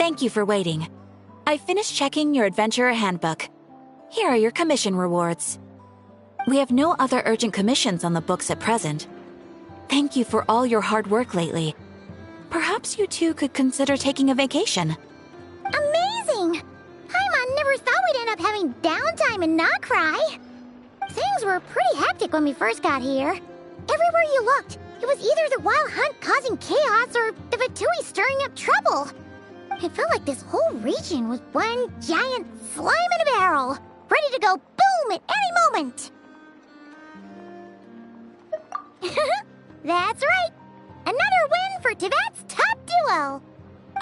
Thank you for waiting. I finished checking your adventurer handbook. Here are your commission rewards. We have no other urgent commissions on the books at present. Thank you for all your hard work lately. Perhaps you two could consider taking a vacation. Amazing! Paimon never thought we'd end up having downtime and not cry. Things were pretty hectic when we first got here. Everywhere you looked, it was either the Wild Hunt causing chaos or the Fatui stirring up trouble. It felt like this whole region was one giant slime in a barrel, ready to go boom at any moment. That's right! Another win for Tibet's top duo!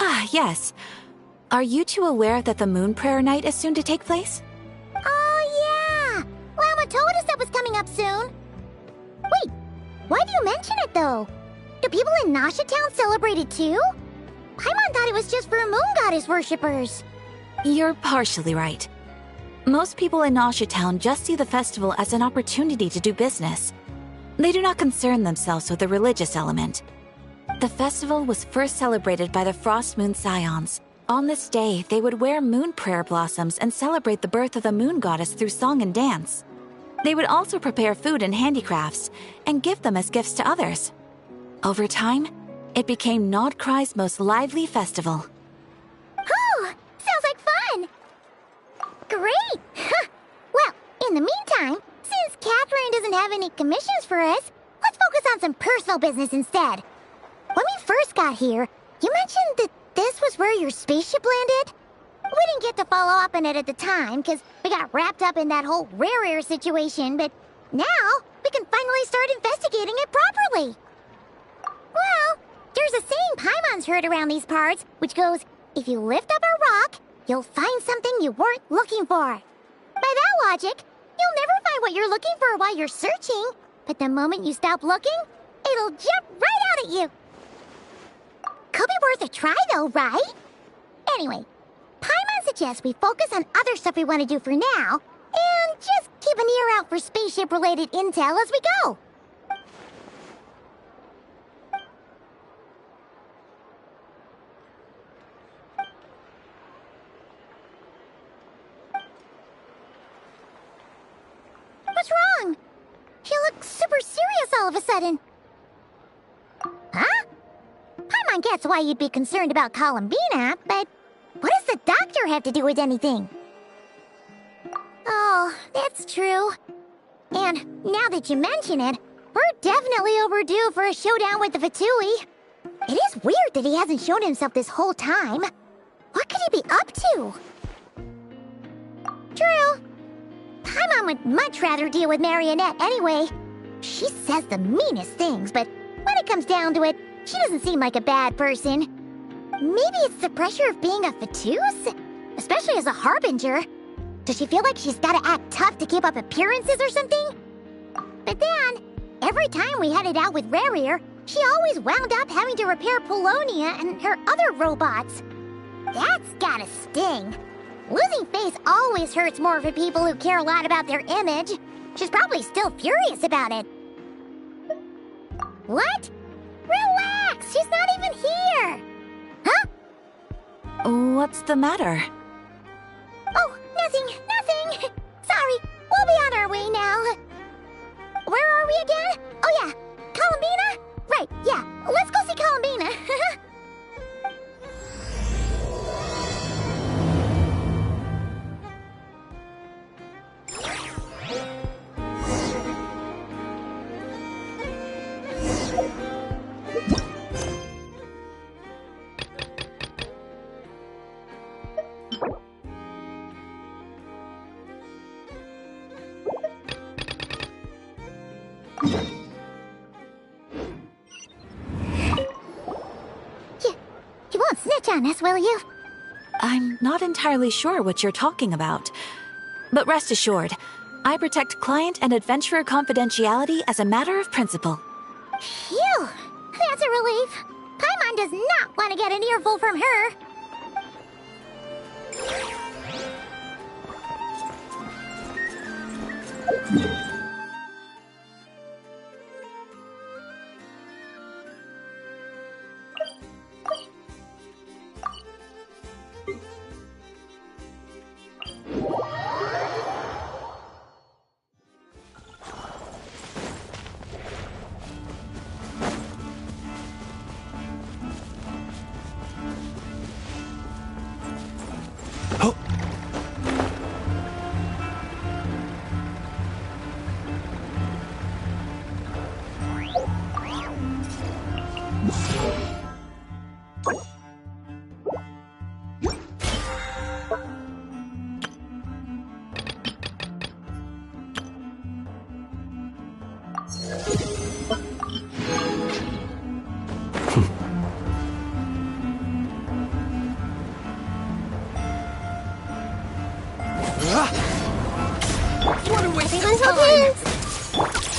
Ah, yes. Are you two aware that the Moon Prayer Night is soon to take place? Oh, yeah! Llama told us that was coming up soon. Wait, why do you mention it, though? Do people in Nasha Town celebrate it, too? Paimon thought it was just for Moon Goddess worshippers. You're partially right. Most people in Nasha Town just see the festival as an opportunity to do business. They do not concern themselves with the religious element. The festival was first celebrated by the Frost Moon Scions. On this day, they would wear moon prayer blossoms and celebrate the birth of the moon goddess through song and dance. They would also prepare food and handicrafts and give them as gifts to others. Over time, it became Nodcry's most lively festival. Oh, sounds like fun! Great! Well, in the meantime, since Catherine doesn't have any commissions for us, let's focus on some personal business instead. When we first got here, you mentioned that this was where your spaceship landed? We didn't get to follow up on it at the time, because we got wrapped up in that whole rare situation, but now we can finally start investigating it properly. Well, there's a saying Paimon's heard around these parts, which goes, if you lift up a rock, you'll find something you weren't looking for. By that logic, you'll never find what you're looking for while you're searching, but the moment you stop looking, it'll jump right out at you. Could be worth a try though, right? Anyway, Paimon suggests we focus on other stuff we want to do for now, and just keep an ear out for spaceship-related intel as we go. What's wrong? You look super serious all of a sudden. Huh? Paimon gets why you'd be concerned about Columbina, but what does the doctor have to do with anything? Oh, that's true. And now that you mention it, we're definitely overdue for a showdown with the Fatui. It is weird that he hasn't shown himself this whole time. What could he be up to? True. Paimon would much rather deal with Marionette anyway. She says the meanest things, but when it comes down to it, she doesn't seem like a bad person. Maybe it's the pressure of being a Fatus? Especially as a Harbinger. Does she feel like she's gotta act tough to keep up appearances or something? But then, every time we headed out with Rarier, she always wound up having to repair Polonia and her other robots. That's gotta sting. Losing face always hurts more for people who care a lot about their image. She's probably still furious about it. What? Relax, she's not even here! Huh? What's the matter? Oh, nothing. Sorry, we'll be on our way now. Where are we again? Oh yeah, Columbina? Right, yeah, let's go see Columbina. You won't snitch on us, will you? I'm not entirely sure what you're talking about. But rest assured, I protect client and adventurer confidentiality as a matter of principle. Phew! That's a relief. Paimon does not want to get an earful from her. What a waste Everyone of hold time! hands.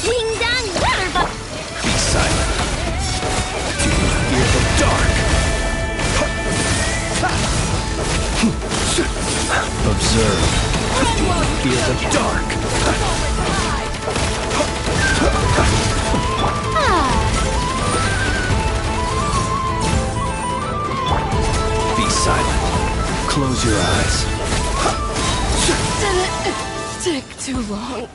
Ding dong, water Be silent. Do you fear the dark? Observe. Do you fear the dark? Be silent. Close your eyes. Did it take too long?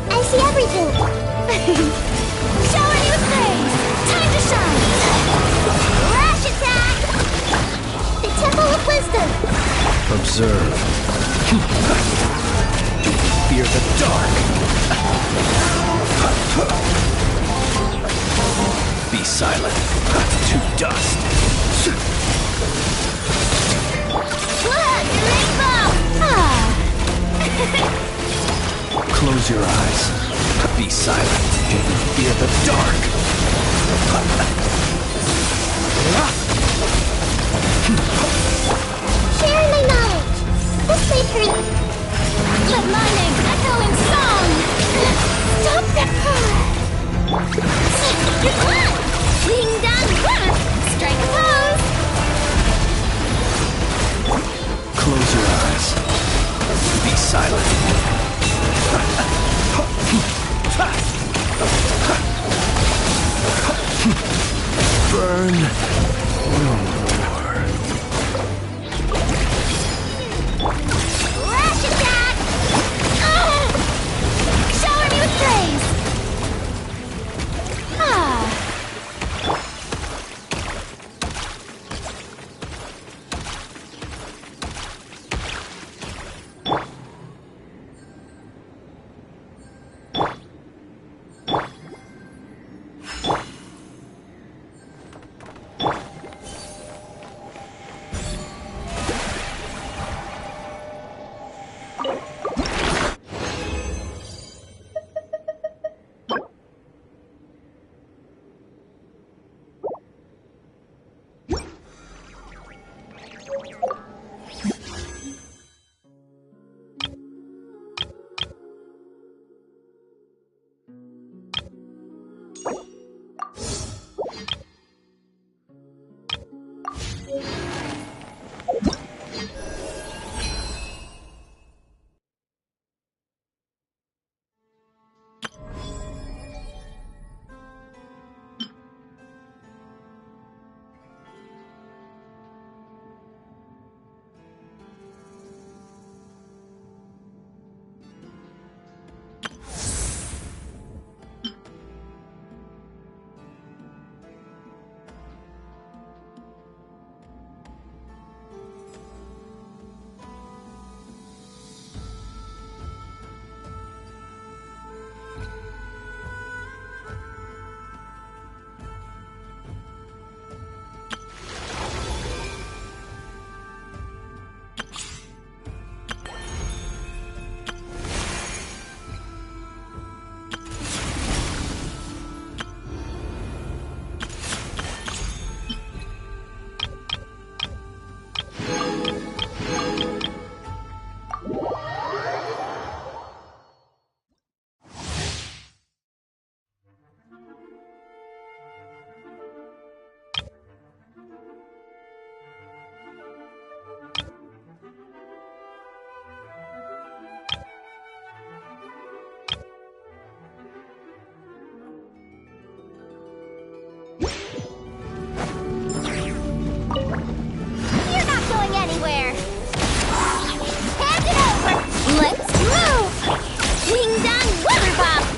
I see everything. Shower me with praise. Time to shine. Rush attack. The Temple of Wisdom. Observe. Do you fear the dark? Be silent. To dust. Look, a rainbow. Close your eyes. Be silent. Do you fear the dark? Share my knowledge. This may turn. Let my name echo in song. Stop the Ding dong, strike a pose. Close your eyes. Be silent. Burn no more. Rush attack! Shower me with praise!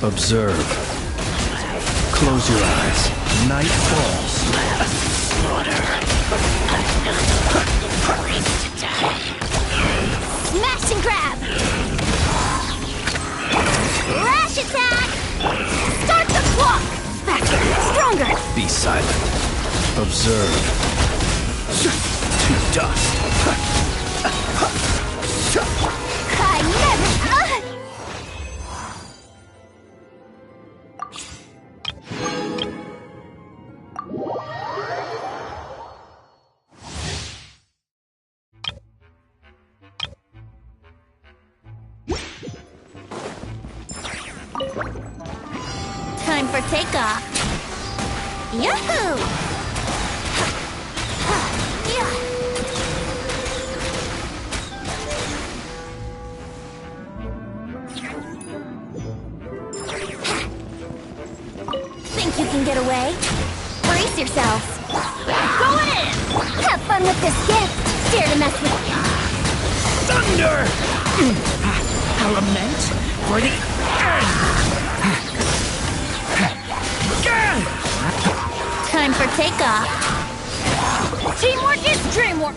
Observe. Close your eyes. Night falls. Smash and grab! Rash attack! Start the clock! Faster! Stronger! Be silent. Observe. To dust. I never... Time for takeoff. Yahoo! Think you can get away? Brace yourselves. Going in! Have fun with this gift. Dare to mess with Thunder! Element for the end! Time for takeoff. Teamwork is dreamwork.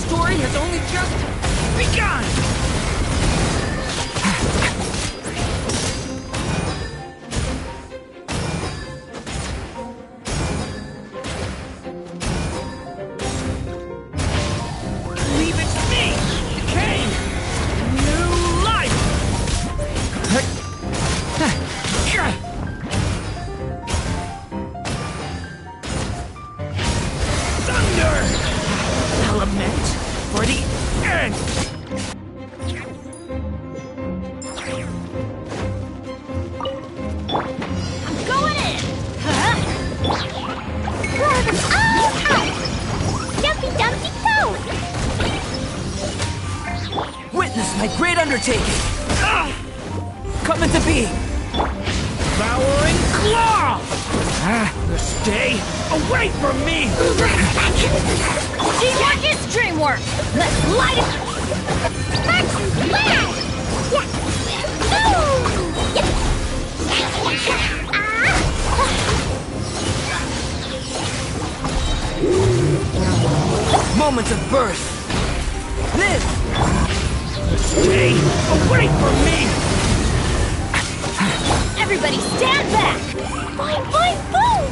Story has only just begun! Leave it to me! Decay! New life! Thunder! Element for the end! I'm going in! Huh? Oh! Dumpty Dumpty Go! Witness my great undertaking! Coming to be! Devouring Claw! Stay away from me! Teamwork is dreamwork! Let's light it! First blast! Yeah! Boom! Yeah! Moments of birth! Live! Stay away from me! Everybody stand back! Boing, boing, boom!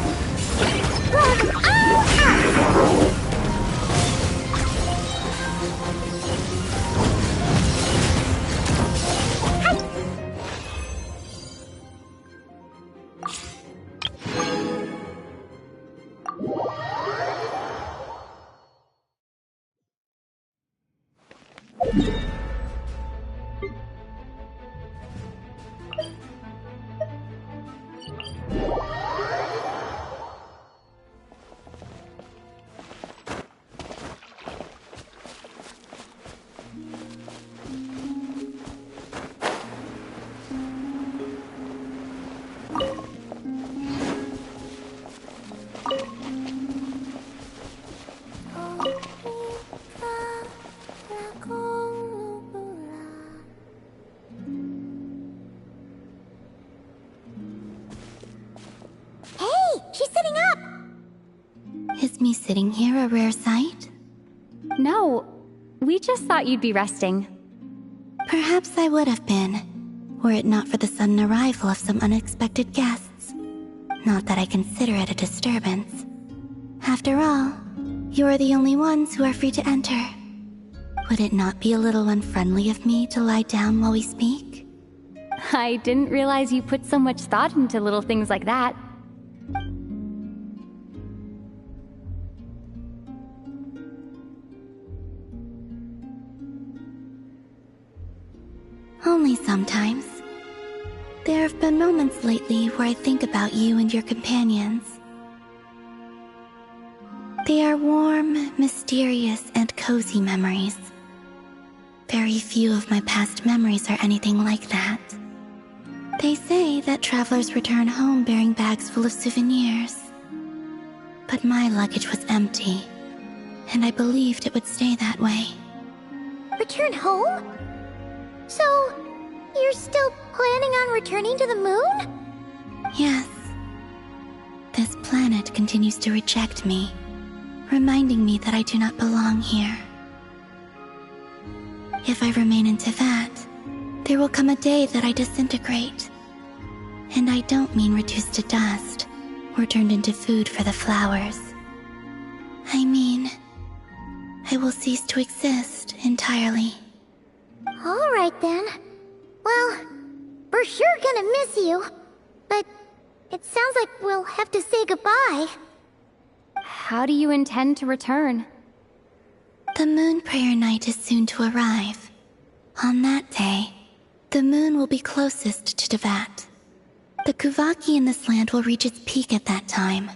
Is me sitting here a rare sight? No, we just thought you'd be resting. Perhaps I would have been. were it not for the sudden arrival of some unexpected guests. Not that I consider it a disturbance. After all, you're the only ones who are free to enter. Would it not be a little unfriendly of me to lie down while we speak? I didn't realize you put so much thought into little things like that. Only sometimes. There have been moments lately where I think about you and your companions. They are warm, mysterious, and cozy memories. Very few of my past memories are anything like that. They say that travelers return home bearing bags full of souvenirs. But my luggage was empty, and I believed it would stay that way. Return home? So, you're still planning on returning to the moon? Yes. This planet continues to reject me, reminding me that I do not belong here. If I remain in Teyvat, there will come a day that I disintegrate. And I don't mean reduced to dust, or turned into food for the flowers. I mean, I will cease to exist entirely. Alright then. Well, we're sure gonna miss you. But it sounds like we'll have to say goodbye. How do you intend to return? The moon prayer night is soon to arrive. On that day, the moon will be closest to Teyvat. The Kuvaki in this land will reach its peak at that time.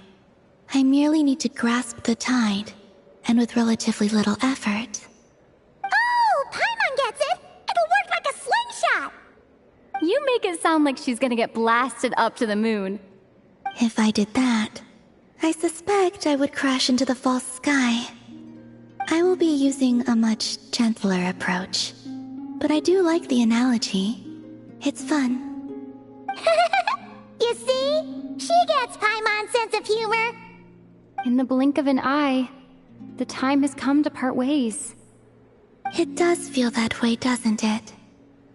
I merely need to grasp the tide, and with relatively little effort. Oh, Paimon gets it! It'll work like a slingshot! You make it sound like she's gonna get blasted up to the moon. If I did that, I suspect I would crash into the false sky. I will be using a much gentler approach, but I do like the analogy. It's fun. You see? She gets Paimon's sense of humor. In the blink of an eye, the time has come to part ways. It does feel that way, doesn't it?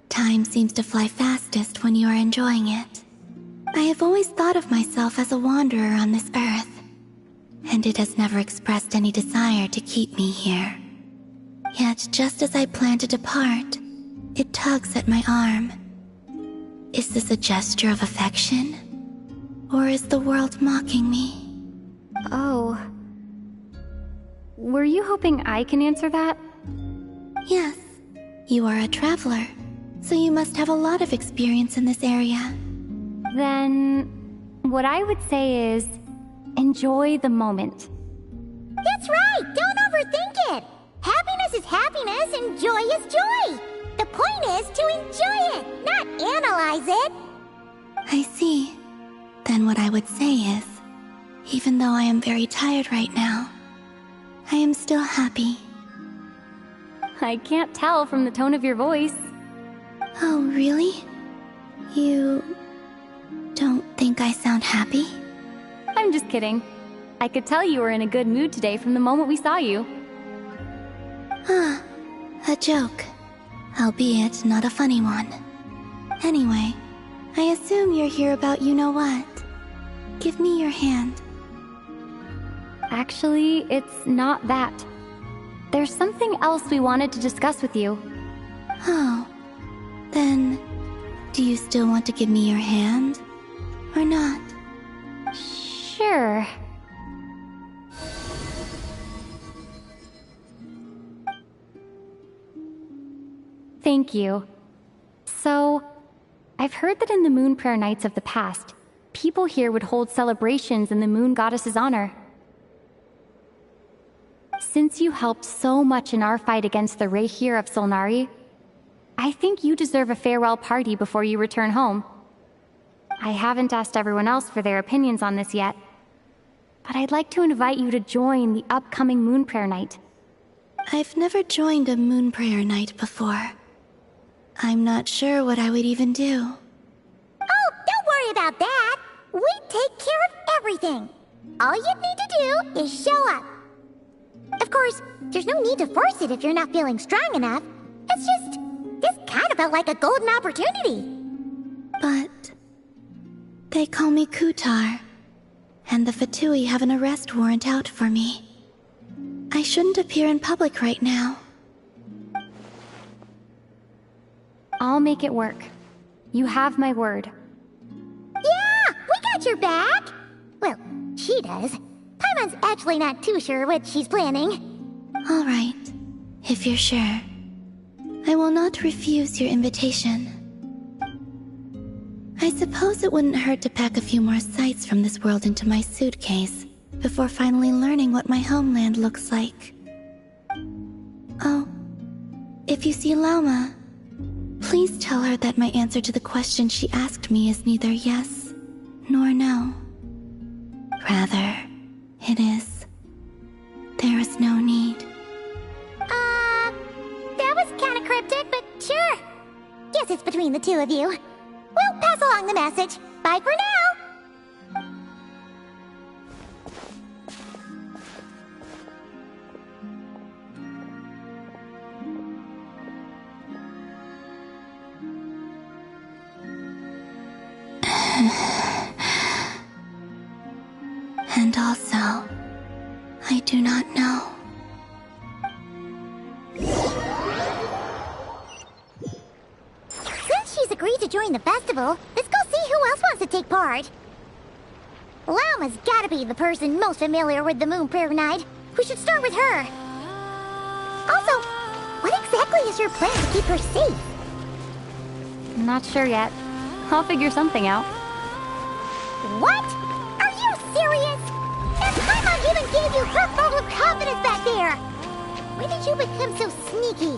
Time seems to fly fastest when you are enjoying it. I have always thought of myself as a wanderer on this earth, and it has never expressed any desire to keep me here. Yet, just as I plan to depart, it tugs at my arm. Is this a gesture of affection? Or is the world mocking me? Oh. Were you hoping I can answer that? Yes. You are a traveler, so you must have a lot of experience in this area. Then, what I would say is, enjoy the moment. That's right! Don't overthink it! Happiness is happiness and joy is joy! The point is to enjoy it, not analyze it! I see. Then what I would say is, even though I am very tired right now, I am still happy. I can't tell from the tone of your voice. Oh, really? You don't think I sound happy? I'm just kidding. I could tell you were in a good mood today from the moment we saw you. Ah, a joke. Albeit not a funny one. Anyway, I assume you're here about you-know-what. Give me your hand. Actually, it's not that. There's something else we wanted to discuss with you. Oh. Then, do you still want to give me your hand? Or not? Sure. Thank you. So, I've heard that in the moon prayer nights of the past, people here would hold celebrations in the moon goddess's honor. Since you helped so much in our fight against the Rehir of Solnari, I think you deserve a farewell party before you return home. I haven't asked everyone else for their opinions on this yet, but I'd like to invite you to join the upcoming moon prayer night. I've never joined a moon prayer night before. I'm not sure what I would even do. Oh, don't worry about that! We take care of everything! All you need to do is show up. Of course, there's no need to force it if you're not feeling strong enough. It's just, this kind of felt like a golden opportunity. But they call me Kutar, and the Fatui have an arrest warrant out for me. I shouldn't appear in public right now. I'll make it work. You have my word. Yeah, we got your back! Well, she does. Paimon's actually not too sure what she's planning. All right, if you're sure. I will not refuse your invitation. I suppose it wouldn't hurt to pack a few more sights from this world into my suitcase before finally learning what my homeland looks like. Oh, if you see Lauma, please tell her that my answer to the question she asked me is neither yes nor no. Rather, it is. There is no need. That was kinda cryptic, but sure. Guess it's between the two of you. We'll pass along the message. Bye for now! And also, I do not know. Since she's agreed to join the festival, let's go see who else wants to take part. Lauma's gotta be the person most familiar with the Moon Prayer Night. We should start with her. Also, what exactly is your plan to keep her safe? Not sure yet. I'll figure something out. What? Are you serious? And Paimon even gave you her vote of confidence back there! When did you become so sneaky?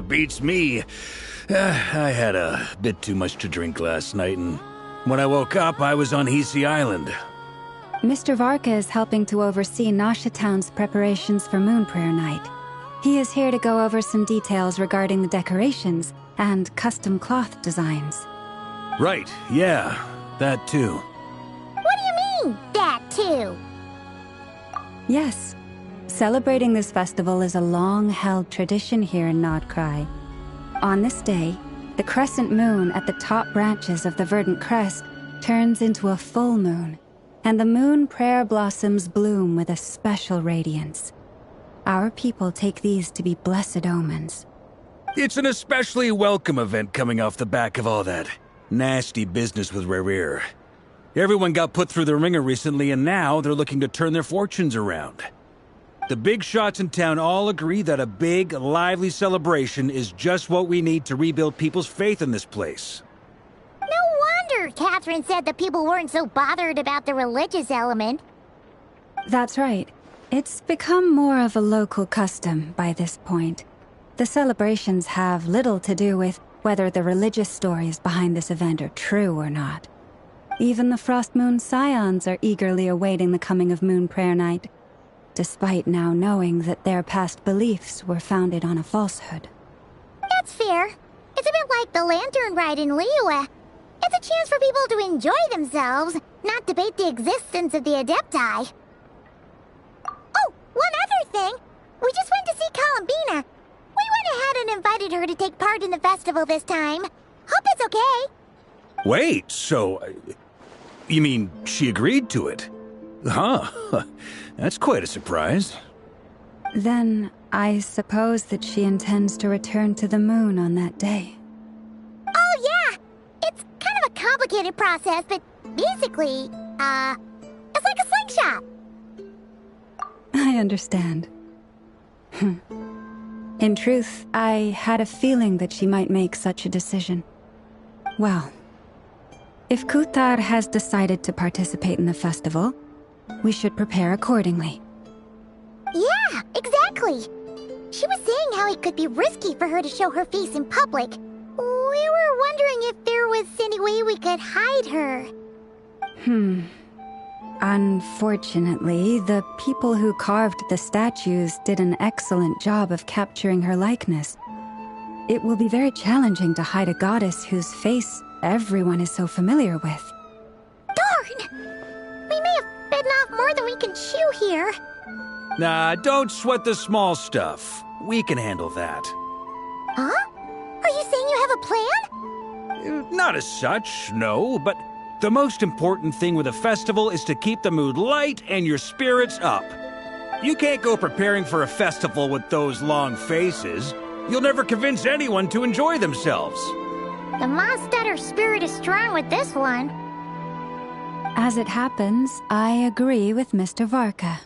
Beats me. I had a bit too much to drink last night, and when I woke up, I was on Hisi Island. Mr. Varka is helping to oversee Nasha Town's preparations for Moon Prayer Night. He is here to go over some details regarding the decorations and custom cloth designs. Right, yeah, that too. What do you mean, that too? Yes. Celebrating this festival is a long-held tradition here in Nodcry. On this day, the crescent moon at the top branches of the verdant crest turns into a full moon, and the moon prayer blossoms bloom with a special radiance. Our people take these to be blessed omens. It's an especially welcome event coming off the back of all that nasty business with Rare. Everyone got put through the ringer recently, and now they're looking to turn their fortunes around. The big shots in town all agree that a big, lively celebration is just what we need to rebuild people's faith in this place. No wonder Catherine said that people weren't so bothered about the religious element. That's right. It's become more of a local custom by this point. The celebrations have little to do with whether the religious stories behind this event are true or not. Even the Frost Moon Scions are eagerly awaiting the coming of Moon Prayer Night, despite now knowing that their past beliefs were founded on a falsehood. That's fair. It's a bit like the Lantern Ride in Liyue. It's a chance for people to enjoy themselves, not debate the existence of the Adepti. Oh, one other thing. We just went to see Columbina. We went ahead and invited her to take part in the festival this time. Hope it's okay. Wait, so... you mean she agreed to it? Huh. That's quite a surprise. Then I suppose that she intends to return to the moon on that day. Oh, yeah. It's kind of a complicated process, but basically, it's like a slingshot. I understand. In truth, I had a feeling that she might make such a decision. Well, if Kuthar has decided to participate in the festival, we should prepare accordingly. Yeah, exactly. She was saying how it could be risky for her to show her face in public. We were wondering if there was any way we could hide her. Unfortunately, the people who carved the statues did an excellent job of capturing her likeness. It will be very challenging to hide a goddess whose face everyone is so familiar with. Darn! We may have bitten off more than we can chew here. Nah, don't sweat the small stuff. We can handle that. Huh? Are you saying you have a plan? Not as such, no, but the most important thing with a festival is to keep the mood light and your spirits up. You can't go preparing for a festival with those long faces. You'll never convince anyone to enjoy themselves. The Mondstatter spirit is strong with this one. As it happens, I agree with Mr. Varka.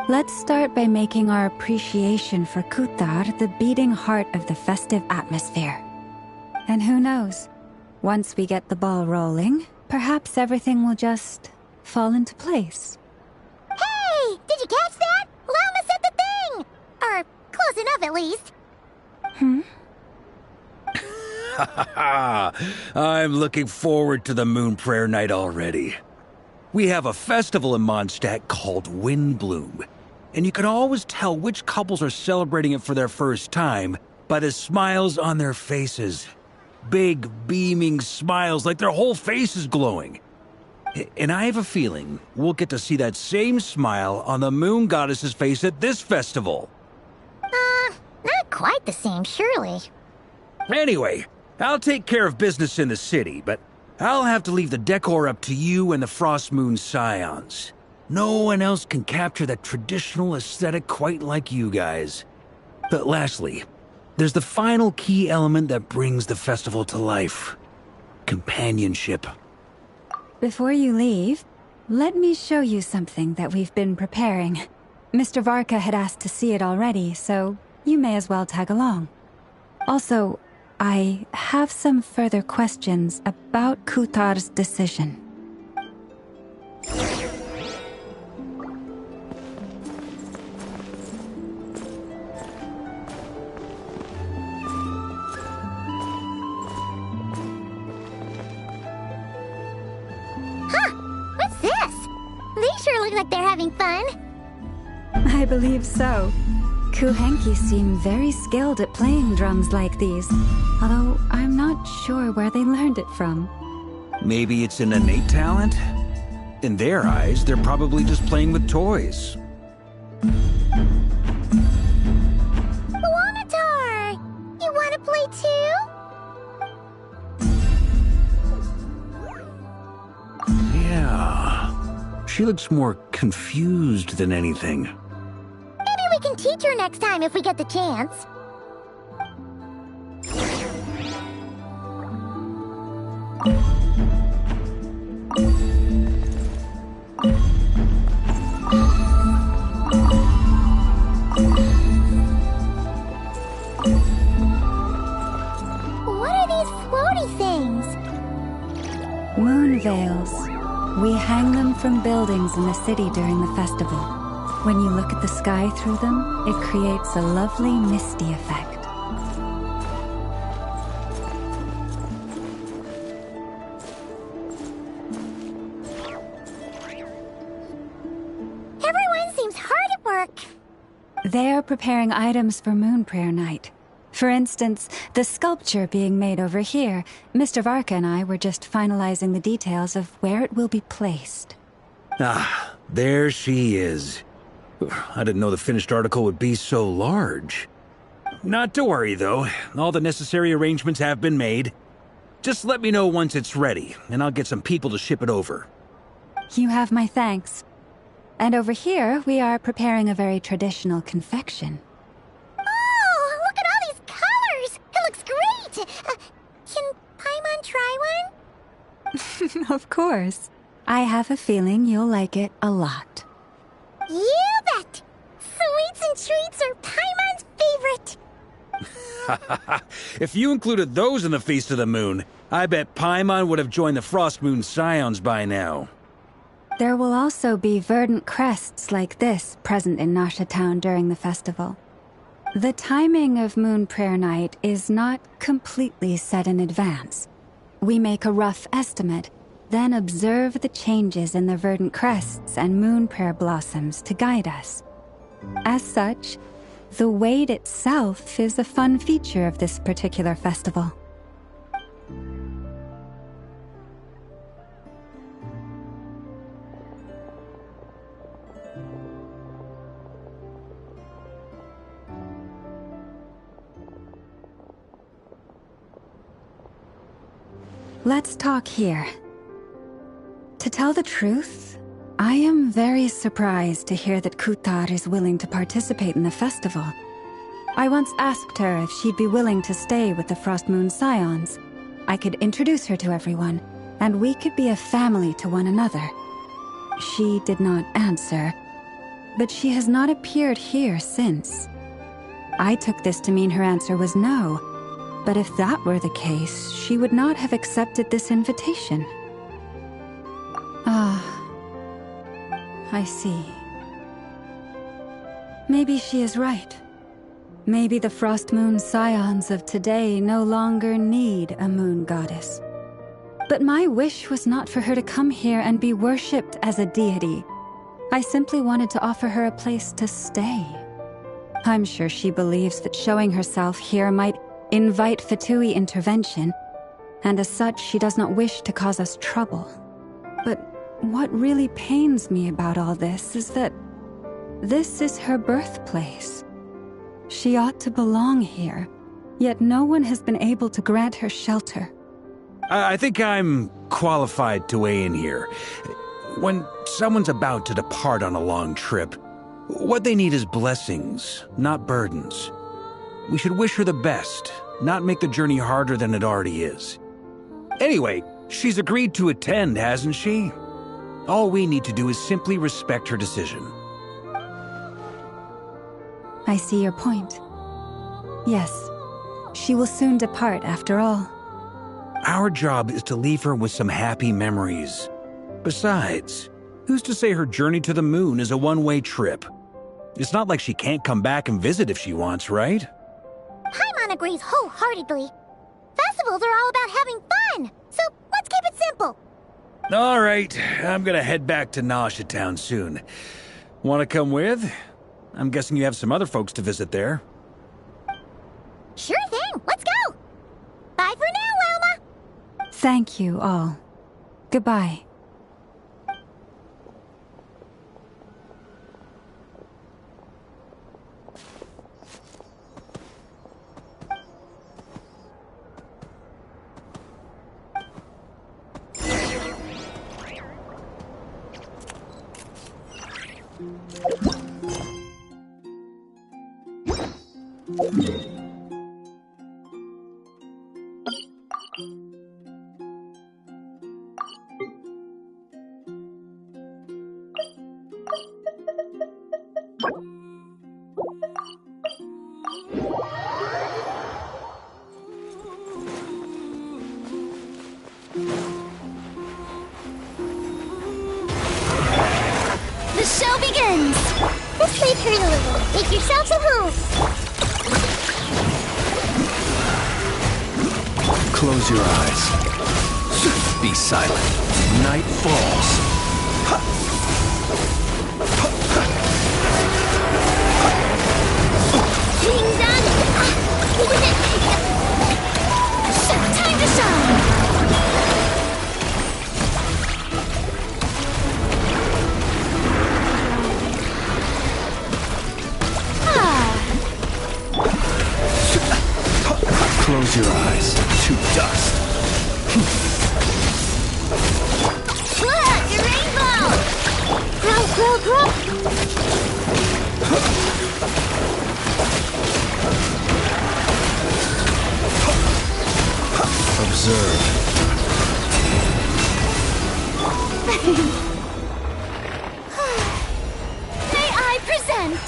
Let's start by making our appreciation for Kuthar the beating heart of the festive atmosphere. And who knows, once we get the ball rolling, perhaps everything will just fall into place. Hey! Did you catch that? Llama said the thing! Or close enough, at least. I'm looking forward to the Moon Prayer Night already. We have a festival in Mondstadt called Windbloom, and you can always tell which couples are celebrating it for their first time by the smiles on their faces. Big, beaming smiles like their whole face is glowing. And I have a feeling we'll get to see that same smile on the Moon Goddess's face at this festival. Not quite the same, surely. Anyway, I'll take care of business in the city, but I'll have to leave the decor up to you and the Frost Moon Scions. No one else can capture that traditional aesthetic quite like you guys. But lastly, there's the final key element that brings the festival to life. Companionship. Before you leave, let me show you something that we've been preparing. Mr. Varka had asked to see it already, so you may as well tag along. Also, I have some further questions about Kuthar's decision. What's this? They sure look like they're having fun. I believe so. Kuhenki seem very skilled at playing drums like these, although I'm not sure where they learned it from. Maybe it's an innate talent? In their eyes, they're probably just playing with toys. Lunar! You want to play too? Yeah. She looks more confused than anything. Maybe we can teach her next time if we get the chance. What are these floaty things? Moon veils. We hang them from buildings in the city during the festival. When you look at the sky through them, it creates a lovely misty effect. Everyone seems hard at work. They are preparing items for Moon Prayer Night. For instance, the sculpture being made over here, Mr. Varka and I were just finalizing the details of where it will be placed. Ah, there she is. I didn't know the finished article would be so large. Not to worry, though. All the necessary arrangements have been made. Just let me know once it's ready, and I'll get some people to ship it over. You have my thanks. And over here, we are preparing a very traditional confection. Oh, look at all these colors! It looks great! Can Paimon try one? Of course. I have a feeling you'll like it a lot. You bet! Sweets and treats are Paimon's favorite! If you included those in the Feast of the Moon, I bet Paimon would have joined the Frost Moon Scions by now. There will also be verdant crests like this present in Nasha Town during the festival. The timing of Moon Prayer Night is not completely set in advance. We make a rough estimate, then observe the changes in the verdant crests and moon prayer blossoms to guide us. As such, the wait itself is a fun feature of this particular festival. Let's talk here. To tell the truth, I am very surprised to hear that Kutar is willing to participate in the festival. I once asked her if she'd be willing to stay with the Frost Moon Scions. I could introduce her to everyone, and we could be a family to one another. She did not answer, but she has not appeared here since. I took this to mean her answer was no, but if that were the case, she would not have accepted this invitation. Ah, I see. Maybe she is right. Maybe the Frost Moon Scions of today no longer need a moon goddess. But my wish was not for her to come here and be worshipped as a deity. I simply wanted to offer her a place to stay. I'm sure she believes that showing herself here might invite Fatui intervention, and as such she does not wish to cause us trouble. But what really pains me about all this is that this is her birthplace. She ought to belong here, yet no one has been able to grant her shelter. I think I'm qualified to weigh in here. When someone's about to depart on a long trip, what they need is blessings, not burdens. We should wish her the best, not make the journey harder than it already is. Anyway, she's agreed to attend, hasn't she? All we need to do is simply respect her decision. I see your point. Yes, she will soon depart after all. Our job is to leave her with some happy memories. Besides, who's to say her journey to the moon is a one-way trip? It's not like she can't come back and visit if she wants, right? Paimon agrees wholeheartedly. Festivals are all about having fun, so let's keep it simple. All right, I'm gonna head back to Nasha Town soon. Want to come with? I'm guessing you have some other folks to visit there. Sure thing, let's go! Bye for now, Wilma! Thank you all. Goodbye. The show begins! This may hurt a little. Make yourselves at home. Close your eyes. Be silent. Night falls. Ding dong! May I present?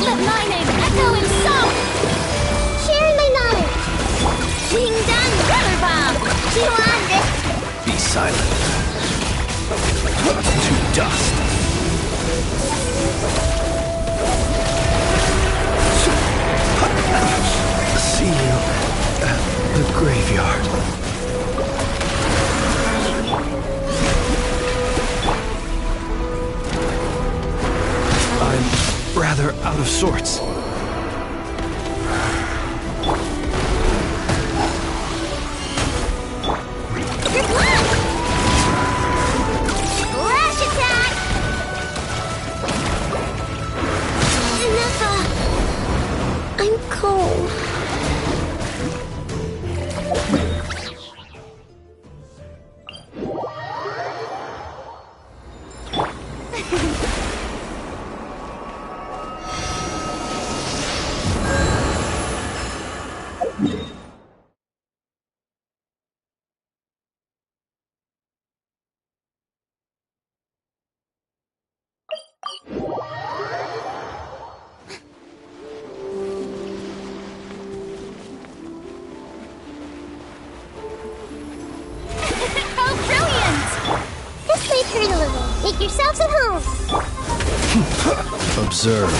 Let my name echo in song! Share my knowledge! Wingdang River Bomb! You on this? Be silent. To dust. See you at the graveyard. I'm rather out of sorts. Good luck! Flash attack! Enough! I'm cold. How brilliant! This may hurt a little. Make yourselves at home. Observe.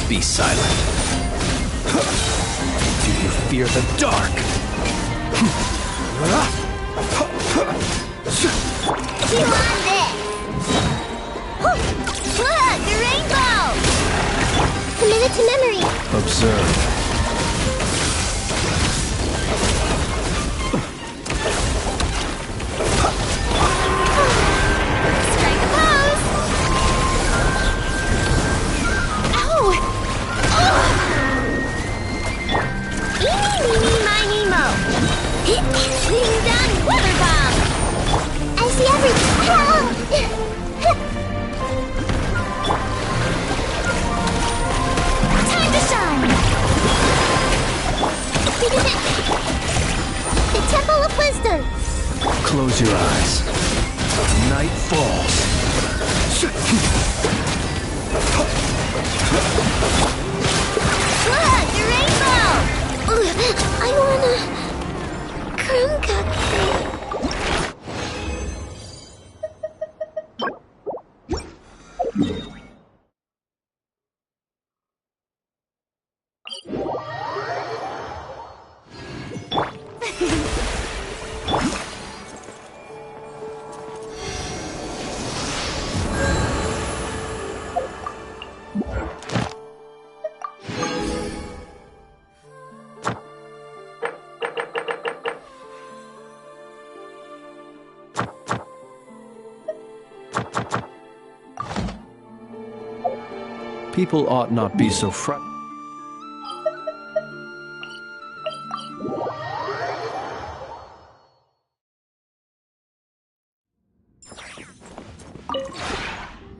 Be silent. Do you fear the dark? You on this? Look, the rainbow! Commit it to memory. Observe. Strike a pose! Ow! Oh! Eeny, meeny, miny, mo. Ding dong, weather bomb! I see everything. Ow! Time to shine! The Temple of Wisdom! Close your eyes. Night falls. Look, the rainbow! I wanna... crumb cupcake. People ought not be so frightened.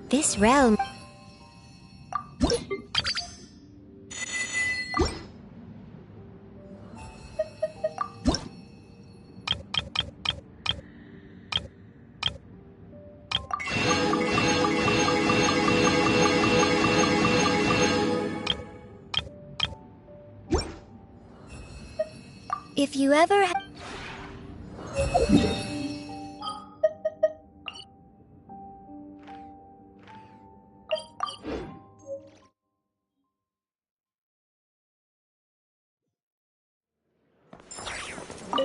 This realm... If you ever...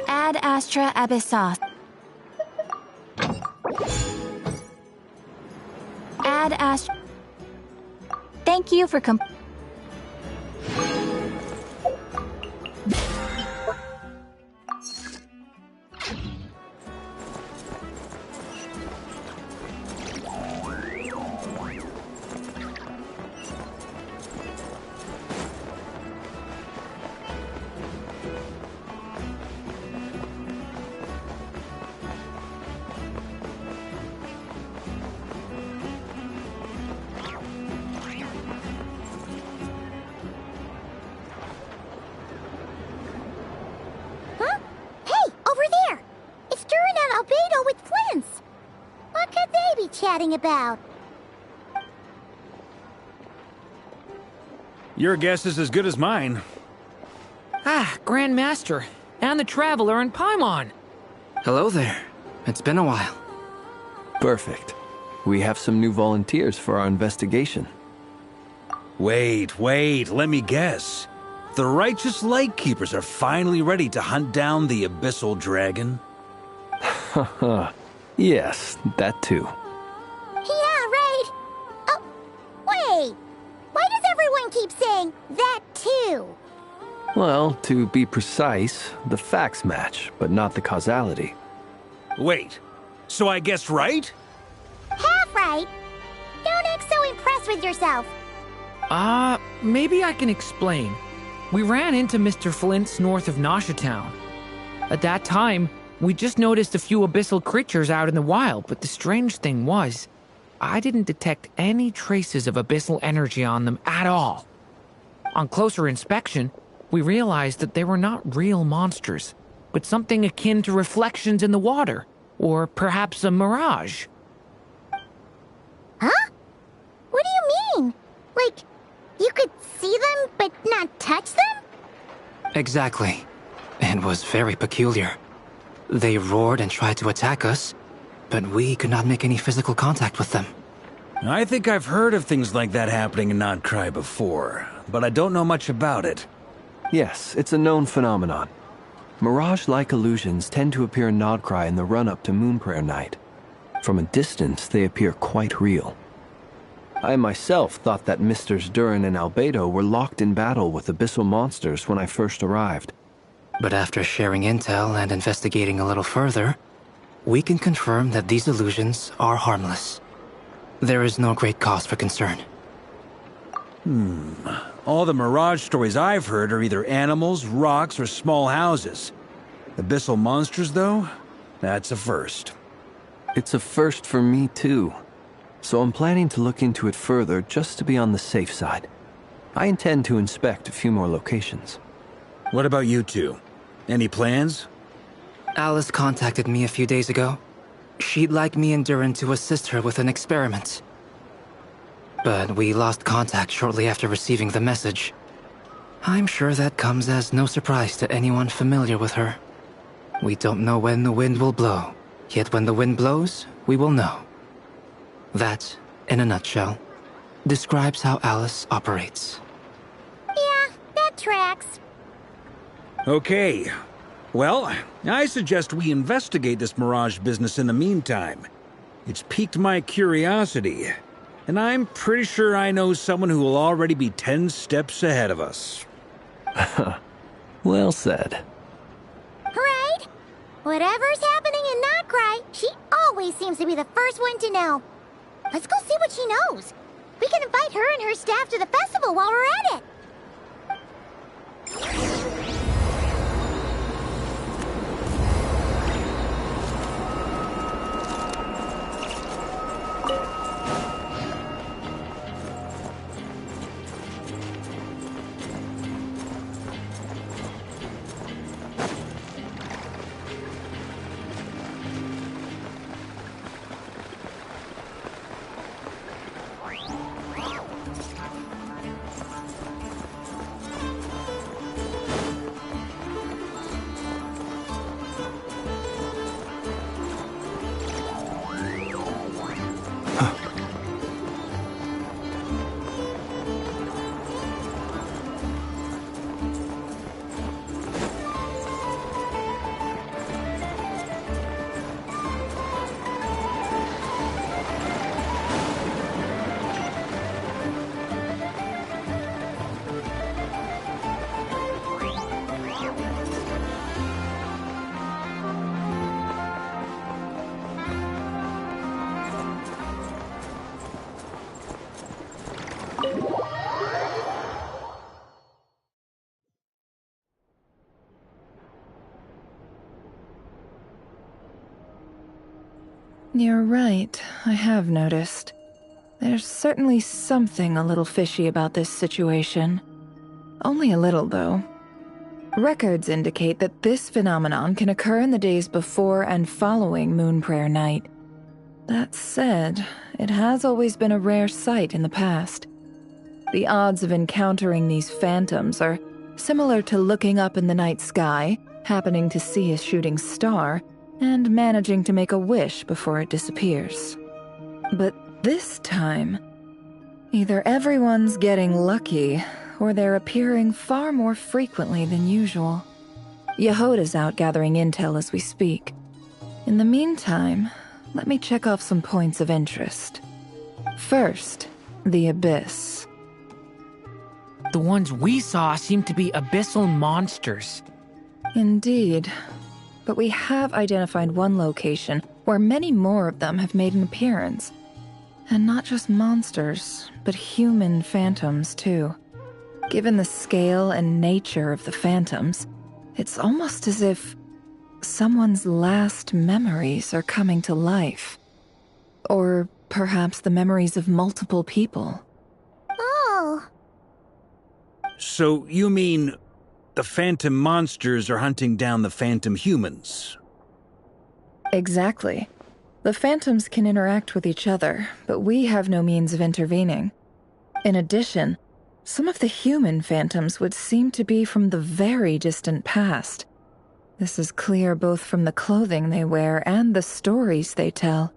Ad Astra Abyssos. Ad Astra. Thank you for chatting about? Your guess is as good as mine. Ah, Grand Master, and the Traveler and Paimon. Hello there. It's been a while. Perfect. We have some new volunteers for our investigation. Wait, let me guess. The righteous Lightkeepers are finally ready to hunt down the Abyssal Dragon? Haha. Yes, that too. Yeah, right. Oh, wait. Why does everyone keep saying that too? Well, to be precise, the facts match, but not the causality. Wait, so I guessed right? Half right. Don't act so impressed with yourself. Maybe I can explain. We ran into Mr. Flint's north of Nosha Town. At that time, we just noticed a few abyssal creatures out in the wild, but the strange thing was, I didn't detect any traces of abyssal energy on them at all. On closer inspection, we realized that they were not real monsters, but something akin to reflections in the water, or perhaps a mirage. Huh? What do you mean? Like, you could see them but not touch them? Exactly. It was very peculiar. They roared and tried to attack us, but we could not make any physical contact with them. I think I've heard of things like that happening in Nodcry before, but I don't know much about it. Yes, it's a known phenomenon. Mirage-like illusions tend to appear in Nodcry in the run-up to Moonprayer Night. From a distance, they appear quite real. I myself thought that Misters Durin and Albedo were locked in battle with abyssal monsters when I first arrived. But after sharing intel and investigating a little further, we can confirm that these illusions are harmless. There is no great cause for concern. All the Mirage stories I've heard are either animals, rocks, or small houses. Abyssal monsters, though? That's a first. It's a first for me, too. So I'm planning to look into it further just to be on the safe side. I intend to inspect a few more locations. What about you two? Any plans? Alice contacted me a few days ago. She'd like me and Durin to assist her with an experiment. But we lost contact shortly after receiving the message. I'm sure that comes as no surprise to anyone familiar with her. We don't know when the wind will blow, yet when the wind blows, we will know. That, in a nutshell, describes how Alice operates. Yeah, that tracks. Okay. Well, I suggest we investigate this Mirage business in the meantime. It's piqued my curiosity, and I'm pretty sure I know someone who will already be 10 steps ahead of us. Well said. Right? Whatever's happening in Nodcry, she always seems to be the first one to know. Let's go see what she knows. We can invite her and her staff to the festival while we're at it. You're right, I have noticed. There's certainly something a little fishy about this situation. Only a little, though. Records indicate that this phenomenon can occur in the days before and following Moonprayer Night. That said, it has always been a rare sight in the past. The odds of encountering these phantoms are similar to looking up in the night sky, happening to see a shooting star, and managing to make a wish before it disappears. But this time, either everyone's getting lucky, or they're appearing far more frequently than usual. Yehoda's out gathering intel as we speak. In the meantime, let me check off some points of interest. First, the Abyss. The ones we saw seem to be abyssal monsters. Indeed. But we have identified one location where many more of them have made an appearance. And not just monsters, but human phantoms too. Given the scale and nature of the phantoms, it's almost as if someone's last memories are coming to life. Or perhaps the memories of multiple people. Oh. So you mean the phantom monsters are hunting down the phantom humans? Exactly. The phantoms can interact with each other, but we have no means of intervening. In addition, some of the human phantoms would seem to be from the very distant past. This is clear both from the clothing they wear and the stories they tell.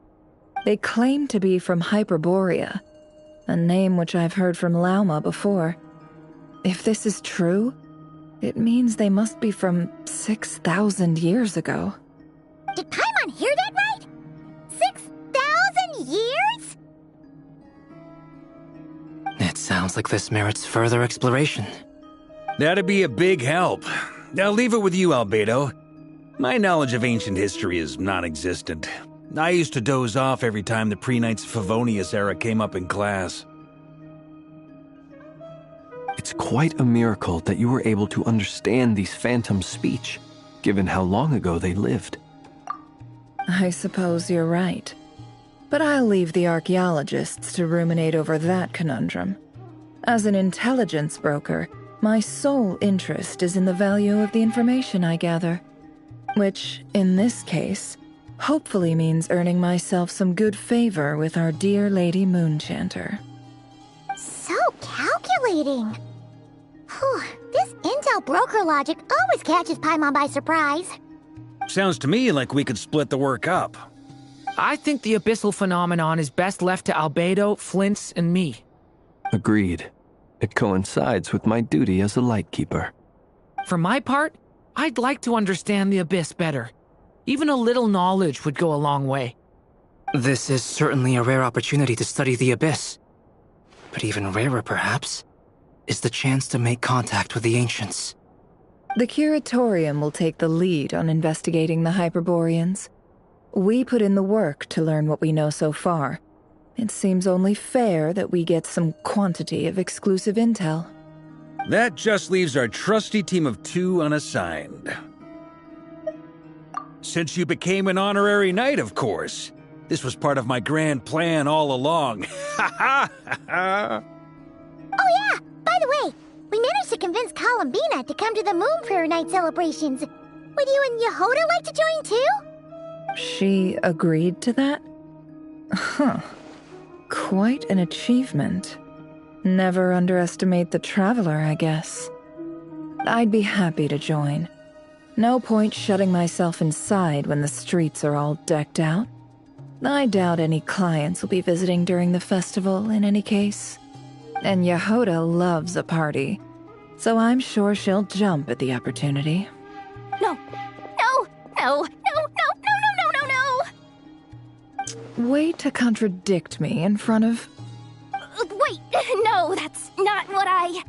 They claim to be from Hyperborea, a name which I've heard from Lauma before. If this is true, it means they must be from 6,000 years ago. Did Paimon hear that right? 6,000 years? It sounds like this merits further exploration. That'd be a big help. I'll leave it with you, Albedo. My knowledge of ancient history is non-existent. I used to doze off every time the pre-Knights of Favonius era came up in class. It's quite a miracle that you were able to understand these phantoms' speech, given how long ago they lived. I suppose you're right. But I'll leave the archaeologists to ruminate over that conundrum. As an intelligence broker, my sole interest is in the value of the information I gather. Which, in this case, hopefully means earning myself some good favor with our dear Lady Moonchanter. So calculating. Whew, this intel broker logic always catches Paimon by surprise. Sounds to me like we could split the work up. I think the abyssal phenomenon is best left to Albedo, Flint's, and me. Agreed. It coincides with my duty as a lightkeeper. For my part, I'd like to understand the Abyss better. Even a little knowledge would go a long way. This is certainly a rare opportunity to study the Abyss. But even rarer, perhaps, is the chance to make contact with the Ancients. The Curatorium will take the lead on investigating the Hyperboreans. We put in the work to learn what we know so far. It seems only fair that we get some quantity of exclusive intel. That just leaves our trusty team of 2 unassigned. Since you became an honorary knight, of course. This was part of my grand plan all along. Ha ha ha! Oh yeah, by the way, we managed to convince Columbina to come to the Moon Prayer Night celebrations. Would you and Yehoda like to join too? She agreed to that? Huh. Quite an achievement. Never underestimate the traveler, I guess. I'd be happy to join. No point shutting myself inside when the streets are all decked out. I doubt any clients will be visiting during the festival in any case. And Yehoda loves a party, so I'm sure she'll jump at the opportunity. No. Way to contradict me in front of... Wait, no, that's not what I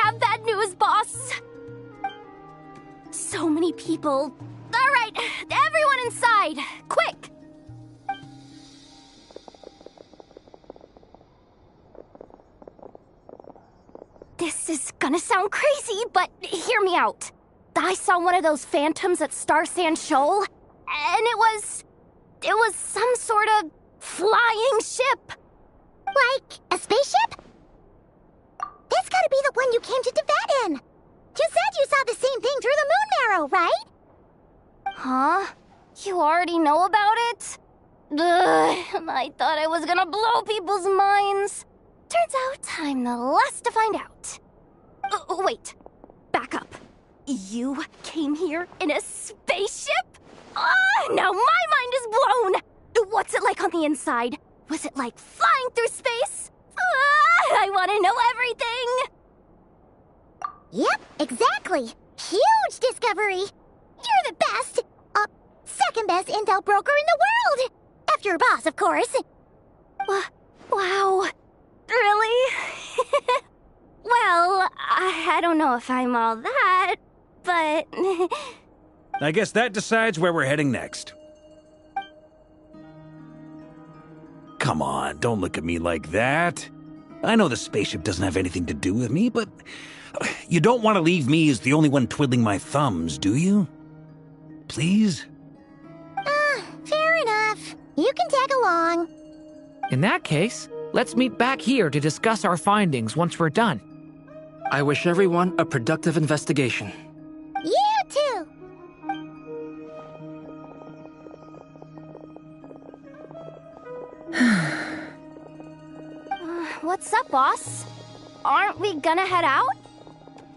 have bad news, boss. So many people. All right, everyone inside, quick. This is gonna sound crazy, but hear me out. I saw one of those phantoms at Star Sand Shoal, and it was some sort of flying ship. Like a spaceship? That's gotta be the one you came to Tibet in. You said you saw the same thing through the moon marrow, right? Huh? You already know about it? I thought I was gonna blow people's minds. Turns out I'm the last to find out. Wait, back up. You came here in a spaceship? Now my mind is blown! What's it like on the inside? Was it like flying through space? I want to know everything! Yep, exactly. Huge discovery. You're the best. Second best intel broker in the world. After your boss, of course. Wow. Really? Well, I don't know if I'm all that, but... I guess that decides where we're heading next. Come on, don't look at me like that. I know the spaceship doesn't have anything to do with me, but you don't want to leave me as the only one twiddling my thumbs, do you? Please? Fair enough. You can tag along. In that case, let's meet back here to discuss our findings once we're done. I wish everyone a productive investigation. You too. What's up, boss? Aren't we gonna head out?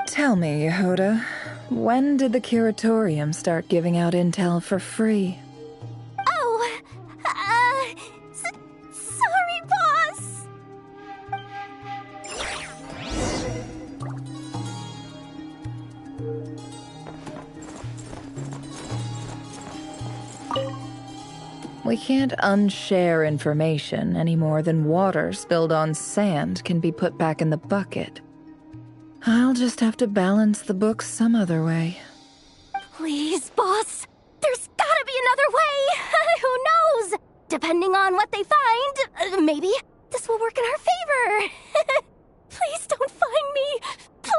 Tell me, Yehoda, when did the Curatorium start giving out intel for free? Oh, sorry, boss. We can't unshare information any more than water spilled on sand can be put back in the bucket. I'll just have to balance the books some other way. Please, boss. There's gotta be another way. Who knows? Depending on what they find, maybe this will work in our favor. Please don't find me. Please.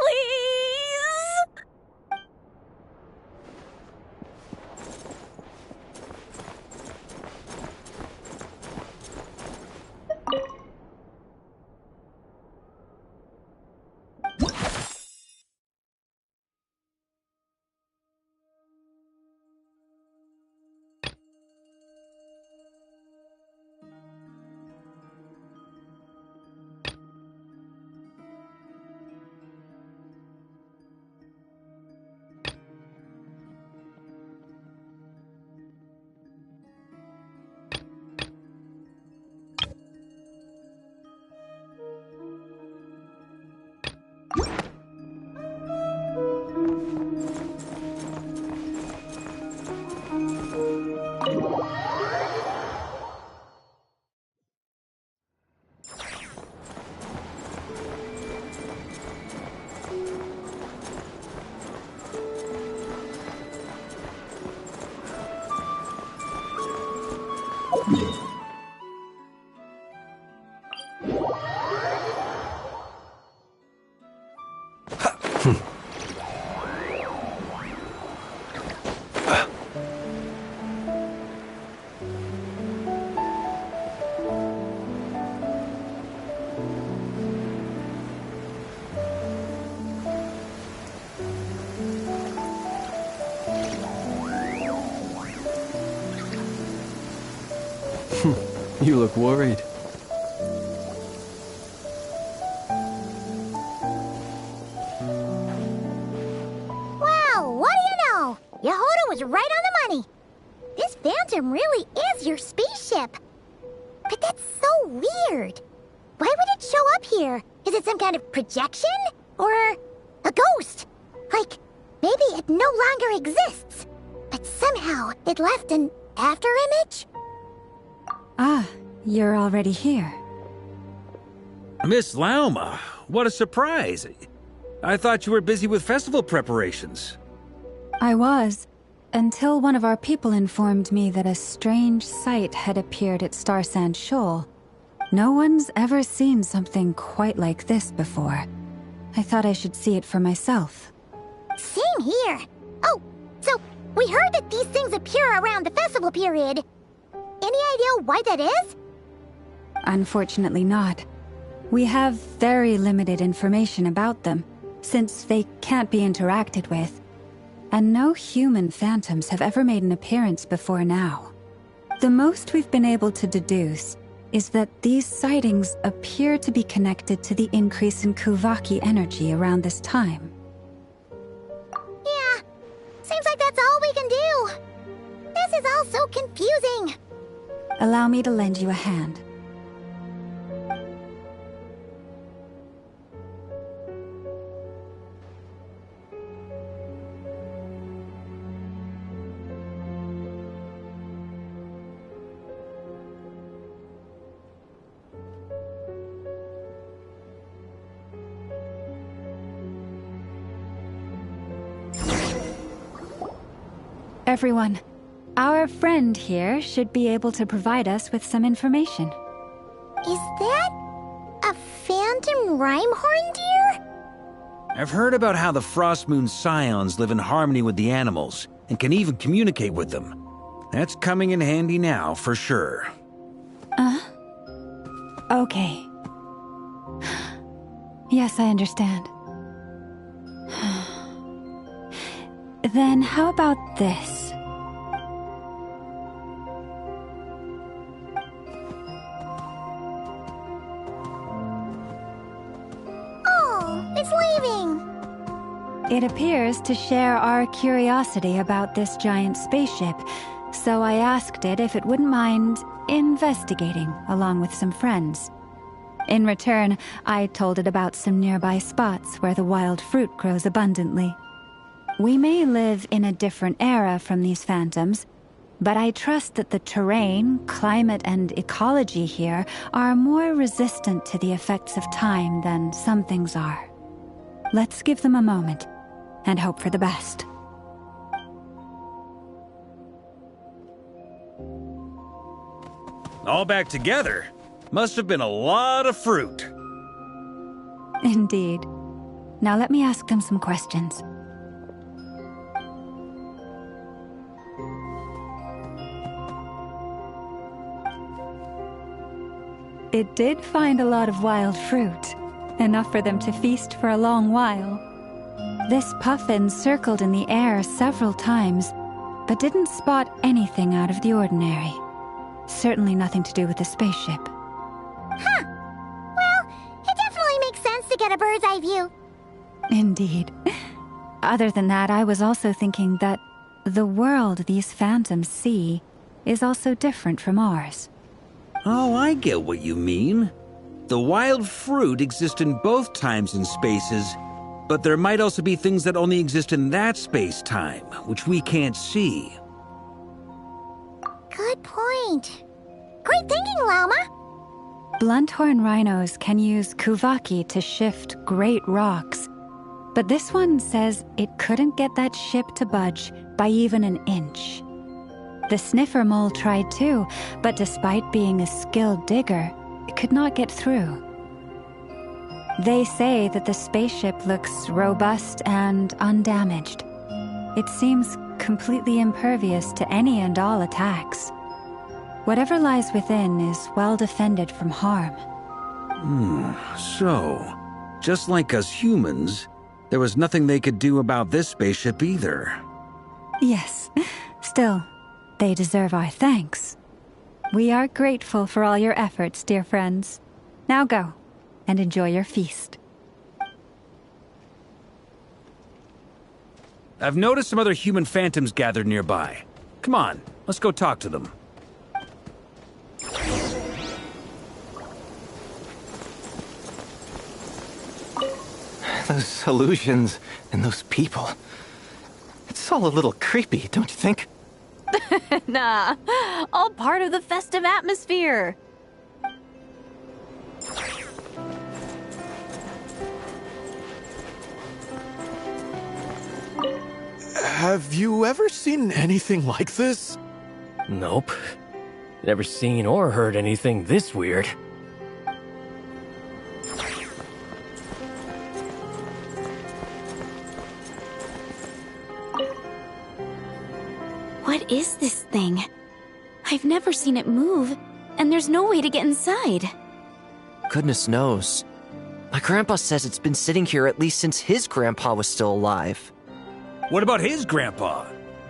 You look worried. Wow, what do you know? Yehoda was right on the money. This Phantom really is your spaceship. But that's so weird. Why would it show up here? Is it some kind of projection? Or a ghost? Like, maybe it no longer exists. But somehow it left an afterimage? Ah, you're already here. Miss Lauma, what a surprise. I thought you were busy with festival preparations. I was, until one of our people informed me that a strange sight had appeared at Starsand Shoal. No one's ever seen something quite like this before. I thought I should see it for myself. Same here. Oh, so we heard that these things appear around the festival period. Any idea why that is? Unfortunately not. We have very limited information about them, since they can't be interacted with. And no human phantoms have ever made an appearance before now. The most we've been able to deduce is that these sightings appear to be connected to the increase in Kuvaki energy around this time. Yeah, seems like that's all we can do. This is all so confusing. Allow me to lend you a hand. Everyone, our friend here should be able to provide us with some information. Is that a phantom rhymehorn deer? I've heard about how the Frost Moon Scions live in harmony with the animals and can even communicate with them. That's coming in handy now, for sure. Okay. Yes, I understand. Then how about this? Oh, it's leaving. It appears to share our curiosity about this giant spaceship, so I asked it if it wouldn't mind investigating along with some friends. In return, I told it about some nearby spots where the wild fruit grows abundantly. We may live in a different era from these phantoms, but I trust that the terrain, climate, and ecology here are more resistant to the effects of time than some things are. Let's give them a moment and hope for the best. All back together? Must have been a lot of fruit. Indeed. Now let me ask them some questions. It did find a lot of wild fruit, enough for them to feast for a long while. This puffin circled in the air several times, but didn't spot anything out of the ordinary. Certainly nothing to do with the spaceship. Huh. Well, it definitely makes sense to get a bird's eye view. Indeed. Other than that, I was also thinking that the world these phantoms see is also different from ours. Oh, I get what you mean. The wild fruit exist in both times and spaces, but there might also be things that only exist in that space-time, which we can't see. Good point. Great thinking, Llama. Blunthorn rhinos can use Kuvaki to shift great rocks, but this one says it couldn't get that ship to budge by even an inch. The sniffer mole tried too, but despite being a skilled digger, it could not get through. They say that the spaceship looks robust and undamaged. It seems completely impervious to any and all attacks. Whatever lies within is well defended from harm. So, just like us humans, there was nothing they could do about this spaceship either. Yes, still, they deserve our thanks. We are grateful for all your efforts, dear friends. Now go, and enjoy your feast. I've noticed some other human phantoms gathered nearby. Come on, let's go talk to them. Those illusions and those people. It's all a little creepy, don't you think? Nah, all part of the festive atmosphere. Have you ever seen anything like this? Nope. Never seen or heard anything this weird. What is this thing? I've never seen it move, and there's no way to get inside. Goodness knows. My grandpa says it's been sitting here at least since his grandpa was still alive. What about his grandpa?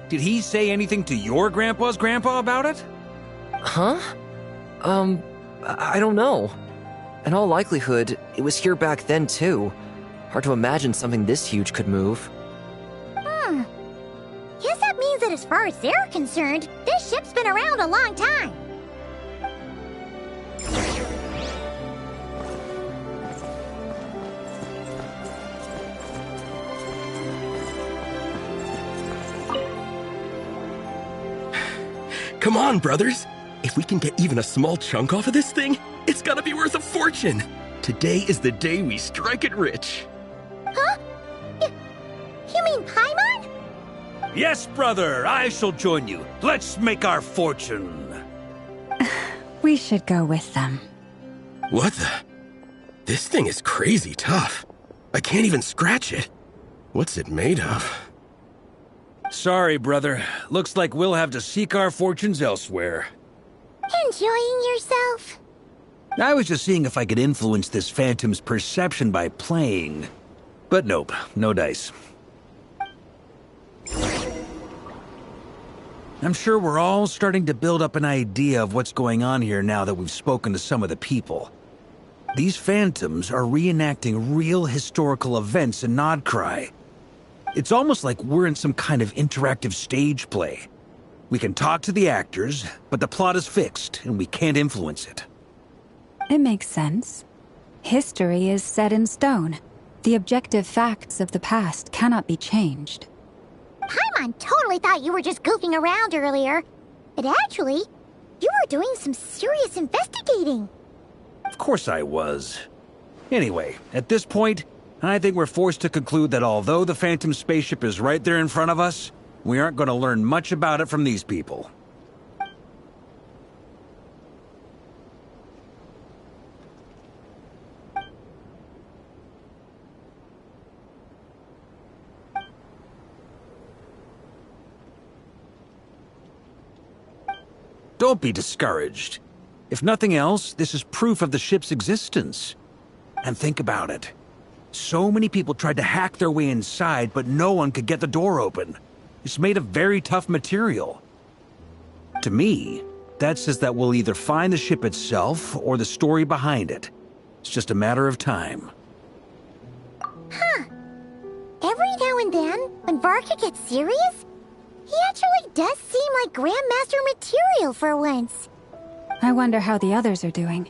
Did he say anything to your grandpa's grandpa about it? Huh? I don't know. In all likelihood, it was here back then too. Hard to imagine something this huge could move. Guess that means that as far as they're concerned, this ship's been around a long time. Come on, brothers. If we can get even a small chunk off of this thing, it's gotta be worth a fortune. Today is the day we strike it rich. Huh? You mean Paimon? Yes, brother, I shall join you. Let's make our fortune. We should go with them. What the? This thing is crazy tough. I can't even scratch it. What's it made of? Sorry, brother. Looks like we'll have to seek our fortunes elsewhere. Enjoying yourself? I was just seeing if I could influence this phantom's perception by playing. But nope, no dice. I'm sure we're all starting to build up an idea of what's going on here now that we've spoken to some of the people. These phantoms are reenacting real historical events in Nodcry. It's almost like we're in some kind of interactive stage play. We can talk to the actors, but the plot is fixed, and we can't influence it. It makes sense. History is set in stone. The objective facts of the past cannot be changed. Paimon totally thought you were just goofing around earlier. But actually, you were doing some serious investigating. Of course I was. Anyway, at this point, I think we're forced to conclude that although the Phantom spaceship is right there in front of us, we aren't going to learn much about it from these people. Don't be discouraged. If nothing else, this is proof of the ship's existence. And think about it. So many people tried to hack their way inside, but no one could get the door open. It's made of very tough material. To me, that says that we'll either find the ship itself or the story behind it. It's just a matter of time. Huh. Every now and then, when Varka gets serious, he actually does seem like Grandmaster material for once. I wonder how the others are doing.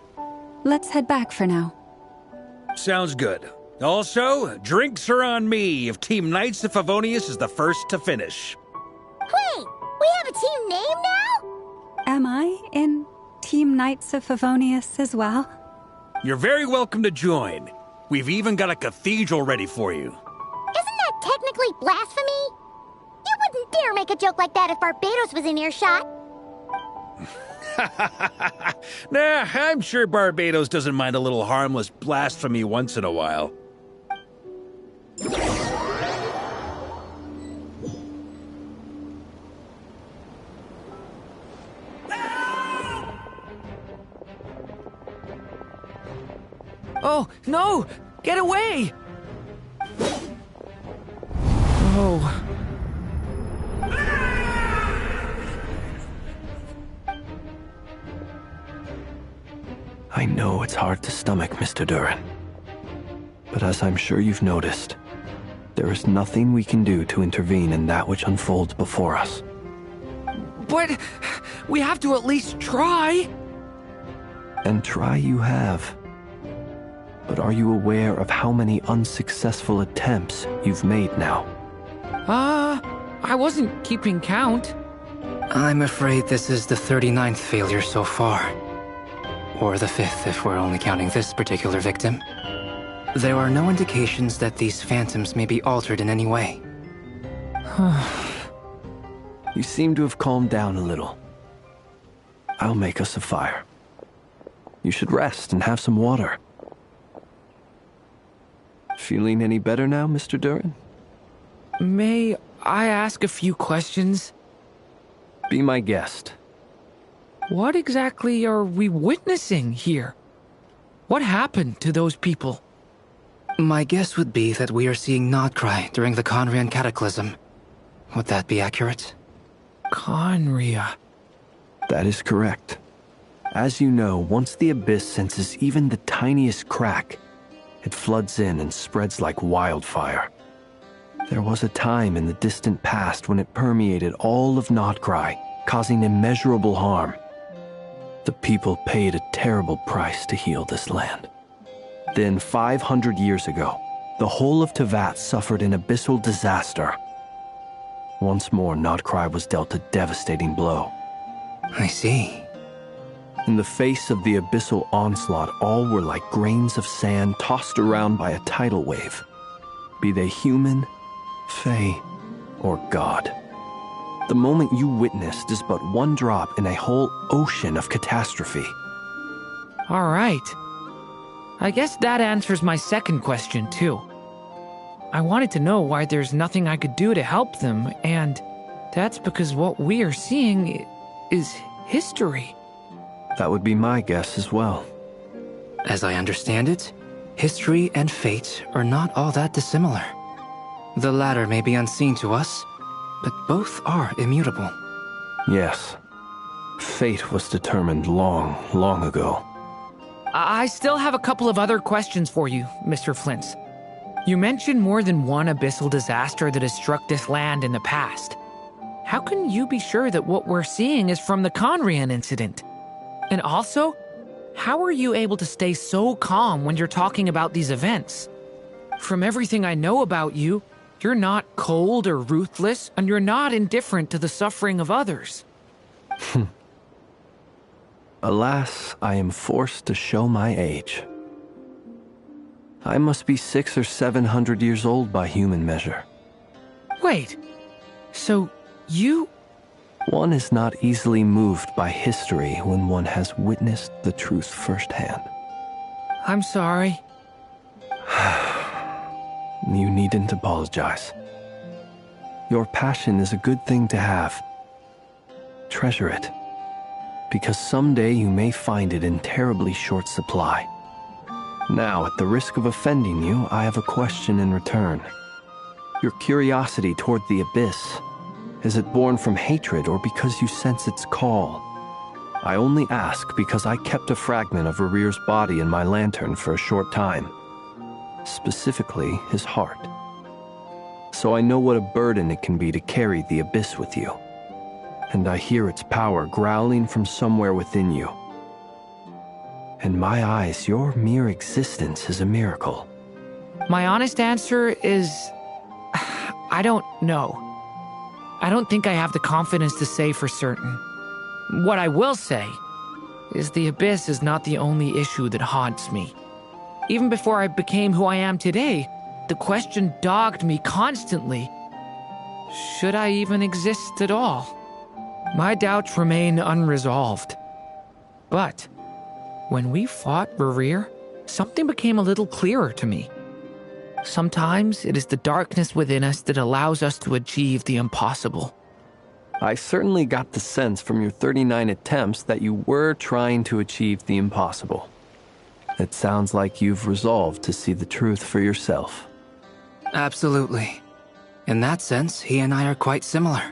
Let's head back for now. Sounds good. Also, drinks are on me if Team Knights of Favonius is the first to finish. Wait, we have a team name now? Am I in Team Knights of Favonius as well? You're very welcome to join. We've even got a cathedral ready for you. Isn't that technically blasphemy? You wouldn't dare make a joke like that if Barbados was in earshot. Nah, I'm sure Barbados doesn't mind a little harmless blasphemy once in a while. Oh, no! Get away! Oh. I know it's hard to stomach, Mr. Duran. But as I'm sure you've noticed, there is nothing we can do to intervene in that which unfolds before us. But we have to at least try. And try you have. But are you aware of how many unsuccessful attempts you've made now? I wasn't keeping count. I'm afraid this is the 39th failure so far. Or the 5th if we're only counting this particular victim. There are no indications that these phantoms may be altered in any way. You seem to have calmed down a little. I'll make us a fire. You should rest and have some water. Feeling any better now, Mr. Duran? May I ask a few questions? Be my guest. What exactly are we witnessing here? What happened to those people? My guess would be that we are seeing Nodcry during the Conrian Cataclysm. Would that be accurate? Conria. That is correct. As you know, once the abyss senses even the tiniest crack, it floods in and spreads like wildfire. There was a time in the distant past when it permeated all of Nodcry, causing immeasurable harm. The people paid a terrible price to heal this land. Then, 500 years ago, the whole of Tevat suffered an abyssal disaster. Once more, Nodcry was dealt a devastating blow. I see. In the face of the abyssal onslaught, all were like grains of sand tossed around by a tidal wave, be they human, fae, or god. The moment you witnessed is but one drop in a whole ocean of catastrophe. All right. I guess that answers my second question, too. I wanted to know why there's nothing I could do to help them, and that's because what we are seeing is history. That would be my guess as well. As I understand it, history and fate are not all that dissimilar. The latter may be unseen to us, but both are immutable. Yes. Fate was determined long, long ago. I still have a couple of other questions for you, Mr. Flint's. You mentioned more than one abyssal disaster that has struck this land in the past. How can you be sure that what we're seeing is from the Conrian incident? And also, how are you able to stay so calm when you're talking about these events? From everything I know about you, you're not cold or ruthless, and you're not indifferent to the suffering of others. Alas, I am forced to show my age. I must be 600 or 700 years old by human measure. Wait, so you... One is not easily moved by history when one has witnessed the truth firsthand. I'm sorry. You needn't apologize. Your passion is a good thing to have. Treasure it, because someday you may find it in terribly short supply. Now, at the risk of offending you, I have a question in return. Your curiosity toward the abyss, is it born from hatred or because you sense its call? I only ask because I kept a fragment of Rarir's body in my lantern for a short time. Specifically, his heart. So I know what a burden it can be to carry the abyss with you. And I hear its power growling from somewhere within you. In my eyes, your mere existence is a miracle. My honest answer is... I don't know. I don't think I have the confidence to say for certain. What I will say is the abyss is not the only issue that haunts me. Even before I became who I am today, the question dogged me constantly. Should I even exist at all? My doubts remain unresolved. But when we fought Rarir, something became a little clearer to me. Sometimes it is the darkness within us that allows us to achieve the impossible. I certainly got the sense from your 39 attempts that you were trying to achieve the impossible. It sounds like you've resolved to see the truth for yourself. Absolutely. In that sense, he and I are quite similar.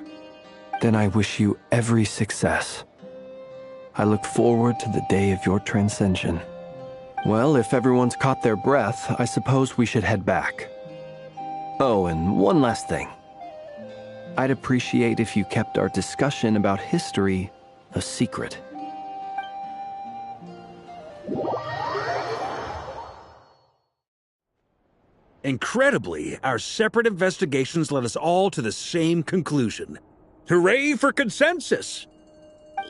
Then I wish you every success. I look forward to the day of your transcension. Well, if everyone's caught their breath, I suppose we should head back. Oh, and one last thing. I'd appreciate if you kept our discussion about history a secret. Incredibly, our separate investigations led us all to the same conclusion. Hooray for consensus!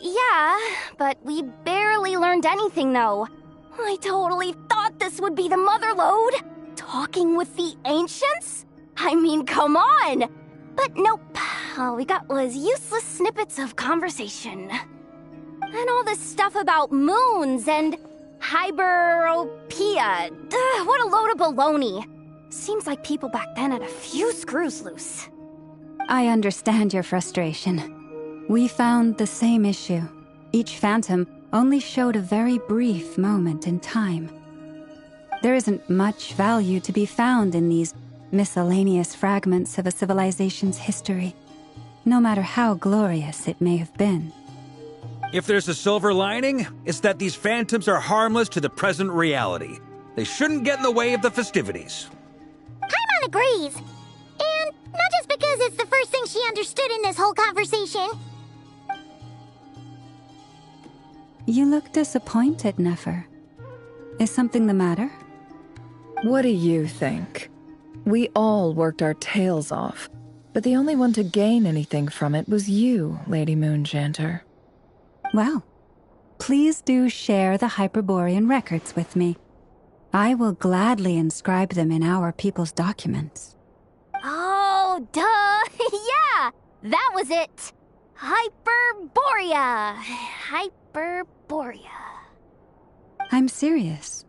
Yeah, but we barely learned anything, though. I totally thought this would be the mother lode. Talking with the ancients? I mean, come on! But nope, all we got was useless snippets of conversation. And all this stuff about moons and hyperopia. What a load of baloney. Seems like people back then had a few screws loose. I understand your frustration. We found the same issue. Each phantom only showed a very brief moment in time. There isn't much value to be found in these miscellaneous fragments of a civilization's history, no matter how glorious it may have been. If there's a silver lining, it's that these phantoms are harmless to the present reality. They shouldn't get in the way of the festivities. Paimon agrees. And not just because it's the first thing she understood in this whole conversation. You look disappointed, Nefer. Is something the matter? What do you think? We all worked our tails off, but the only one to gain anything from it was you, Lady Moonjanter. Well, please do share the Hyperborean records with me. I will gladly inscribe them in our people's documents. Oh, duh! Yeah! That was it! Hyperborea! Hyperborea. I'm serious.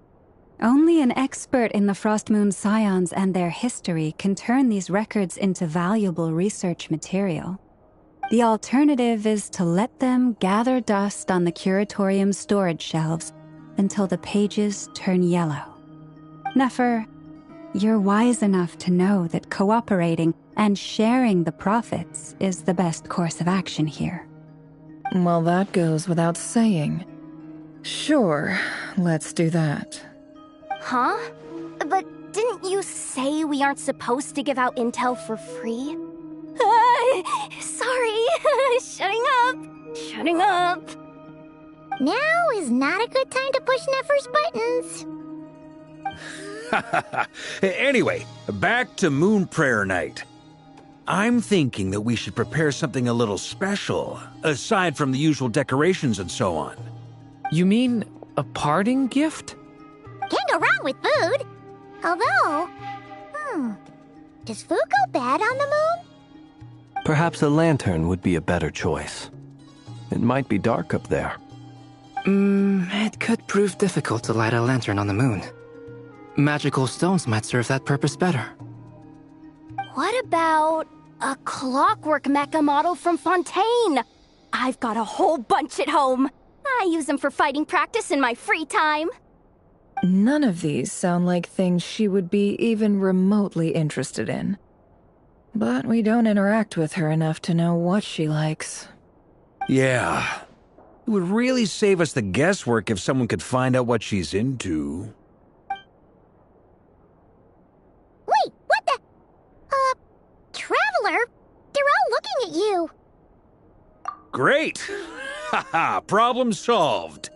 Only an expert in the Frostmoon Scions and their history can turn these records into valuable research material. The alternative is to let them gather dust on the Curatorium's storage shelves until the pages turn yellow. Nefer, you're wise enough to know that cooperating and sharing the profits is the best course of action here. Well, that goes without saying. Sure, let's do that. Huh? But didn't you say we aren't supposed to give out intel for free? Sorry. Shutting up. Now is not a good time to push Nefer's buttons. Anyway, back to Moon Prayer Night. I'm thinking that we should prepare something a little special, aside from the usual decorations and so on. You mean a parting gift? Can't go wrong with food. Although, does food go bad on the moon? Perhaps a lantern would be a better choice. It might be dark up there. It could prove difficult to light a lantern on the moon. Magical stones might serve that purpose better. What about a clockwork mecha model from Fontaine? I've got a whole bunch at home. I use them for fighting practice in my free time. None of these sound like things she would be even remotely interested in. But we don't interact with her enough to know what she likes. Yeah. It would really save us the guesswork if someone could find out what she's into. Wait, what the? Traveler? They're all looking at you. Great! Haha, problem solved.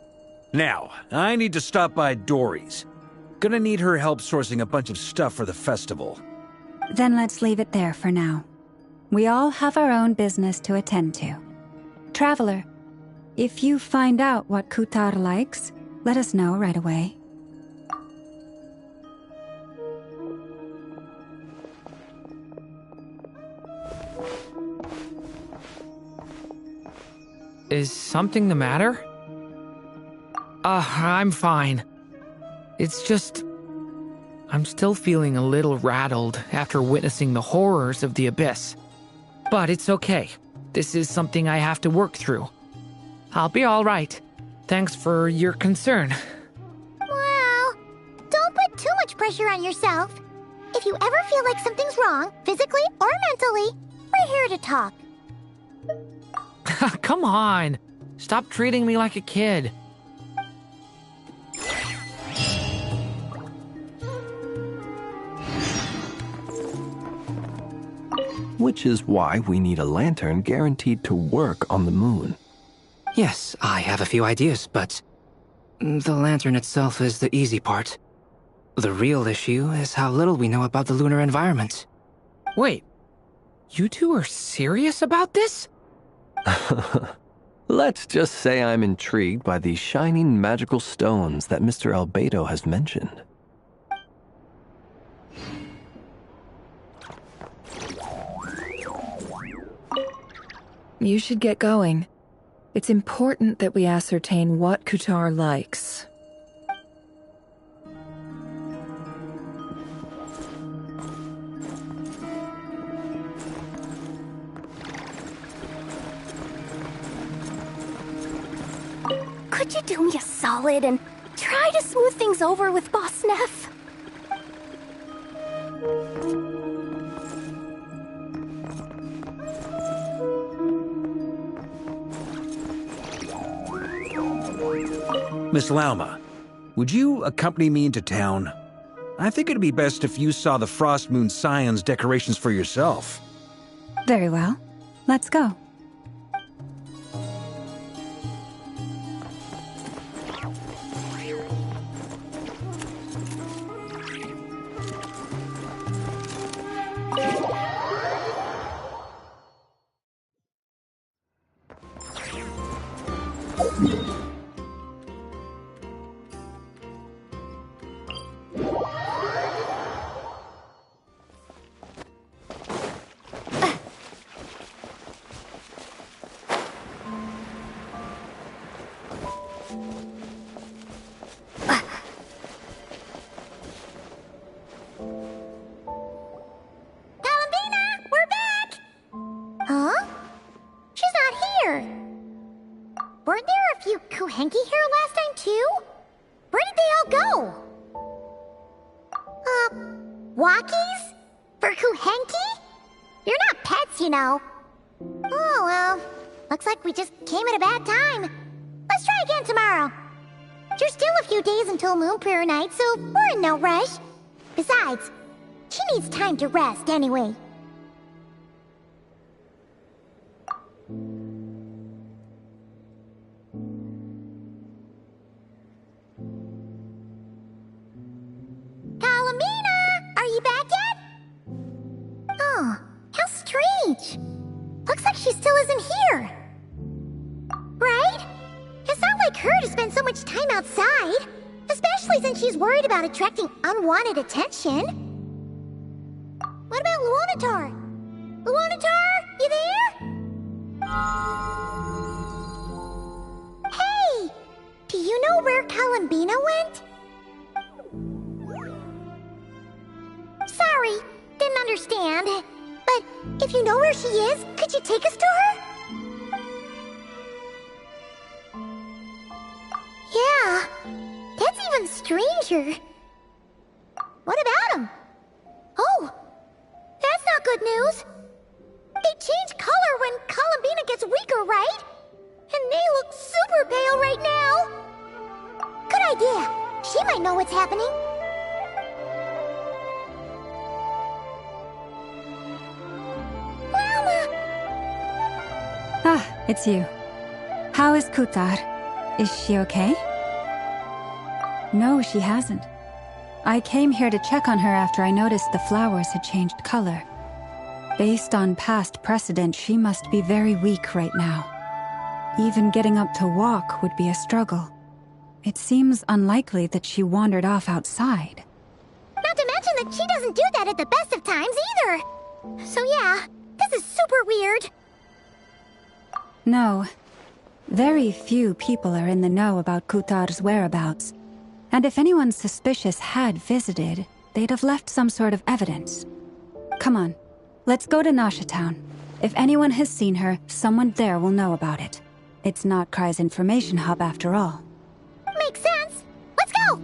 Now, I need to stop by Dory's. Gonna need her help sourcing a bunch of stuff for the festival. Then let's leave it there for now. We all have our own business to attend to. Traveler, if you find out what Kutar likes, let us know right away. Is something the matter? I'm fine. It's just... I'm still feeling a little rattled after witnessing the horrors of the Abyss. But it's okay. This is something I have to work through. I'll be all right. Thanks for your concern. Well, don't put too much pressure on yourself. If you ever feel like something's wrong, physically or mentally, we're here to talk. Come on. Stop treating me like a kid. Which is why we need a lantern guaranteed to work on the moon. Yes, I have a few ideas, but the lantern itself is the easy part. The real issue is how little we know about the lunar environment. Wait, you two are serious about this? Let's just say I'm intrigued by these shining magical stones that Mr. Albedo has mentioned. You should get going. It's important that we ascertain what Kutar likes. Could you do me a solid and try to smooth things over with Boss Neff? Miss Lauma, would you accompany me into town? I think it'd be best if you saw the Frost Moon Scion's decorations for yourself. Very well. Let's go. Walkies? For Kuhenki? You're not pets, you know. Oh, well. Looks like we just came at a bad time. Let's try again tomorrow. There's still a few days until Moon Prayer Night, so we're in no rush. Besides, she needs time to rest anyway. Looks like she still isn't here. Right? It's not like her to spend so much time outside. Especially since she's worried about attracting unwanted attention. What about Lunar? Lunar, you there? Hey! Do you know where Columbina went? Sorry, didn't understand. But if you know where she is, could you take us to her? Yeah, that's even stranger. What about him? Oh, that's not good news. They change color when Columbina gets weaker, right? And they look super pale right now. Good idea. She might know what's happening. Ah, it's you. How is Kutar? Is she okay? No, she hasn't. I came here to check on her after I noticed the flowers had changed color. Based on past precedent, she must be very weak right now. Even getting up to walk would be a struggle. It seems unlikely that she wandered off outside. Not to mention that she doesn't do that at the best of times either. So yeah, this is super weird. No. Very few people are in the know about Kutar's whereabouts. And if anyone suspicious had visited, they'd have left some sort of evidence. Come on, let's go to Nasha Town. If anyone has seen her, someone there will know about it. It's not Krai's information hub after all. Makes sense. Let's go!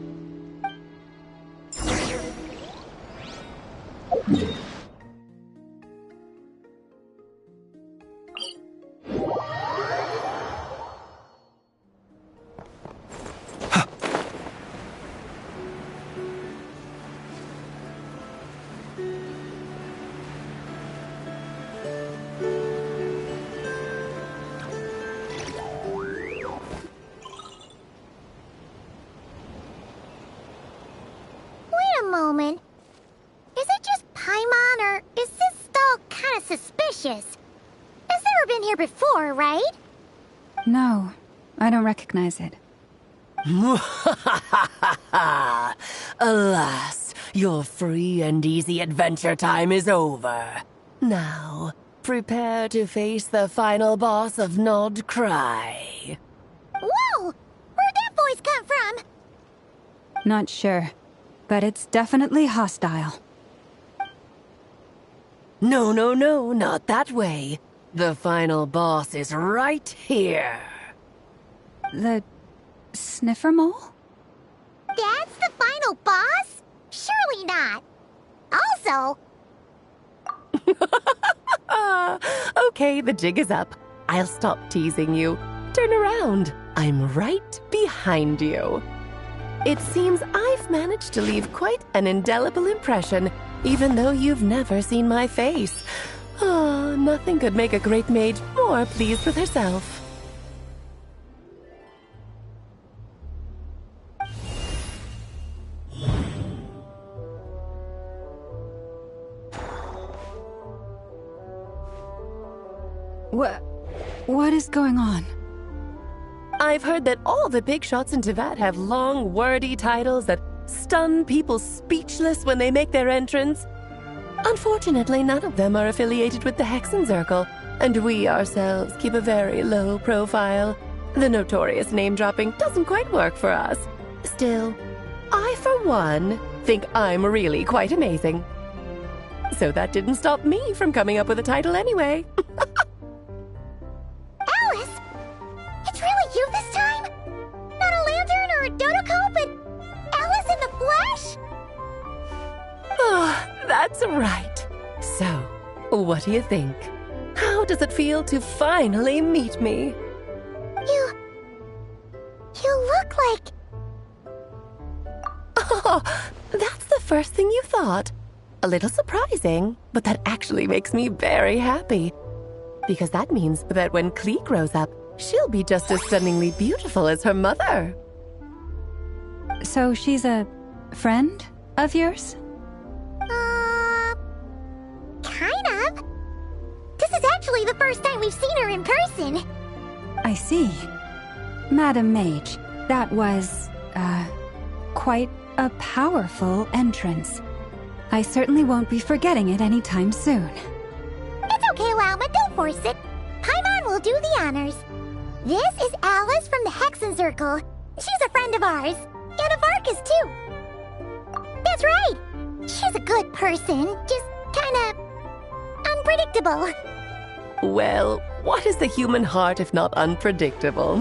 Moment. Is it just Paimon, or is this stall kind of suspicious? It's never been here before, right? No, I don't recognize it. Alas, your free and easy adventure time is over. Now, prepare to face the final boss of Nod Cry. Whoa! Where'd that voice come from? Not sure. But it's definitely hostile. No, not that way. The final boss is right here. The sniffer mole? That's the final boss? Surely not. Also... Okay, the jig is up. I'll stop teasing you. Turn around. I'm right behind you. It seems I've managed to leave quite an indelible impression, even though you've never seen my face. Oh, nothing could make a great maid more pleased with herself. What is going on? I've heard that all the big shots in Teyvat have long, wordy titles that stun people speechless when they make their entrance. Unfortunately, none of them are affiliated with the Hexenzirkel, and we ourselves keep a very low profile. The notorious name-dropping doesn't quite work for us. Still, I, for one, think I'm really quite amazing. So that didn't stop me from coming up with a title anyway. Alice! It's really you this time? Not a lantern or a dodo but Alice in the flesh? Oh, that's right. So, what do you think? How does it feel to finally meet me? You look like... Oh, that's the first thing you thought. A little surprising, but that actually makes me very happy. Because that means that when Klee grows up, she'll be just as stunningly beautiful as her mother. So she's a friend of yours? Kind of. This is actually the first time we've seen her in person. I see. Madam Mage, that was, quite a powerful entrance. I certainly won't be forgetting it anytime soon. It's okay, Lauma, don't force it. Paimon will do the honors. This is Alice from the Hexenzirkel. She's a friend of ours. And of Arcus, too. That's right. She's a good person, just kinda... unpredictable. Well, what is the human heart if not unpredictable?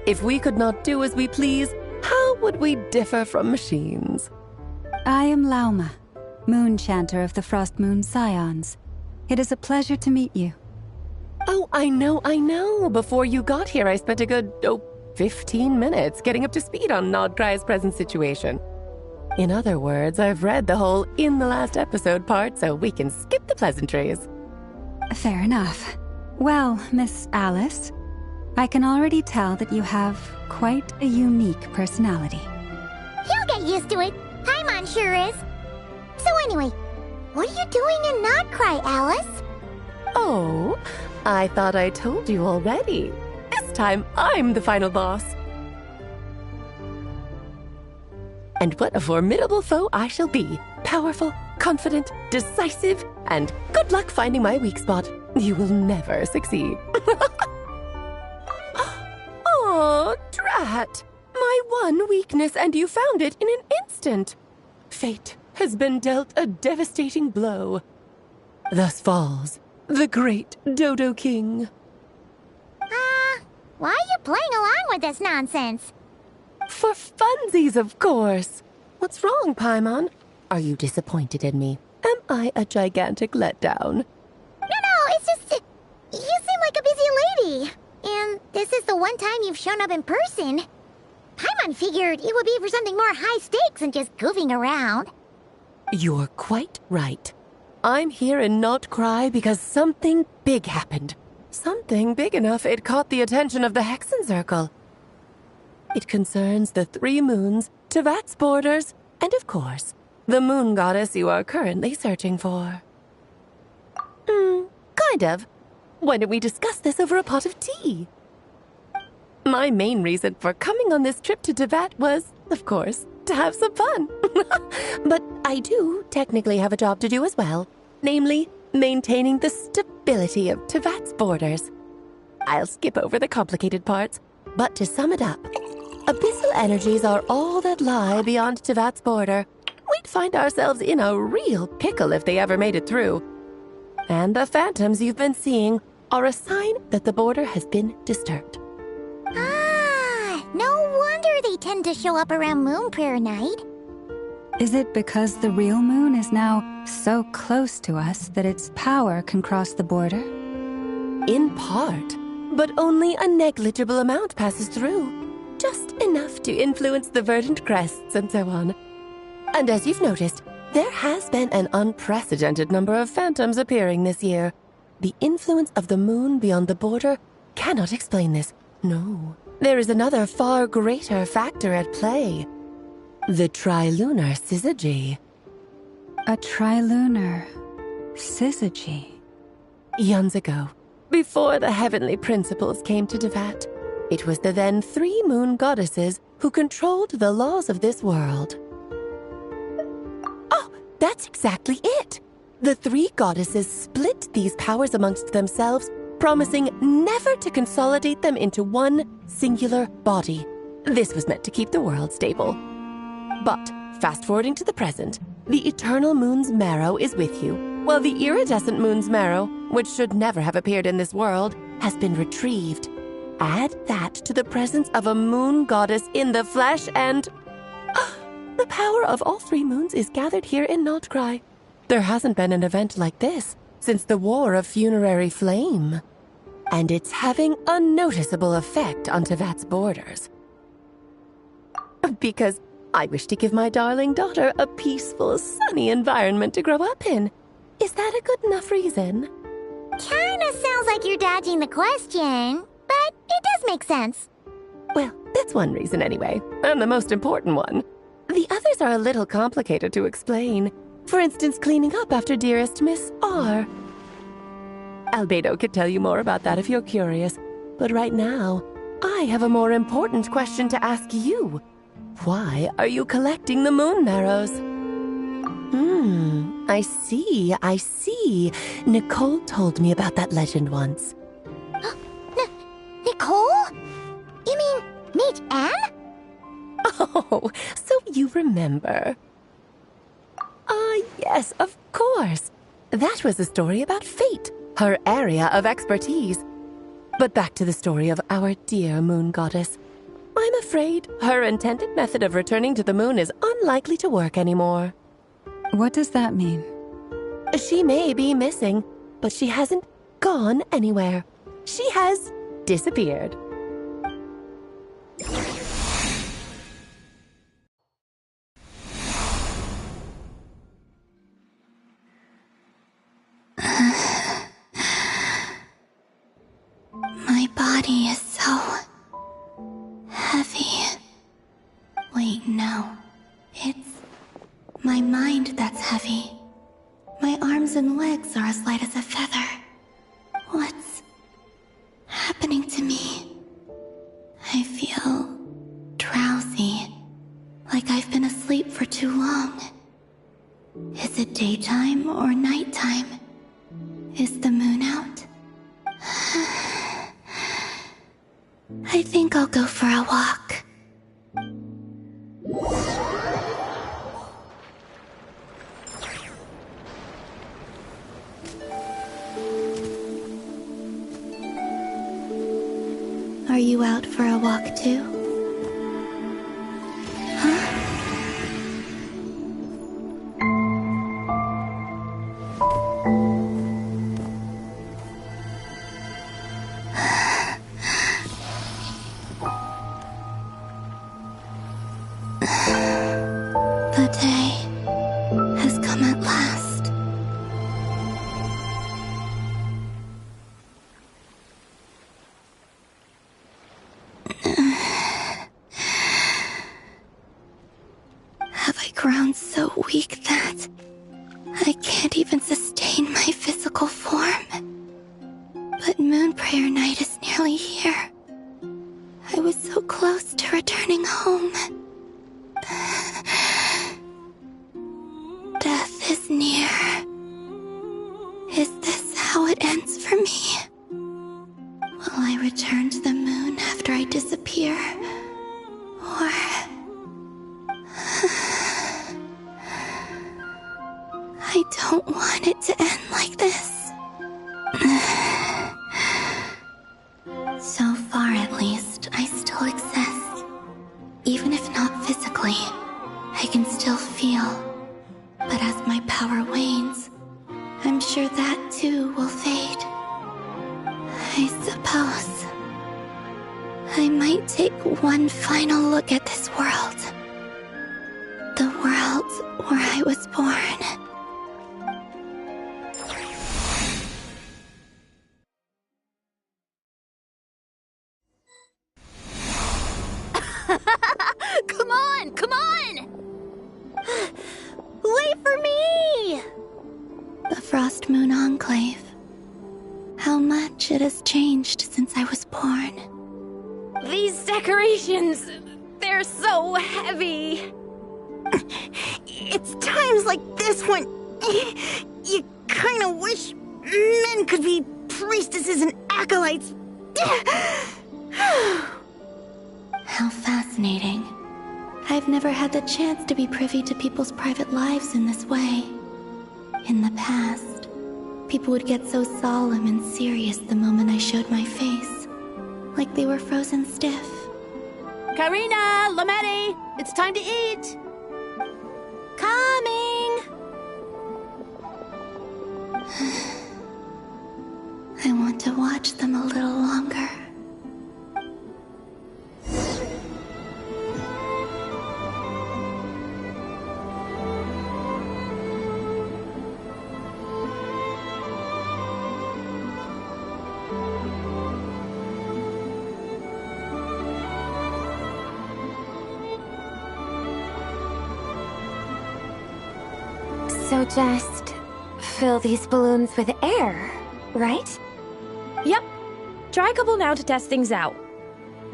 If we could not do as we please, how would we differ from machines? I am Lauma, Moon Chanter of the Frost Moon Scions. It is a pleasure to meet you. Oh, I know. Before you got here, I spent a good, 15 minutes getting up to speed on Nodcry's present situation. In other words, I've read the whole in the last episode part, so we can skip the pleasantries. Fair enough. Well, Miss Alice, I can already tell that you have quite a unique personality. You'll get used to it. Paimon sure is. So anyway, what are you doing in Nodcry, Alice? Oh, I thought I told you already. This time, I'm the final boss. And what a formidable foe I shall be. Powerful, confident, decisive, and good luck finding my weak spot. You will never succeed. Oh, drat! My one weakness, and you found it in an instant. Fate has been dealt a devastating blow. Thus falls the great Dodo King. Why are you playing along with this nonsense? For funsies, of course. What's wrong, Paimon? Are you disappointed in me? Am I a gigantic letdown? No, it's just... you seem like a busy lady. And this is the one time you've shown up in person. Paimon figured it would be for something more high stakes than just goofing around. You're quite right. I'm here in Nodcry because something big happened. Something big enough it caught the attention of the Hexenzirkel. It concerns the 3 moons, Teyvat's borders, and of course, the moon goddess you are currently searching for. Kind of. Why don't we discuss this over a pot of tea? My main reason for coming on this trip to Teyvat was, of course, to have some fun. But I do technically have a job to do as well, namely, maintaining the stability of Teyvat's borders. I'll skip over the complicated parts, but to sum it up, abyssal energies are all that lie beyond Teyvat's border. We'd find ourselves in a real pickle if they ever made it through. And the phantoms you've been seeing are a sign that the border has been disturbed. No wonder they tend to show up around Moon Prayer Night. Is it because the real moon is now so close to us that its power can cross the border? In part. but only a negligible amount passes through. Just enough to influence the verdant crests and so on. And as you've noticed, there has been an unprecedented number of phantoms appearing this year. The influence of the moon beyond the border cannot explain this. No, there is another far greater factor at play. The trilunar syzygy. A trilunar syzygy? Eons ago, before the heavenly principles came to Devat, it was the then 3 moon goddesses who controlled the laws of this world. Oh, that's exactly it! The 3 goddesses split these powers amongst themselves, promising never to consolidate them into one singular body. This was meant to keep the world stable. But, fast-forwarding to the present, the eternal moon's marrow is with you, while the iridescent moon's marrow, which should never have appeared in this world, has been retrieved. Add that to the presence of a moon goddess in the flesh and... the power of all 3 moons is gathered here in Notcry. There hasn't been an event like this since the War of Funerary Flame. And it's having a noticeable effect on Tevat's borders. Because I wish to give my darling daughter a peaceful, sunny environment to grow up in. Is that a good enough reason? Kinda sounds like you're dodging the question, but it does make sense. Well, that's one reason anyway, and the most important one. The others are a little complicated to explain. For instance, cleaning up after dearest Miss R. Albedo could tell you more about that if you're curious, but right now, I have a more important question to ask you. Why are you collecting the moon marrows? I see. Nicole told me about that legend once. Nicole? You mean Mage Anne? Oh, so you remember. Yes, of course. That was a story about fate, her area of expertise. But back to the story of our dear moon goddess. I'm afraid her intended method of returning to the moon is unlikely to work anymore. What does that mean? She may be missing, but she hasn't gone anywhere. She has disappeared. My body is so heavy. Wait, no. It's my mind that's heavy. My arms and legs are as light as a feather. What's happening to me? I feel drowsy, like I've been asleep for too long. Is it daytime or nighttime? Is the moon out? I think I'll go for a walk. Are you out for a walk too? The day has come at last. Have I grown so weak that I can't even sustain my physical form? But Moon Prayer Night is nearly here. I was so close to returning home. Death is near. Is this how it ends for me? Will I return to the moon after I disappear? Or... I don't want it to end like this. So far, at least, I still exist. Even if not physically, I can still feel. But as my power wanes, I'm sure that too will fade. I suppose. I might take one final look at this world. The world where I was born. Come on, come on! Wait for me! The Frost Moon Enclave. How much it has changed since I was born. These decorations, they're so heavy. It's times like this when you kind of wish men could be priestesses and acolytes. How fascinating. I've never had the chance to be privy to people's private lives in this way. In the past, people would get so solemn and serious the moment I showed my face, like they were frozen stiff. Karina, Lametti, it's time to eat. Coming! I want to watch them a little longer. So just fill these balloons with air, right? Yep. Try a couple now to test things out.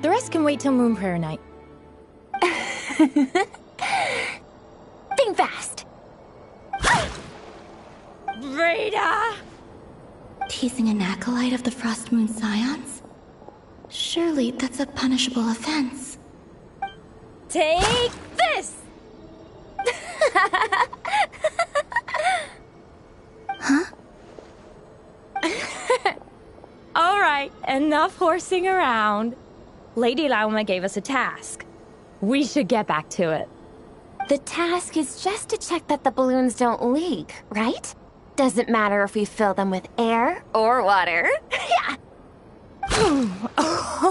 The rest can wait till Moon Prayer night. Think fast. Rita! Teasing an acolyte of the Frost Moon Scions? Surely that's a punishable offense. Take this! Huh? Alright, enough horsing around. Lady Lauma gave us a task. We should get back to it. The task is just to check that the balloons don't leak, right? Doesn't matter if we fill them with air or water. Yeah.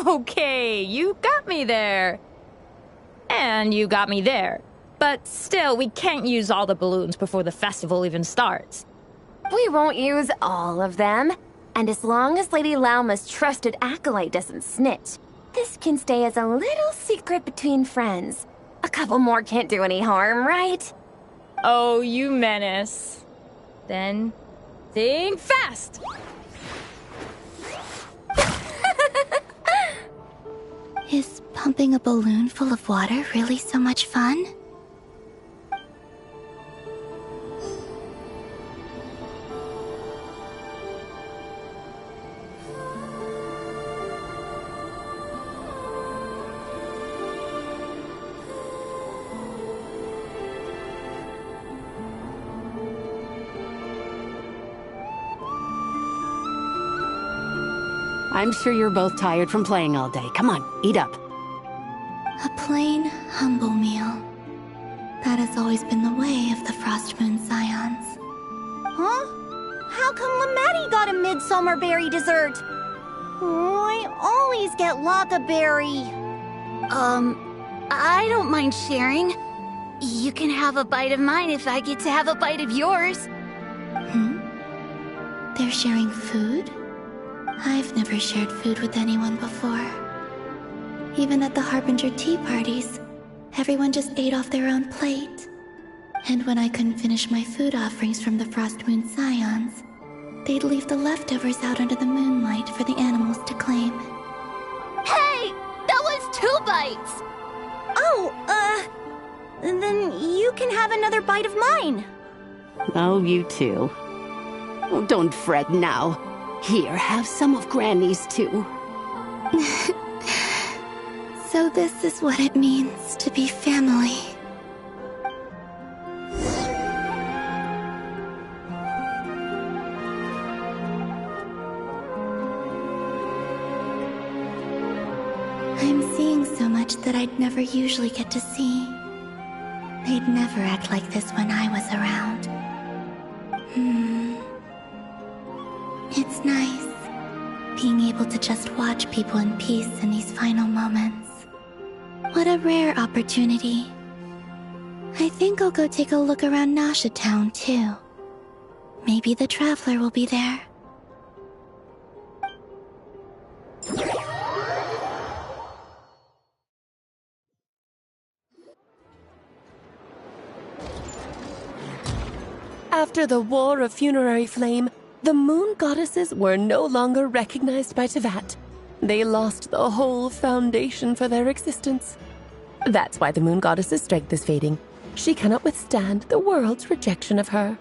Okay, you got me there. And you got me there. But still, we can't use all the balloons before the festival even starts. We won't use all of them. And as long as Lady Lauma's trusted acolyte doesn't snitch, this can stay as a little secret between friends. A couple more can't do any harm, right? Oh, you menace. Then, think fast! Is pumping a balloon full of water really so much fun? I'm sure you're both tired from playing all day. Come on, eat up. A plain, humble meal. That has always been the way of the Frost Moon Scions. Huh? How come Lametti got a midsummer berry dessert? Oh, I always get Lockaberry. I don't mind sharing. You can have a bite of mine if I get to have a bite of yours. They're sharing food? I've never shared food with anyone before. Even at the Harbinger tea parties, everyone just ate off their own plate. And when I couldn't finish my food offerings from the Frost Moon Scions, they'd leave the leftovers out under the moonlight for the animals to claim. Hey! That was 2 bites! Oh, then you can have another bite of mine. Oh, you too. Oh, don't fret now. Here, have some of Granny's too. So this is what it means to be family. I'm seeing so much that I'd never usually get to see. They'd never act like this when I was around. It's nice, being able to just watch people in peace in these final moments. What a rare opportunity. I think I'll go take a look around Nasha Town, too. Maybe the Traveler will be there. After the War of Funerary Flame, the Moon Goddesses were no longer recognized by Teyvat. They lost the whole foundation for their existence. That's why the Moon Goddess's strength is fading. She cannot withstand the world's rejection of her.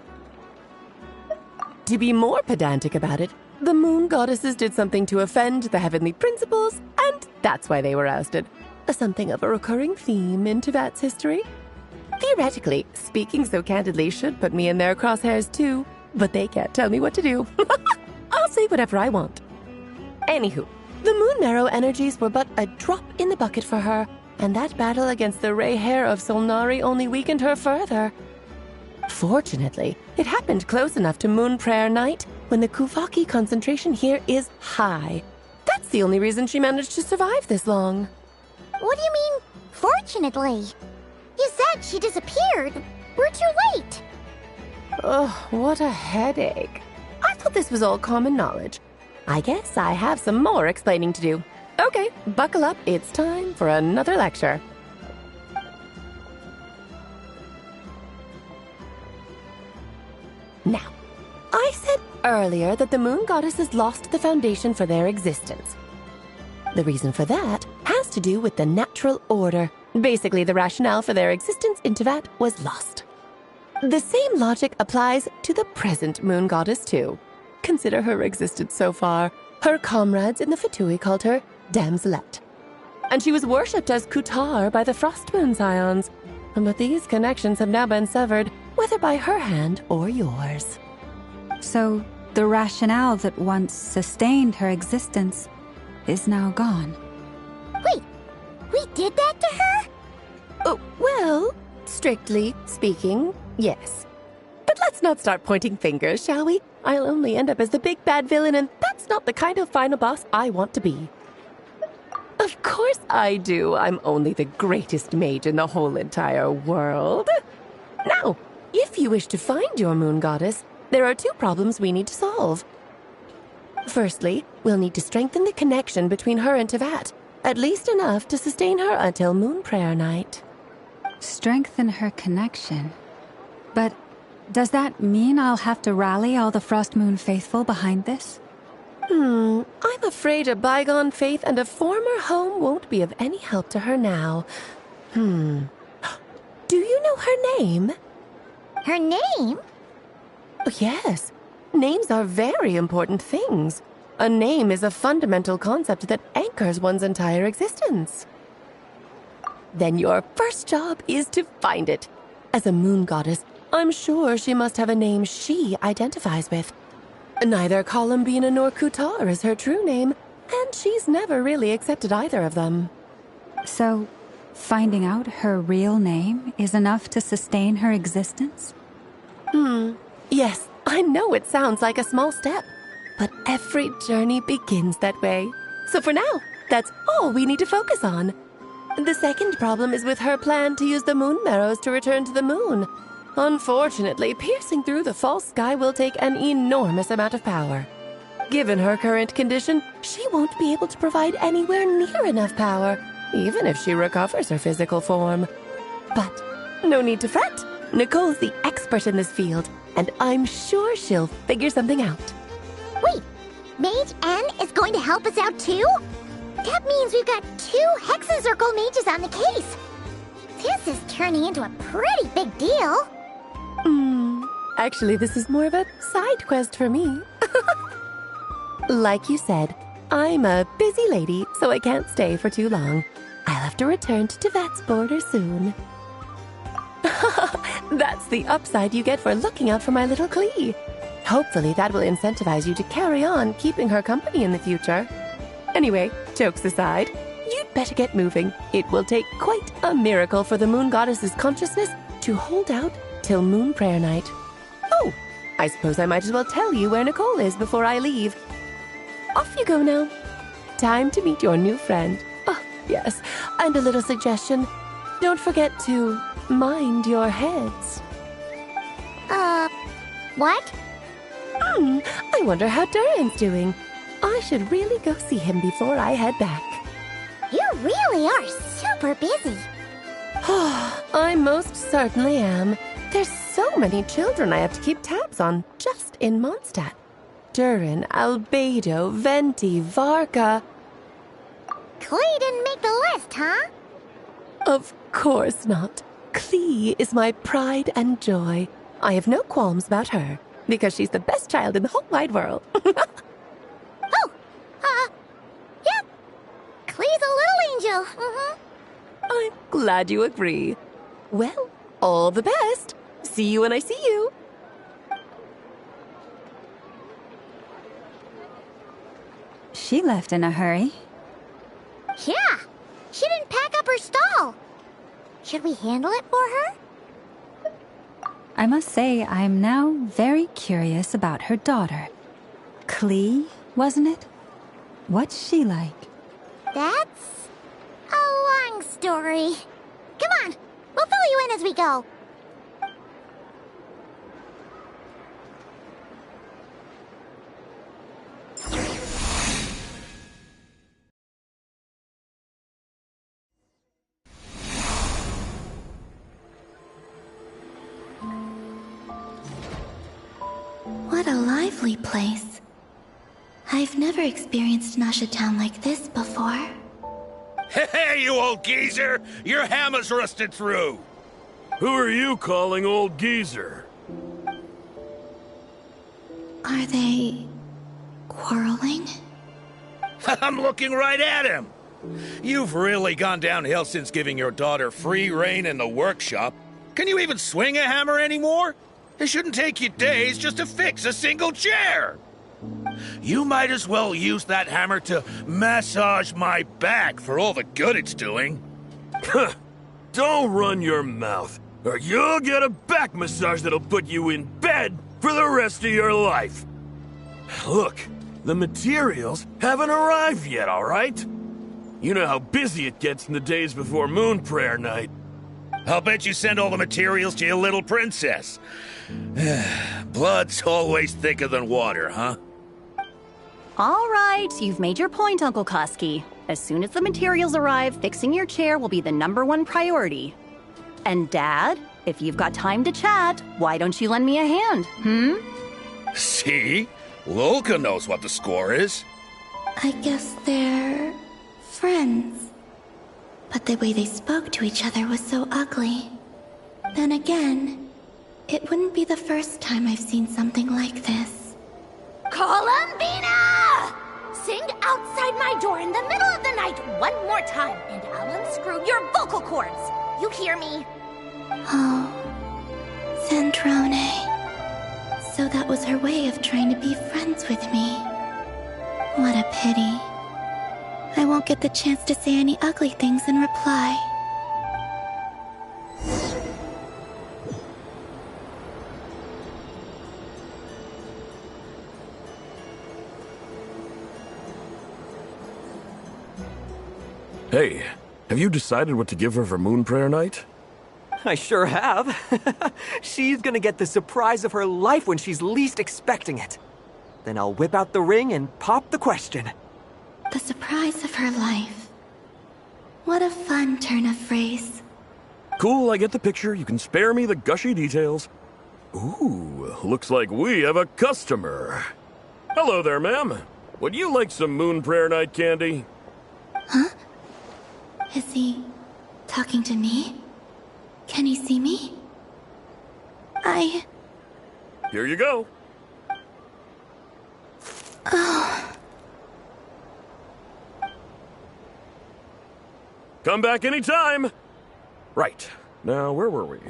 To be more pedantic about it, the Moon Goddesses did something to offend the heavenly principles, and that's why they were ousted. Something of a recurring theme in Teyvat's history. Theoretically, speaking so candidly should put me in their crosshairs too, but they can't tell me what to do. I'll say whatever I want. Anywho, the Moon Marrow energies were but a drop in the bucket for her, and that battle against the Ray Hair of Solnari only weakened her further. Fortunately, it happened close enough to Moon Prayer Night when the Kuvaki concentration here is high. That's the only reason she managed to survive this long. What do you mean, fortunately? You said she disappeared. We're too late. Ugh, what a headache. I thought this was all common knowledge. I guess I have some more explaining to do. Okay, buckle up. It's time for another lecture. Now, I said earlier that the Moon Goddesses lost the foundation for their existence. The reason for that has to do with the natural order. Basically, the rationale for their existence in Teyvat was lost. The same logic applies to the present Moon Goddess, too. Consider her existence so far. Her comrades in the Fatui called her Damselette. And she was worshipped as Kutar by the Frost Moon Scions. But these connections have now been severed, whether by her hand or yours. So, the rationale that once sustained her existence is now gone. Wait, we did that to her? Oh, well, strictly speaking, yes. But let's not start pointing fingers, shall we? I'll only end up as the big bad villain, and that's not the kind of final boss I want to be. Of course I do. I'm only the greatest mage in the whole entire world. Now, if you wish to find your Moon Goddess, there are two problems we need to solve. Firstly, we'll need to strengthen the connection between her and Teyvat, at least enough to sustain her until Moon Prayer Night. Strengthen her connection? But does that mean I'll have to rally all the Frost Moon faithful behind this? I'm afraid a bygone faith and a former home won't be of any help to her now. Do you know her name? Her name? Yes. Names are very important things. A name is a fundamental concept that anchors one's entire existence. Then your first job is to find it. As a Moon Goddess, I'm sure she must have a name she identifies with. Neither Columbina nor Kutar is her true name, and she's never really accepted either of them. So, finding out her real name is enough to sustain her existence? Yes, I know it sounds like a small step, but every journey begins that way. So for now, that's all we need to focus on. The second problem is with her plan to use the Moon Marrows to return to the moon. Unfortunately, piercing through the false sky will take an enormous amount of power. Given her current condition, she won't be able to provide anywhere near enough power, even if she recovers her physical form. But no need to fret. Nicole's the expert in this field, and I'm sure she'll figure something out. Wait, Mage N is going to help us out too? That means we've got 2 Hexencircle mages on the case. This is turning into a pretty big deal. Actually, this is more of a side quest for me. Like you said, I'm a busy lady, so I can't stay for too long. I'll have to return to Teyvat's border soon. That's the upside you get for looking out for my little Klee. Hopefully that will incentivize you to carry on keeping her company in the future. Anyway, jokes aside, you'd better get moving. It will take quite a miracle for the Moon Goddess's consciousness to hold out till Moon Prayer Night. Oh, I suppose I might as well tell you where Nicole is before I leave. off you go now. Time to meet your new friend. Oh, yes, and a little suggestion. Don't forget to mind your heads. What? I wonder how Durin's doing. I should really go see him before I head back. You really are super busy. I most certainly am. There's so many children I have to keep tabs on just in Mondstadt. Durin, Albedo, Venti, Varka. Klee didn't make the list, huh? Of course not. Klee is my pride and joy. I have no qualms about her, because she's the best child in the whole wide world. Yep. Klee's a little angel. I'm glad you agree. Well, all the best. See you when I see you. She left in a hurry. Yeah. She didn't pack up her stall. Should we handle it for her? I must say, I'm now very curious about her daughter. Klee, wasn't it? What's she like? That's a long story. Come on, we'll fill you in as we go. What a lively place. I've never experienced Nasha Town like this before. Hey, you old geezer! Your hammer's rusted through! Who are you calling old geezer? Are they quarreling? I'm looking right at him! You've really gone downhill since giving your daughter free rein in the workshop. Can you even swing a hammer anymore? It shouldn't take you days just to fix a single chair. You might as well use that hammer to massage my back for all the good it's doing. Don't run your mouth, or you'll get a back massage that'll put you in bed for the rest of your life. Look, the materials haven't arrived yet, all right? You know how busy it gets in the days before Moon Prayer Night. I'll bet you send all the materials to your little princess. Blood's always thicker than water, huh? All right, you've made your point, Uncle Koski. As soon as the materials arrive, fixing your chair will be the #1 priority. And Dad, if you've got time to chat, why don't you lend me a hand, See? Lolka knows what the score is. I guess they're friends. But the way they spoke to each other was so ugly. Then again, it wouldn't be the first time I've seen something like this. Columbina! Sing outside my door in the middle of the night one more time, and I'll unscrew your vocal cords. You hear me? Oh, Zandrone. So that was her way of trying to be friends with me. What a pity. I won't get the chance to say any ugly things in reply. Hey, have you decided what to give her for Moon Prayer Night? I sure have. She's gonna get the surprise of her life when she's least expecting it. Then I'll whip out the ring and pop the question. The surprise of her life. What a fun turn of phrase. Cool, I get the picture. You can spare me the gushy details. Ooh, looks like we have a customer. Hello there, ma'am. Would you like some Moon Prayer Night candy? Huh? Is he talking to me? Can he see me? Here you go. Oh. Come back anytime. Right. Now, where were we?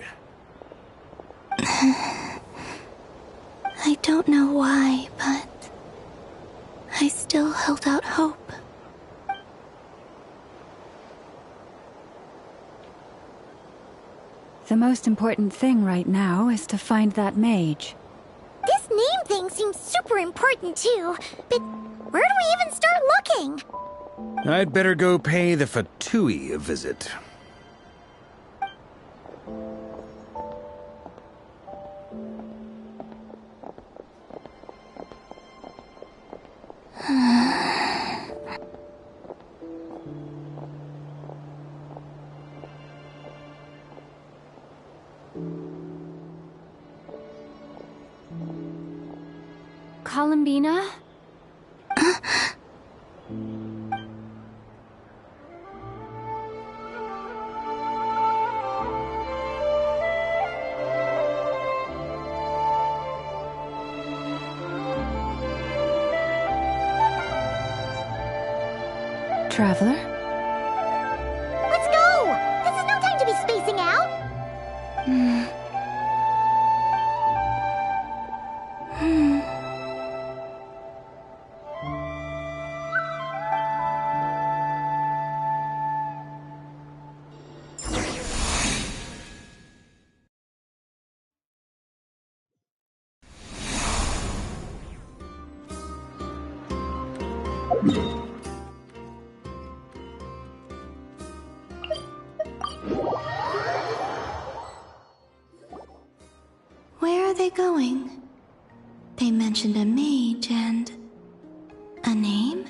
I don't know why, but I still held out hope. The most important thing right now is to find that mage. This name thing seems super important too, but Where do we even start looking? I'd better go pay the Fatui a visit. Columbina? Traveler? Let's go! This is no time to be spacing out! Where are they going? They mentioned a mage and... a name?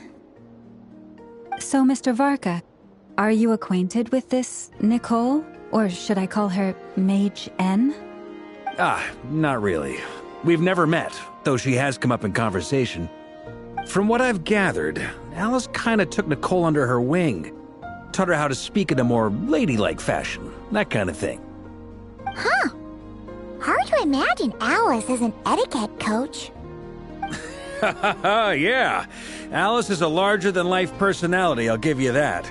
So, Mr. Varka, are you acquainted with this Nicole? Or should I call her Mage N? Not really. We've never met, though she has come up in conversation. From what I've gathered, Alice kinda took Nicole under her wing. Taught her how to speak in a more ladylike fashion, that kind of thing. Huh. Hard to imagine Alice as an etiquette coach. Yeah. Alice is a larger-than-life personality, I'll give you that.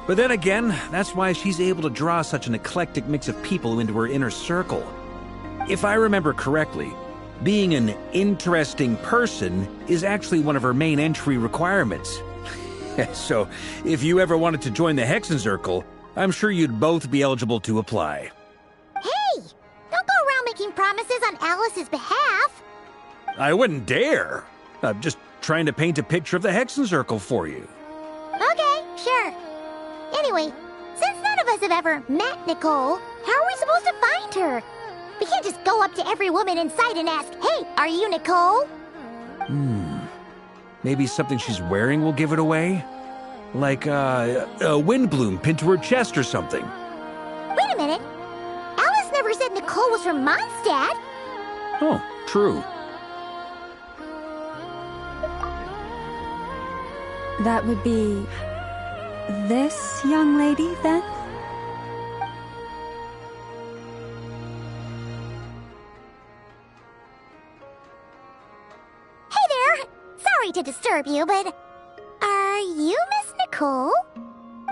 But then again, that's why she's able to draw such an eclectic mix of people into her inner circle. If I remember correctly, being an interesting person is actually one of her main entry requirements. So, if you ever wanted to join the Hexenzirkel, I'm sure you'd both be eligible to apply. Hey! Don't go around making promises on Alice's behalf! I wouldn't dare. I'm just trying to paint a picture of the Hexenzirkel for you. Okay, sure. Anyway, since none of us have ever met Nicole, how are we supposed to find her? We can't just go up to every woman in sight and ask, "Hey, are you Nicole?" Maybe something she's wearing will give it away? Like, a windbloom pinned to her chest or something. Wait a minute. Alice never said Nicole was from Mondstadt. Oh, true. That would be... this young lady, then? Hey there! Sorry to disturb you, but... are you Miss Nicole?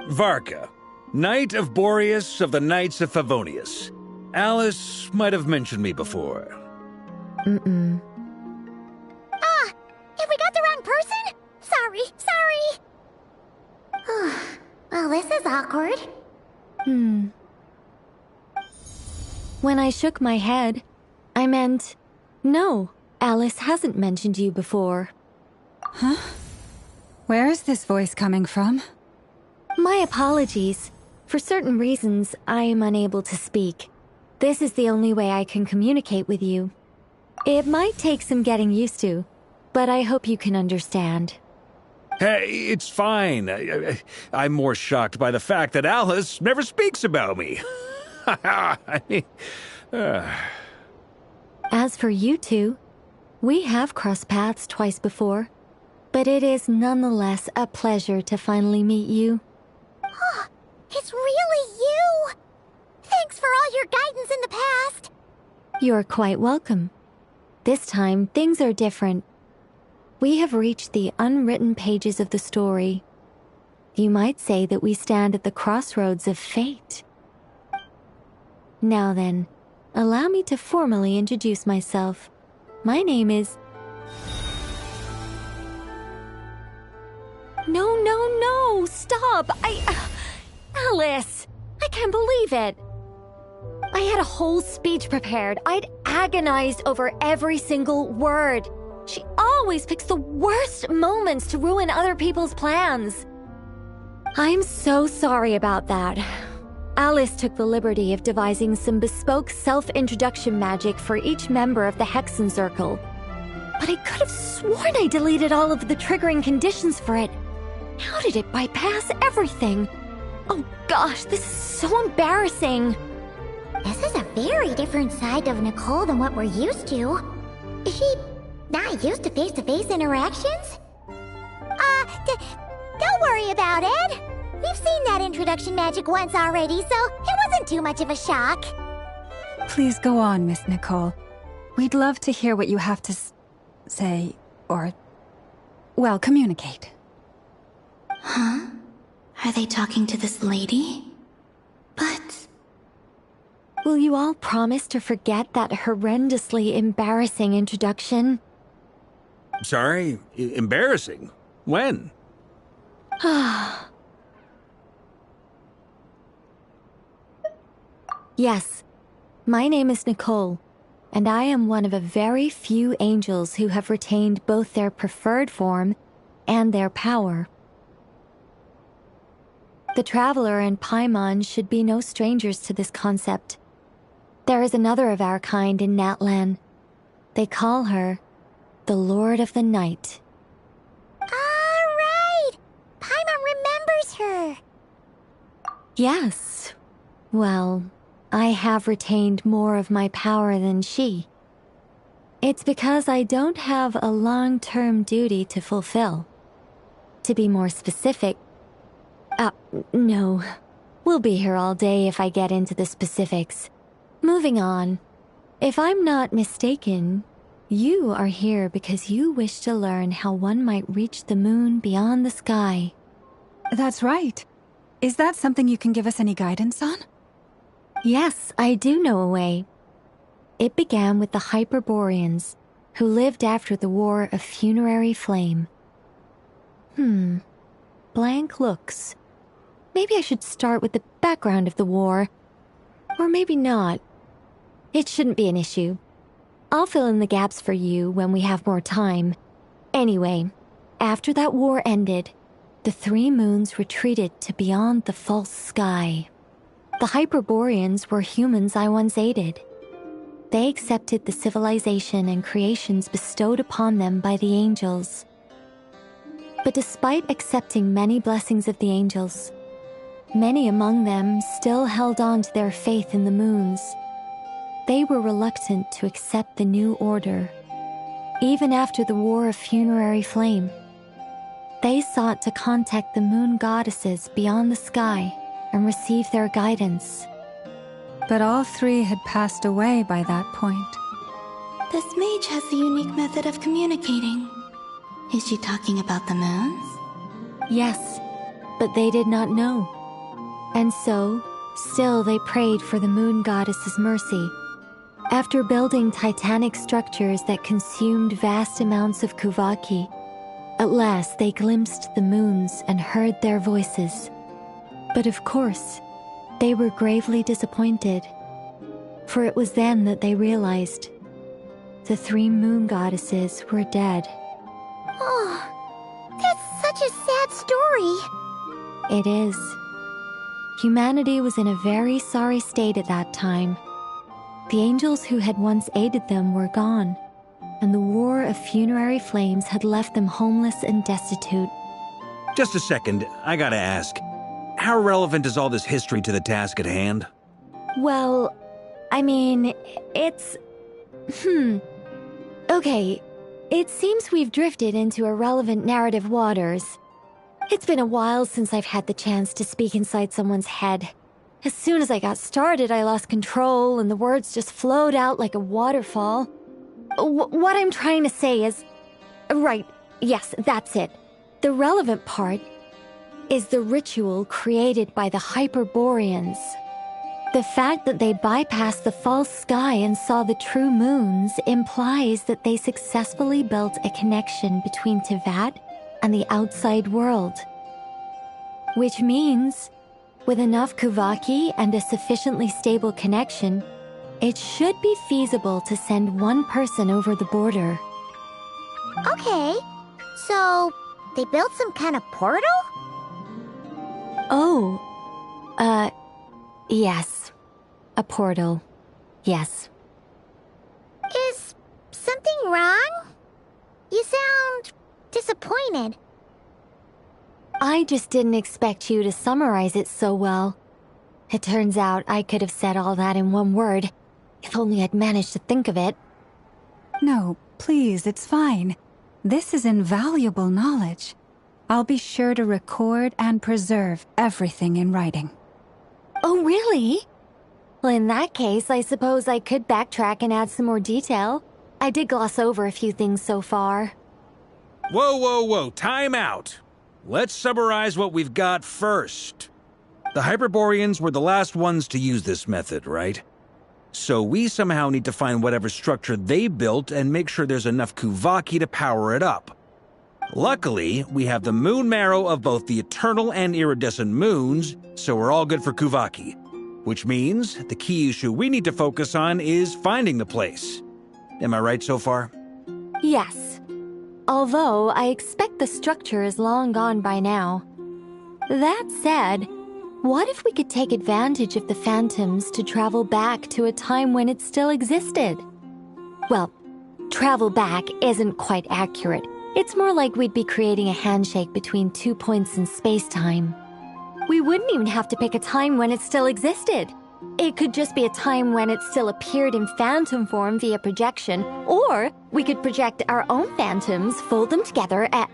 Varka, Knight of Boreas of the Knights of Favonius. Alice might have mentioned me before. Mm-mm. Have we got the wrong person? Sorry. Well, this is awkward. When I shook my head, I meant, no, Alice hasn't mentioned you before. Huh? Where is this voice coming from? My apologies. For certain reasons, I am unable to speak. This is the only way I can communicate with you. It might take some getting used to, but I hope you can understand. Hey, it's fine. I'm more shocked by the fact that Alice never speaks about me. As for you two, we have crossed paths twice before, but it is nonetheless a pleasure to finally meet you. It's really you! Thanks for all your guidance in the past. You're quite welcome. This time, things are different. We have reached the unwritten pages of the story. You might say that we stand at the crossroads of fate. Now then, allow me to formally introduce myself. My name is... No, stop! Alice! I can't believe it! I had a whole speech prepared. I'd agonized over every single word. She always picks the worst moments to ruin other people's plans. I'm so sorry about that. Alice took the liberty of devising some bespoke self-introduction magic for each member of the Hexen Circle. But I could have sworn I deleted all of the triggering conditions for it. How did it bypass everything? Oh gosh, this is so embarrassing. This is a very different side of Nicole than what we're used to. Is she not used to face-to-face interactions? Don't worry about it. We've seen that introduction magic once already, so it wasn't too much of a shock. Please go on, Miss Nicole. We'd love to hear what you have to say, or, well, communicate. Huh? Are they talking to this lady? But... Will you all promise to forget that horrendously embarrassing introduction? Sorry? Embarrassing? When? Yes, my name is Nicole, and I am one of a very few angels who have retained both their preferred form and their power. The Traveler and Paimon should be no strangers to this concept. There is another of our kind in Natlan. They call her the Lord of the Night. Right! Paimon remembers her! Yes. Well, I have retained more of my power than she. It's because I don't have a long-term duty to fulfill. To be more specific... no. We'll be here all day if I get into the specifics. Moving on. If I'm not mistaken, you are here because you wish to learn how one might reach the moon beyond the sky. That's right. Is that something you can give us any guidance on? Yes, I do know a way. It began with the Hyperboreans, who lived after the War of Funerary Flame. Blank looks. Maybe I should start with the background of the war. Or maybe not. It shouldn't be an issue. I'll fill in the gaps for you when we have more time. Anyway, after that war ended, the three moons retreated to beyond the false sky. The Hyperboreans were humans I once aided. They accepted the civilization and creations bestowed upon them by the angels. But despite accepting many blessings of the angels, many among them still held on to their faith in the moons. They were reluctant to accept the new order. Even after the War of Funerary Flame, they sought to contact the moon goddesses beyond the sky and receive their guidance. But all three had passed away by that point. This mage has a unique method of communicating. Is she talking about the moons? Yes, but they did not know. And so, still they prayed for the moon goddess's mercy. After building titanic structures that consumed vast amounts of Kuvaki, at last they glimpsed the moons and heard their voices. But of course, they were gravely disappointed. For it was then that they realized the three moon goddesses were dead. Oh, that's such a sad story. It is. Humanity was in a very sorry state at that time. The angels who had once aided them were gone, and the War of Funerary Flames had left them homeless and destitute. Just a second, I gotta ask. How relevant is all this history to the task at hand? Well, I mean, it's... Okay, it seems we've drifted into irrelevant narrative waters. It's been a while since I've had the chance to speak inside someone's head. As soon as I got started, I lost control and the words just flowed out like a waterfall. What I'm trying to say is... Right, yes, that's it. The relevant part is the ritual created by the Hyperboreans. The fact that they bypassed the false sky and saw the true moons implies that they successfully built a connection between Tevat and the outside world. Which means, with enough Kuvaki and a sufficiently stable connection, it should be feasible to send one person over the border. Okay, Okay. So, they built some kind of portal? Oh. Yes. A portal. Yes. Is something wrong? You sound disappointed. I just didn't expect you to summarize it so well. It turns out I could have said all that in one word, if only I'd managed to think of it. No, please, it's fine. This is invaluable knowledge. I'll be sure to record and preserve everything in writing. Oh, really? Well, in that case, I suppose I could backtrack and add some more detail. I did gloss over a few things so far. Whoa, whoa, whoa, time out. Let's summarize what we've got first. The Hyperboreans were the last ones to use this method, right? So we somehow need to find whatever structure they built and make sure there's enough Kuvaki to power it up. Luckily, we have the moon marrow of both the eternal and iridescent moons, so we're all good for Kuvaki. Which means the key issue we need to focus on is finding the place. Am I right so far? Yes. Although I expect the structure is long gone by now. That said, what if we could take advantage of the phantoms to travel back to a time when it still existed? Well, travel back isn't quite accurate. It's more like we'd be creating a handshake between 2 points in space-time. We wouldn't even have to pick a time when it still existed. It could just be a time when it still appeared in phantom form via projection, or we could project our own phantoms, fold them together at...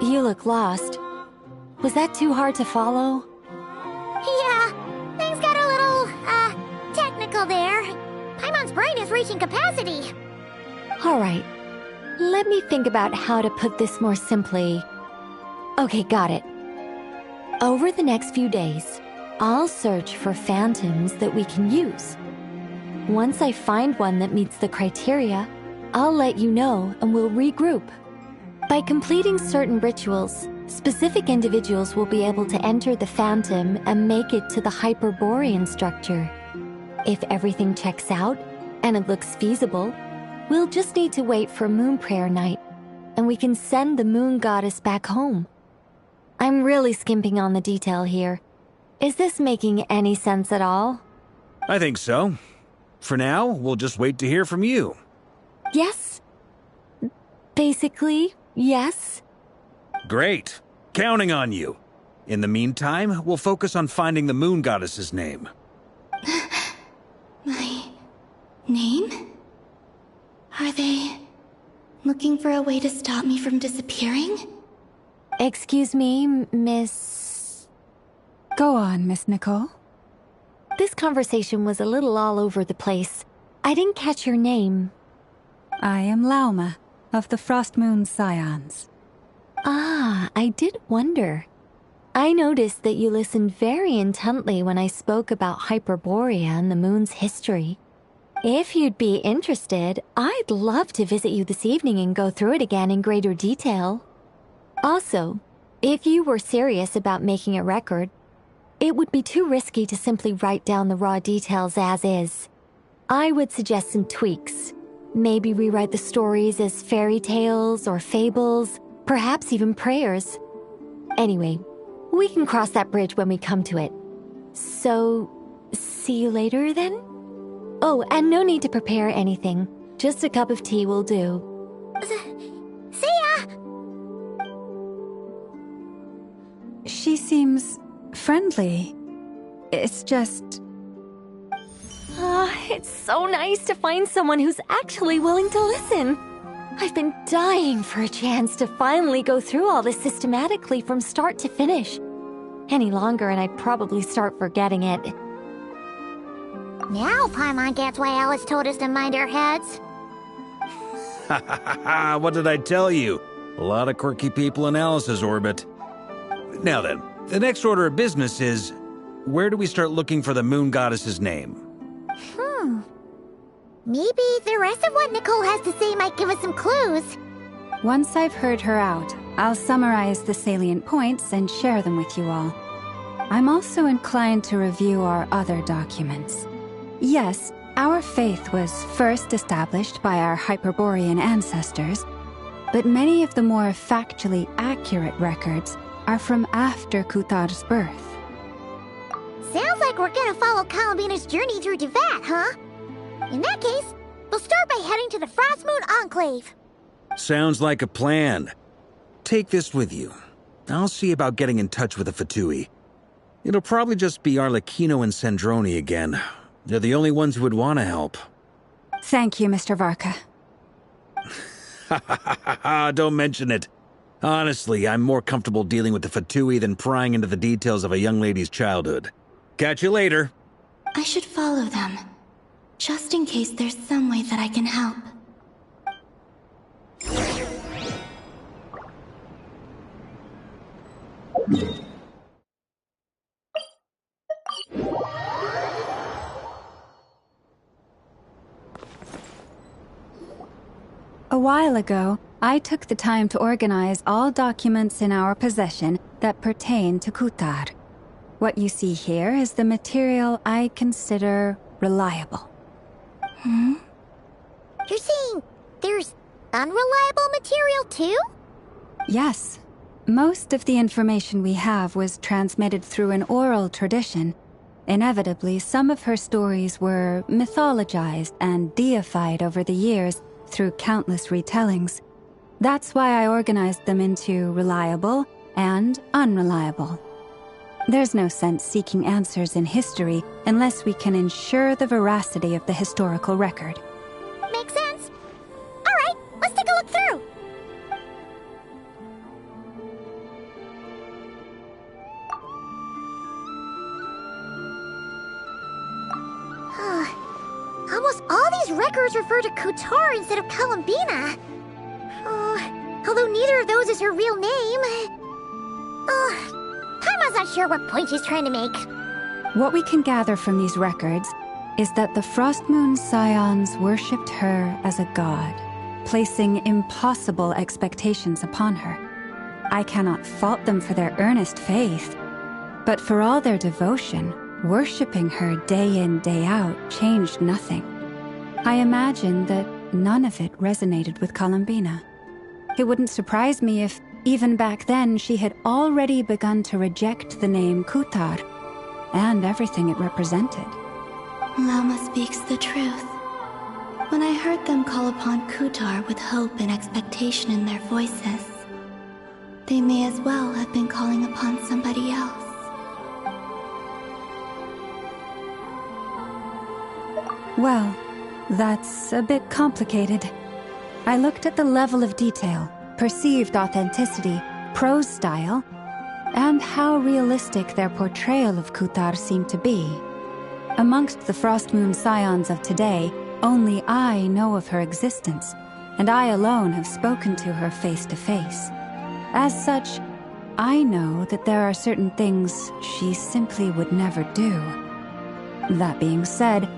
You look lost. Was that too hard to follow? Yeah, things got a little, technical there. Paimon's brain is reaching capacity. Alright. Let me think about how to put this more simply. Okay, got it. Over the next few days, I'll search for phantoms that we can use. Once I find one that meets the criteria, I'll let you know and we'll regroup. By completing certain rituals, specific individuals will be able to enter the phantom and make it to the Hyperborean structure. If everything checks out, and it looks feasible, we'll just need to wait for Moon Prayer Night, and we can send the Moon Goddess back home. I'm really skimping on the detail here. Is this making any sense at all? I think so. For now, we'll just wait to hear from you. Yes. Basically, yes. Great. Counting on you. In the meantime, we'll focus on finding the Moon Goddess's name. My name? Are they looking for a way to stop me from disappearing? Excuse me, Miss... Go on, Miss Nicole. This conversation was a little all over the place. I didn't catch your name. I am Lauma, of the Frost Moon Scions. Ah, I did wonder. I noticed that you listened very intently when I spoke about Hyperborea and the moon's history. If you'd be interested, I'd love to visit you this evening and go through it again in greater detail. Also, if you were serious about making a record, it would be too risky to simply write down the raw details as is. I would suggest some tweaks. Maybe rewrite the stories as fairy tales or fables, perhaps even prayers. Anyway, we can cross that bridge when we come to it. So, see you later then? Oh, and no need to prepare anything. Just a cup of tea will do. See ya! She seems friendly. It's just... It's so nice to find someone who's actually willing to listen. I've been dying for a chance to finally go through all this systematically from start to finish. Any longer and I'd probably start forgetting it. Now Paimon gets why Alice told us to mind our heads. Ha ha ha ha, what did I tell you? A lot of quirky people in Alice's orbit. Now then, the next order of business is, where do we start looking for the Moon Goddess's name? Maybe the rest of what Nicole has to say might give us some clues. Once I've heard her out, I'll summarize the salient points and share them with you all. I'm also inclined to review our other documents. Yes, Our faith was first established by our Hyperborean ancestors, but many of the more factually accurate records are from after Kutar's birth. Sounds like we're gonna follow Columbina's journey through Devat, huh? In that case, we'll start by heading to the Frostmoon Enclave. Sounds like a plan. Take this with you. I'll see about getting in touch with the Fatui. It'll probably just be Arlecchino and Sandroni again. They're the only ones who would want to help. Thank you, Mr. Varka. Don't mention it. Honestly, I'm more comfortable dealing with the Fatui than prying into the details of a young lady's childhood. Catch you later. I should follow them, just in case there's some way that I can help. A while ago, I took the time to organize all documents in our possession that pertain to Kutar. What you see here is the material I consider reliable. You're saying there's unreliable material too? Yes. Most of the information we have was transmitted through an oral tradition. Inevitably, some of her stories were mythologized and deified over the years through countless retellings. That's why I organized them into reliable and unreliable. There's no sense seeking answers in history unless we can ensure the veracity of the historical record. Makes sense. All right, let's take a look through. Almost all these records refer to Kutar instead of Columbina. Although neither of those is her real name. Paimon's not sure what point she's trying to make. What we can gather from these records is that the Frostmoon Scions worshipped her as a god, placing impossible expectations upon her. I cannot fault them for their earnest faith, but for all their devotion, worshipping her day in, day out changed nothing. I imagine that none of it resonated with Columbina. It wouldn't surprise me if, even back then, she had already begun to reject the name Kutar and everything it represented. Lama speaks the truth. When I heard them call upon Kutar with hope and expectation in their voices, they may as well have been calling upon somebody else. Well, that's a bit complicated. I looked at the level of detail, perceived authenticity, prose style, and how realistic their portrayal of Kutar seemed to be. Amongst the Frostmoon Scions of today, only I know of her existence, and I alone have spoken to her face to face. As such, I know that there are certain things she simply would never do. That being said,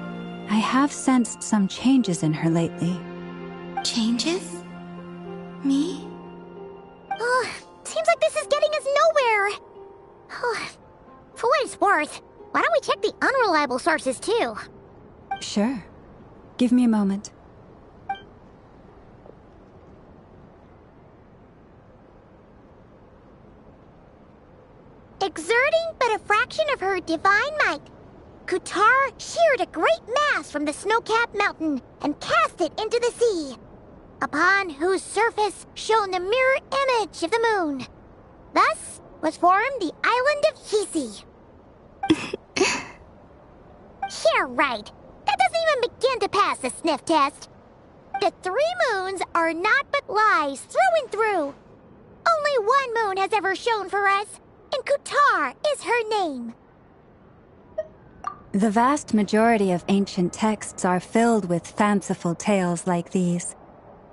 I have sensed some changes in her lately. Changes? Me? Seems like this is getting us nowhere. For what it's worth, why don't we check the unreliable sources too? Sure. Give me a moment. Exerting but a fraction of her divine might, Kutar sheared a great mass from the snow-capped mountain and cast it into the sea, upon whose surface shone the mirror image of the moon. Thus was formed the island of Hisi. Yeah, right. That doesn't even begin to pass the sniff test. The 3 moons are naught but lies through and through. Only one moon has ever shone for us, and Kutar is her name. The vast majority of ancient texts are filled with fanciful tales like these.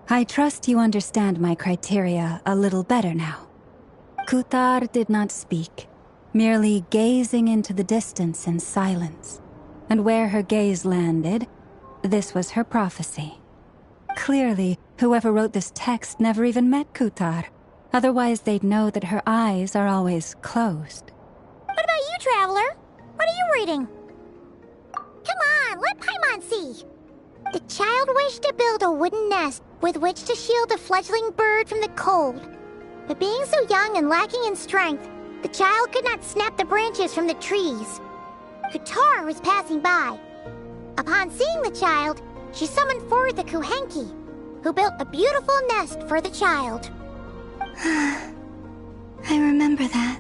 I trust you understand my criteria a little better now. Kutar did not speak, merely gazing into the distance in silence. And where her gaze landed, this was her prophecy. Clearly, whoever wrote this text never even met Kutar. Otherwise, they'd know that her eyes are always closed. What about you, Traveler? What are you reading? Come on, let Paimon see. The child wished to build a wooden nest with which to shield the fledgling bird from the cold. But being so young and lacking in strength, the child could not snap the branches from the trees. Kutar was passing by. Upon seeing the child, she summoned forth the Kuhenki, who built a beautiful nest for the child. I remember that.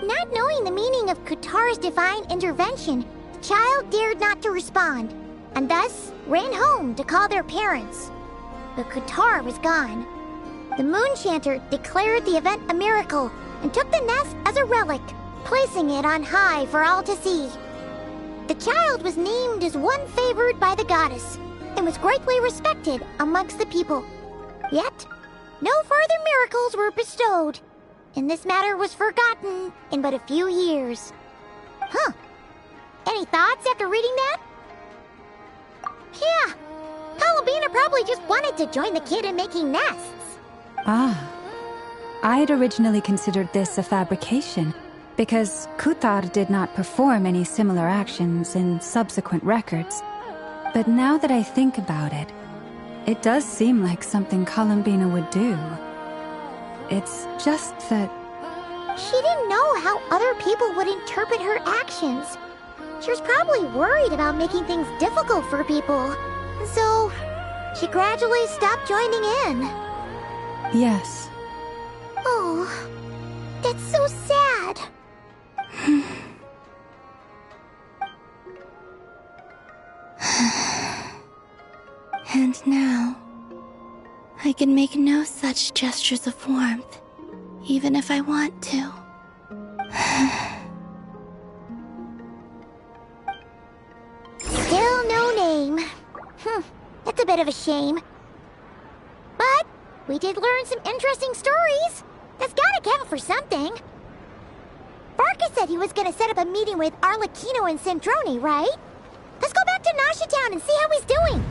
Not knowing the meaning of Kutar's divine intervention, the child dared not to respond, and thus ran home to call their parents. But Kutar was gone. The Moon Chanter declared the event a miracle and took the nest as a relic, placing it on high for all to see. The child was named as one favored by the goddess, and was greatly respected amongst the people. Yet, no further miracles were bestowed, and this matter was forgotten in but a few years. Huh. Any thoughts after reading that? Yeah. Columbina probably just wanted to join the kid in making nests. Ah. I'd originally considered this a fabrication, because Kutar did not perform any similar actions in subsequent records. But now that I think about it, it does seem like something Columbina would do. It's just that... She didn't know how other people would interpret her actions. She was probably worried about making things difficult for people. So, she gradually stopped joining in. Yes. Oh, that's so sad. And now, I can make no such gestures of warmth, even if I want to. Still no name. That's a bit of a shame. But we did learn some interesting stories. That's gotta count for something. Varka said he was gonna set up a meeting with Arlecchino and Centrone, right? Let's go back to Nasha Town and see how he's doing.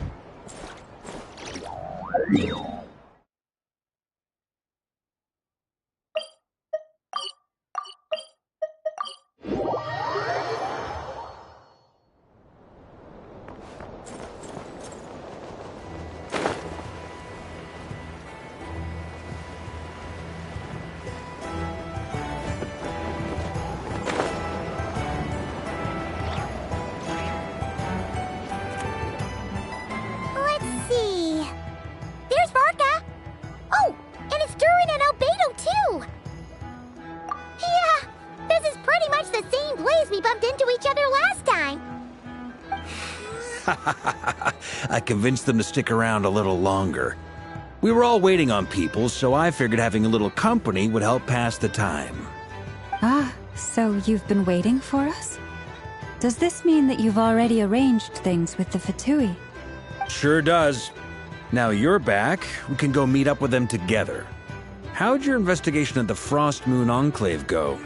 I convinced them to stick around a little longer. We were all waiting on people, so I figured having a little company would help pass the time. Ah, so you've been waiting for us? Does this mean that you've already arranged things with the Fatui? Sure does. Now you're back, we can go meet up with them together. How'd your investigation at the Frost Moon Enclave go?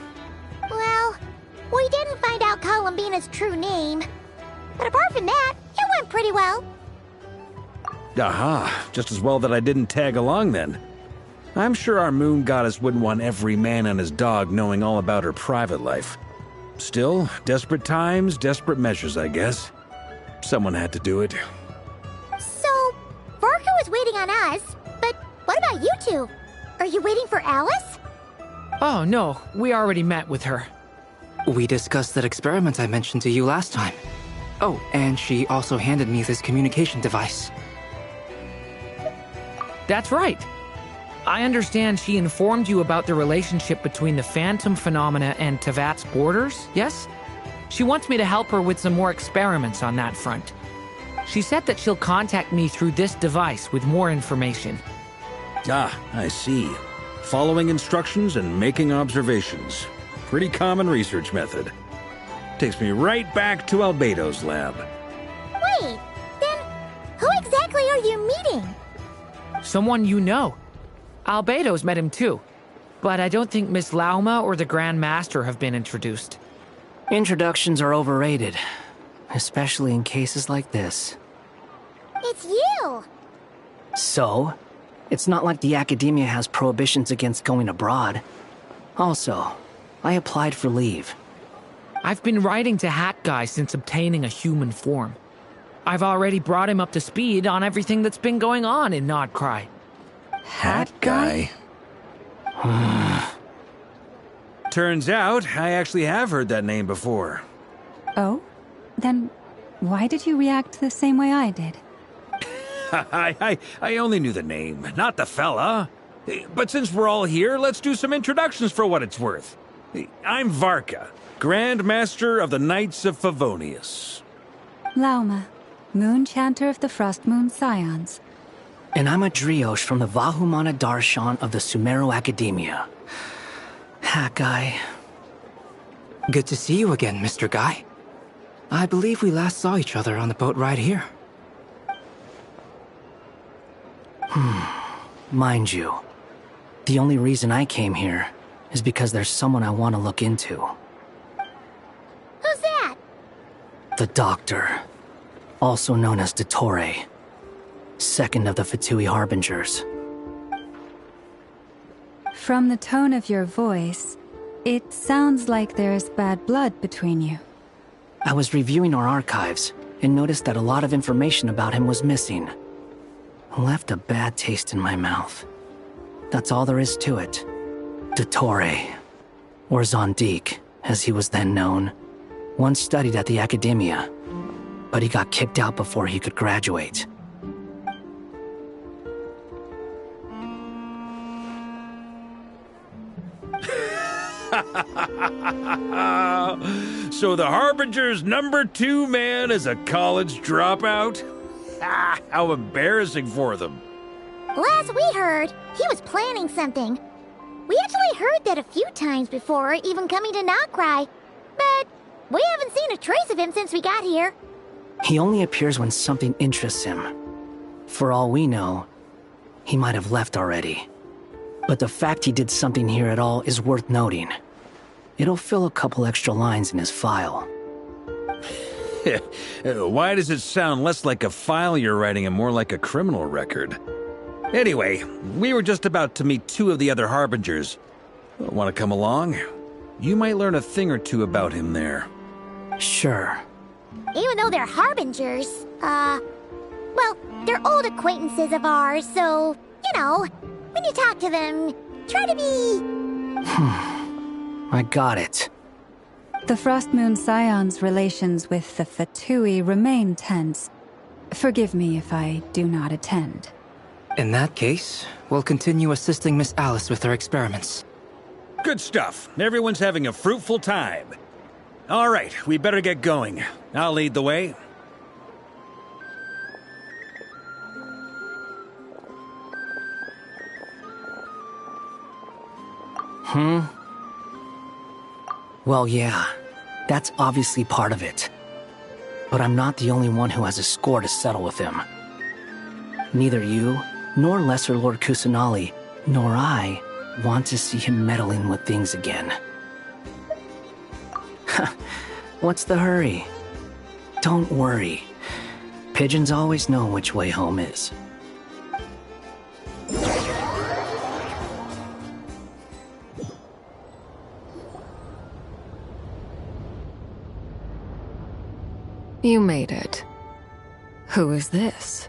Well, we didn't find out Columbina's true name. But apart from that, it went pretty well. Aha, just as well that I didn't tag along then. I'm sure our moon goddess wouldn't want every man and his dog knowing all about her private life. Still, desperate times, desperate measures, I guess. Someone had to do it. So, Varka was waiting on us, but what about you two? Are you waiting for Alice? Oh, no, we already met with her. We discussed that experiment I mentioned to you last time. Oh, and she also handed me this communication device. That's right. I understand she informed you about the relationship between the phantom phenomena and Tevat's borders, yes? She wants me to help her with some more experiments on that front. She said that she'll contact me through this device with more information. Ah, I see. Following instructions and making observations. Pretty common research method. Takes me right back to Albedo's lab. Wait, then who exactly are you meeting? Someone you know. Albedo's met him too. But I don't think Miss Lauma or the Grand Master have been introduced. Introductions are overrated, especially in cases like this. It's you! So? It's not like the Academia has prohibitions against going abroad. Also, I applied for leave. I've been writing to Hat Guy since obtaining a human form. I've already brought him up to speed on everything that's been going on in Nodcry. Hat Guy? Turns out, I actually have heard that name before. Oh? Then why did you react the same way I did? I only knew the name, not the fella. But since we're all here, let's do some introductions for what it's worth. I'm Varka, Grand Master of the Knights of Favonius. Lauma, Moon Chanter of the Frost Moon Scions. And I'm a Driosh from the Vahumana Darshan of the Sumeru Academia. Hat Guy. Good to see you again, Mr. Guy. I believe we last saw each other on the boat ride here. Mind you, the only reason I came here is because there's someone I want to look into. Who's that? The Doctor, also known as Dottore, second of the Fatui Harbingers. From the tone of your voice, it sounds like there's bad blood between you. I was reviewing our archives and noticed that a lot of information about him was missing. Left a bad taste in my mouth. That's all there is to it. Dottore, or Zondik, as he was then known, once studied at the Academia, but he got kicked out before he could graduate. So the Harbinger's #2 man is a college dropout? How embarrassing for them. Last we heard, he was planning something. We actually heard that a few times before, even coming to Nodcry. But we haven't seen a trace of him since we got here. He only appears when something interests him. For all we know, he might have left already. But the fact he did something here at all is worth noting. It'll fill a couple extra lines in his file. Why does it sound less like a file you're writing and more like a criminal record? Anyway, we were just about to meet 2 of the other Harbingers. Want to come along? You might learn a thing or two about him there. Sure. Even though they're Harbingers, well, they're old acquaintances of ours, so, you know, when you talk to them, try to be... I got it. The Frost Moon Scions' relations with the Fatui remain tense. Forgive me if I do not attend. In that case, we'll continue assisting Miss Alice with her experiments. Good stuff. Everyone's having a fruitful time. All right, we better get going. I'll lead the way. Well, yeah. That's obviously part of it. But I'm not the only one who has a score to settle with him. Neither you, nor Lesser Lord Kusanali, nor I want to see him meddling with things again. What's the hurry? Don't worry. Pigeons always know which way home is. You made it. Who is this?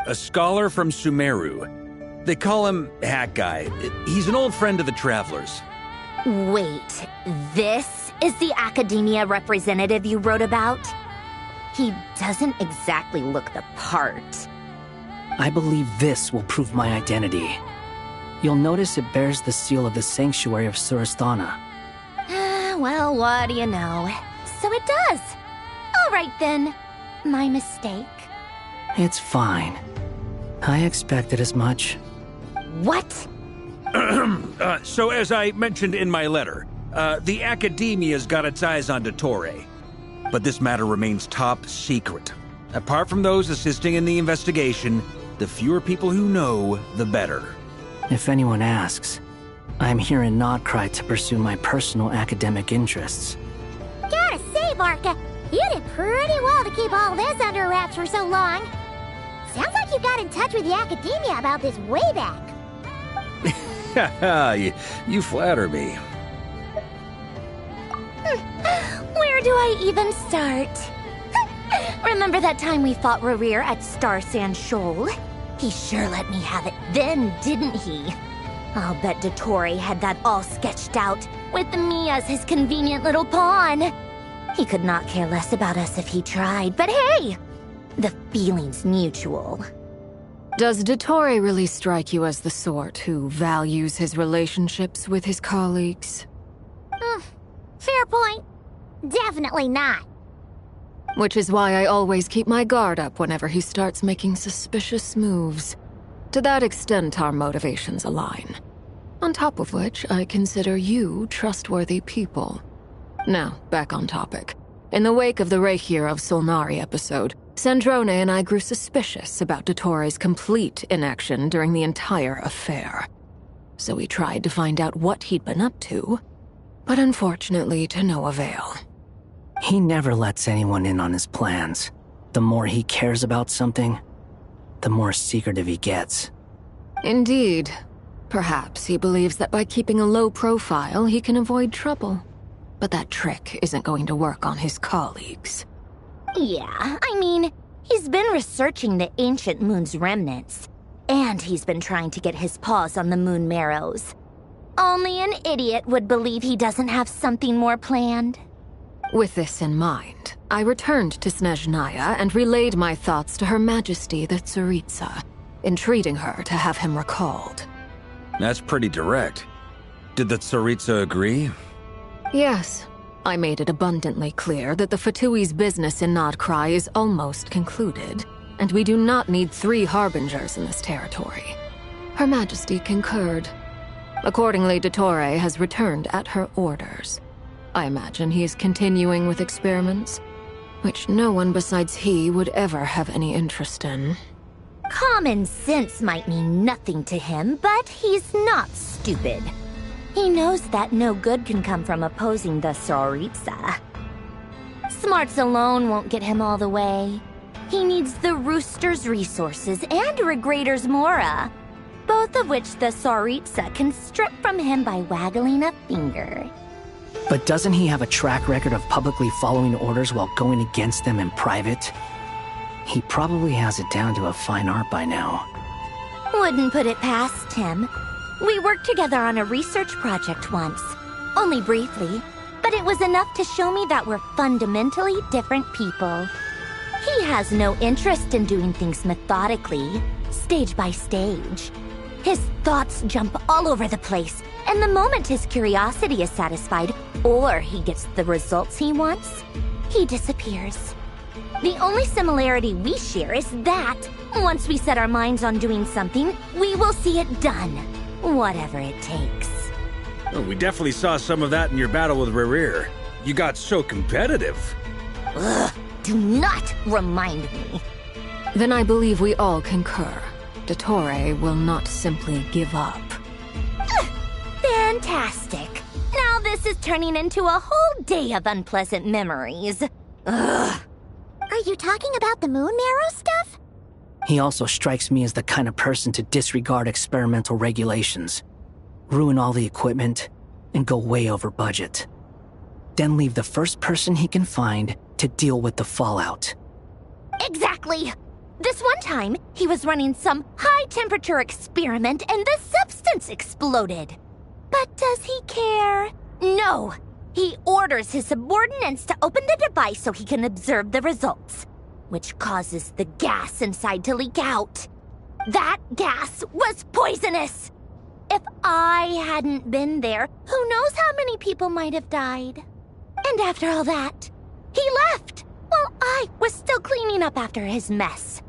A scholar from Sumeru. They call him Hat Guy. He's an old friend of the Travelers. Wait, this is the Academia representative you wrote about? He doesn't exactly look the part. I believe this will prove my identity. You'll notice it bears the seal of the Sanctuary of Surasthana. Well, what do you know? So it does. All right then. My mistake. It's fine. I expected as much. What? So as I mentioned in my letter, the Academia's got its eyes on Dottore. But this matter remains top secret. Apart from those assisting in the investigation, the fewer people who know, the better. If anyone asks, I'm here in Nodcry to pursue my personal academic interests. Gotta say, Varka, you did pretty well to keep all this under wraps for so long. Sounds like you got in touch with the Academia about this way back. You flatter me. Where do I even start? Remember that time we fought Rerir at Star Sand Shoal? He sure let me have it then, didn't he? I'll bet Dottore had that all sketched out, with me as his convenient little pawn. He could not care less about us if he tried, but hey! The feeling's mutual. Does Dottore really strike you as the sort who values his relationships with his colleagues? Fair point. Definitely not. Which is why I always keep my guard up whenever he starts making suspicious moves. To that extent, our motivations align. On top of which, I consider you trustworthy people. Now, back on topic. In the wake of the Reikir of Solnari episode, Sandrone and I grew suspicious about Dottore's complete inaction during the entire affair. So we tried to find out what he'd been up to, but unfortunately to no avail. He never lets anyone in on his plans. The more he cares about something, the more secretive he gets. Indeed. Perhaps he believes that by keeping a low profile, he can avoid trouble. But that trick isn't going to work on his colleagues. Yeah, I mean, he's been researching the ancient moon's remnants. And he's been trying to get his paws on the moon marrows. Only an idiot would believe he doesn't have something more planned. With this in mind, I returned to Snezhnaya and relayed my thoughts to Her Majesty the Tsaritsa, entreating her to have him recalled. That's pretty direct. Did the Tsaritsa agree? Yes. I made it abundantly clear that the Fatui's business in Nodcry is almost concluded, and we do not need 3 harbingers in this territory. Her Majesty concurred. Accordingly, Dottore has returned at her orders. I imagine he is continuing with experiments, which no one besides he would ever have any interest in. Common sense might mean nothing to him, but he's not stupid. He knows that no good can come from opposing the Tsaritsa. Smarts alone won't get him all the way. He needs the Rooster's resources and Regrator's Mora, both of which the Tsaritsa can strip from him by waggling a finger. But doesn't he have a track record of publicly following orders while going against them in private? He probably has it down to a fine art by now. Wouldn't put it past him. We worked together on a research project once. Only briefly, but it was enough to show me that we're fundamentally different people. He has no interest in doing things methodically, stage by stage. His thoughts jump all over the place, and the moment his curiosity is satisfied, or he gets the results he wants, he disappears. The only similarity we share is that, once we set our minds on doing something, we will see it done, whatever it takes. Well, we definitely saw some of that in your battle with Rerir. You got so competitive. Ugh, do not remind me. Then I believe we all concur. Dottore will not simply give up. Fantastic. Now this is turning into a whole day of unpleasant memories. Ugh. Are you talking about the moon marrow stuff? He also strikes me as the kind of person to disregard experimental regulations, ruin all the equipment, and go way over budget. Then leave the first person he can find to deal with the fallout. Exactly! This one time, he was running some high-temperature experiment and the substance exploded. But does he care? No! He orders his subordinates to open the device so he can observe the results, which causes the gas inside to leak out. That gas was poisonous! If I hadn't been there, who knows how many people might have died. And after all that, he left, while I was still cleaning up after his mess.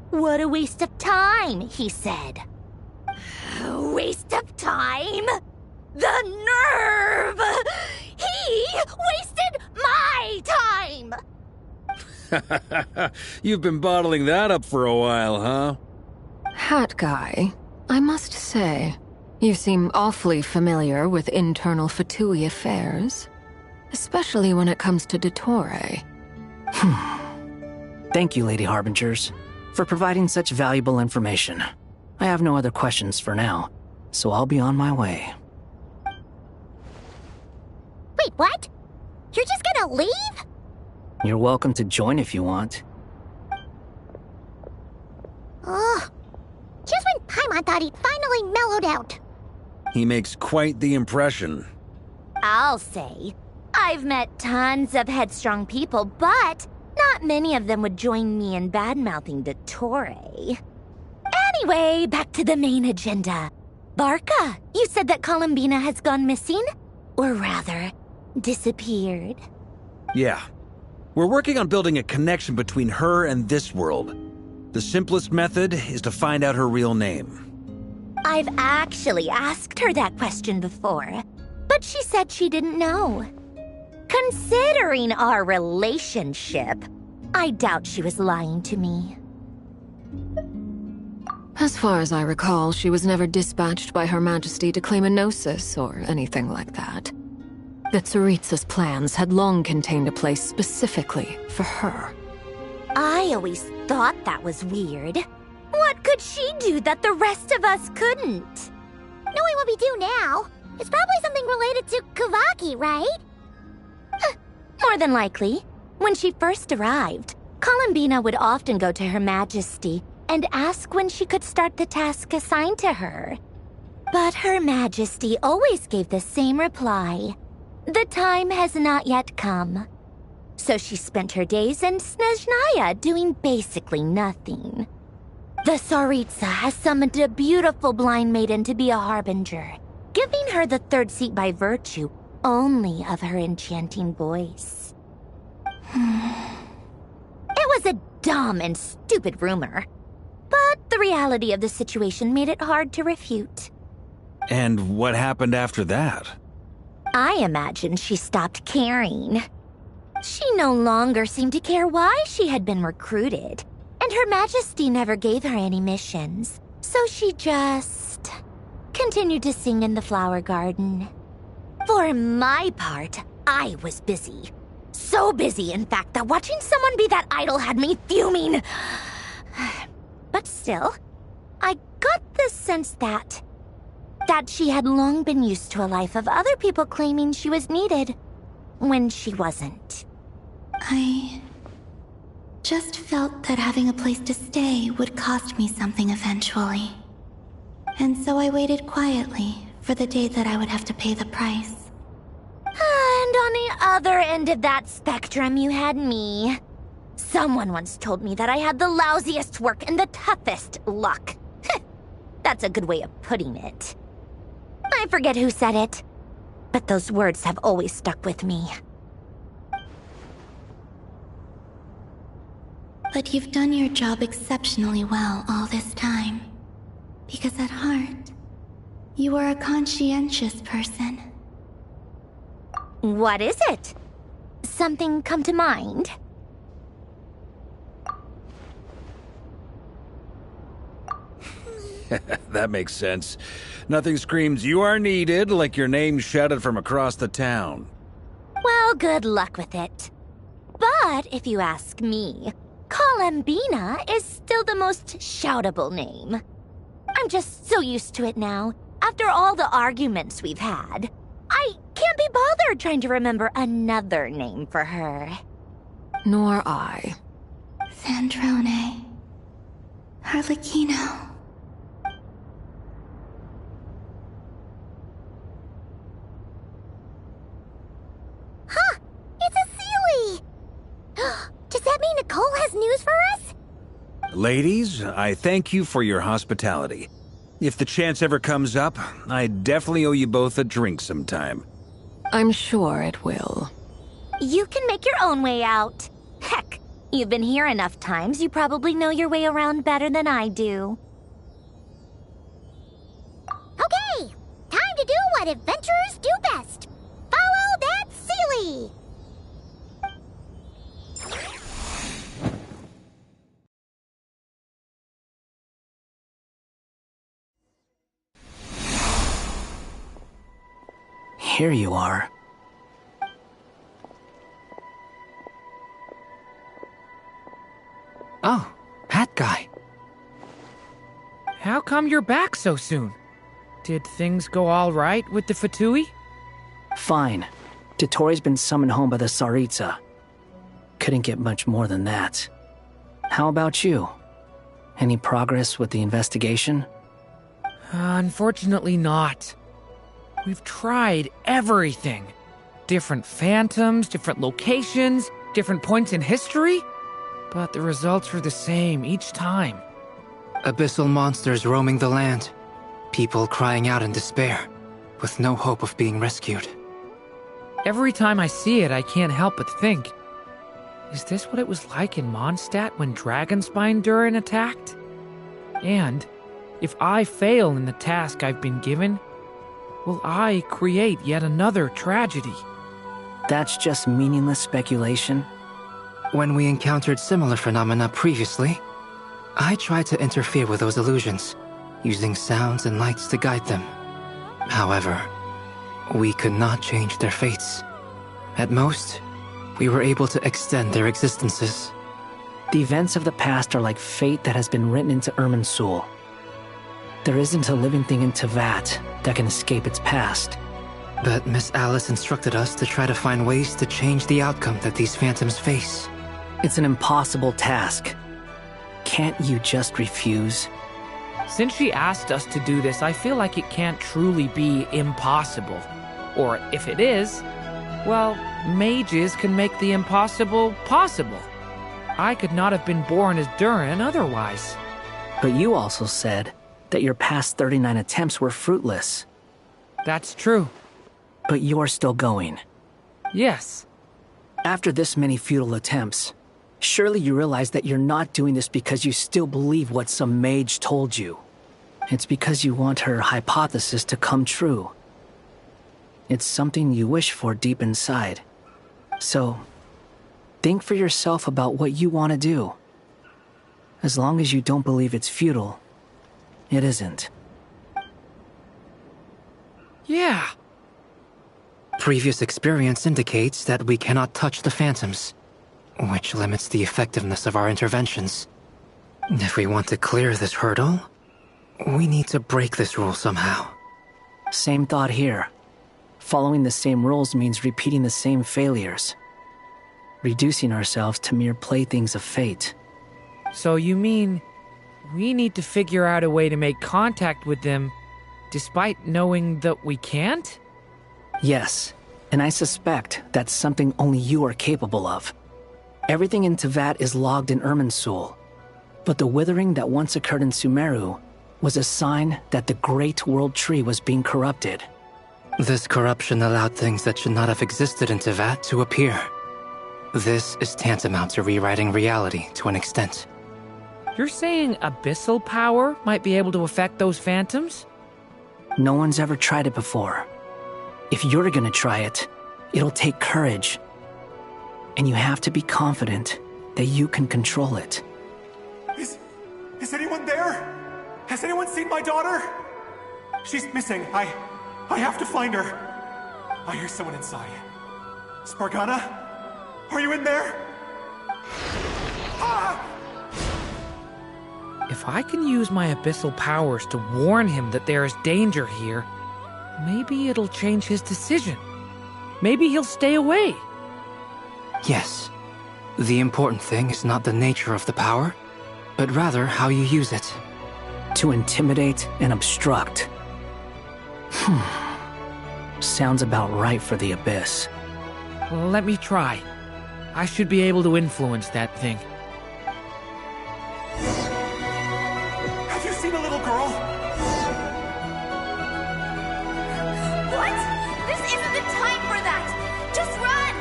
What a waste of time, he said. A waste of time? The nerve! He wasted my time! You've been bottling that up for a while, huh? Hat guy, I must say, you seem awfully familiar with internal Fatui affairs. Especially when it comes to Dottore. Thank you, Lady Harbingers, for providing such valuable information. I have no other questions for now, so I'll be on my way. Wait, what? You're just gonna leave? You're welcome to join if you want. Ugh. Just when Paimon thought he'd finally mellowed out. He makes quite the impression. I'll say. I've met tons of headstrong people, but not many of them would join me in bad-mouthing Dottore. Anyway, back to the main agenda. Barca, you said that Columbina has gone missing? Or rather, disappeared. Yeah. We're working on building a connection between her and this world. The simplest method is to find out her real name. I've actually asked her that question before, but she said she didn't know. Considering our relationship, I doubt she was lying to me. As far as I recall, she was never dispatched by Her Majesty to claim a gnosis or anything like that. The Tsaritsa's plans had long contained a place specifically for her. I always thought that was weird. What could she do that the rest of us couldn't? Knowing what we do now, it's probably something related to Kavaki, right? More than likely. When she first arrived, Columbina would often go to Her Majesty and ask when she could start the task assigned to her. But Her Majesty always gave the same reply. The time has not yet come. So she spent her days in Snezhnaya doing basically nothing. The Tsaritsa has summoned a beautiful blind maiden to be a harbinger, giving her the third seat by virtue only of her enchanting voice. It was a dumb and stupid rumor, but the reality of the situation made it hard to refute. And what happened after that? I imagine she stopped caring. She no longer seemed to care why she had been recruited, and Her Majesty never gave her any missions, so she just continued to sing in the flower garden. For my part, I was busy. So busy, in fact, that watching someone be that idol had me fuming. But still, I got the sense that she had long been used to a life of other people claiming she was needed when she wasn't. I just felt that having a place to stay would cost me something eventually. And so I waited quietly for the day that I would have to pay the price. And on the other end of that spectrum, you had me. Someone once told me that I had the lousiest work and the toughest luck. That's a good way of putting it. I forget who said it, but those words have always stuck with me. But you've done your job exceptionally well all this time. Because at heart, you are a conscientious person. What is it? Something come to mind? That makes sense. Nothing screams you are needed like your name shouted from across the town. Well, good luck with it. But if you ask me, Columbina is still the most shoutable name. I'm just so used to it now, after all the arguments we've had. I can't be bothered trying to remember another name for her. Nor I. Sandrone. Harlequino. Huh! It's a Sealy! Does that mean Nicole has news for us? Ladies, I thank you for your hospitality. If the chance ever comes up, I definitely owe you both a drink sometime. I'm sure it will. You can make your own way out. Heck, you've been here enough times, you probably know your way around better than I do. Okay! Time to do what adventurers do best. Follow that Sealy! Here you are. Oh, that guy. How come you're back so soon? Did things go all right with the Fatui? Fine. Dotori's been summoned home by the Tsaritsa. Couldn't get much more than that. How about you? Any progress with the investigation? Unfortunately not. We've tried everything. Different phantoms, different locations, different points in history. But the results are the same each time. Abyssal monsters roaming the land. People crying out in despair, with no hope of being rescued. Every time I see it, I can't help but think, is this what it was like in Mondstadt when Dragonspine Durin attacked? And if I fail in the task I've been given, will I create yet another tragedy? That's just meaningless speculation. When we encountered similar phenomena previously, I tried to interfere with those illusions, using sounds and lights to guide them. However, we could not change their fates. At most, we were able to extend their existences. The events of the past are like fate that has been written into Irminsul. There isn't a living thing in Teyvat that can escape its past. But Miss Alice instructed us to try to find ways to change the outcome that these phantoms face. It's an impossible task. Can't you just refuse? Since she asked us to do this, I feel like it can't truly be impossible. Or if it is, well, mages can make the impossible possible. I could not have been born as Durin otherwise. But you also said that your past 39 attempts were fruitless. That's true. But you're still going. Yes. After this many futile attempts, surely you realize that you're not doing this because you still believe what some mage told you. It's because you want her hypothesis to come true. It's something you wish for deep inside. So, think for yourself about what you want to do. As long as you don't believe it's futile, it isn't. Yeah. Previous experience indicates that we cannot touch the phantoms, which limits the effectiveness of our interventions. If we want to clear this hurdle, we need to break this rule somehow. Same thought here. Following the same rules means repeating the same failures. Reducing ourselves to mere playthings of fate. So you mean we need to figure out a way to make contact with them despite knowing that we can't? Yes, and I suspect that's something only you are capable of. Everything in Teyvat is logged in Irminsul, but the withering that once occurred in Sumeru was a sign that the Great World Tree was being corrupted. This corruption allowed things that should not have existed in Teyvat to appear. This is tantamount to rewriting reality to an extent. You're saying abyssal power might be able to affect those phantoms? No one's ever tried it before. If you're gonna try it, it'll take courage. And you have to be confident that you can control it. Is anyone there? Has anyone seen my daughter? She's missing. I have to find her. I hear someone inside. Spargana? Are you in there? Ah! If I can use my abyssal powers to warn him that there is danger here, maybe it'll change his decision. Maybe he'll stay away. Yes. The important thing is not the nature of the power, but rather how you use it. To intimidate and obstruct. Sounds about right for the Abyss. Well, let me try. I should be able to influence that thing. Have you seen a little girl? What? This isn't the time for that! Just run!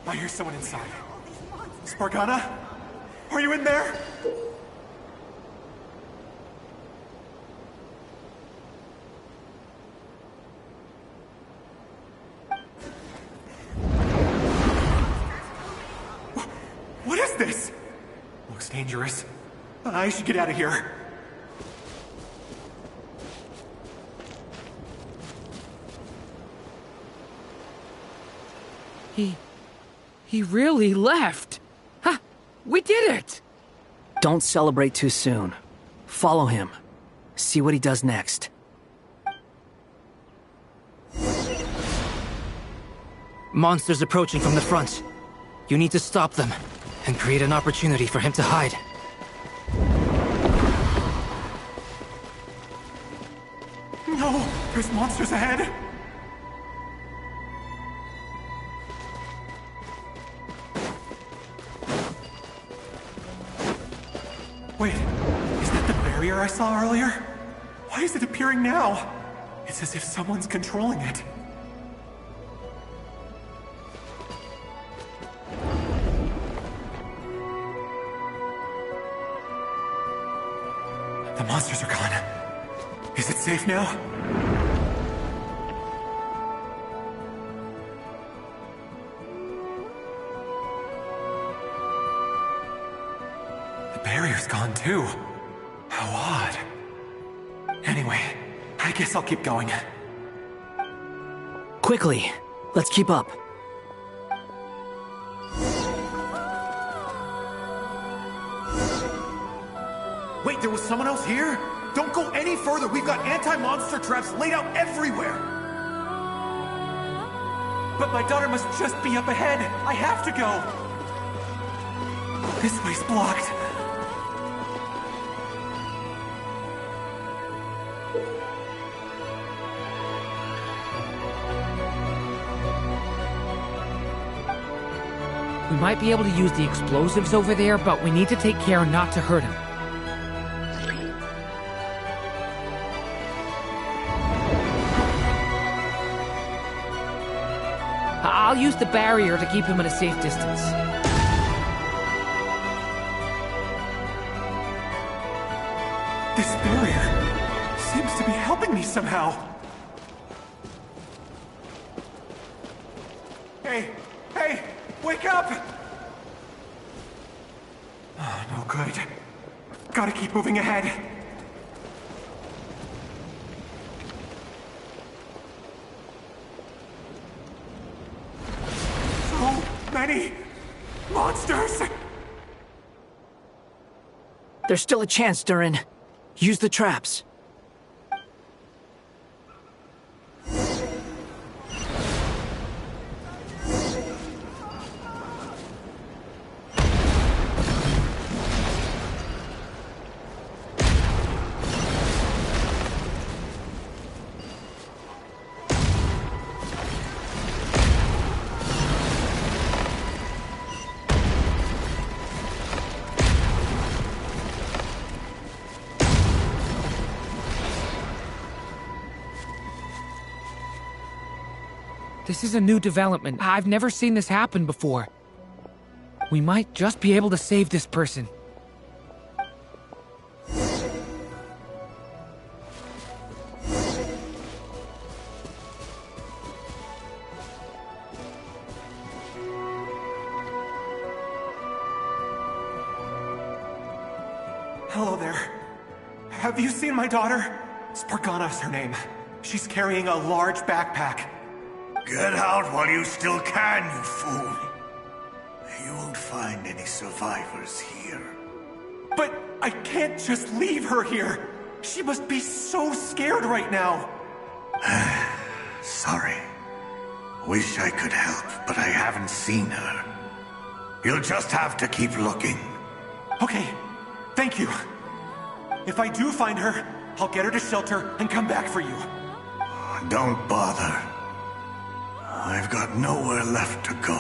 I hear someone inside. Spargana? Are you in there? What is this? Looks dangerous. I should get out of here. He really left. Ha! We did it! Don't celebrate too soon. Follow him. See what he does next. Monsters approaching from the front. You need to stop them and create an opportunity for him to hide. No! There's monsters ahead! Wait, is that the barrier I saw earlier? Why is it appearing now? It's as if someone's controlling it. The monsters are gone. Is it safe now? The barrier's gone too. How odd. Anyway, I guess I'll keep going. Quickly, let's keep up. Wait, there was someone else here? Don't go any further. We've got anti-monster traps laid out everywhere. But my daughter must just be up ahead. I have to go. This way's blocked. We might be able to use the explosives over there, but we need to take care not to hurt him. I'll use the barrier to keep him at a safe distance. This barrier seems to be helping me somehow. Hey! Hey! Wake up! Oh, no good. Gotta keep moving ahead. So many monsters! There's still a chance, Durin. Use the traps. This is a new development. I've never seen this happen before. We might just be able to save this person. Hello there. Have you seen my daughter? Spargana's her name. She's carrying a large backpack. Get out while you still can, you fool. You won't find any survivors here. But I can't just leave her here. She must be so scared right now. Sorry. Wish I could help, but I haven't seen her. You'll just have to keep looking. Okay, thank you. If I do find her, I'll get her to shelter and come back for you. Don't bother. I've got nowhere left to go.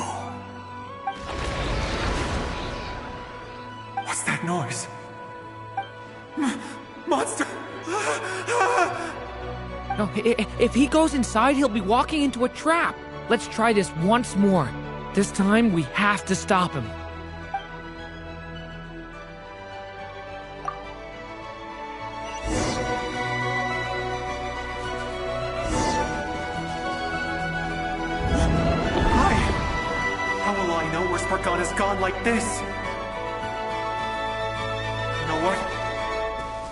What's that noise? Monster! No, if he goes inside, he'll be walking into a trap. Let's try this once more. This time, we have to stop him. Spargana's gone like this. You know what?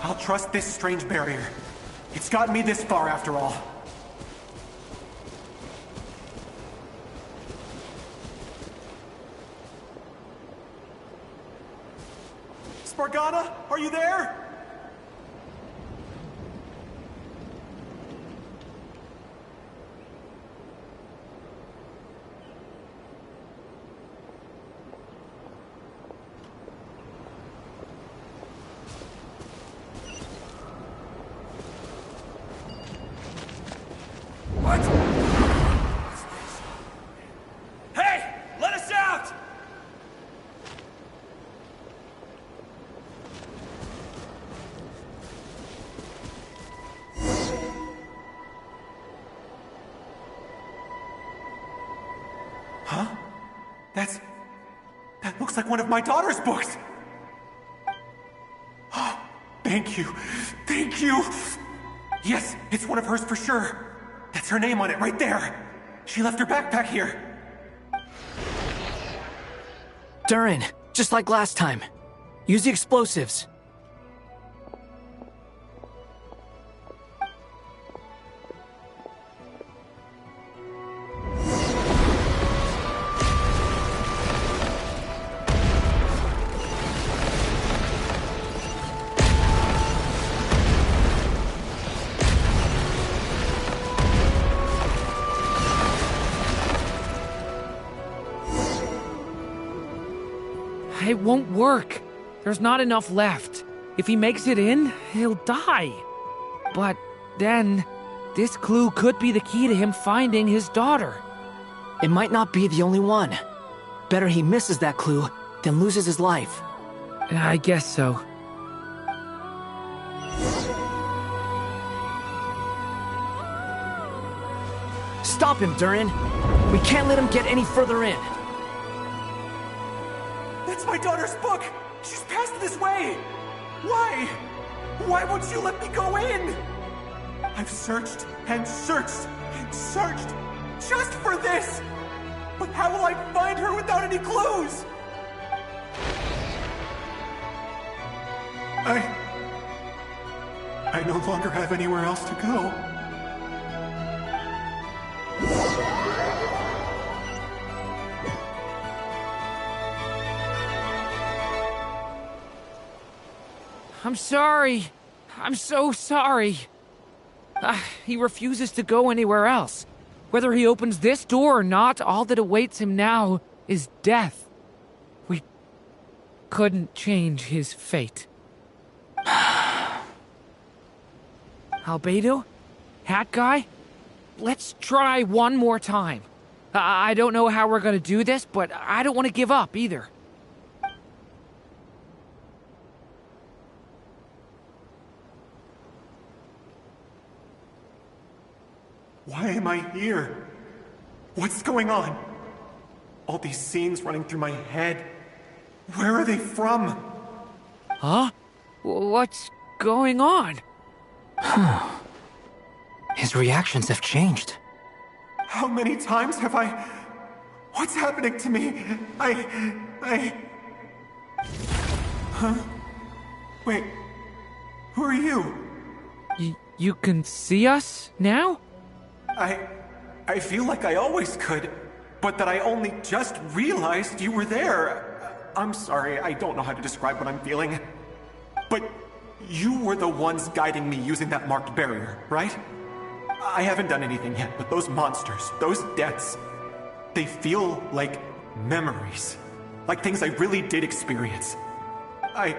I'll trust this strange barrier. It's gotten me this far after all. Spargana, are you there? That looks like one of my daughter's books! Thank you. Thank you! Yes, it's one of hers for sure. That's her name on it right there. She left her backpack here. Durin, just like last time. Use the explosives. It won't work. There's not enough left. If he makes it in, he'll die. But then, this clue could be the key to him finding his daughter. It might not be the only one. Better he misses that clue than loses his life. I guess so. Stop him, Durin. We can't let him get any further in. That's my daughter's book! She's passed this way! Why? Why won't you let me go in? I've searched and searched and searched just for this! But how will I find her without any clues? I no longer have anywhere else to go. I'm sorry. I'm so sorry. He refuses to go anywhere else. Whether he opens this door or not, all that awaits him now is death. We couldn't change his fate. Albedo? Hat guy? Let's try one more time. I don't know how we're gonna do this, but I don't want to give up either. Why am I here? What's going on? All these scenes running through my head. Where are they from? Huh? What's going on? His reactions have changed. How many times have I... What's happening to me? Huh? Wait. Who are you? You can see us now? I feel like I always could, but that I only just realized you were there. I'm sorry, I don't know how to describe what I'm feeling. But you were the ones guiding me using that marked barrier, right? I haven't done anything yet, but those monsters, those deaths, they feel like memories. Like things I really did experience. I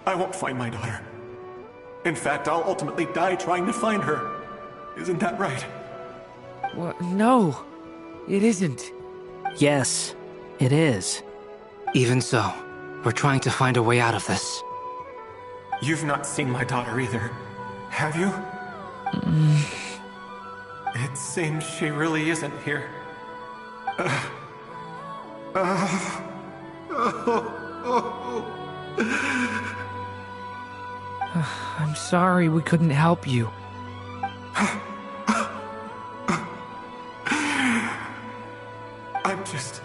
won't find my daughter. In fact, I'll ultimately die trying to find her. Isn't that right? What? No, it isn't. Yes, it is. Even so, we're trying to find a way out of this. You've not seen my daughter either, have you? It seems she really isn't here. I'm sorry we couldn't help you. I'm just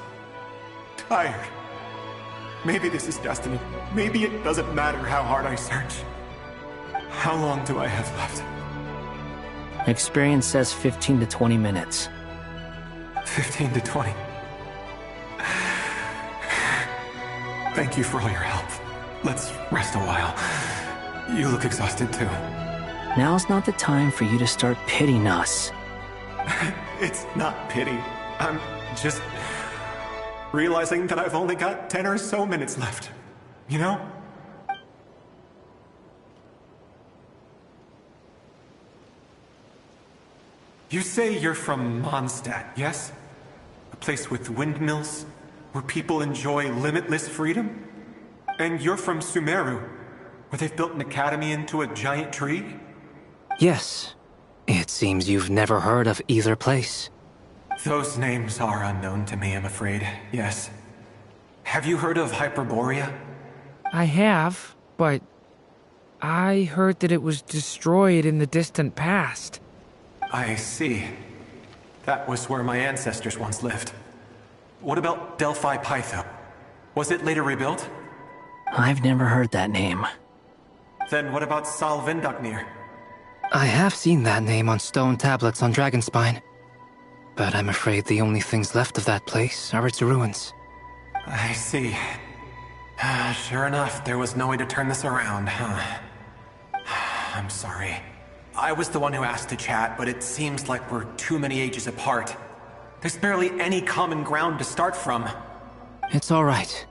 tired. Maybe this is destiny. Maybe it doesn't matter how hard I search. How long do I have left? Experience says 15 to 20 minutes. 15 to 20. Thank you for all your help. Let's rest a while. You look exhausted too. Now's not the time for you to start pitying us. It's not pity. I'm just realizing that I've only got 10 or so minutes left. You know? You say you're from Mondstadt, yes? A place with windmills, where people enjoy limitless freedom? And you're from Sumeru, where they've built an academy into a giant tree? Yes. It seems you've never heard of either place. Those names are unknown to me, I'm afraid. Yes. Have you heard of Hyperborea? I have, but I heard that it was destroyed in the distant past. I see. That was where my ancestors once lived. What about Delphi Pytho? Was it later rebuilt? I've never heard that name. Then what about Sal Vindaknir? I have seen that name on stone tablets on Dragonspine. But I'm afraid the only things left of that place are its ruins. I see. Sure enough, there was no way to turn this around, huh? I'm sorry. I was the one who asked to chat, but it seems like we're too many ages apart. There's barely any common ground to start from. It's all right.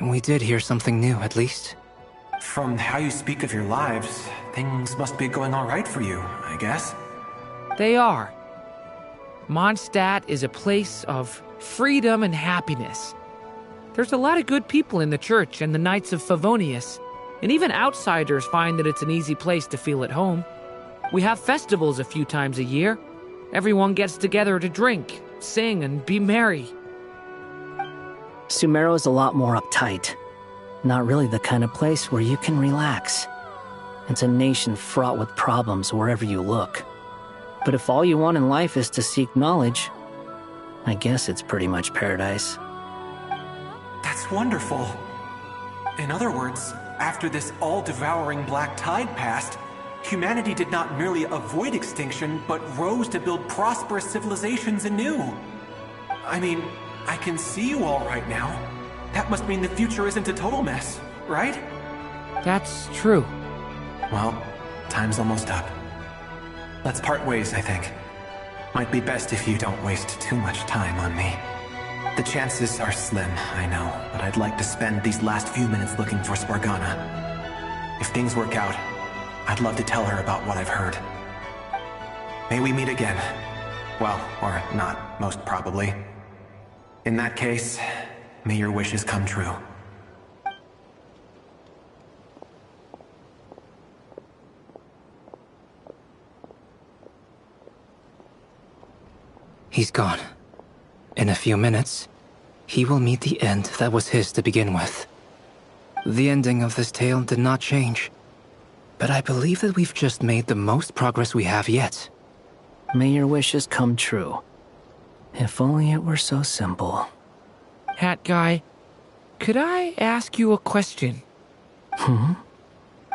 We did hear something new, at least. From how you speak of your lives, things must be going all right for you, I guess. They are. Mondstadt is a place of freedom and happiness. There's a lot of good people in the church and the Knights of Favonius, and even outsiders find that it's an easy place to feel at home. We have festivals a few times a year. Everyone gets together to drink, sing, and be merry. Sumero's a lot more uptight. Not really the kind of place where you can relax. It's a nation fraught with problems wherever you look. But if all you want in life is to seek knowledge, I guess it's pretty much paradise. That's wonderful. In other words, after this all-devouring black tide passed, humanity did not merely avoid extinction, but rose to build prosperous civilizations anew. I mean, I can see you all right now. That must mean the future isn't a total mess, right? That's true. Well, time's almost up. Let's part ways, I think. Might be best if you don't waste too much time on me. The chances are slim, I know, but I'd like to spend these last few minutes looking for Spargana. If things work out, I'd love to tell her about what I've heard. May we meet again. Well, or not, most probably. In that case, may your wishes come true. He's gone. In a few minutes, he will meet the end that was his to begin with. The ending of this tale did not change, but I believe that we've just made the most progress we have yet. May your wishes come true. If only it were so simple. Hat Guy, could I ask you a question?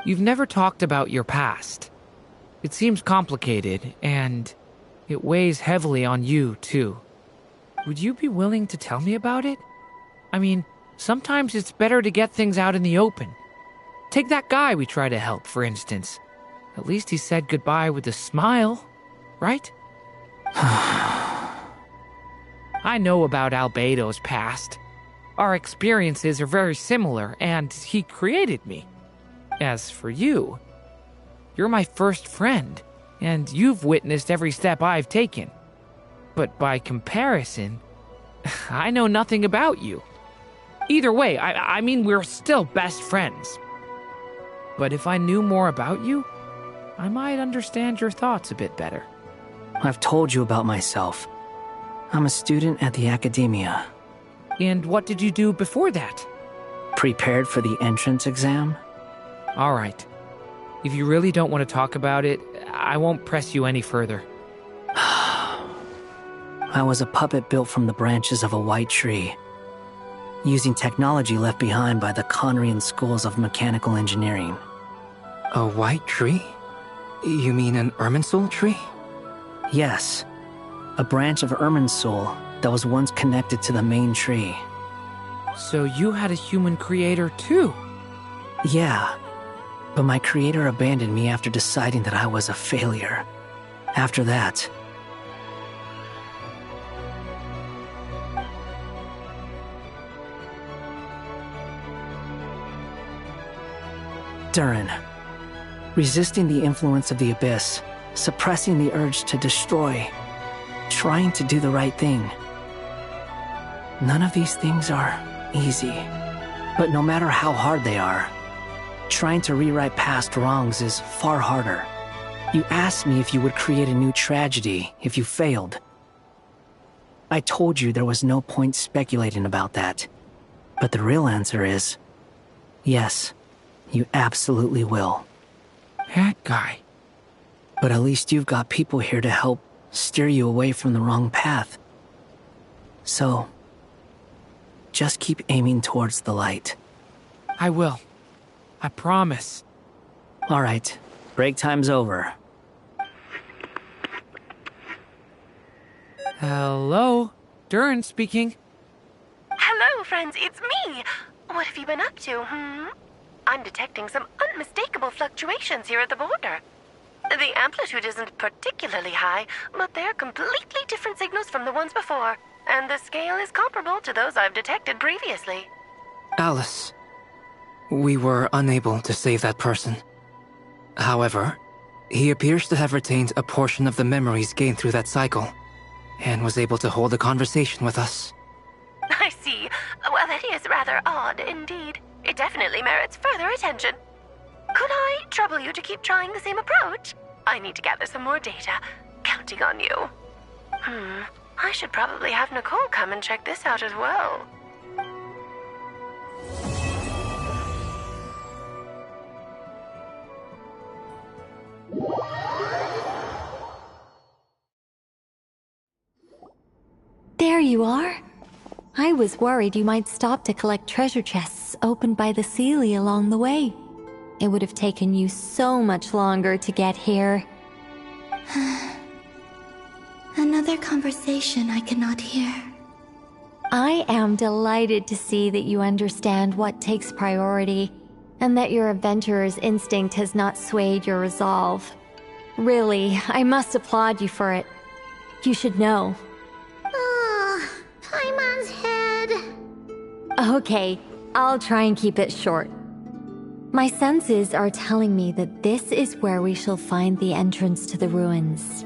You've never talked about your past. It seems complicated, and it weighs heavily on you, too. Would you be willing to tell me about it? I mean, sometimes it's better to get things out in the open. Take that guy we try to help, for instance. At least he said goodbye with a smile, right? I know about Albedo's past. Our experiences are very similar, and he created me. As for you, you're my first friend, and you've witnessed every step I've taken. But by comparison, I know nothing about you. Either way, I mean, we're still best friends. But if I knew more about you, I might understand your thoughts a bit better. I've told you about myself. I'm a student at the academia. And what did you do before that? Prepared for the entrance exam? All right. If you really don't want to talk about it, I won't press you any further. I was a puppet built from the branches of a white tree, using technology left behind by the Conrian schools of mechanical engineering. A white tree? You mean an Irminsul tree? Yes. A branch of Irminsul that was once connected to the main tree. So you had a human creator too? Yeah. But my creator abandoned me after deciding that I was a failure. After that, Durin. Resisting the influence of the Abyss, suppressing the urge to destroy, trying to do the right thing. None of these things are easy. But no matter how hard they are, trying to rewrite past wrongs is far harder. You asked me if you would create a new tragedy if you failed. I told you there was no point speculating about that. But the real answer is, yes, you absolutely will. That guy. But at least you've got people here to help steer you away from the wrong path. So, just keep aiming towards the light. I will. I promise. All right, break time's over. Hello? Durin speaking. Hello, friends, it's me. What have you been up to, I'm detecting some unmistakable fluctuations here at the border. The amplitude isn't particularly high, but they're completely different signals from the ones before, and the scale is comparable to those I've detected previously. Alice, we were unable to save that person. However, he appears to have retained a portion of the memories gained through that cycle, and was able to hold a conversation with us. I see. Well, that is rather odd indeed. It definitely merits further attention. Could I trouble you to keep trying the same approach? I need to gather some more data. Counting on you. I should probably have Nicole come and check this out as well. There you are. I was worried you might stop to collect treasure chests opened by the Seelie along the way. It would have taken you so much longer to get here. Another conversation I cannot hear. I am delighted to see that you understand what takes priority, and that your adventurer's instinct has not swayed your resolve. Really, I must applaud you for it. You should know. Paimon's head. Okay, I'll try and keep it short. My senses are telling me that this is where we shall find the entrance to the ruins.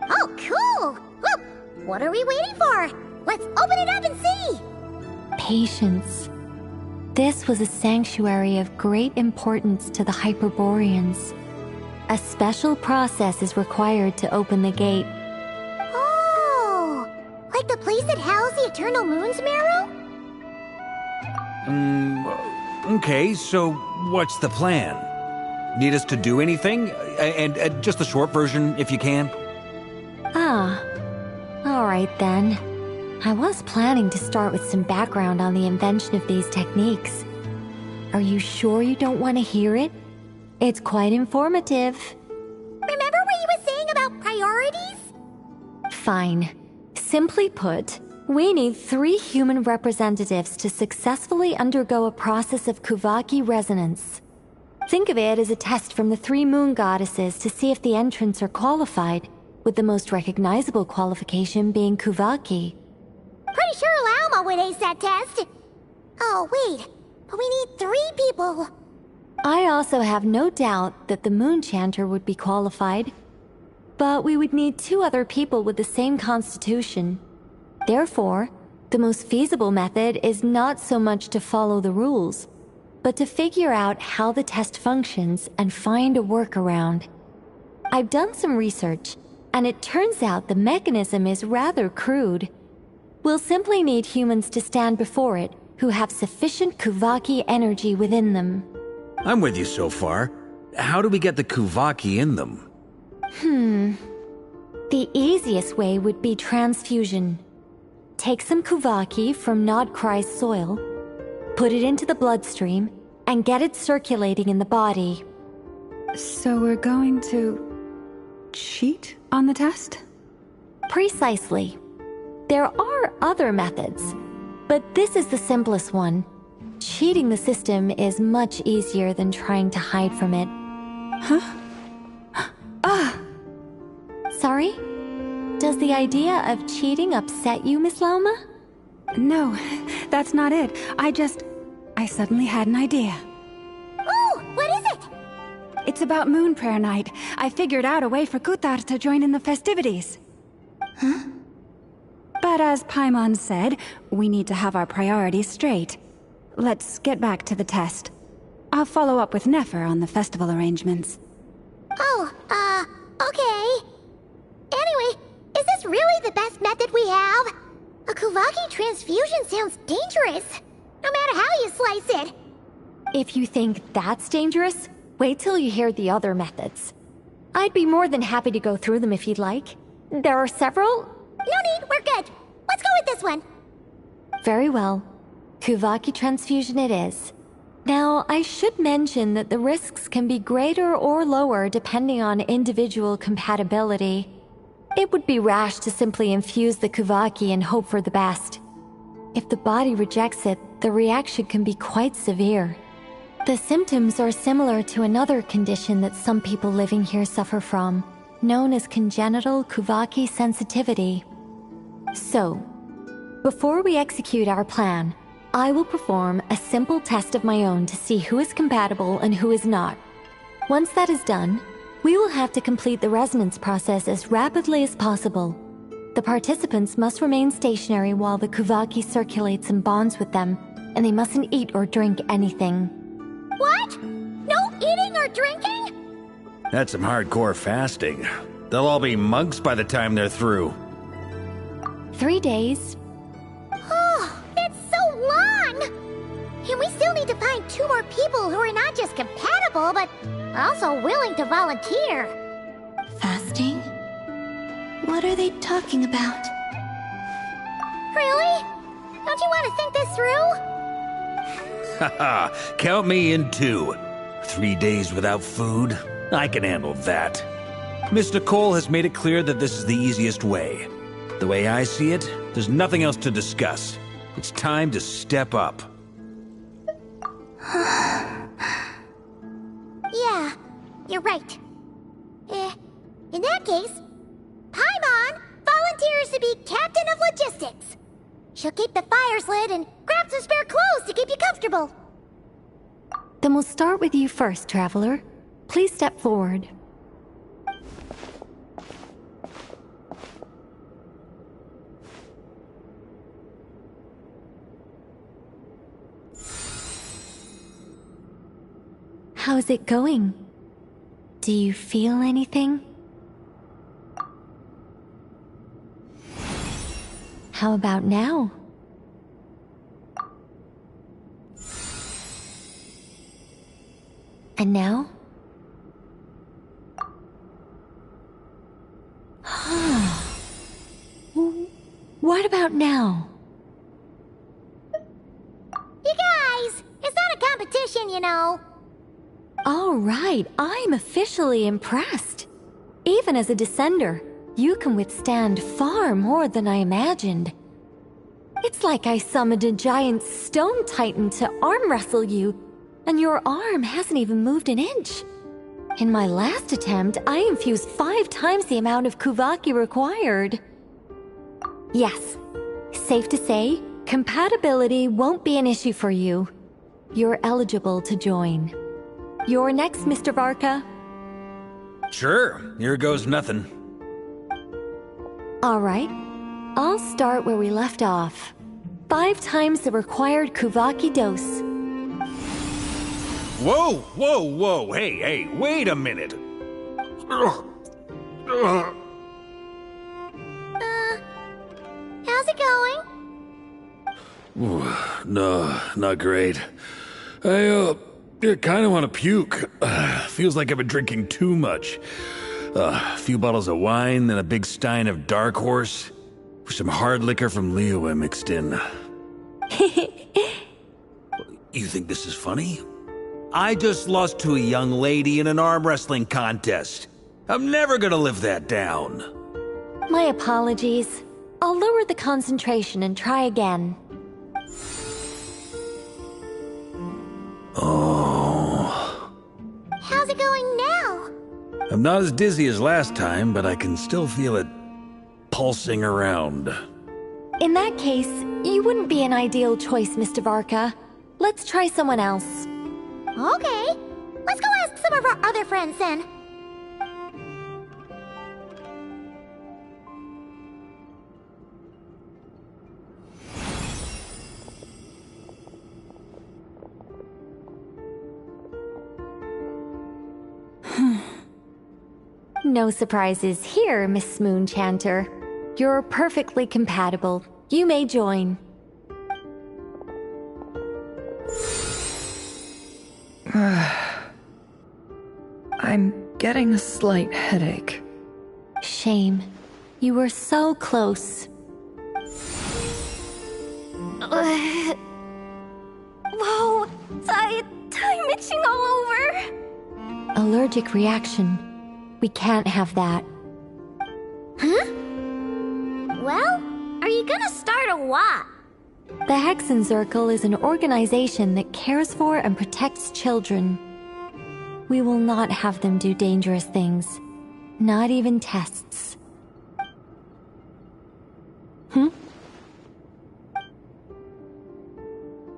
Oh, cool! Well, what are we waiting for? Let's open it up and see! Patience. This was a sanctuary of great importance to the Hyperboreans. A special process is required to open the gate. Oh! Like the place that housed the Eternal Moon's Marrow? Okay, so what's the plan? Need us to do anything? And just the short version, if you can. Alright then. I was planning to start with some background on the invention of these techniques. Are you sure you don't want to hear it? It's quite informative. Remember what you were saying about priorities? Fine. Simply put, we need 3 human representatives to successfully undergo a process of Kuvaki resonance. Think of it as a test from the 3 moon goddesses to see if the entrants are qualified, with the most recognizable qualification being Kuvaki. Pretty sure Lauma would ace that test. Oh, wait. But we need 3 people. I also have no doubt that the Moon Chanter would be qualified. But we would need 2 other people with the same constitution. Therefore, the most feasible method is not so much to follow the rules, but to figure out how the test functions and find a workaround. I've done some research, and it turns out the mechanism is rather crude. We'll simply need humans to stand before it who have sufficient Kuvaki energy within them. I'm with you so far. How do we get the Kuvaki in them? The easiest way would be transfusion. Take some Kuvaki from Nodkrai's soil, put it into the bloodstream, and get it circulating in the body. So we're going to cheat on the test? Precisely. There are other methods, but this is the simplest one. Cheating the system is much easier than trying to hide from it. Sorry? Does the idea of cheating upset you, Miss Lauma? No, that's not it. I suddenly had an idea. Oh, what is it? It's about Moon Prayer Night. I figured out a way for Kutar to join in the festivities. But as Paimon said, we need to have our priorities straight. Let's get back to the test. I'll follow up with Nefer on the festival arrangements. Oh, okay. Anyway, is this really the best method we have? Kuvaki transfusion sounds dangerous, no matter how you slice it. If you think that's dangerous, wait till you hear the other methods. I'd be more than happy to go through them if you'd like. There are several. No need, we're good. Let's go with this one. Very well. Kuvaki transfusion it is. Now, I should mention that the risks can be greater or lower depending on individual compatibility. It would be rash to simply infuse the Kuvaki and hope for the best. If the body rejects it, the reaction can be quite severe. The symptoms are similar to another condition that some people living here suffer from, known as congenital Kuvaki sensitivity. So, before we execute our plan, I will perform a simple test of my own to see who is compatible and who is not. Once that is done, we will have to complete the resonance process as rapidly as possible. The participants must remain stationary while the Kuvaki circulates and bonds with them, and they mustn't eat or drink anything. What? No eating or drinking? That's some hardcore fasting. They'll all be monks by the time they're through. 3 days. Oh, that's so long! And we still need to find 2 more people who are not just compatible, but also willing to volunteer. Fasting? What are they talking about? Really? Don't you want to think this through? Haha, count me in too. 3 days without food? I can handle that. Miss Nicole has made it clear that this is the easiest way. The way I see it, there's nothing else to discuss. It's time to step up. Yeah, you're right. In that case, Paimon volunteers to be captain of logistics. She'll keep the fires lit and grab some spare clothes to keep you comfortable. Then we'll start with you first, Traveler. Please step forward. How's it going? Do you feel anything? How about now? And now? What about now? You guys, it's not a competition, you know. All right, I'm officially impressed. Even as a descender, you can withstand far more than I imagined. It's like I summoned a giant stone titan to arm wrestle you, and your arm hasn't even moved an inch. In my last attempt, I infused 5 times the amount of Kuvaki required. Yes, safe to say, compatibility won't be an issue for you. You're eligible to join. You're next, Mr. Varka. Sure, here goes nothing. All right, I'll start where we left off. 5 times the required Kuvaki dose. Whoa, whoa, whoa, hey, wait a minute. How's it going? No, not great. I kind of want to puke. Feels like I've been drinking too much. A few bottles of wine, then a big stein of Dark Horse. With some hard liquor from Liyue mixed in. You think this is funny? I just lost to a young lady in an arm wrestling contest. I'm never gonna live that down. My apologies. I'll lower the concentration and try again. Oh. How's it going now? I'm not as dizzy as last time, but I can still feel it pulsing around. In that case, you wouldn't be an ideal choice, Mr. Varka. Let's try someone else. Okay. Let's go ask some of our other friends then. No surprises here, Miss Smoonchanter. You're perfectly compatible. You may join. I'm getting a slight headache. Shame. You were so close. Whoa, I'm itching all over. Allergic reaction. We can't have that. Huh? Well, are you gonna start or what? The Hexen Circle is an organization that cares for and protects children. We will not have them do dangerous things. Not even tests.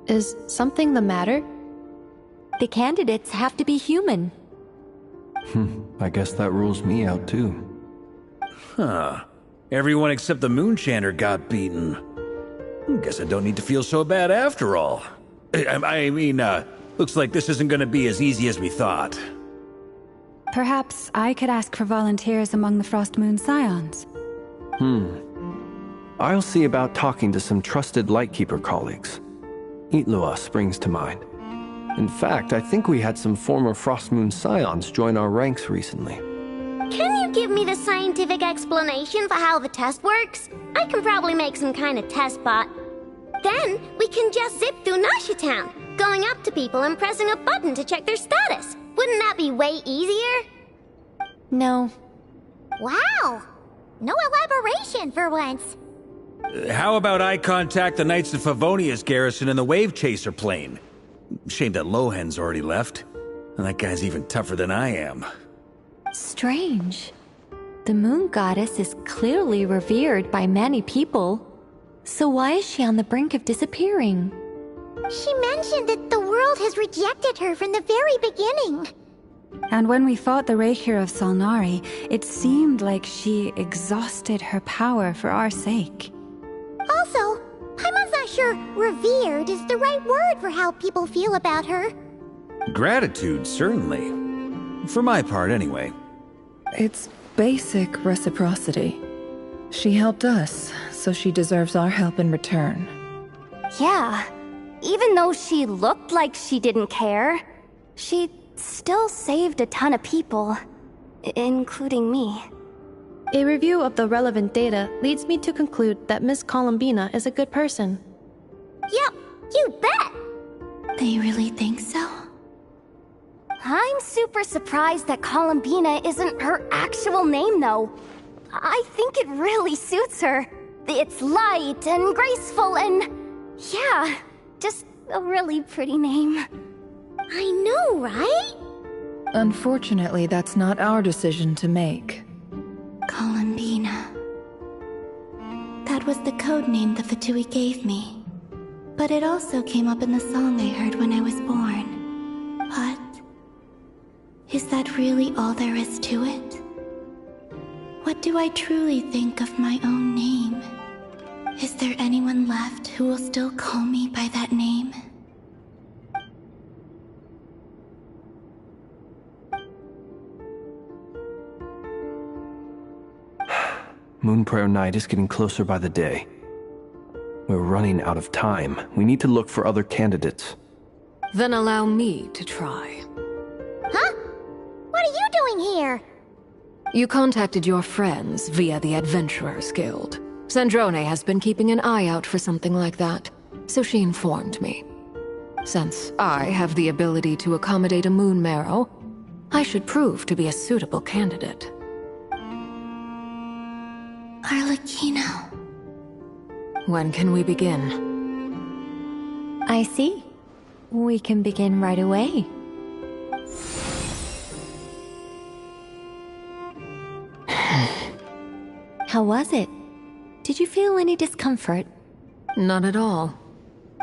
Is something the matter? The candidates have to be human. I guess that rules me out too. Huh. Everyone except the Moonshander got beaten. Guess I don't need to feel so bad after all. I mean, looks like this isn't gonna be as easy as we thought. Perhaps I could ask for volunteers among the Frost Moon Scions. I'll see about talking to some trusted Lightkeeper colleagues. Itlua springs to mind. In fact, I think we had some former Frost Moon Scions join our ranks recently. Can you give me the scientific explanation for how the test works? I can probably make some kind of test bot. Then we can just zip through Nasha Town, going up to people and pressing a button to check their status. Wouldn't that be way easier? No. Wow! No elaboration for once. How about I contact the Knights of Favonia's garrison in the Wave Chaser plane? Shame that Lohan's already left. And that guy's even tougher than I am. Strange. The Moon Goddess is clearly revered by many people. So why is she on the brink of disappearing? She mentioned that the world has rejected her from the very beginning. And when we fought the Rakhir of Solnari, it seemed like she exhausted her power for our sake. Also, Paimon's not sure revered is the right word for how people feel about her. Gratitude, certainly. For my part, anyway. It's basic reciprocity. She helped us, so she deserves our help in return. Yeah. Even though she looked like she didn't care, she still saved a ton of people, including me. A review of the relevant data leads me to conclude that Miss Columbina is a good person. Yep, you bet! They really think so? I'm super surprised that Columbina isn't her actual name, though. I think it really suits her. It's light and graceful and... yeah, just a really pretty name. I know, right? Unfortunately, that's not our decision to make. Columbina. That was the code name the Fatui gave me. But it also came up in the song I heard when I was born. But... is that really all there is to it? What do I truly think of my own name? Is there anyone left who will still call me by that name? Moon Prayer Night is getting closer by the day. We're running out of time. We need to look for other candidates. Then allow me to try. Huh? What are you doing here? You contacted your friends via the Adventurers Guild. Sandrone has been keeping an eye out for something like that, so she informed me. Since I have the ability to accommodate a moon marrow, I should prove to be a suitable candidate. Arlecchino. When can we begin? I see. We can begin right away. How was it? Did you feel any discomfort? Not at all.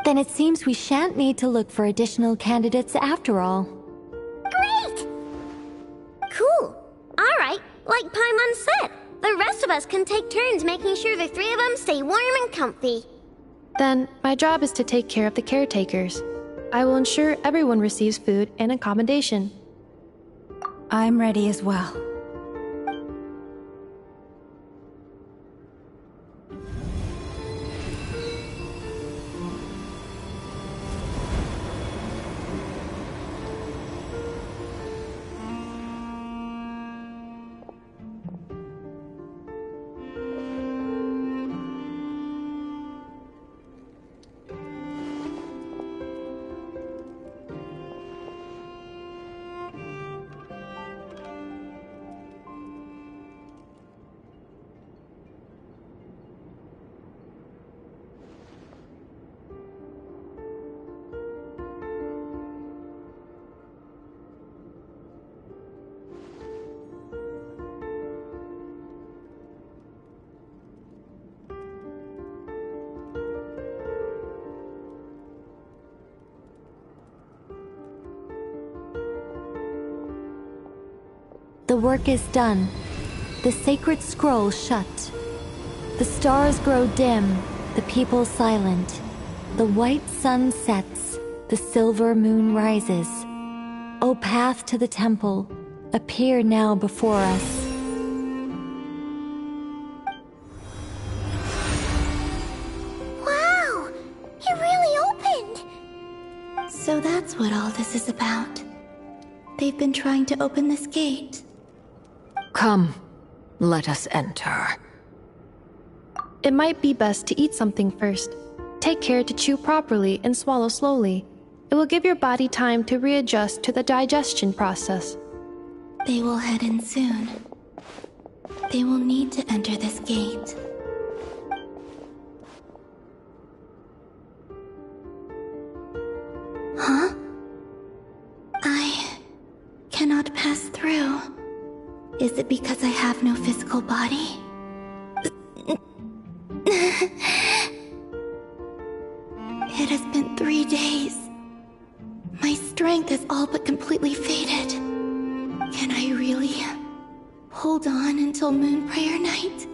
Then it seems we shan't need to look for additional candidates after all. Great! Cool. Alright, like Paimon said, the rest of us can take turns making sure the three of them stay warm and comfy. Then, my job is to take care of the caretakers. I will ensure everyone receives food and accommodation. I'm ready as well. The work is done. The sacred scroll shut. The stars grow dim, the people silent. The white sun sets, the silver moon rises. O path to the temple, appear now before us. Wow! It really opened! So that's what all this is about. They've been trying to open this gate. Come, let us enter. It might be best to eat something first. Take care to chew properly and swallow slowly. It will give your body time to readjust to the digestion process. They will head in soon. They will need to enter this gate. Huh? I cannot pass through. Is it because I have no physical body? It has been 3 days. My strength has all but completely faded. Can I really hold on until Moon Prayer Night?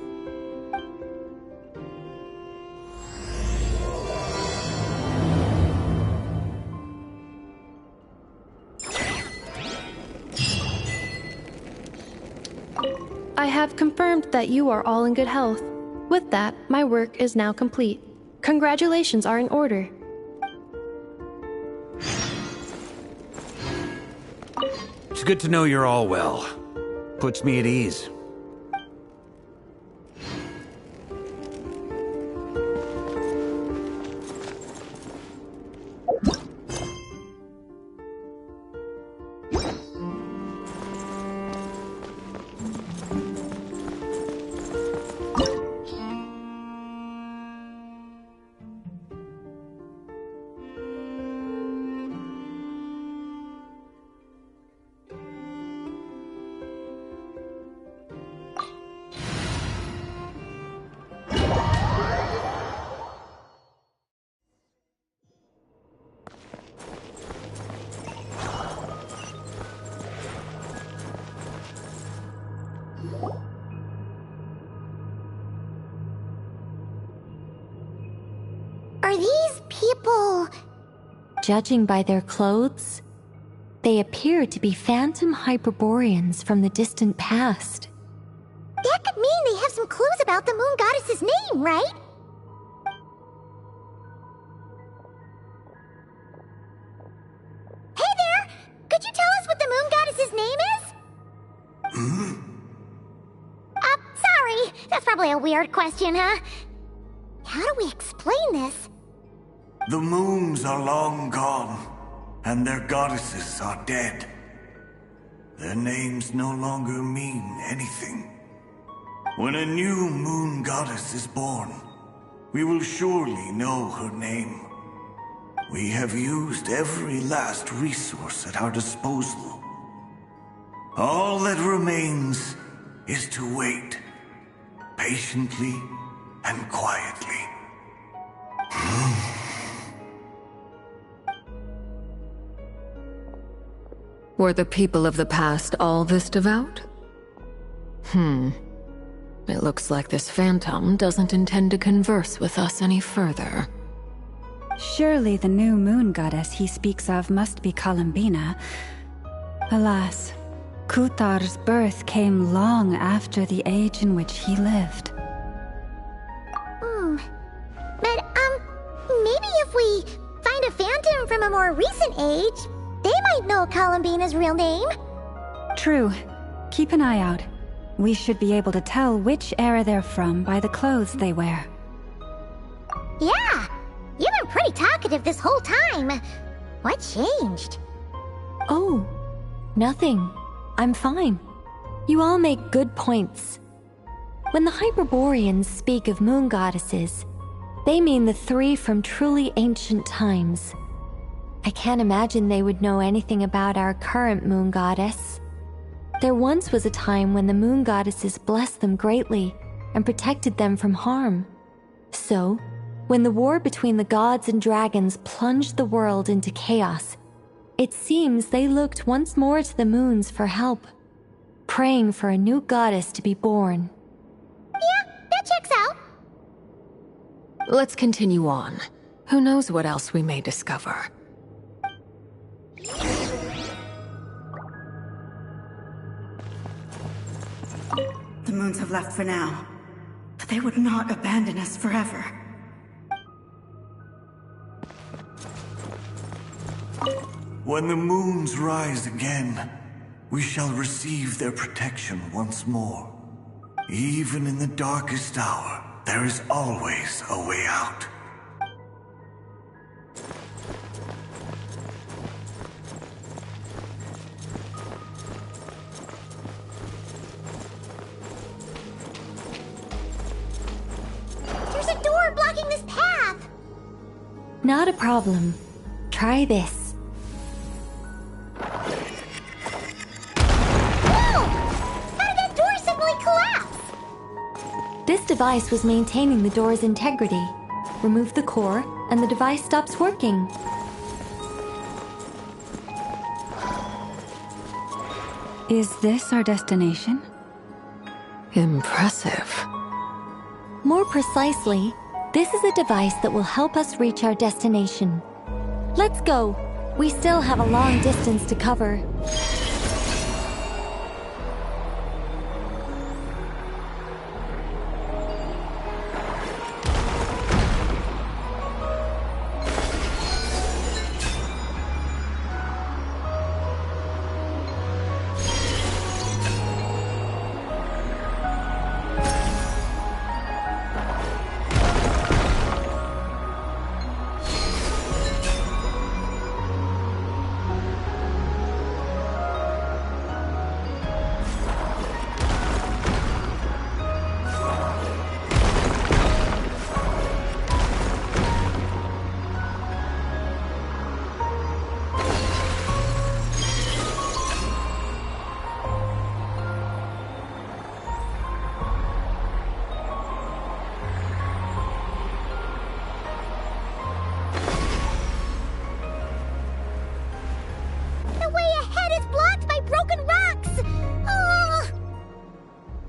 I have confirmed that you are all in good health. With that, my work is now complete. Congratulations are in order. It's good to know you're all well. Puts me at ease. Are these people... Judging by their clothes, they appear to be phantom Hyperboreans from the distant past. That could mean they have some clues about the Moon Goddess's name, right? Hey there! Could you tell us what the Moon Goddess's name is? Sorry. That's probably a weird question, huh? How do we explain this? The moons are long gone, and their goddesses are dead. Their names no longer mean anything. When a new moon goddess is born, we will surely know her name. We have used every last resource at our disposal. All that remains is to wait, patiently and quietly. Were the people of the past all this devout? It looks like this phantom doesn't intend to converse with us any further. Surely the new moon goddess he speaks of must be Columbina. Alas, Kutar's birth came long after the age in which he lived. But, maybe if we find a phantom from a more recent age, they might know Columbina's real name. True. Keep an eye out. We should be able to tell which era they're from by the clothes they wear. Yeah, you've been pretty talkative this whole time. What changed? Oh, nothing. I'm fine. You all make good points. When the Hyperboreans speak of moon goddesses, they mean the three from truly ancient times. I can't imagine they would know anything about our current moon goddess. There once was a time when the moon goddesses blessed them greatly and protected them from harm. So, when the war between the gods and dragons plunged the world into chaos, it seems they looked once more to the moons for help. praying for a new goddess to be born. Yeah, that checks out. Let's continue on. Who knows what else we may discover. The moons have left for now, but they would not abandon us forever. When the moons rise again, we shall receive their protection once more. Even in the darkest hour, there is always a way out. There's a door blocking this path! Not a problem. Try this. This device was maintaining the door's integrity. Remove the core, and the device stops working. Is this our destination? Impressive. More precisely, this is a device that will help us reach our destination. Let's go. We still have a long distance to cover.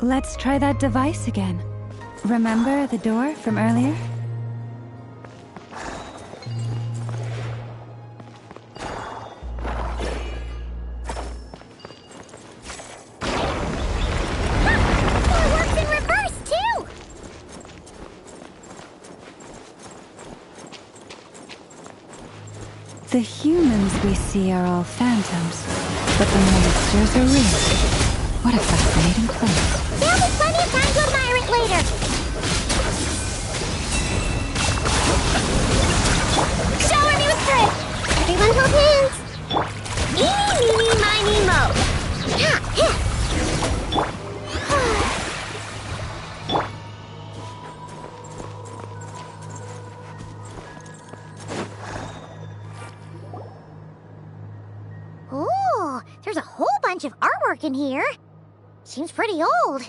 Let's try that device again. Remember the door from earlier? It works in reverse, too! The humans we see are all phantoms, but the monsters are real. What a fascinating place. There'll be plenty of time to admire it later. Shower me with thrift. Everyone hold hands. Eeny, meeny, miny, mo. Ha, ha. Ooh, there's a whole bunch of artwork in here. Seems pretty old.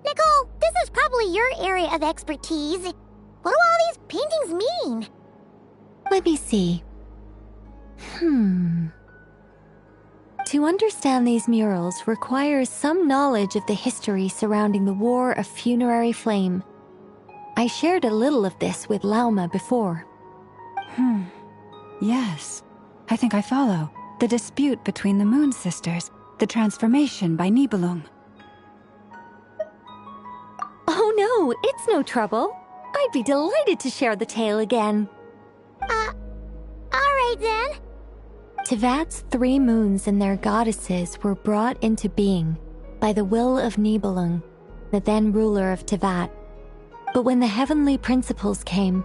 Nicole, this is probably your area of expertise. What do all these paintings mean? Let me see. To understand these murals requires some knowledge of the history surrounding the War of Funerary Flame. I shared a little of this with Lauma before. Yes, I think I follow. The dispute between the Moon Sisters, the transformation by Nibelung. Oh no, it's no trouble. I'd be delighted to share the tale again. Alright then. Tevat's 3 moons and their goddesses were brought into being by the will of Nibelung, the then ruler of Tevat. But when the heavenly principles came,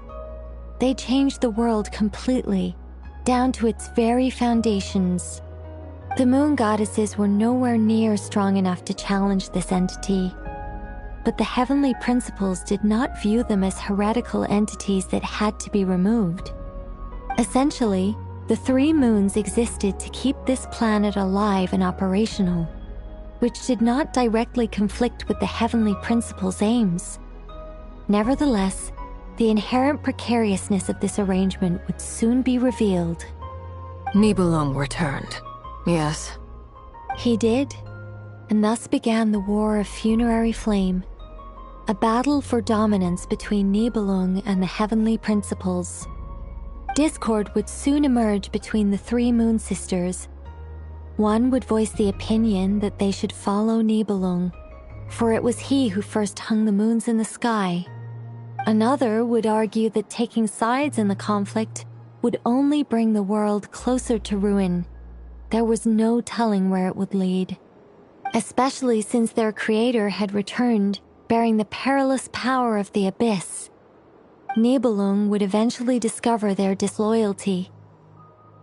they changed the world completely, down to its very foundations. The moon goddesses were nowhere near strong enough to challenge this entity. But the heavenly principles did not view them as heretical entities that had to be removed. Essentially, the 3 moons existed to keep this planet alive and operational, which did not directly conflict with the heavenly principles' aims. Nevertheless, the inherent precariousness of this arrangement would soon be revealed. Nibelung returned. Yes. He did. and thus began the War of Funerary Flame, a battle for dominance between Nibelung and the Heavenly Principles. Discord would soon emerge between the three Moon Sisters. One would voice the opinion that they should follow Nibelung, for it was he who first hung the moons in the sky. Another would argue that taking sides in the conflict would only bring the world closer to ruin. There was no telling where it would lead, especially since their creator had returned, bearing the perilous power of the Abyss. Nibelung would eventually discover their disloyalty.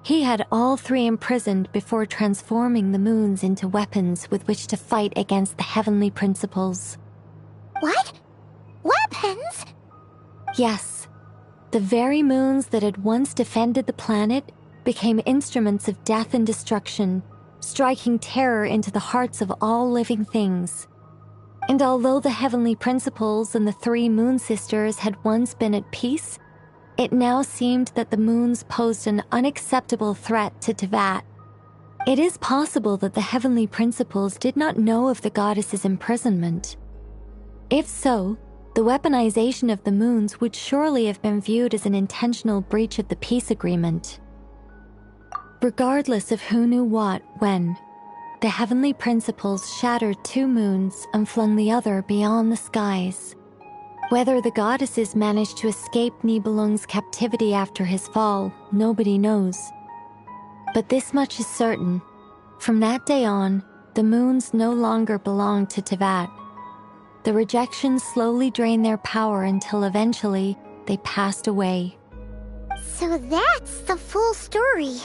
He had all three imprisoned before transforming the moons into weapons with which to fight against the Heavenly Principles. What? Weapons? Yes. The very moons that had once defended the planet became instruments of death and destruction, striking terror into the hearts of all living things. And although the Heavenly Principles and the three Moon Sisters had once been at peace, it now seemed that the moons posed an unacceptable threat to Teyvat. It is possible that the Heavenly Principles did not know of the goddess's imprisonment. If so, the weaponization of the moons would surely have been viewed as an intentional breach of the peace agreement. Regardless of who knew what, when, the Heavenly Principles shattered two moons and flung the other beyond the skies. Whether the goddesses managed to escape Nibelung's captivity after his fall, nobody knows. But this much is certain. From that day on, the moons no longer belonged to Teyvat. The rejection slowly drained their power until eventually they passed away. So that's the full story.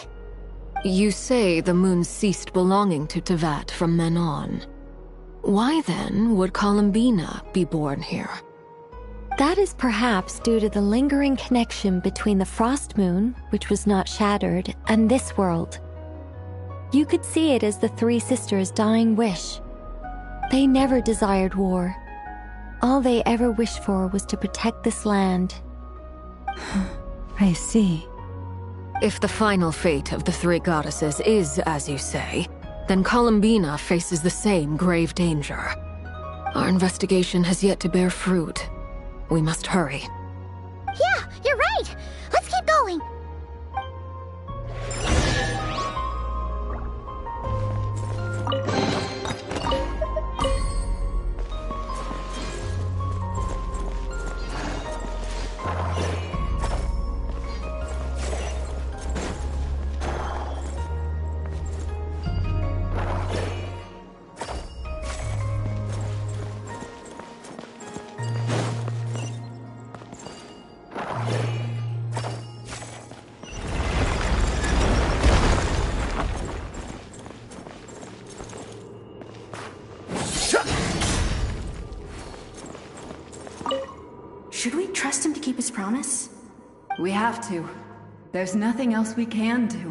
You say the moon ceased belonging to Teyvat from then on. Why then would Columbina be born here? That is perhaps due to the lingering connection between the Frost Moon, which was not shattered, and this world. You could see it as the three sisters' dying wish. They never desired war. All they ever wished for was to protect this land. I see. If the final fate of the three goddesses is as you say, then Columbina faces the same grave danger. Our investigation has yet to bear fruit. We must hurry. Yeah, you're right. Let's keep going. Should we trust him to keep his promise? We have to. There's nothing else we can do.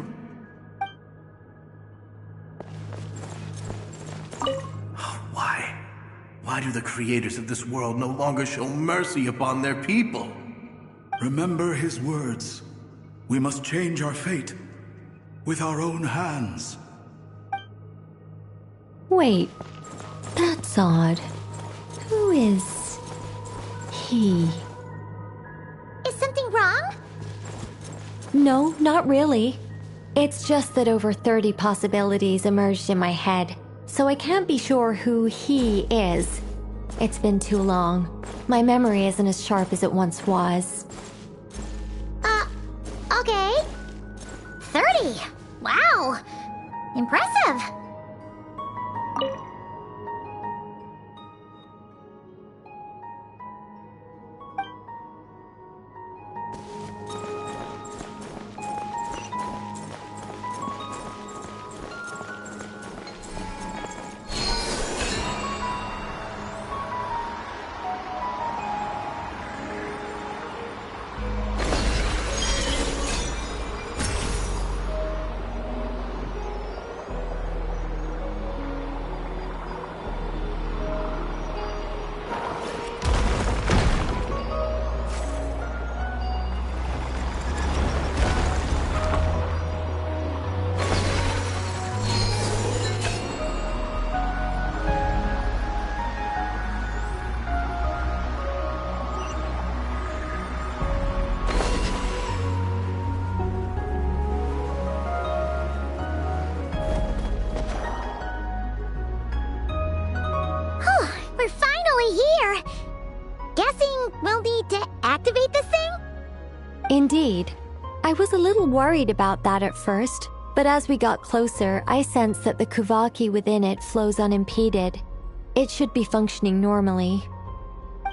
Why? Why do the creators of this world no longer show mercy upon their people? Remember his words. We must change our fate with our own hands. Wait, that's odd. Who is he? Is something wrong? No, not really. It's just that over 30 possibilities emerged in my head, so I can't be sure who he is. It's been too long. My memory isn't as sharp as it once was. Okay. 30. Wow. Impressive. here. Guessing we'll need to activate this thing? Indeed. I was a little worried about that at first, but as we got closer, I sensed that the Kuvaki within it flows unimpeded. It should be functioning normally.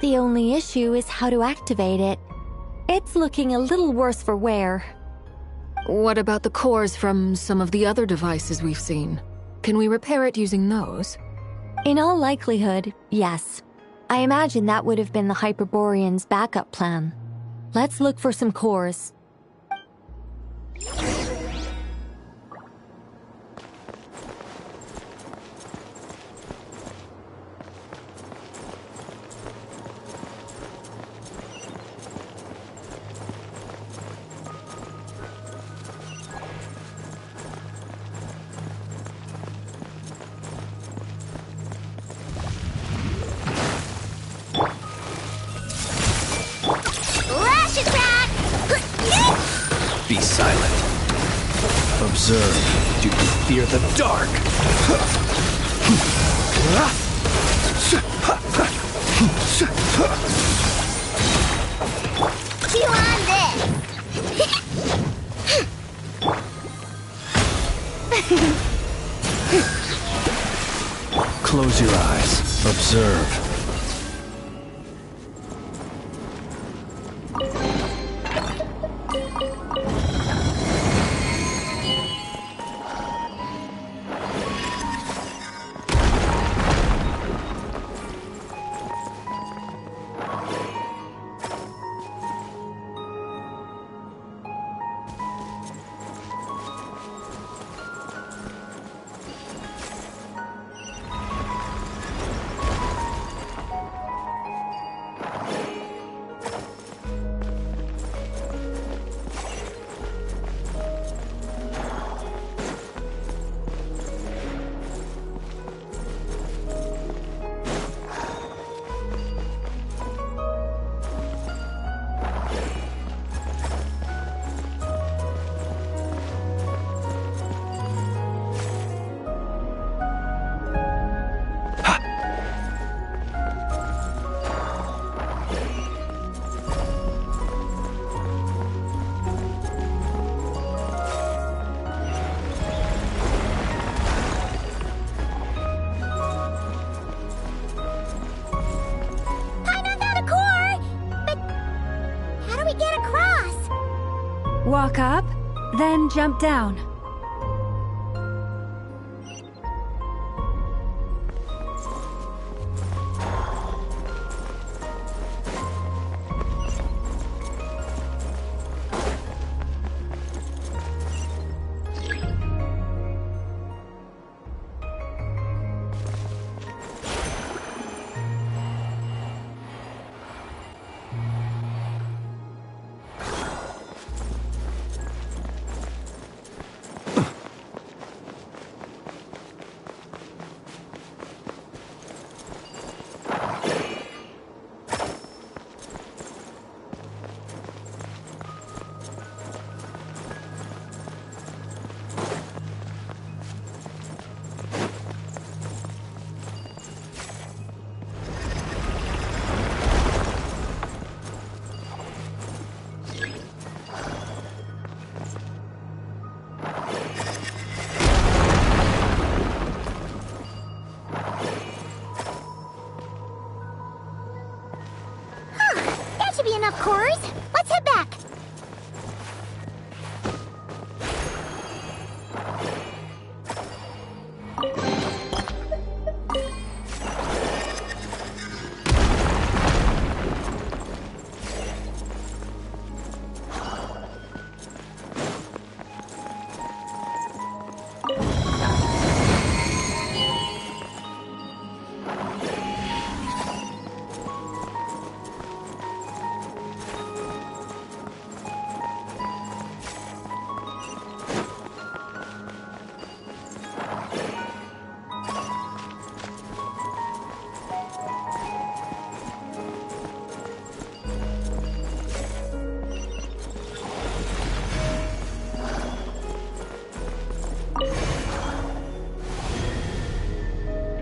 The only issue is how to activate it. It's looking a little worse for wear. What about the cores from some of the other devices we've seen? Can we repair it using those? In all likelihood, yes. I imagine that would have been the Hyperborean's backup plan. Let's look for some cores. Be silent. Observe. Do you fear the dark? Chew on this! Close your eyes. Observe. Walk up, then jump down. Enough cores. Let's head back.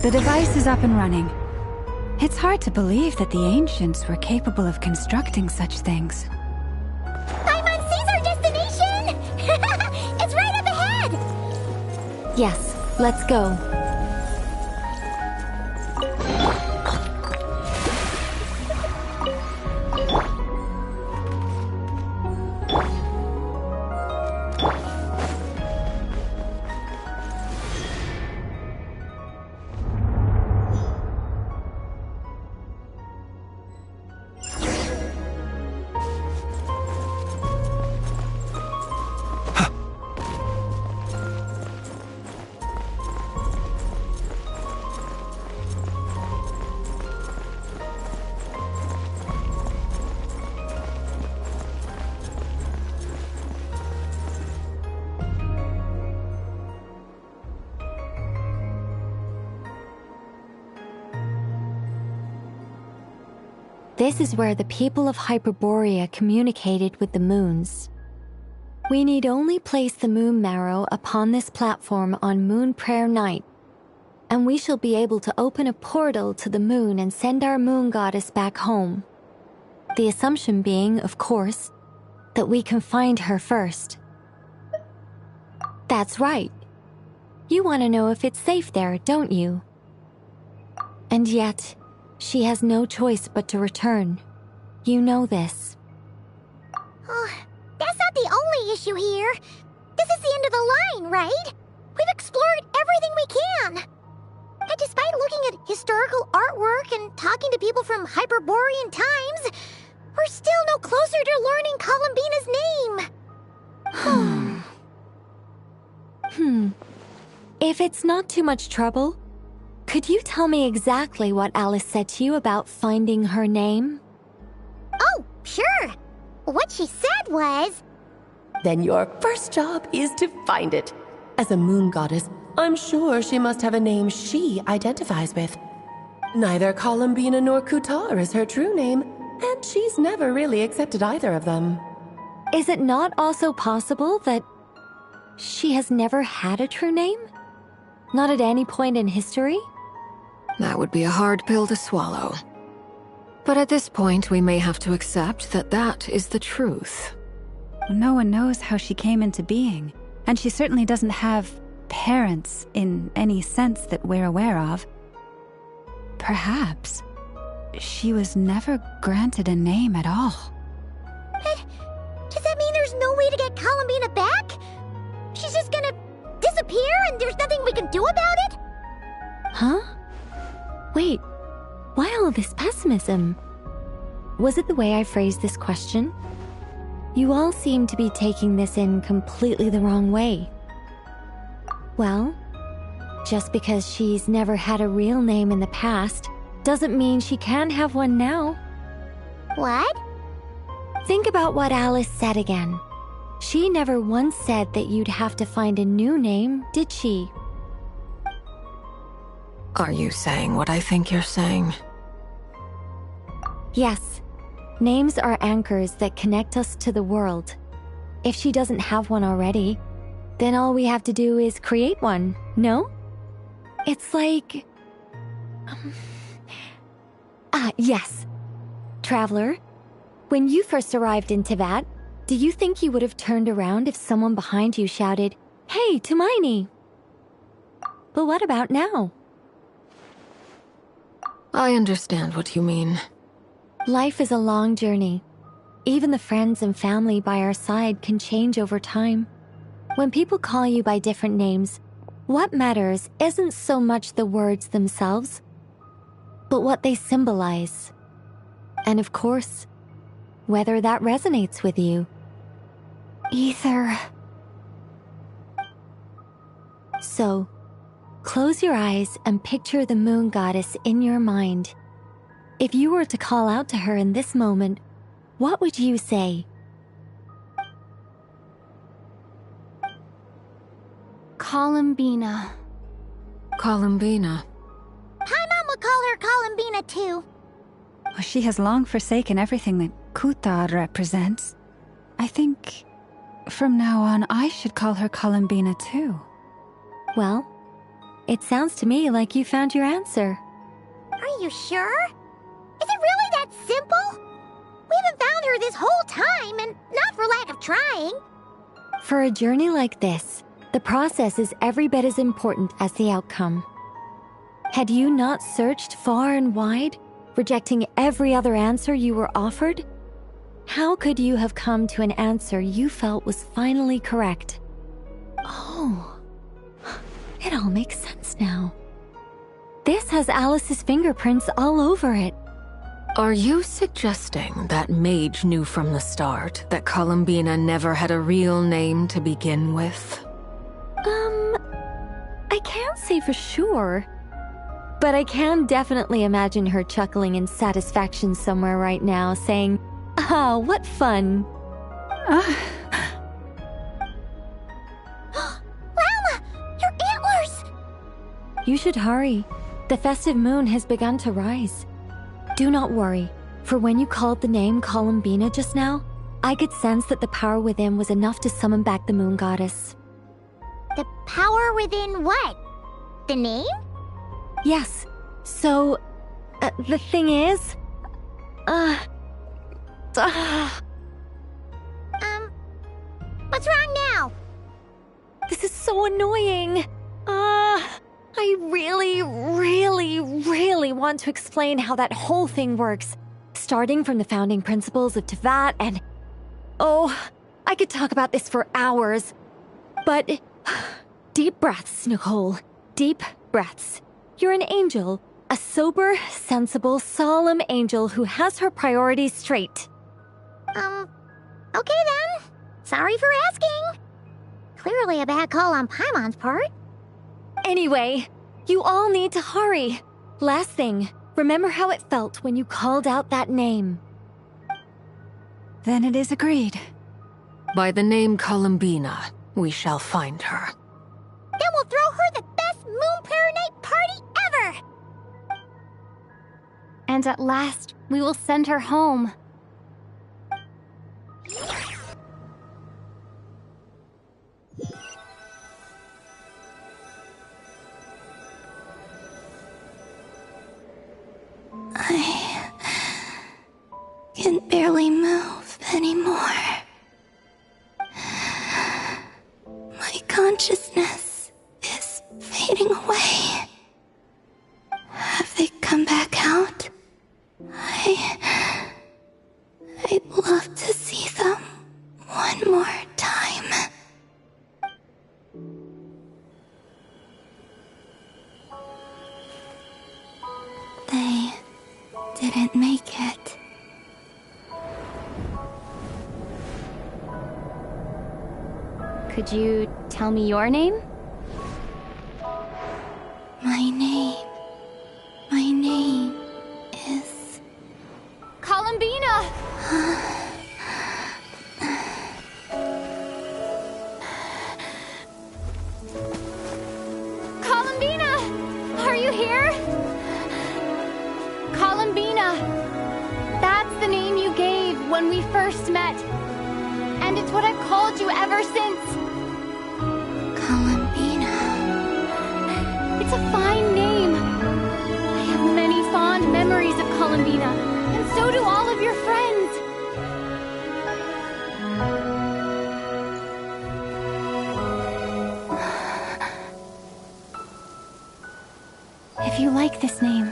The device is up and running. It's hard to believe that the ancients were capable of constructing such things. Paimon sees our destination! It's right up ahead! Yes, let's go. This is where the people of Hyperborea communicated with the moons. We need only place the moon marrow upon this platform on Moon Prayer Night, and we shall be able to open a portal to the moon and send our moon goddess back home. The assumption being, of course, that we can find her first. That's right. You want to know if it's safe there, don't you? And yet, she has no choice but to return. You know this. Oh, that's not the only issue here. This is the end of the line, right? We've explored everything we can. And despite looking at historical artwork and talking to people from Hyperborean times, we're still no closer to learning Columbina's name. If it's not too much trouble, could you tell me exactly what Alice said to you about finding her name? Oh, sure. What she said was... Then your first job is to find it. As a moon goddess, I'm sure she must have a name she identifies with. Neither Columbina nor Kutar is her true name, and she's never really accepted either of them. Is it not also possible that she has never had a true name? Not at any point in history? That would be a hard pill to swallow. But at this point, we may have to accept that that is the truth. No one knows how she came into being, and she certainly doesn't have parents in any sense that we're aware of. Perhaps she was never granted a name at all. But does that mean there's no way to get Columbina back? She's just gonna disappear and there's nothing we can do about it? Huh? Wait, why all this pessimism? Was it the way I phrased this question? You all seem to be taking this in completely the wrong way. Well, just because she's never had a real name in the past doesn't mean she can't have one now. What? Think about what Alice said again. She never once said that you'd have to find a new name, did she? Are you saying what I think you're saying? Yes. Names are anchors that connect us to the world. If she doesn't have one already, then all we have to do is create one, no? It's like... yes. Traveler, when you first arrived in Teyvat, do you think you would have turned around if someone behind you shouted, "Hey, Tumaini"? But what about now? I understand what you mean. Life is a long journey. Even the friends and family by our side can change over time. When people call you by different names, what matters isn't so much the words themselves, but what they symbolize. And of course, whether that resonates with you. Ether. So, close your eyes and picture the moon goddess in your mind. If you were to call out to her in this moment, what would you say? Columbina. Columbina. Paimon would call her Columbina too. Well, she has long forsaken everything that Kutar represents. I think from now on I should call her Columbina too. Well, it sounds to me like you found your answer. Are you sure? Is it really that simple? We haven't found her this whole time, and not for lack of trying. For a journey like this, the process is every bit as important as the outcome. Had you not searched far and wide, rejecting every other answer you were offered? How could you have come to an answer you felt was finally correct? Oh, it all makes sense now. This has Alice's fingerprints all over it. Are you suggesting that Mage knew from the start that Columbina never had a real name to begin with? I can't say for sure. But I can definitely imagine her chuckling in satisfaction somewhere right now, saying, "Ah, what fun." Llama! Your antlers! You should hurry. The festive moon has begun to rise. Do not worry, for when you called the name Columbina just now, I could sense that the power within was enough to summon back the moon goddess. The power within what? The name? Yes. So, the thing is... What's wrong now? This is so annoying. I really want to explain how that whole thing works. Starting from the founding principles of Teyvat and... Oh, I could talk about this for hours. But... Deep breaths, Nicole. Deep breaths. You're an angel. A sober, sensible, solemn angel who has her priorities straight. Okay then. Sorry for asking. Clearly a bad call on Paimon's part. Anyway, you all need to hurry. Last thing, remember how it felt when you called out that name. Then it is agreed. By the name Columbina, we shall find her. Then we'll throw her the best Moon Paranite party ever! And at last, we will send her home. I can barely move anymore. My consciousness is fading away. Have they come back out? I'd love to see them one more time. They didn't make it. Could you tell me your name? My name is... Columbina! Columbina! Are you here? Columbina! That's the name you gave when we first met. And it's what I've called you ever since. Columbina. It's a fine name. I have many fond memories of Columbina, and so do all of your friends. If you like this name,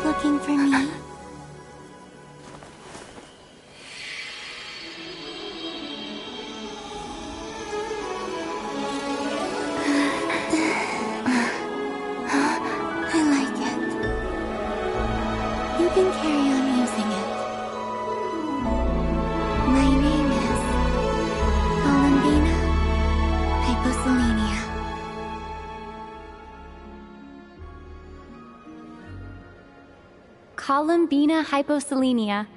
looking for me? I like it. You can carry on using it. My name is Columbina Hyposelenia. Columbina Hyposelenia.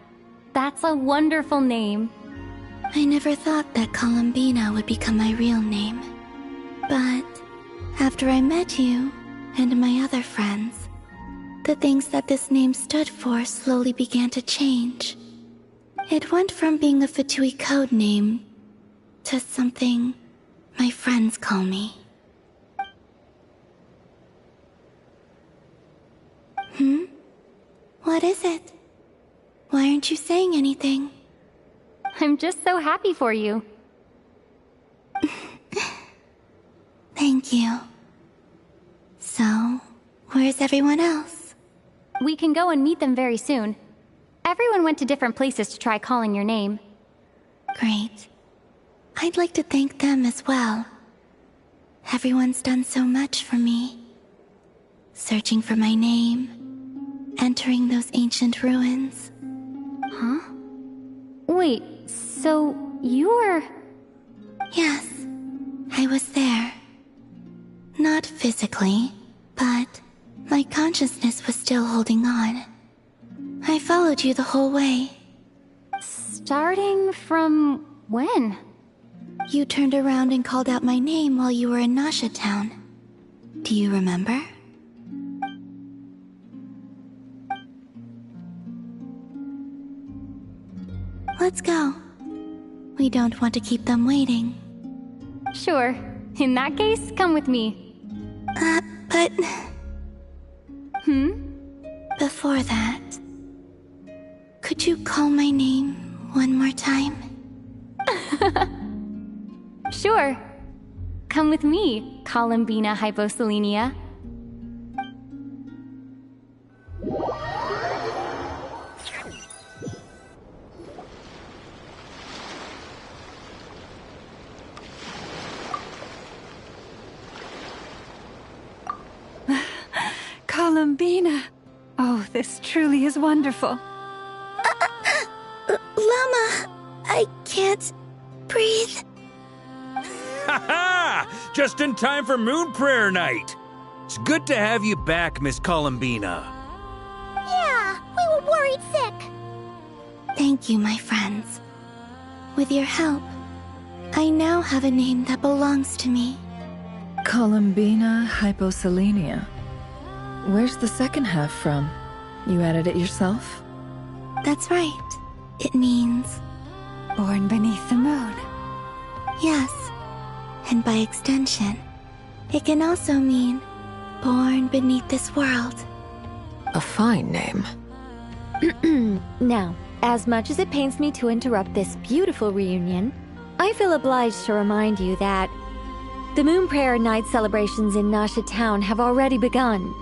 That's a wonderful name. I never thought that Columbina would become my real name. But after I met you and my other friends, The things that this name stood for slowly began to change. It went from being a Fatui code name to something my friends call me. What is it? Why aren't you saying anything? I'm just so happy for you. Thank you. So, where's everyone else? We can go and meet them very soon. Everyone went to different places to try calling your name. Great. I'd like to thank them as well. Everyone's done so much for me. Searching for my name, entering those ancient ruins. Huh? Wait, so you were... Yes, I was there. Not physically, but my consciousness was still holding on. I followed you the whole way. Starting from when? You turned around and called out my name while you were in Nasha Town. Do you remember? Let's go. We don't want to keep them waiting. Sure. In that case, come with me. But... Before that... Could you call my name one more time? Sure. Come with me, Columbina Hyposelenia. Columbina! Oh, this truly is wonderful. Llama, I can't breathe. Ha ha! Just in time for Moon Prayer Night. It's good to have you back, Miss Columbina. Yeah, we were worried sick. Thank you, my friends. With your help, I now have a name that belongs to me. Columbina Hyposelenia. Where's the second half from? You added it yourself? That's right. It means... Born beneath the moon. Yes. And by extension, it can also mean born beneath this world. A fine name. Now, as much as it pains me to interrupt this beautiful reunion, I feel obliged to remind you that the Moon Prayer Night celebrations in Nasha Town have already begun.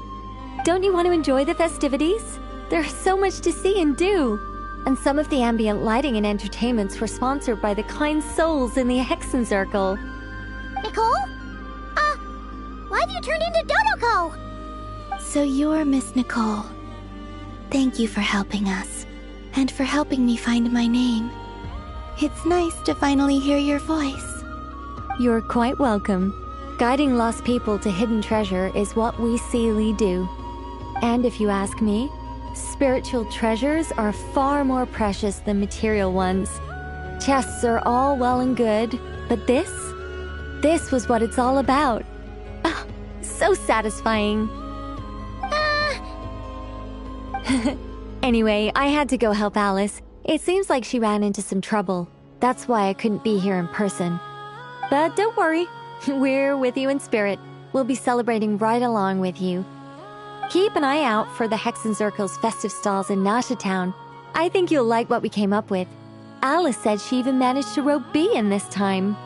Don't you want to enjoy the festivities? There's so much to see and do. And some of the ambient lighting and entertainments were sponsored by the kind souls in the Hexen Circle. Nicole? Why have you turned into Dodoko? So you're Miss Nicole. Thank you for helping us, and for helping me find my name. It's nice to finally hear your voice. You're quite welcome. Guiding lost people to hidden treasure is what we Seelie do. And if you ask me, spiritual treasures are far more precious than material ones. Chests are all well and good, but this was what it's all about. Ah, so satisfying. Anyway, I had to go help Alice. It seems like she ran into some trouble. That's why I couldn't be here in person. But don't worry, we're with you in spirit. We'll be celebrating right along with you. Keep an eye out for the Hexen Circle's festive stalls in Nasha Town. I think you'll like what we came up with. Alice said she even managed to rope B in this time.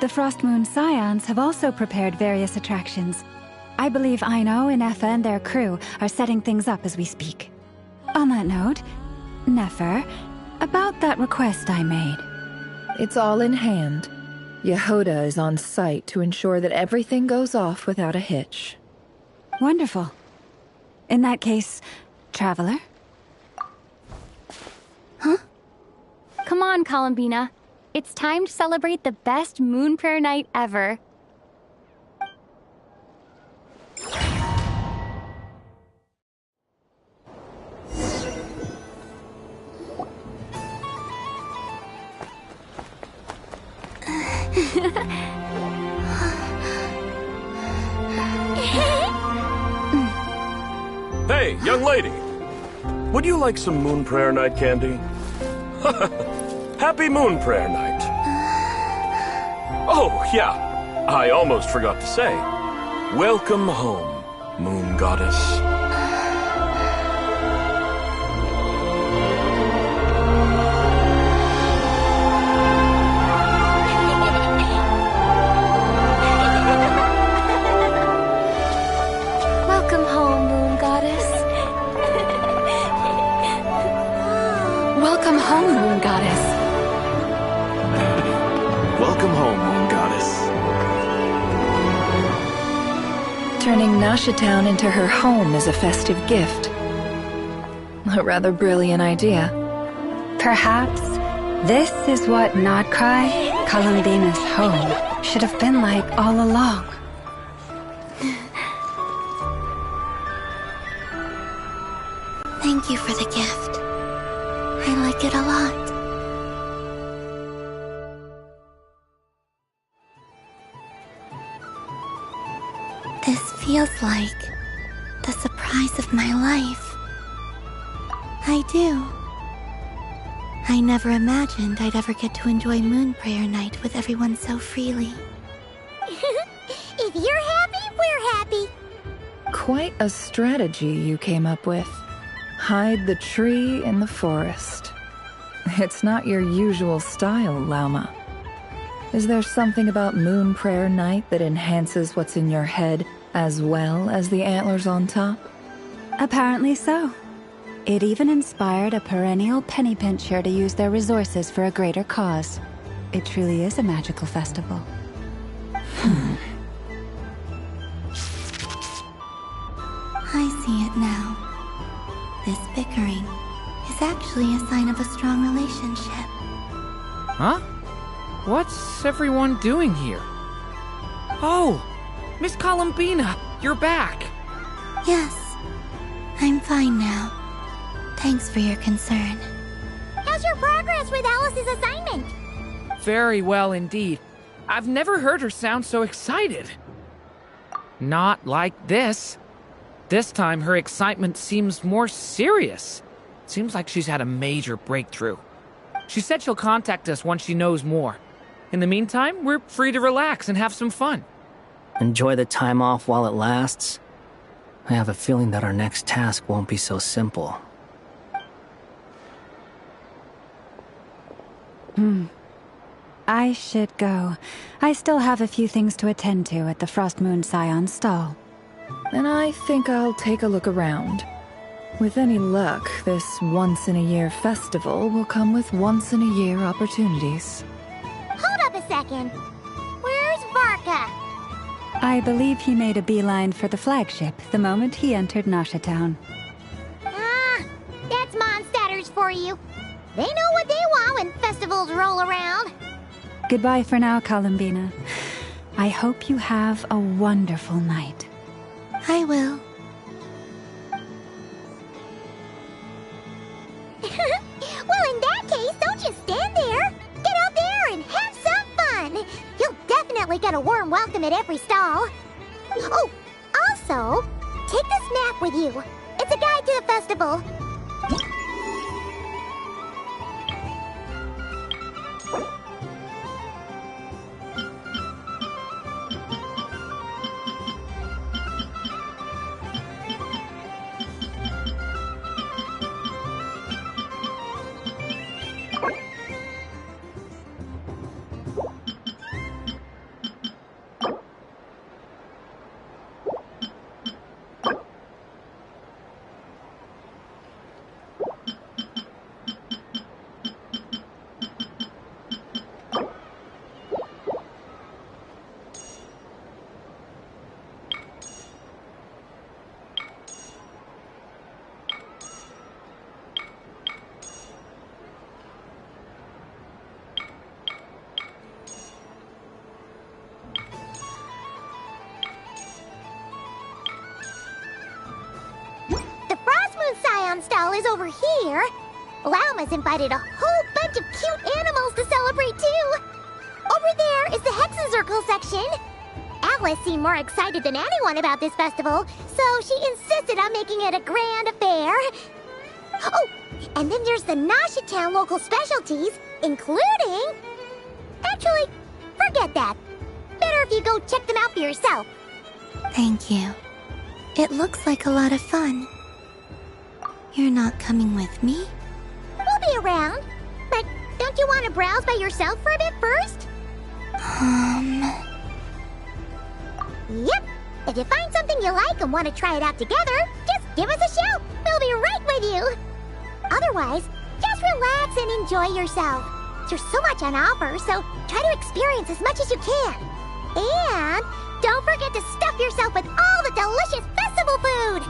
The Frost Moon Scions have also prepared various attractions. I believe Aino, Ineffa, and their crew are setting things up as we speak. On that note, Nefer, about that request I made. It's all in hand. Yehoda is on site to ensure that everything goes off without a hitch. Wonderful. In that case, Traveler? Huh? Come on, Columbina. It's time to celebrate the best Moon Prayer Night ever. Hey, young lady. Would you like some Moon Prayer Night candy? Happy Moon Prayer Night. Oh, yeah. I almost forgot to say. Welcome home, Moon Goddess. Welcome home, Moon Goddess. Welcome home, Moon Goddess. Welcome home, Moon Goddess. Turning Nashatown into her home is a festive gift. A rather brilliant idea. Perhaps this is what Nodcry, Columbina's home, should have been like all along. Thank you for the gift. I like it a lot. This feels like the surprise of my life. I do. I never imagined I'd ever get to enjoy Moon Prayer Night with everyone so freely. If you're happy, we're happy. Quite a strategy you came up with. Hide the tree in the forest. It's not your usual style, Lauma. Is there something about Moon Prayer Night that enhances what's in your head as well as the antlers on top? Apparently so. It even inspired a perennial penny pincher to use their resources for a greater cause. It truly is a magical festival. I see it now. This bickering is actually a sign of a strong relationship. Huh? What's everyone doing here? Oh, Miss Columbina, you're back. Yes, I'm fine now. Thanks for your concern. How's your progress with Alice's assignment? Very well indeed. I've never heard her sound so excited. Not like this. This time her excitement seems more serious. Seems like she's had a major breakthrough. She said she'll contact us once she knows more. In the meantime, we're free to relax and have some fun. Enjoy the time off while it lasts. I have a feeling that our next task won't be so simple. I should go. I still have a few things to attend to at the Frost Moon Scion stall. And I think I'll take a look around. With any luck, this once-in-a-year festival will come with once-in-a-year opportunities. Hold up a second. Where's Varka? I believe he made a beeline for the flagship the moment he entered Nashatown. Ah, that's Mondstadters for you. They know what they want when festivals roll around. Goodbye for now, Columbina. I hope you have a wonderful night. I will. Well, in that case, don't just stand there. Get out there and have some fun. You'll definitely get a warm welcome at every stall. Oh, also, take this map with you. It's a guide to the festival. Stall is over here. Lauma's invited a whole bunch of cute animals to celebrate too. Over there is the Hexen Circle section. Alice seemed more excited than anyone about this festival, so she insisted on making it a grand affair. Oh, and then there's the Nasha Town local specialties, including... Actually, forget that. Better if you go check them out for yourself. Thank you. It looks like a lot of fun. You're not coming with me? We'll be around. But don't you want to browse by yourself for a bit first? Yep. If you find something you like and want to try it out together, just give us a shout. We'll be right with you. Otherwise, just relax and enjoy yourself. There's so much on offer, so try to experience as much as you can. And don't forget to stuff yourself with all the delicious festival food.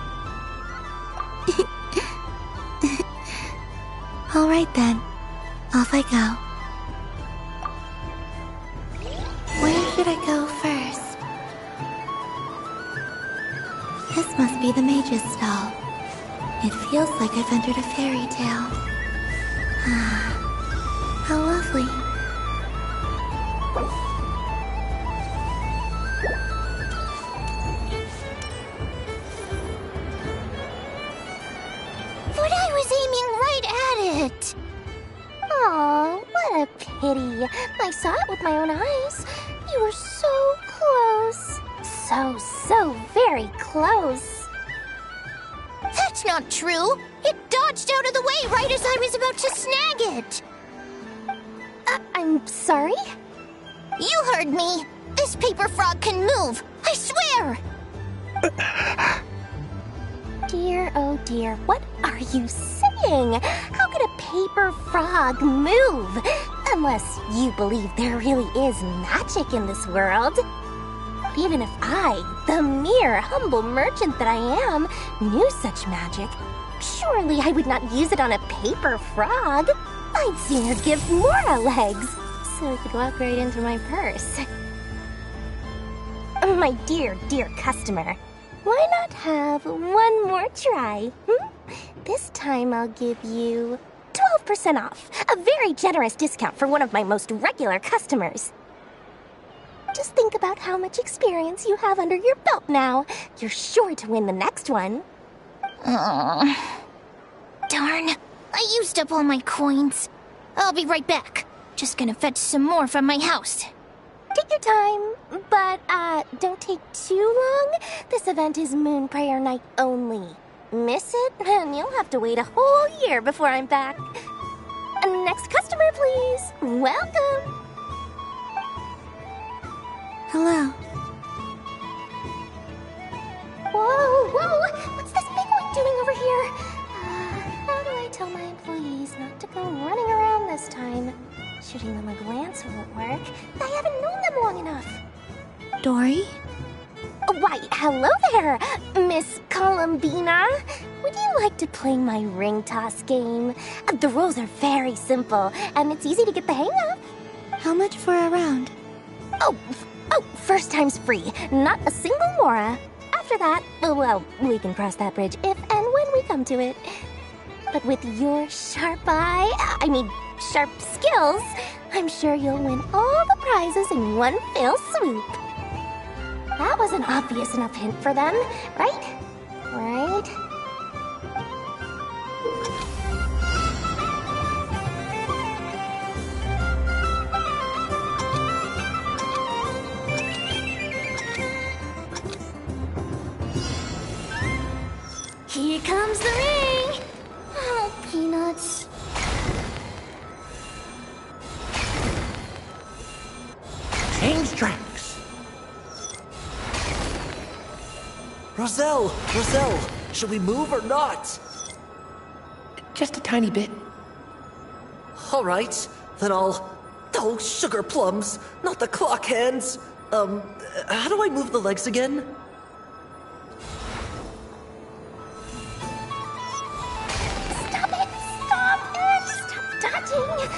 All right then. Off I go. Where should I go first? This must be the mage's stall. It feels like I've entered a fairy tale. Ah, how lovely. But I was aiming right at it. Aw, what a pity. I saw it with my own eyes. You were so close. So very close. That's not true. It dodged out of the way right as I was about to snag it. I'm sorry? You heard me. This paper frog can move. I swear. Dear, oh dear, what are you saying? How could a paper frog move? Unless you believe there really is magic in this world. Even if I, the mere humble merchant that I am, knew such magic, surely I would not use it on a paper frog. I'd sooner give Mora legs, so I could walk right into my purse. My dear, dear customer, why not have one more try? This time I'll give you 12% off, a very generous discount for one of my most regular customers. Just think about how much experience you have under your belt now. You're sure to win the next one. Darn. I used up all my coins. I'll be right back. Just gonna fetch some more from my house. Take your time, but don't take too long. This event is Moon Prayer Night only. Miss it, and you'll have to wait a whole year before I'm back. Next customer, please. Welcome. Hello. Whoa! What's this big one doing over here? How do I tell my employees not to go running around this time? Shooting them a glance won't work. I haven't known them long enough. Dory? Why, hello there, Miss Columbina. Would you like to play my ring toss game? The rules are very simple, and it's easy to get the hang of. How much for a round? Oh, first time's free. Not a single Mora. After that, well, we can cross that bridge if and when we come to it. But with your sharp skills, I'm sure you'll win all the prizes in one fell swoop. That was an obvious enough hint for them, right? Right? Here comes the ring! Oh, peanuts. Change tracks! Roselle! Should we move or not? Just a tiny bit. Alright, then I'll... Oh, sugar plums! Not the clock hands! How do I move the legs again? Stop dodging!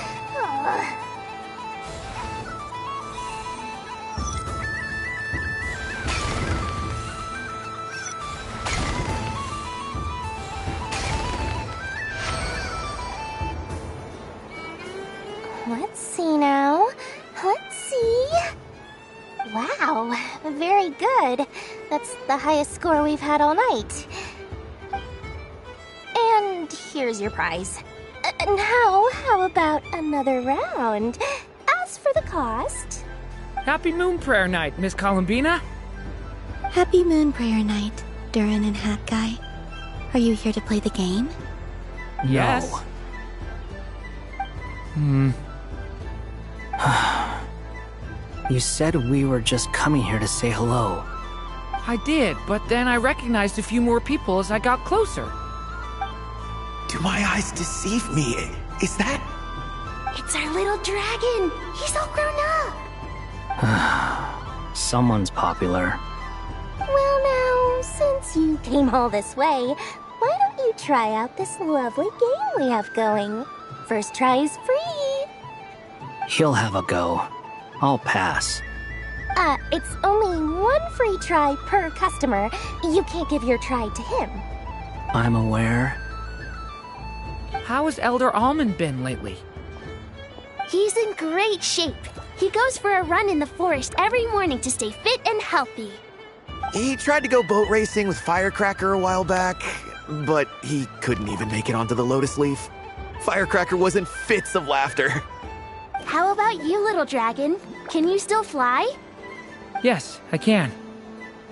Let's see now. Let's see. Wow, very good. That's the highest score we've had all night. And here's your prize. Now, how about another round? As for the cost... Happy Moon Prayer Night, Miss Columbina. Happy Moon Prayer Night, Durin and Hat Guy. Are you here to play the game? Yes. No. You said we were just coming here to say hello. I did, but then I recognized a few more people as I got closer. Do my eyes deceive me? Is that... It's our little dragon! He's all grown up! Someone's popular. Well now, since you came all this way, why don't you try out this lovely game we have going? First try is free! He'll have a go. I'll pass. It's only one free try per customer. You can't give your try to him. I'm aware. How has Elder Almond been lately? He's in great shape. He goes for a run in the forest every morning to stay fit and healthy. He tried to go boat racing with Firecracker a while back, but he couldn't even make it onto the Lotus Leaf. Firecracker was in fits of laughter. How about you, little dragon? Can you still fly? Yes, I can.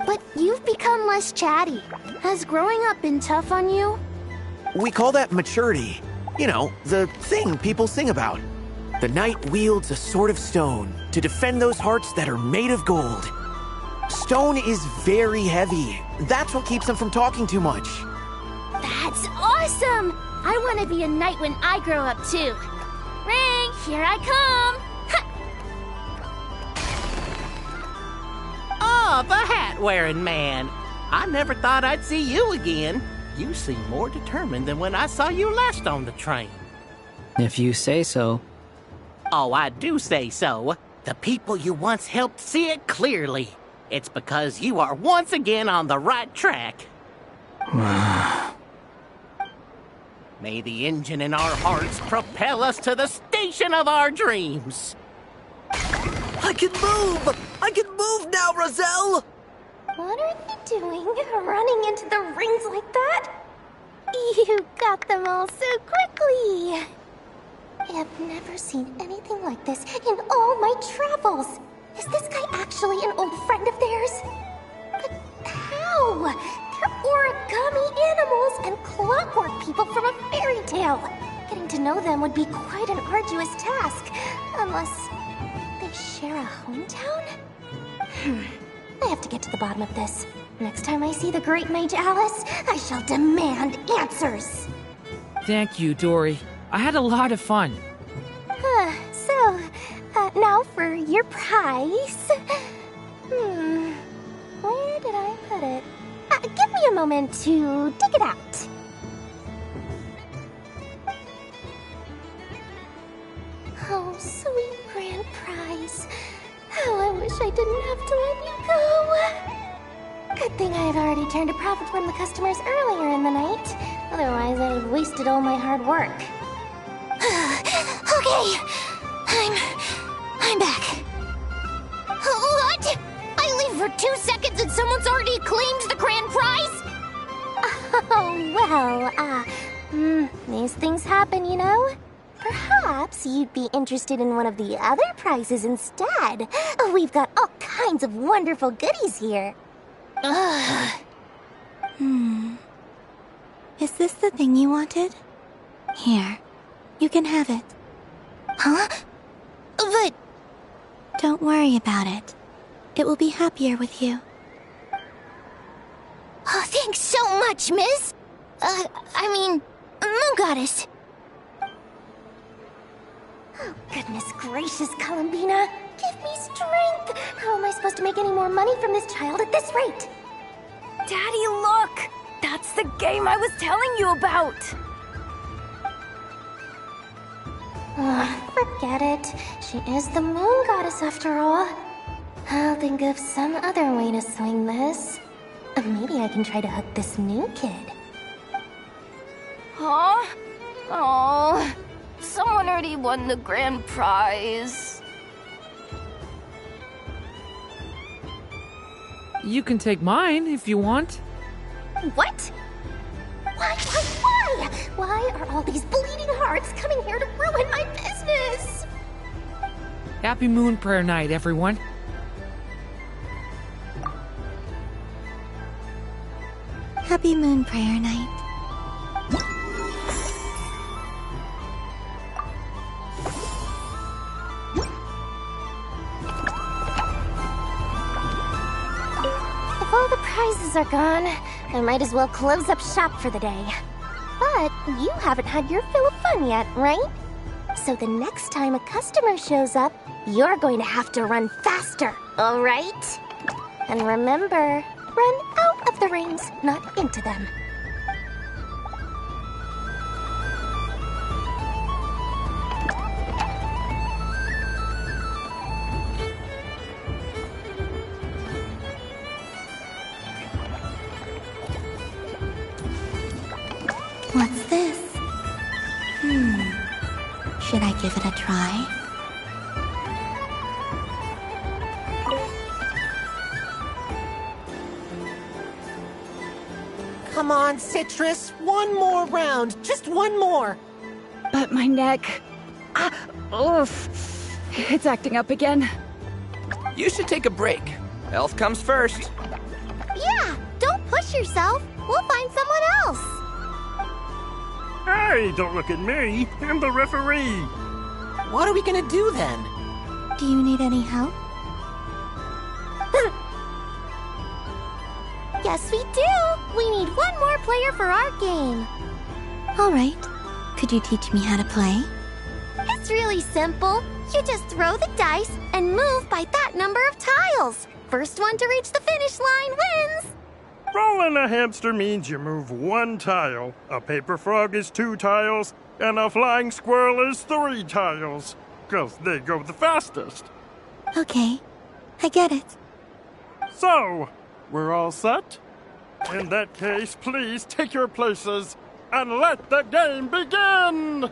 But you've become less chatty. Has growing up been tough on you? We call that maturity. You know, the thing people sing about. The knight wields a sword of stone to defend those hearts that are made of gold. Stone is very heavy. That's what keeps him from talking too much. That's awesome! I want to be a knight when I grow up too. Ring, here I come! Oh, the hat-wearing man. I never thought I'd see you again. You seem more determined than when I saw you last on the train. If you say so. Oh, I do say so. The people you once helped see it clearly. It's because you are once again on the right track. May the engine in our hearts propel us to the station of our dreams. I can move! I can move now, Roselle! What are they doing, running into the rings like that? You got them all so quickly! I have never seen anything like this in all my travels. Is this guy actually an old friend of theirs? But how? They're origami animals and clockwork people from a fairy tale. Getting to know them would be quite an arduous task, unless they share a hometown? I have to get to the bottom of this. Next time I see the Great Mage Alice, I shall demand answers. Thank you, Dory. I had a lot of fun. So, now for your prize. Where did I put it? Give me a moment to dig it out. Oh, sweet grand prize. How I wish I didn't have to let you go. Good thing I had already turned a profit from the customers earlier in the night. Otherwise, I'd have wasted all my hard work. Okay, I'm back. What? I leave for 2 seconds and someone's already claimed the grand prize? Oh, well, these things happen, you know? Perhaps you'd be interested in one of the other prizes instead. We've got all kinds of wonderful goodies here. Is this the thing you wanted? Here, you can have it. Huh? But... Don't worry about it. It will be happier with you. Oh, thanks so much, miss. Moon Goddess. Oh, goodness gracious, Columbina. Give me strength. How am I supposed to make any more money from this child at this rate? Daddy, look! That's the game I was telling you about! Forget it. She is the Moon Goddess after all. I'll think of some other way to swing this. Maybe I can try to hook this new kid. Huh? Oh, someone already won the grand prize. You can take mine if you want. What? Why? Why are all these bleeding hearts coming here to ruin my business? Happy Moon Prayer Night, everyone. Happy Moon Prayer Night. If all the prizes are gone, I might as well close up shop for the day. But you haven't had your fill of fun yet, right? So the next time a customer shows up, you're going to have to run faster, all right? And remember, run out of the rings, not into them. What's this? Should I give it a try? Come on, Citrus. One more round. Just one more. But my neck... oof. It's acting up again. You should take a break. Health comes first. Yeah, don't push yourself. We'll find someone else. Hey, don't look at me. I'm the referee. What are we gonna do then? Do you need any help? Yes, we do. We need one more player for our game. All right. Could you teach me how to play? It's really simple. You just throw the dice and move by that number of tiles. First one to reach the finish line wins. Rolling a hamster means you move one tile. A paper frog is 2 tiles, and a flying squirrel is 3 tiles. 'Cause they go the fastest. Okay. I get it. So, we're all set? In that case, please take your places and let the game begin!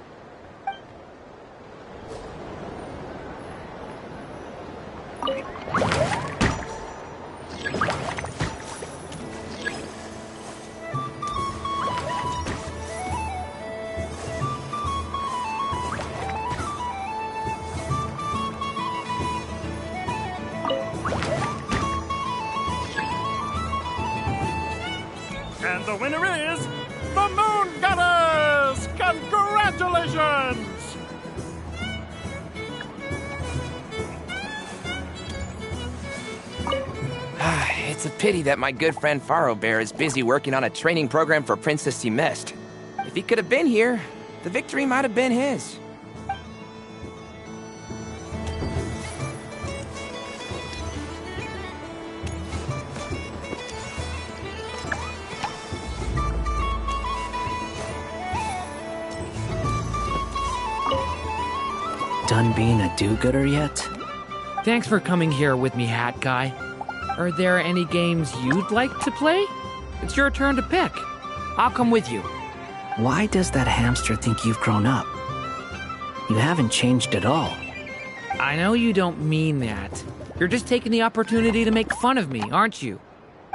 And the winner is the Moon Goddess! Congratulations! It's a pity that my good friend Faro Bear is busy working on a training program for Princess Semest. If he could have been here, the victory might have been his. Done being a do-gooder yet? Thanks for coming here with me, Hat Guy. Are there any games you'd like to play? It's your turn to pick. I'll come with you. Why does that hamster think you've grown up? You haven't changed at all. I know you don't mean that. You're just taking the opportunity to make fun of me, aren't you?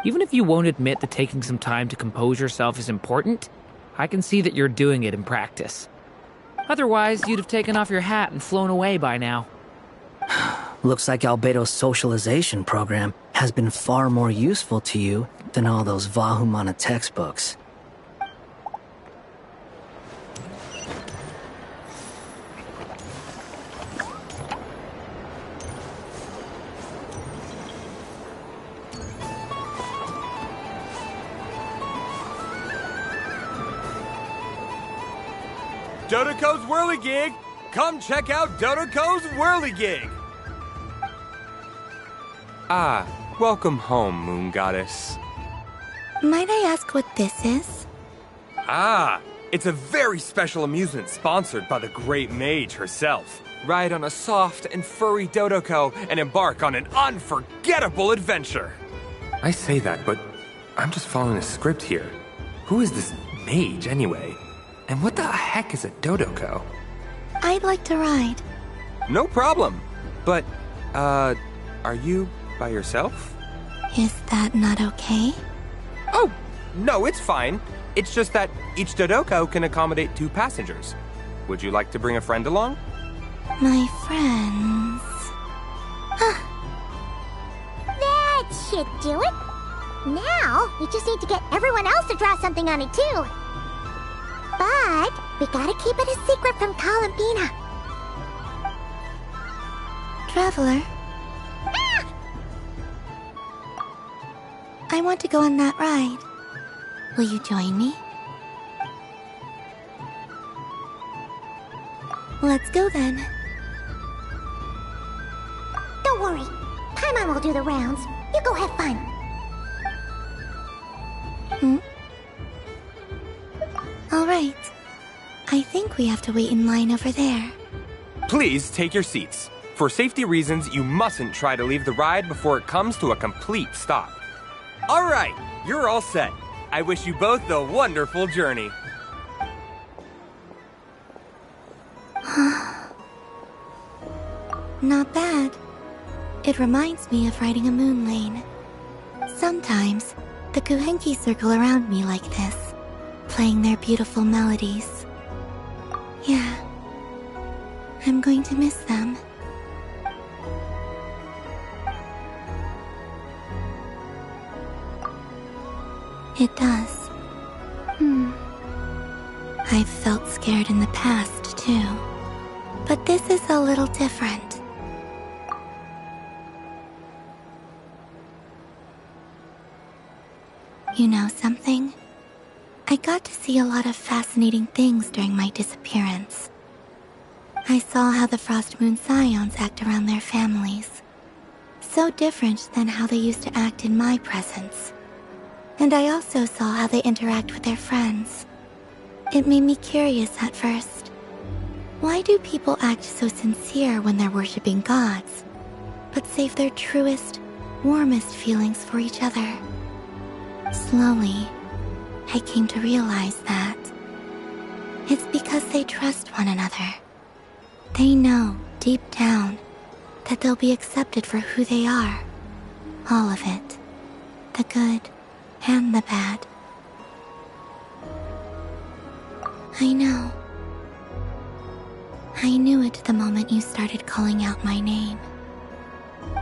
Even if you won't admit that taking some time to compose yourself is important, I can see that you're doing it in practice. Otherwise, you'd have taken off your hat and flown away by now. Looks like Albedo's socialization program has been far more useful to you than all those Vahumana textbooks. Dodoco's Whirligig! Come check out Dodoco's Whirligig! Ah, welcome home, Moon Goddess. Might I ask what this is? Ah, it's a very special amusement sponsored by the great mage herself. Ride on a soft and furry Dodoco and embark on an unforgettable adventure. I say that, but I'm just following a script here. Who is this mage, anyway? And what the heck is a Dodoco? I'd like to ride. No problem. But, are you by yourself? Is that not okay? Oh, no, it's fine. It's just that each Dodoko can accommodate 2 passengers. Would you like to bring a friend along? My friends... That should do it. Now, we just need to get everyone else to draw something on it too. But we gotta keep it a secret from Columbina. Traveler? I want to go on that ride. Will you join me? Let's go then. Don't worry. Paimon will do the rounds. You go have fun. All right. I think we have to wait in line over there. Please take your seats. For safety reasons, you mustn't try to leave the ride before it comes to a complete stop. All right, you're all set. I wish you both a wonderful journey. Not bad. It reminds me of riding a moon lane. Sometimes, the Kuhenki circle around me like this, playing their beautiful melodies. Yeah, I'm going to miss them. It does. I've felt scared in the past, too. But this is a little different. You know something? I got to see a lot of fascinating things during my disappearance. I saw how the Frost Moon Scions act around their families. So different than how they used to act in my presence. And I also saw how they interact with their friends. It made me curious at first. Why do people act so sincere when they're worshipping gods, but save their truest, warmest feelings for each other? Slowly, I came to realize that it's because they trust one another. They know, deep down, that they'll be accepted for who they are. All of it. The good and the bad. I know. I knew it the moment you started calling out my name.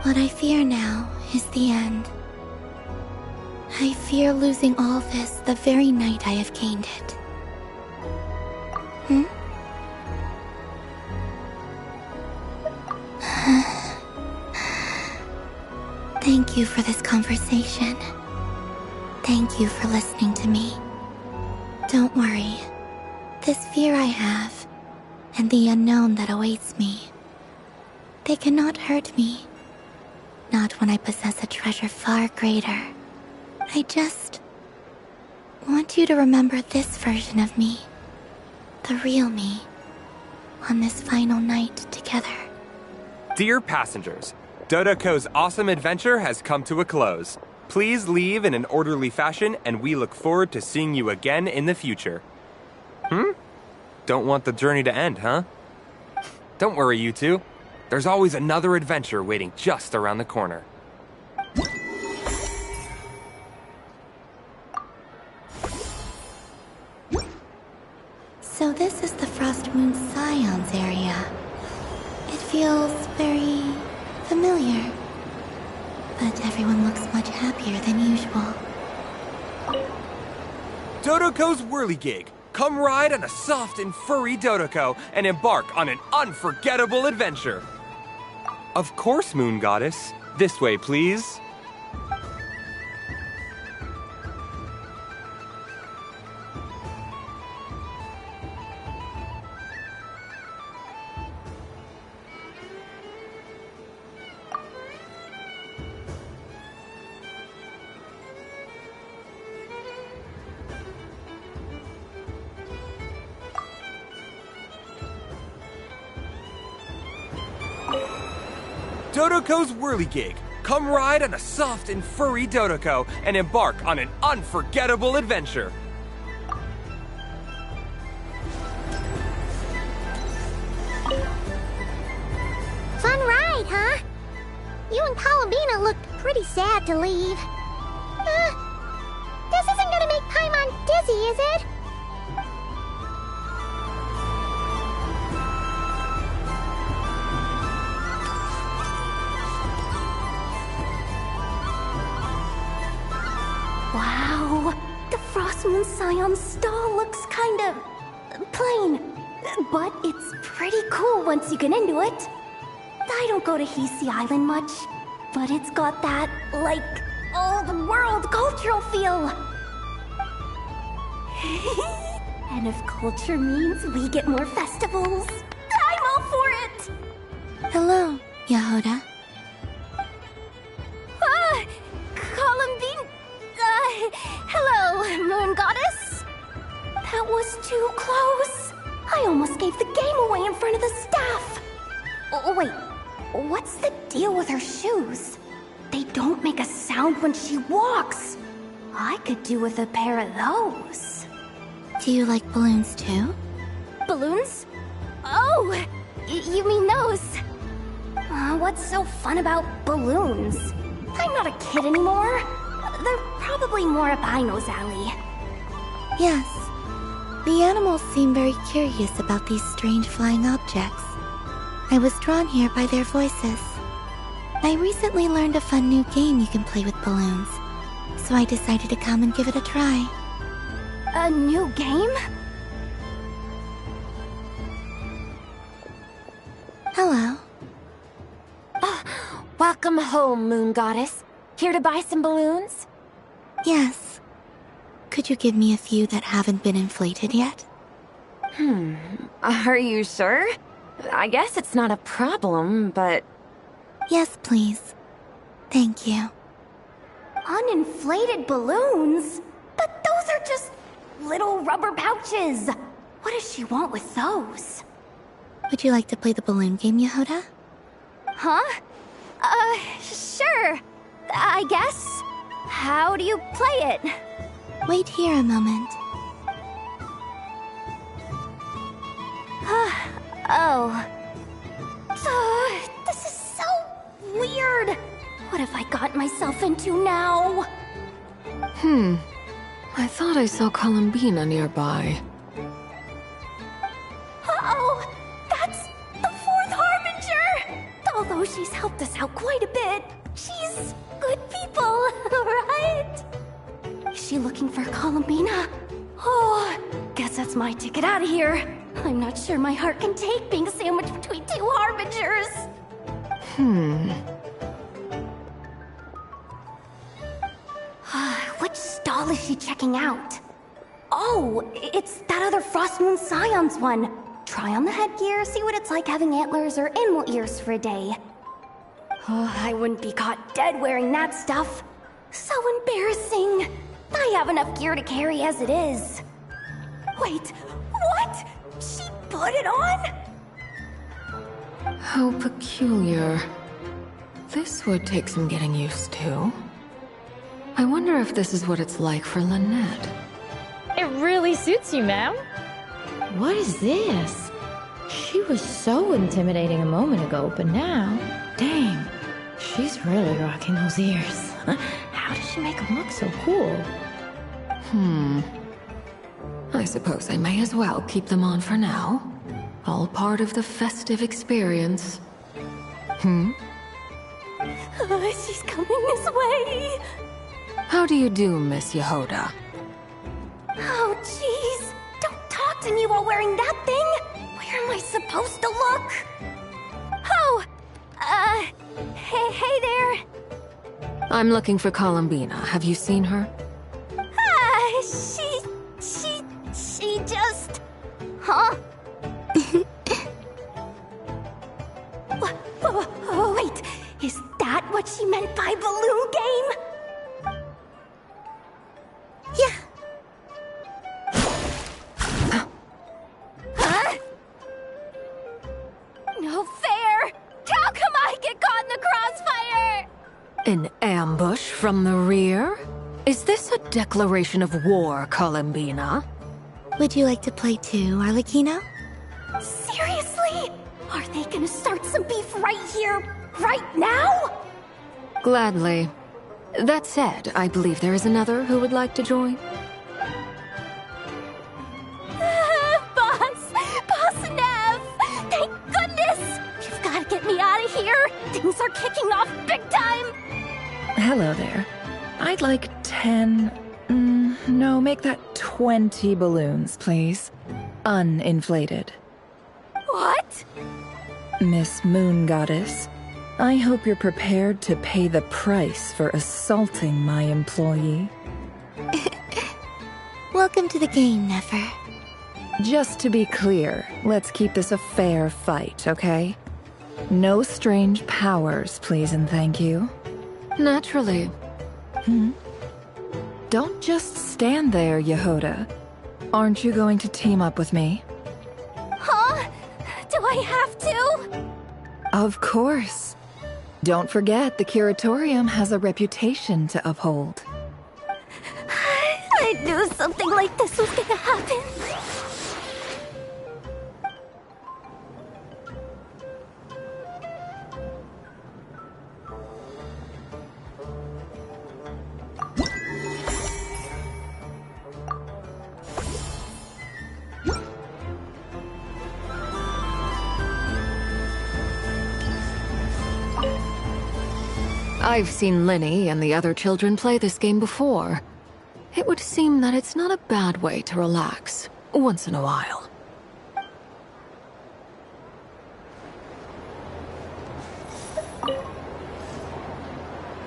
What I fear now is the end. I fear losing all this the very night I have gained it. Thank you for this conversation. Thank you for listening to me. Don't worry. This fear I have, and the unknown that awaits me, they cannot hurt me. Not when I possess a treasure far greater. I just want you to remember this version of me, the real me, on this final night together. Dear passengers, Dodoko's awesome adventure has come to a close. Please leave in an orderly fashion, and we look forward to seeing you again in the future. Don't want the journey to end, huh? Don't worry, you two. There's always another adventure waiting just around the corner. So this is the Frost Moon Scions area. It feels very familiar. But everyone looks much happier than usual. Dodoko's Whirligig. Come ride on a soft and furry Dodoko and embark on an unforgettable adventure. Of course, Moon Goddess. This way, please. Dodoko's Whirligig. Come ride on a soft and furry Dodoko and embark on an unforgettable adventure. Fun ride, huh? You and Columbina looked pretty sad to leave. This isn't gonna make Paimon dizzy, is it? Wow, the Frost Moon Scion's stall looks kind of plain, but it's pretty cool once you get into it. I don't go to Hisi Island much, but it's got that, like, all-the-world cultural feel. And if culture means we get more festivals, I'm all for it! Hello, Yehoda. Columbine... hello, Moon Goddess? That was too close. I almost gave the game away in front of the staff. Oh, wait, what's the deal with her shoes? They don't make a sound when she walks. I could do with a pair of those. Do you like balloons too? Balloons? Oh, you mean those? What's so fun about balloons? I'm not a kid anymore. They're probably more up Aino's alley. Yes. The animals seem very curious about these strange flying objects. I was drawn here by their voices. I recently learned a fun new game you can play with balloons, so I decided to come and give it a try. A new game? Hello. Welcome home, Moon Goddess. Here to buy some balloons? Yes. Could you give me a few that haven't been inflated yet? Are you sure? I guess it's not a problem, but... Yes, please. Thank you. Uninflated balloons? But those are just little rubber pouches. What does she want with those? Would you like to play the balloon game, Yehoda? Huh? Sure. I guess. How do you play it? Wait here a moment. This is so weird. What have I got myself into now? I thought I saw Columbina nearby. Uh-oh! That's the fourth Harbinger! Although she's helped us out quite a bit, she's good people, right? Is she looking for Columbina? Oh, guess that's my ticket out of here. I'm not sure my heart can take being sandwiched between two Harbingers. Which stall is she checking out? Oh, it's that other Frost Moon Scion's one. Try on the headgear, see what it's like having antlers or animal ears for a day. Oh, I wouldn't be caught dead wearing that stuff. So embarrassing. I have enough gear to carry as it is. Wait, what? She put it on? How peculiar. This would take some getting used to. I wonder if this is what it's like for Lynette. It really suits you, ma'am. What is this? She was so intimidating a moment ago, but now, dang, she's really rocking those ears. How does she make them look so cool? I suppose I may as well keep them on for now. All part of the festive experience. She's coming this way. How do you do, Miss Yehoda? Oh, jeez. Don't talk to me while wearing that thing. Where am I supposed to look? Oh, hey there. I'm looking for Columbina. Have you seen her? She just... Huh? Wait, is that what she meant by balloon game? Yeah. Huh? No fair! How come I get caught in the crossfire? An ambush from the rear? Is this a declaration of war, Columbina? Would you like to play too, Arlecchino? Seriously? Are they gonna start some beef right here, right now? Gladly. That said, I believe there is another who would like to join. Boss! Boss Nev! Thank goodness! You've got to get me out of here! Things are kicking off big time! Hello there. I'd like 10... no, make that 20 balloons, please. Uninflated. What? Miss Moon Goddess, I hope you're prepared to pay the price for assaulting my employee. Welcome to the game, Nefer. Just to be clear, let's keep this a fair fight, okay? No strange powers, please and thank you. Naturally. Don't just stand there, Yehoda. Aren't you going to team up with me? Huh? Do I have to? Of course. Don't forget, the Curatorium has a reputation to uphold. I knew something like this was gonna happen. I've seen Lenny and the other children play this game before. It would seem that it's not a bad way to relax, once in a while.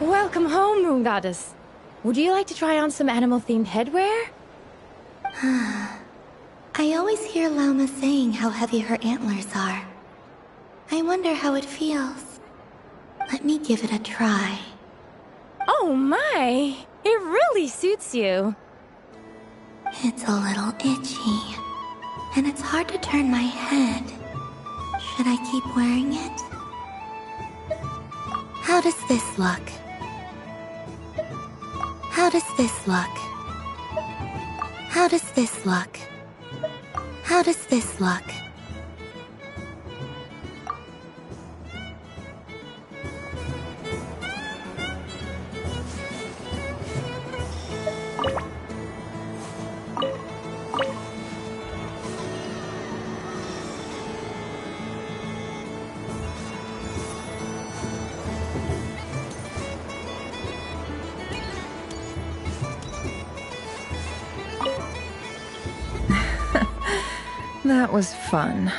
Welcome home, Moon Goddess. Would you like to try on some animal-themed headwear? I always hear Llama saying how heavy her antlers are. I wonder how it feels. Let me give it a try. Oh my! It really suits you. It's a little itchy, and it's hard to turn my head. Should I keep wearing it? How does this look? How does this look? How does this look? How does this look? That was fun.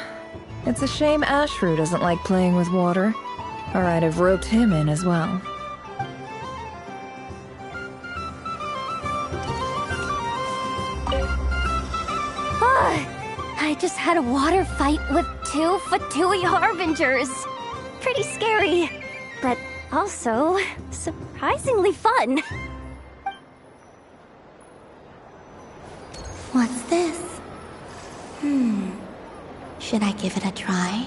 It's a shame Ashru doesn't like playing with water, or I'd have roped him in as well. I just had a water fight with 2 Fatui Harbingers. Pretty scary, but also surprisingly fun. What's this? Should I give it a try?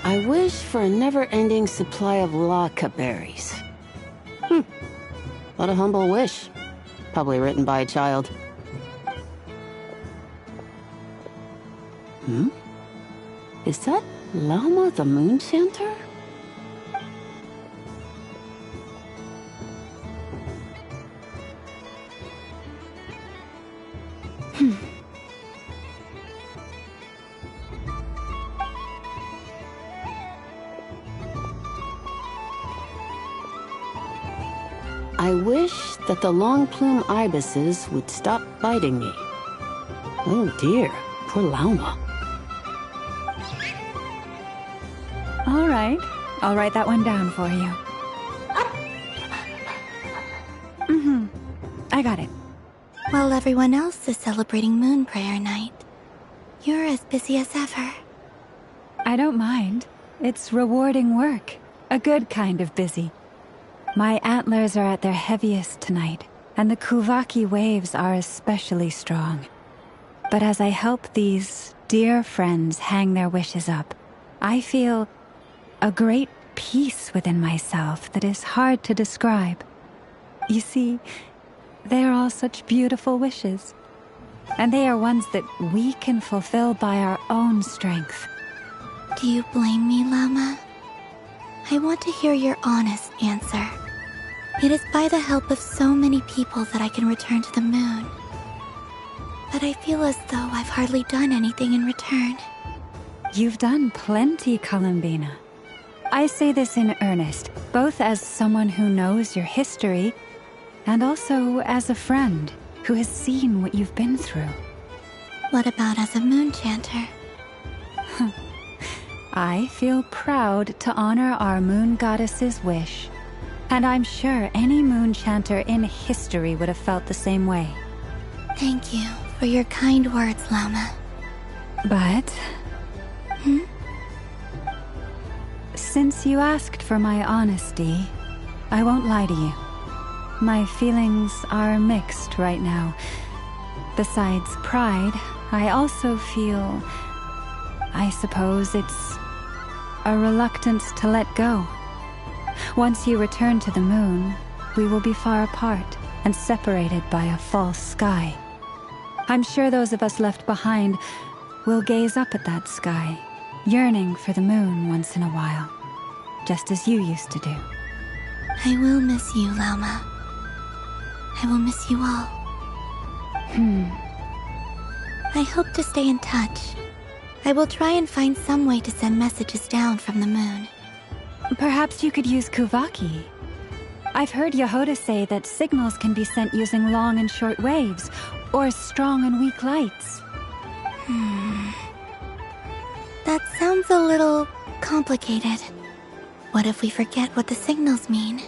I wish for a never-ending supply of laka berries. What a humble wish. Probably written by a child. Is that Lama the Moon Chanter? I wish that the long plume ibises would stop biting me. Oh dear, poor Lauma. All right. I'll write that one down for you. I got it. While everyone else is celebrating Moon Prayer Night, you're as busy as ever. I don't mind. It's rewarding work. A good kind of busy. My antlers are at their heaviest tonight, and the Kuvaki waves are especially strong. But as I help these dear friends hang their wishes up, I feel a great peace within myself that is hard to describe. You see, they are all such beautiful wishes, and they are ones that we can fulfill by our own strength. Do you blame me, Lama? I want to hear your honest answer. It is by the help of so many people that I can return to the moon. But I feel as though I've hardly done anything in return. You've done plenty, Columbina. I say this in earnest, both as someone who knows your history, and also as a friend who has seen what you've been through. What about as a moon chanter? I feel proud to honor our moon goddess's wish, and I'm sure any moon chanter in history would have felt the same way. Thank you for your kind words, Lama. But... Since you asked for my honesty, I won't lie to you. My feelings are mixed right now. Besides pride, I also feel... I suppose it's a reluctance to let go. Once you return to the moon, we will be far apart and separated by a false sky. I'm sure those of us left behind will gaze up at that sky, yearning for the moon once in a while, just as you used to do. I will miss you, Lama. I will miss you all. I hope to stay in touch. I will try and find some way to send messages down from the moon. Perhaps you could use Kuvaki. I've heard Yehoda say that signals can be sent using long and short waves, or strong and weak lights. That sounds a little complicated. What if we forget what the signals mean?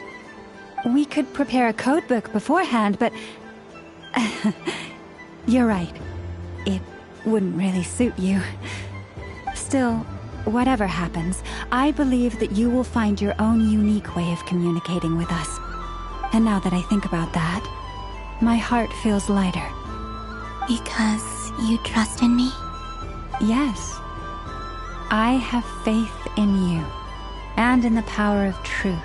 We could prepare a codebook beforehand, but... You're right. It wouldn't really suit you. Still, whatever happens, I believe that you will find your own unique way of communicating with us. And now that I think about that, my heart feels lighter. Because you trust in me? Yes. I have faith in you, and in the power of truth.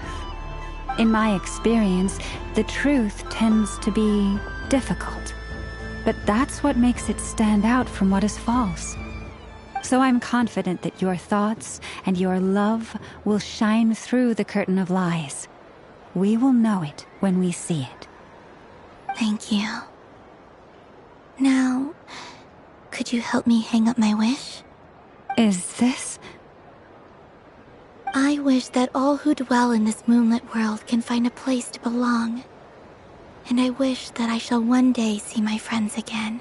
In my experience, the truth tends to be difficult. But that's what makes it stand out from what is false. So I'm confident that your thoughts and your love will shine through the curtain of lies. We will know it when we see it. Thank you. Now, could you help me hang up my wish? Is this... I wish that all who dwell in this moonlit world can find a place to belong. And I wish that I shall one day see my friends again.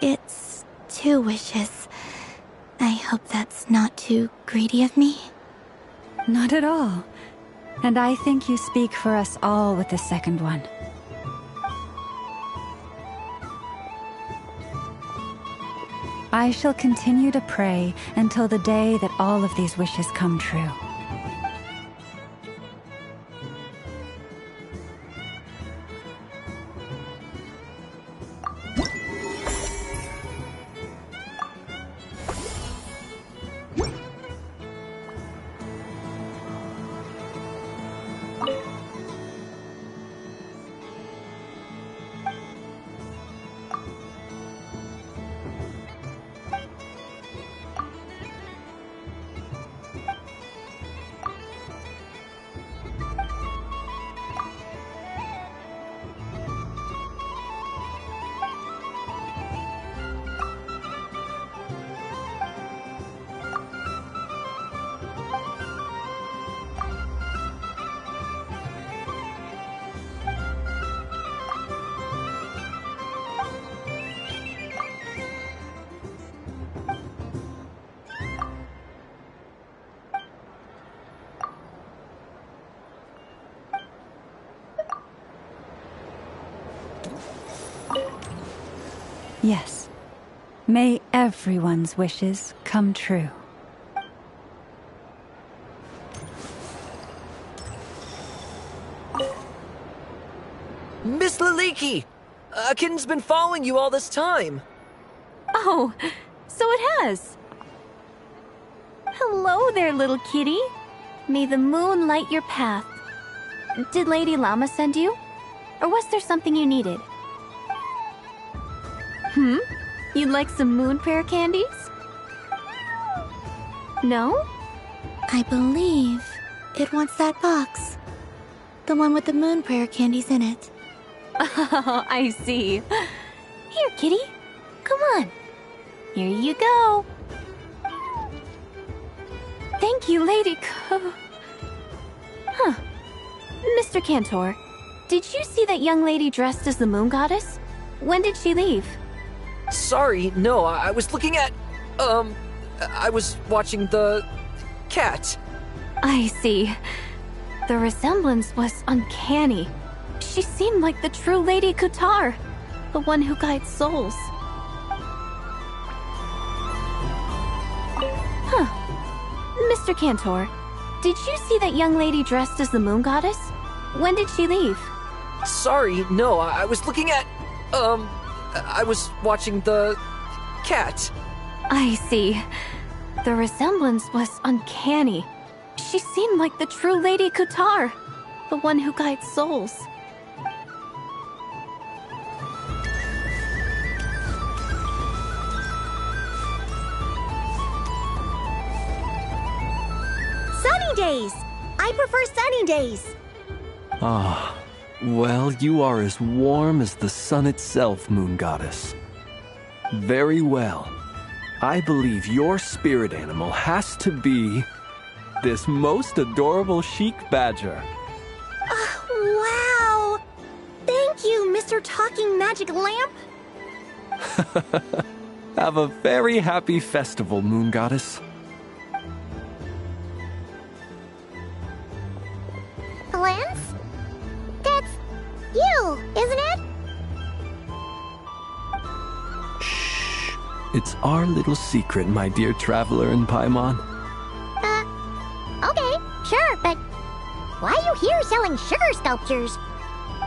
It's 2 wishes. I hope that's not too greedy of me. Not at all. And I think you speak for us all with the second one. I shall continue to pray until the day that all of these wishes come true. Yes. May everyone's wishes come true. Miss Liliki! A kitten's been following you all this time. Oh, so it has. Hello there, little kitty. May the moon light your path. Did Lady Llama send you? Or was there something you needed? You'd like some moon prayer candies? No? I believe it wants that box. The one with the moon prayer candies in it. Oh, I see. Here, kitty. Come on. Here you go. Thank you, Lady Huh. Mr. Cantor, did you see that young lady dressed as the moon goddess? When did she leave? Sorry, no, I was looking at... I was watching the... cat. I see. The resemblance was uncanny. She seemed like the true Lady Kutar, the one who guides souls. Mr. Cantor, did you see that young lady dressed as the moon goddess? When did she leave? Sorry, no, I was looking at... I was watching the... cat. I see. The resemblance was uncanny. She seemed like the true Lady Kutar, the one who guides souls. Sunny days! I prefer sunny days. Ah, well, you are as warm as the sun itself, Moon Goddess. Very well. I believe your spirit animal has to be this most adorable chic badger. Wow! Thank you, Mr. Talking Magic Lamp. Have a very happy festival, Moon Goddess. Lance? That's you, isn't it? It's our little secret, my dear traveler in Paimon. Okay, sure, but why are you here selling sugar sculptures?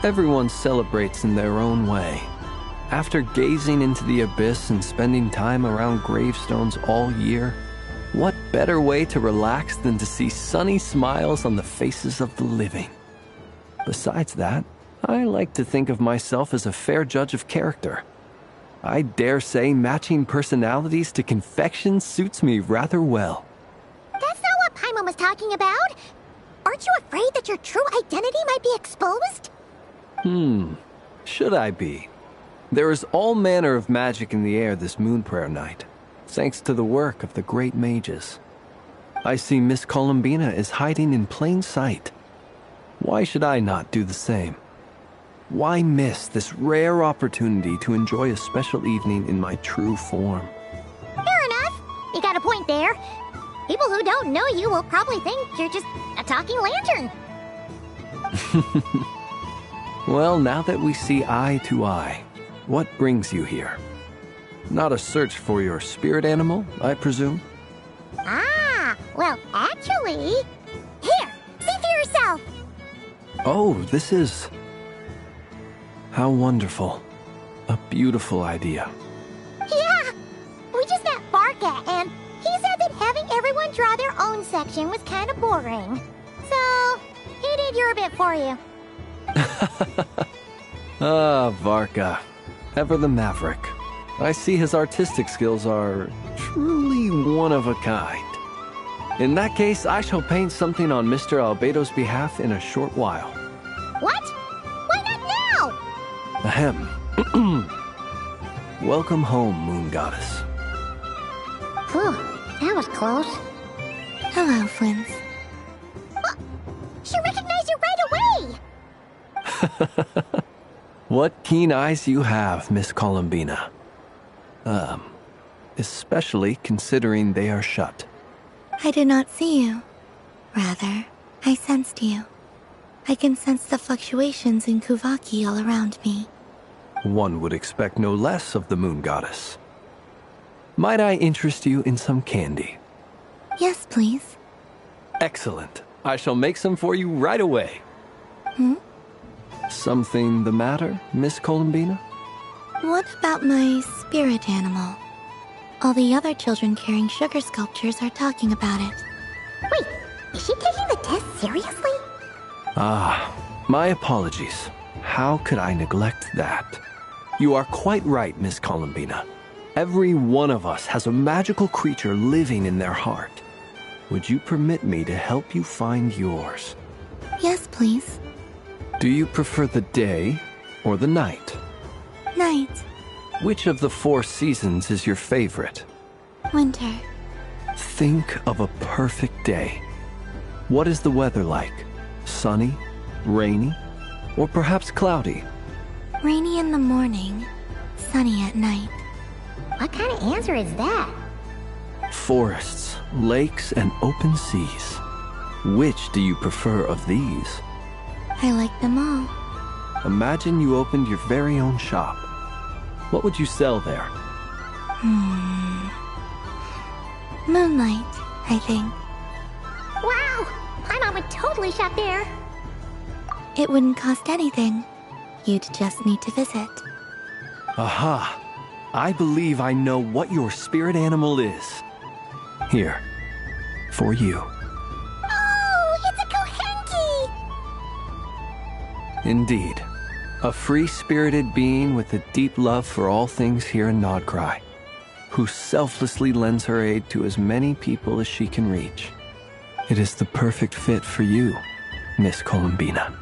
Everyone celebrates in their own way. After gazing into the abyss and spending time around gravestones all year, what better way to relax than to see sunny smiles on the faces of the living? Besides that, I like to think of myself as a fair judge of character. I dare say matching personalities to confection suits me rather well. That's not what Paimon was talking about. Aren't you afraid that your true identity might be exposed? Should I be? There is all manner of magic in the air this moon prayer night, thanks to the work of the great mages. I see Miss Columbina is hiding in plain sight. Why should I not do the same? Why miss this rare opportunity to enjoy a special evening in my true form? Fair enough. You got a point there. People who don't know you will probably think you're just a talking lantern. Well, now that we see eye to eye, what brings you here? Not a search for your spirit animal, I presume? Ah, well, actually... Here, see for yourself. Oh, this is... How wonderful. A beautiful idea. Yeah, we just met Barca, and he said that having everyone draw their own section was kind of boring. So, he did your bit for you. Ah, Varka. Ever the maverick. I see his artistic skills are truly one of a kind. In that case, I shall paint something on Mr. Albedo's behalf in a short while. What? Why not now? Ahem. Welcome home, Moon Goddess. Whew, that was close. Hello, Flint. She recognized you right away! What keen eyes you have, Miss Columbina. Especially considering they are shut. I did not see you. Rather, I sensed you. I can sense the fluctuations in Kuvaki all around me. One would expect no less of the moon goddess. Might I interest you in some candy? Yes, please. Excellent. I shall make some for you right away. Something the matter, Miss Columbina? What about my spirit animal? All the other children carrying sugar sculptures are talking about it. Wait, is she taking the test seriously? Ah, my apologies. How could I neglect that? You are quite right, Miss Columbina. Every one of us has a magical creature living in their heart. Would you permit me to help you find yours? Yes, please. Do you prefer the day or the night? Night. Which of the 4 seasons is your favorite? Winter. Think of a perfect day. What is the weather like? Sunny, rainy, or perhaps cloudy? Rainy in the morning, sunny at night. What kind of answer is that? Forests, lakes, and open seas. Which do you prefer of these? I like them all. Imagine you opened your very own shop. What would you sell there? Moonlight, I think. Wow! Paimon would totally shop there. It wouldn't cost anything. You'd just need to visit. Aha! I believe I know what your spirit animal is. Here, for you. Oh, it's a Kohenki! Indeed. A free-spirited being with a deep love for all things here in Nodcry, who selflessly lends her aid to as many people as she can reach. It is the perfect fit for you, Miss Columbina.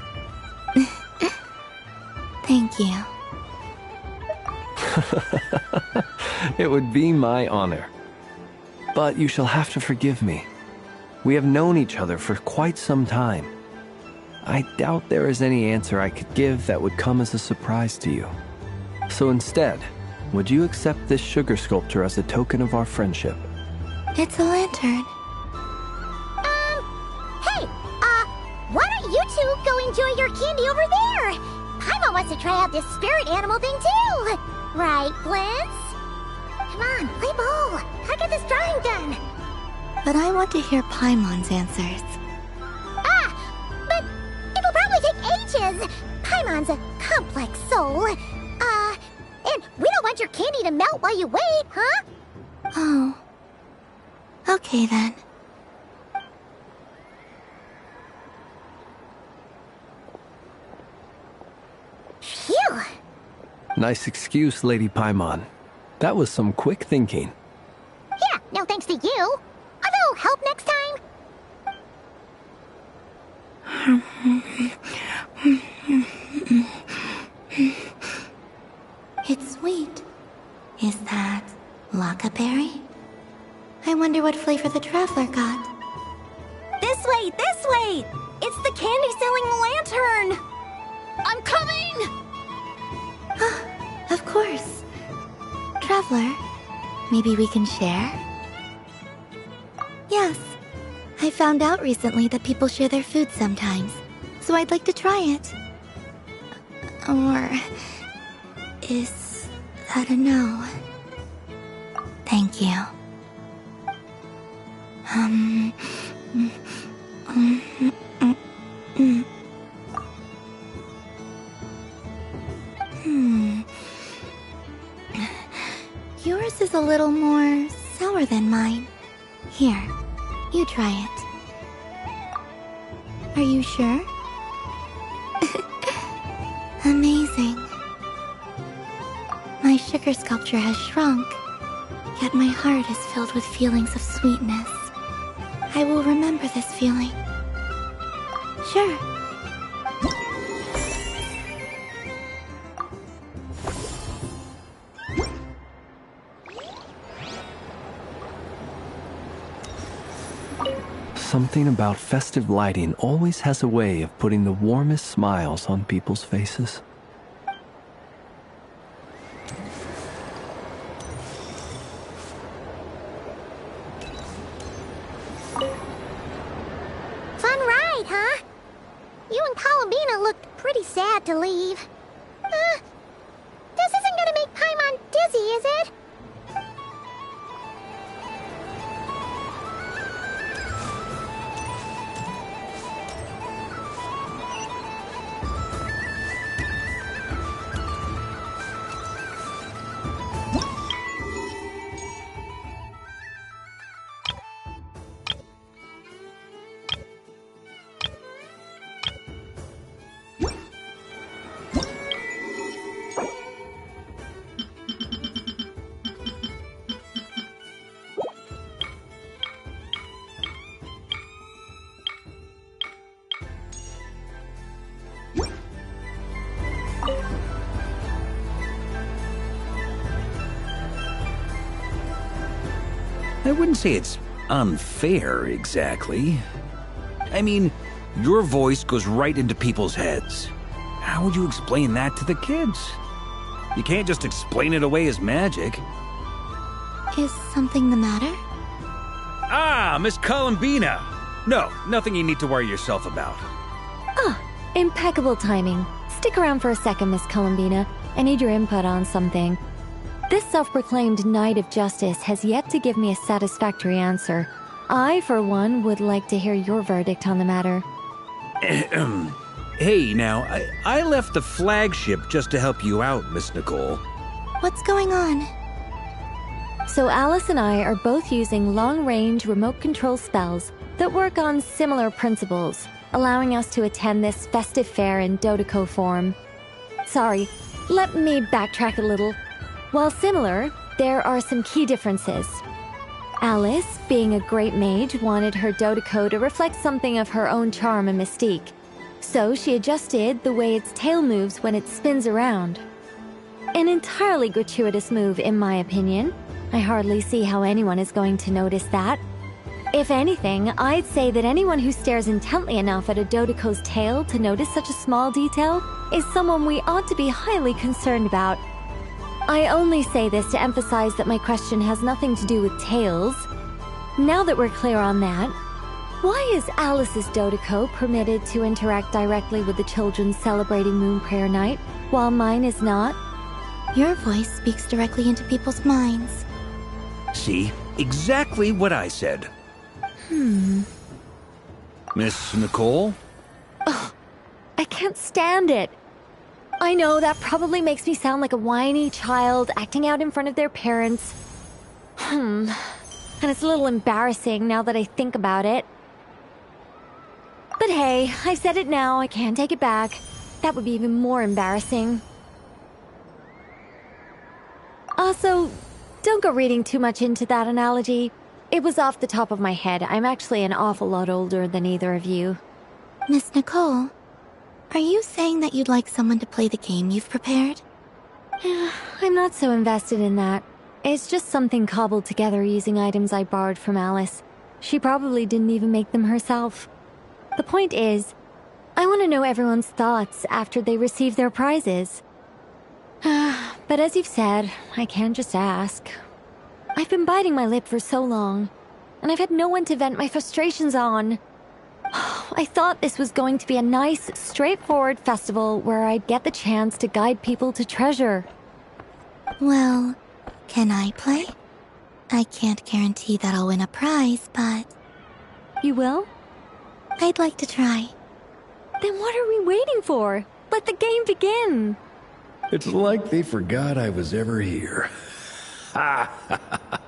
Thank you. It would be my honor. But you shall have to forgive me. We have known each other for quite some time. I doubt there is any answer I could give that would come as a surprise to you. So instead, would you accept this sugar sculpture as a token of our friendship? It's a lantern. Hey, why don't you two go enjoy your candy over there? Paimon wants to try out this spirit animal thing too. Right, Blitz? Come on, play ball. I'll get this drawing done. But I want to hear Paimon's answers. But it'll probably take ages. Paimon's a complex soul. And we don't want your candy to melt while you wait, huh? Oh. Okay then. Phew. Nice excuse, Lady Paimon. That was some quick thinking. Yeah, no thanks to you. A little help next time? It's sweet. Is that Lockaberry? I wonder what flavor the traveler got. This way, this way! It's the candy-selling lantern! I'm coming! Of course. Traveler, maybe we can share? Yes. I found out recently that people share their food sometimes, so I'd like to try it. Or... is that a no? Thank you. Yours is a little more sour than mine. Here, you try it. Are you sure? Amazing. My sugar sculpture has shrunk, yet my heart is filled with feelings of sweetness. I will remember this feeling. Sure. Something about festive lighting always has a way of putting the warmest smiles on people's faces. Fun ride, huh? You and Columbina looked pretty sad to leave. Did I wouldn't say it's unfair, exactly. I mean, your voice goes right into people's heads. How would you explain that to the kids? You can't just explain it away as magic. Is something the matter? Ah, Miss Columbina! No, nothing you need to worry yourself about. Ah, impeccable timing. Stick around for a second, Miss Columbina. I need your input on something. This self-proclaimed Knight of Justice has yet to give me a satisfactory answer. I, for one, would like to hear your verdict on the matter. Hey, now, I left the flagship just to help you out, Miss Nicole. What's going on? So Alice and I are both using long-range remote control spells that work on similar principles, allowing us to attend this festive fair in Dodoco form. Sorry, let me backtrack a little. While similar, there are some key differences. Alice, being a great mage, wanted her Dodoco to reflect something of her own charm and mystique. So she adjusted the way its tail moves when it spins around. An entirely gratuitous move, in my opinion. I hardly see how anyone is going to notice that. If anything, I'd say that anyone who stares intently enough at a Dodoco's tail to notice such a small detail is someone we ought to be highly concerned about. I only say this to emphasize that my question has nothing to do with tails. Now that we're clear on that, why is Alice's Dodoco permitted to interact directly with the children celebrating Moon Prayer Night, while mine is not? Your voice speaks directly into people's minds. See? Exactly what I said. Miss Nicole? Ugh, I can't stand it. I know that probably makes me sound like a whiny child acting out in front of their parents. And it's a little embarrassing now that I think about it. But hey, I've said it now, I can't take it back. That would be even more embarrassing. Also, don't go reading too much into that analogy. It was off the top of my head. I'm actually an awful lot older than either of you. Miss Nicole, are you saying that you'd like someone to play the game you've prepared? I'm not so invested in that. It's just something cobbled together using items I borrowed from Alice. She probably didn't even make them herself. The point is, I want to know everyone's thoughts after they receive their prizes. But as you've said, I can't just ask. I've been biting my lip for so long, and I've had no one to vent my frustrations on. I thought this was going to be a nice, straightforward festival where I'd get the chance to guide people to treasure. Well, can I play? I can't guarantee that I'll win a prize, but... You will? I'd like to try. Then what are we waiting for? Let the game begin! It's like they forgot I was ever here. Ha ha ha ha.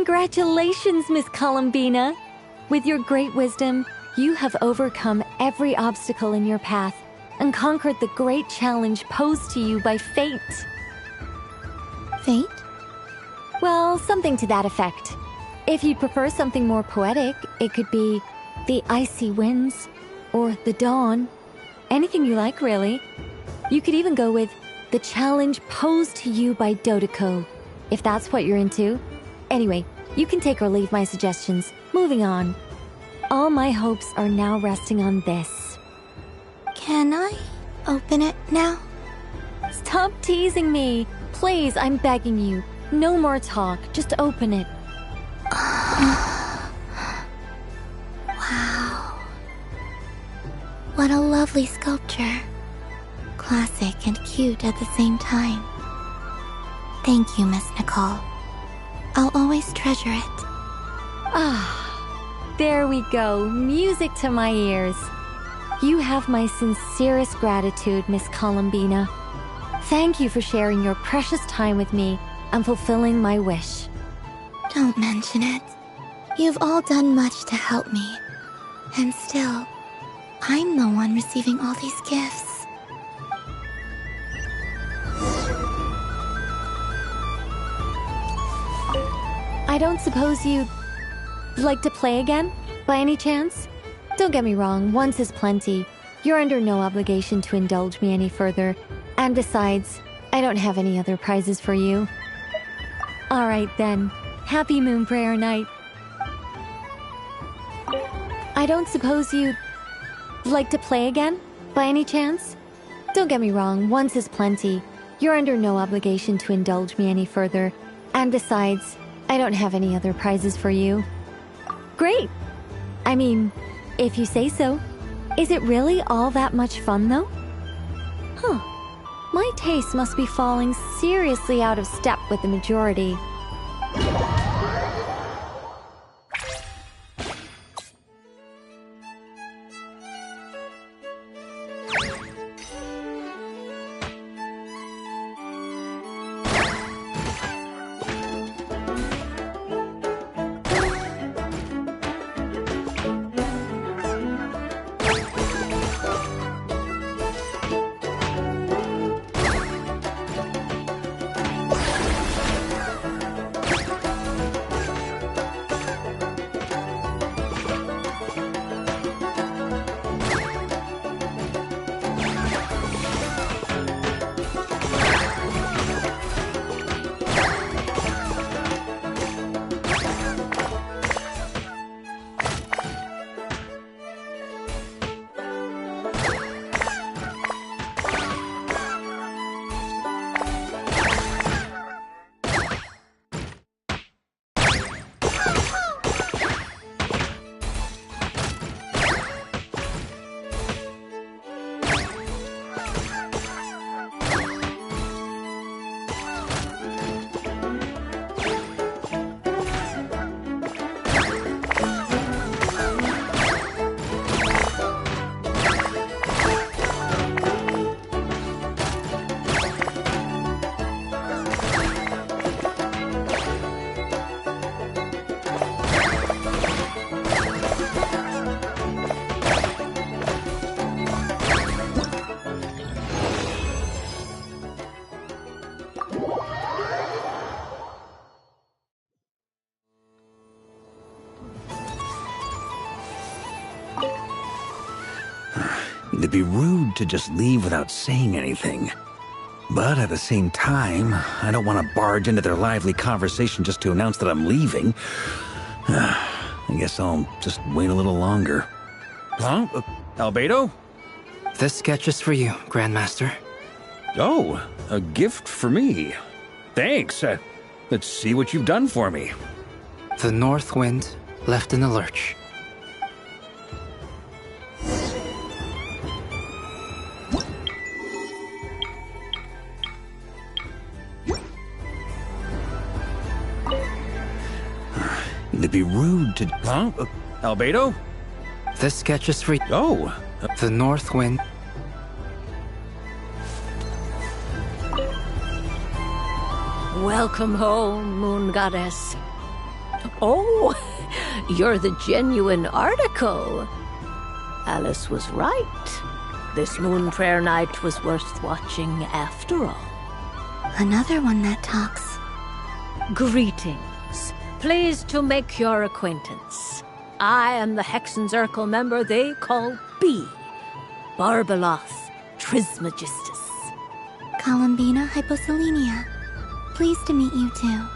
Congratulations, Miss Columbina! With your great wisdom, you have overcome every obstacle in your path and conquered the great challenge posed to you by fate. Fate? Well, something to that effect. If you'd prefer something more poetic, it could be the icy winds or the dawn. Anything you like, really. You could even go with the challenge posed to you by Dodoko, if that's what you're into. Anyway, you can take or leave my suggestions. Moving on. All my hopes are now resting on this. Can I open it now? Stop teasing me. Please, I'm begging you. No more talk. Just open it. Wow. What a lovely sculpture. Classic and cute at the same time. Thank you, Miss Nicole. I'll always treasure it. Ah, there we go. Music to my ears. You have my sincerest gratitude, Miss Columbina. Thank you for sharing your precious time with me and fulfilling my wish. Don't mention it. You've all done much to help me. And still, I'm the one receiving all these gifts. I don't suppose you'd like to play again, by any chance? Don't get me wrong, once is plenty. You're under no obligation to indulge me any further. And besides, I don't have any other prizes for you. Alright then, happy Moon Prayer Night. I don't suppose you'd like to play again, by any chance? Don't get me wrong, once is plenty. You're under no obligation to indulge me any further. And besides, I don't have any other prizes for you. Great! I mean, if you say so. Is it really all that much fun, though? Huh. My taste must be falling seriously out of step with the majority. It'd be rude to just leave without saying anything. But at the same time, I don't want to barge into their lively conversation just to announce that I'm leaving. I guess I'll just wait a little longer. Huh? Albedo? This sketch is for you, Grandmaster. Oh, a gift for me. Thanks. Let's see what you've done for me. The North Wind left in the lurch. It'd be rude to... Huh? Albedo? This sketch is for... Oh! The North Wind... Welcome home, Moon Goddess. Oh, you're the genuine article. Alice was right. This moon prayer night was worth watching after all. Another one that talks. Greetings. Pleased to make your acquaintance. I am the Hexenzirkel member they call B. Barbeloth Trismegistus. Columbina Hyposelenia. Pleased to meet you too.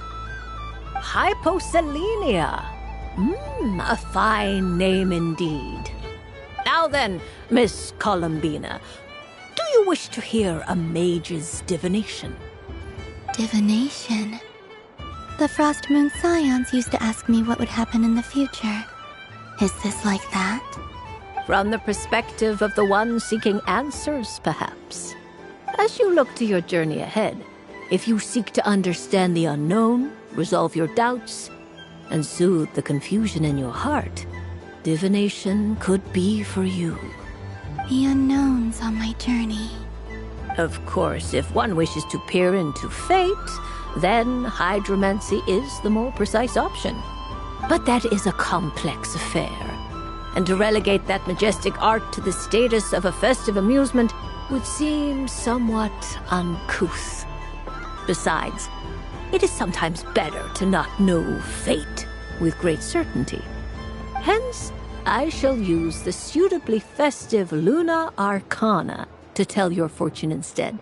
Hyposelenia. A fine name indeed. Now then, Miss Columbina, do you wish to hear a mage's divination? Divination? The Frost Moon Scions used to ask me what would happen in the future. Is this like that? From the perspective of the one seeking answers, perhaps. As you look to your journey ahead, if you seek to understand the unknown, resolve your doubts, and soothe the confusion in your heart, divination could be for you. The unknowns on my journey. Of course, if one wishes to peer into fate, then hydromancy is the more precise option. But that is a complex affair, and to relegate that majestic art to the status of a festive amusement would seem somewhat uncouth. Besides, it is sometimes better to not know fate with great certainty. Hence, I shall use the suitably festive Lunar Arcana to tell your fortune instead.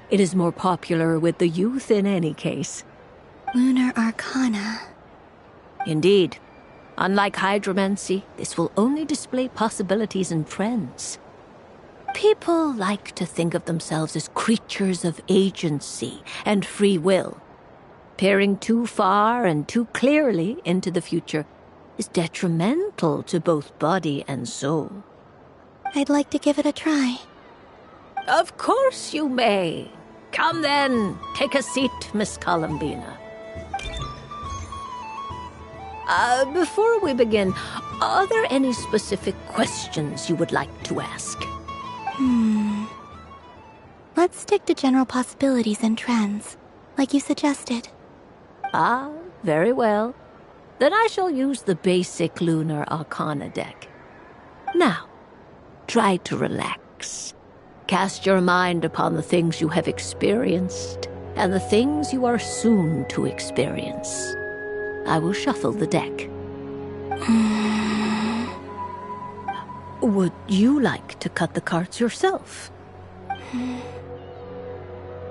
It is more popular with the youth in any case. Lunar Arcana. Indeed. Unlike hydromancy, this will only display possibilities and trends. People like to think of themselves as creatures of agency and free will. Peering too far and too clearly into the future is detrimental to both body and soul. I'd like to give it a try. Of course you may. Come then, take a seat, Miss Columbina. Before we begin, are there any specific questions you would like to ask? Let's stick to general possibilities and trends, like you suggested. Ah, very well. Then I shall use the basic Lunar Arcana deck. Now, try to relax. Cast your mind upon the things you have experienced and the things you are soon to experience. I will shuffle the deck. Would you like to cut the cards yourself?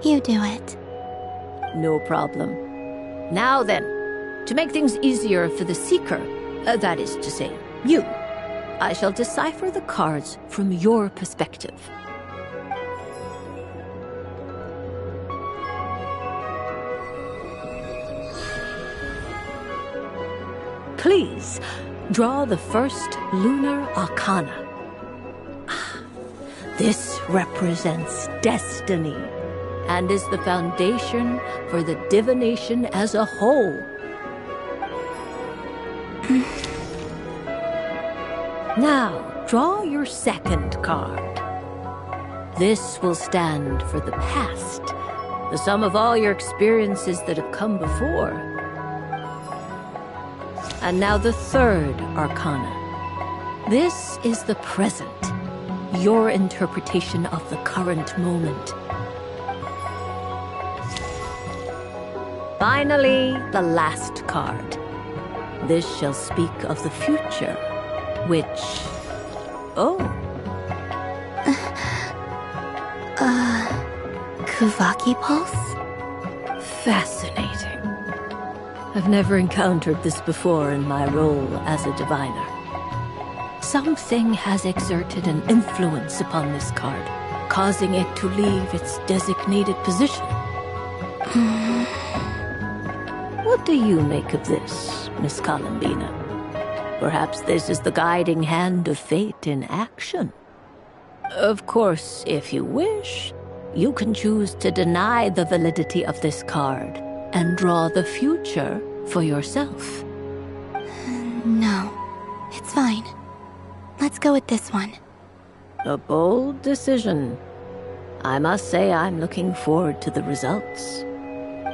You do it. No problem. Now then, to make things easier for the seeker, that is to say, you, I shall decipher the cards from your perspective. Please, draw the first Lunar Arcana. This represents destiny and is the foundation for the divination as a whole. Now, draw your second card. This will stand for the past, the sum of all your experiences that have come before. And now the third Arcana. This is the present, your interpretation of the current moment. Finally, the last card. This shall speak of the future, which... Oh. Kuvaki Pulse? Fascinating. I've never encountered this before in my role as a diviner. Something has exerted an influence upon this card, causing it to leave its designated position. What do you make of this, Miss Columbina? Perhaps this is the guiding hand of fate in action. Of course, if you wish, you can choose to deny the validity of this card and draw the future for yourself. No, it's fine. Let's go with this one. A bold decision. I must say I'm looking forward to the results.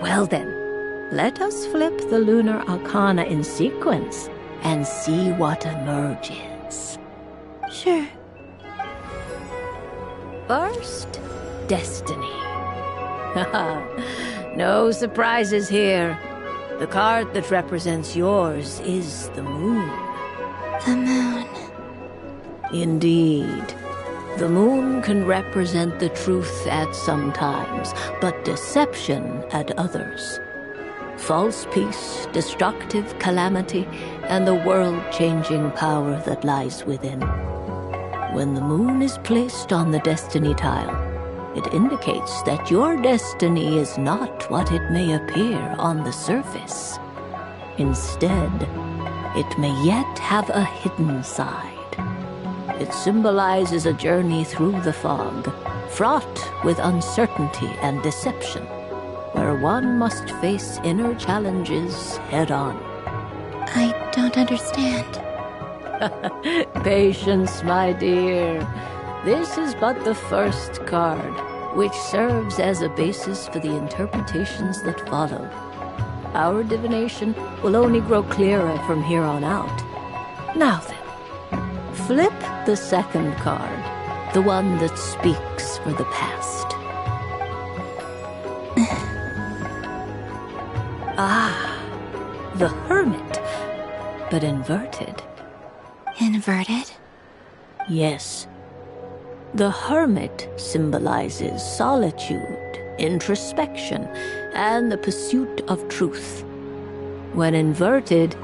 Well then, Let us flip the Lunar Arcana in sequence and see what emerges. Sure. First, Destiny. No surprises here. The card that represents yours is the moon. The moon. Indeed. The moon can represent the truth at some times, but deception at others. False peace, destructive calamity, and the world-changing power that lies within. When the moon is placed on the destiny tile, it indicates that your destiny is not what it may appear on the surface. Instead, it may yet have a hidden side. It symbolizes a journey through the fog, fraught with uncertainty and deception, where one must face inner challenges head-on. I don't understand. Patience, my dear. This is but the first card, which serves as a basis for the interpretations that follow. Our divination will only grow clearer from here on out. Now then, flip the second card, the one that speaks for the past. The Hermit, but inverted. Inverted? Yes. The Hermit symbolizes solitude, introspection, and the pursuit of truth. When inverted,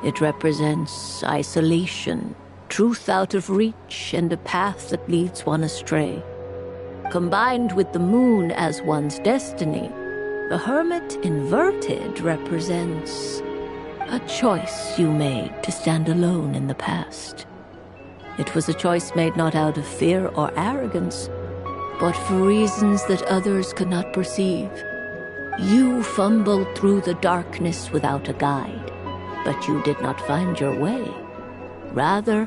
it represents isolation, truth out of reach, and a path that leads one astray. Combined with the moon as one's destiny, the Hermit inverted represents a choice you made to stand alone in the past. It was a choice made not out of fear or arrogance, but for reasons that others could not perceive. You fumbled through the darkness without a guide, but you did not find your way. Rather,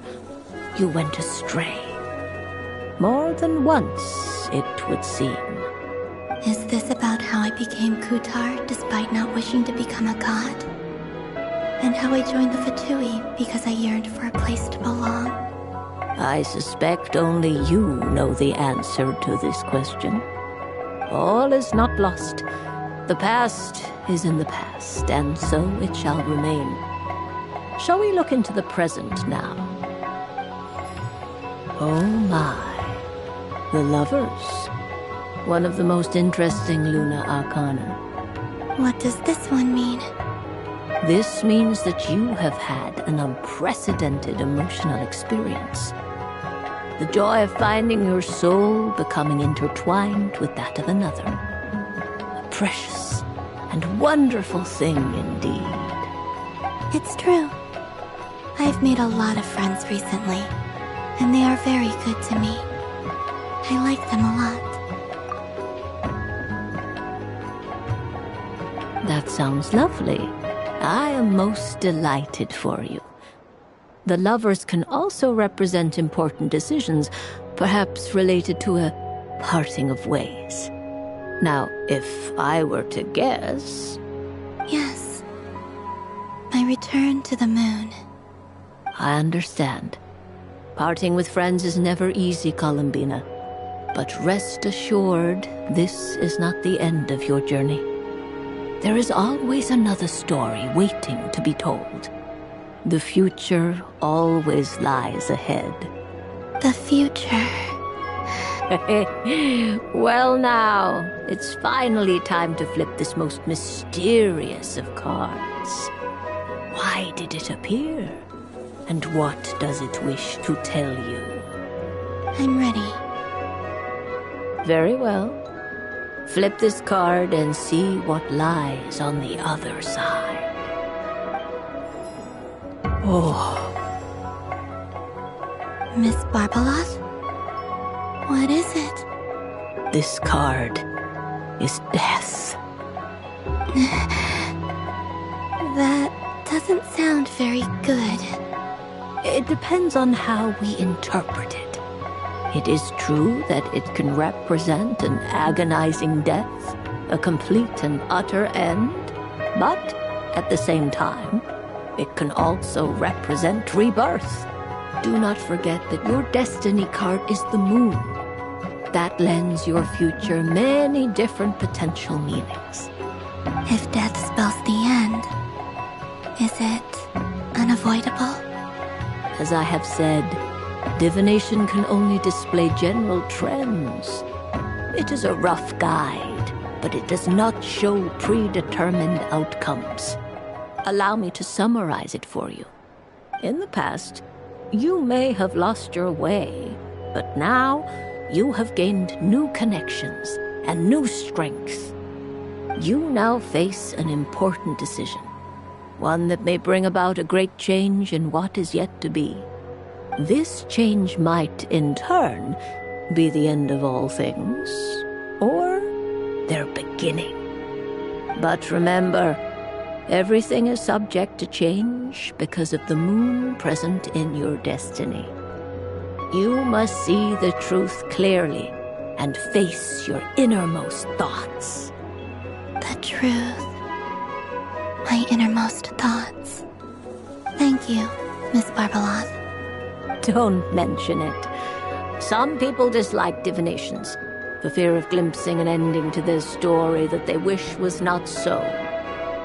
you went astray. More than once, it would seem. Is this about how I became Kutar despite not wishing to become a god? And how I joined the Fatui because I yearned for a place to belong? I suspect only you know the answer to this question. All is not lost. The past is in the past, and so it shall remain. Shall we look into the present now? Oh my. The Lovers. One of the most interesting Lunar Arcana. What does this one mean? This means that you have had an unprecedented emotional experience. The joy of finding your soul becoming intertwined with that of another. A precious and wonderful thing indeed. It's true. I've made a lot of friends recently, and they are very good to me. I like them a lot. That sounds lovely. I am most delighted for you. The Lovers can also represent important decisions, perhaps related to a parting of ways. Now, if I were to guess... Yes. My return to the moon. I understand. Parting with friends is never easy, Columbina. But rest assured, this is not the end of your journey. There is always another story waiting to be told. The future always lies ahead. The future. Well now, it's finally time to flip this most mysterious of cards. Why did it appear? And what does it wish to tell you? I'm ready. Very well. Flip this card and see what lies on the other side. Oh. Miss Barbeloth? What is it? This card is death. That doesn't sound very good. It depends on how we interpret it. It is true that it can represent an agonizing death, a complete and utter end, But at the same time, it can also represent rebirth. Do not forget that your destiny card is the moon. That lends your future many different potential meanings. If death spells the end, is it unavoidable? As I have said, divination can only display general trends. It is a rough guide, but it does not show predetermined outcomes. Allow me to summarize it for you. In the past, you may have lost your way, but now you have gained new connections and new strength. You now face an important decision, one that may bring about a great change in what is yet to be. This change might, in turn, be the end of all things, or their beginning. But remember, everything is subject to change because of the moon present in your destiny. You must see the truth clearly and face your innermost thoughts. The truth. My innermost thoughts. Thank you, Miss Barbeloth. Don't mention it. Some people dislike divinations, for fear of glimpsing an ending to their story that they wish was not so.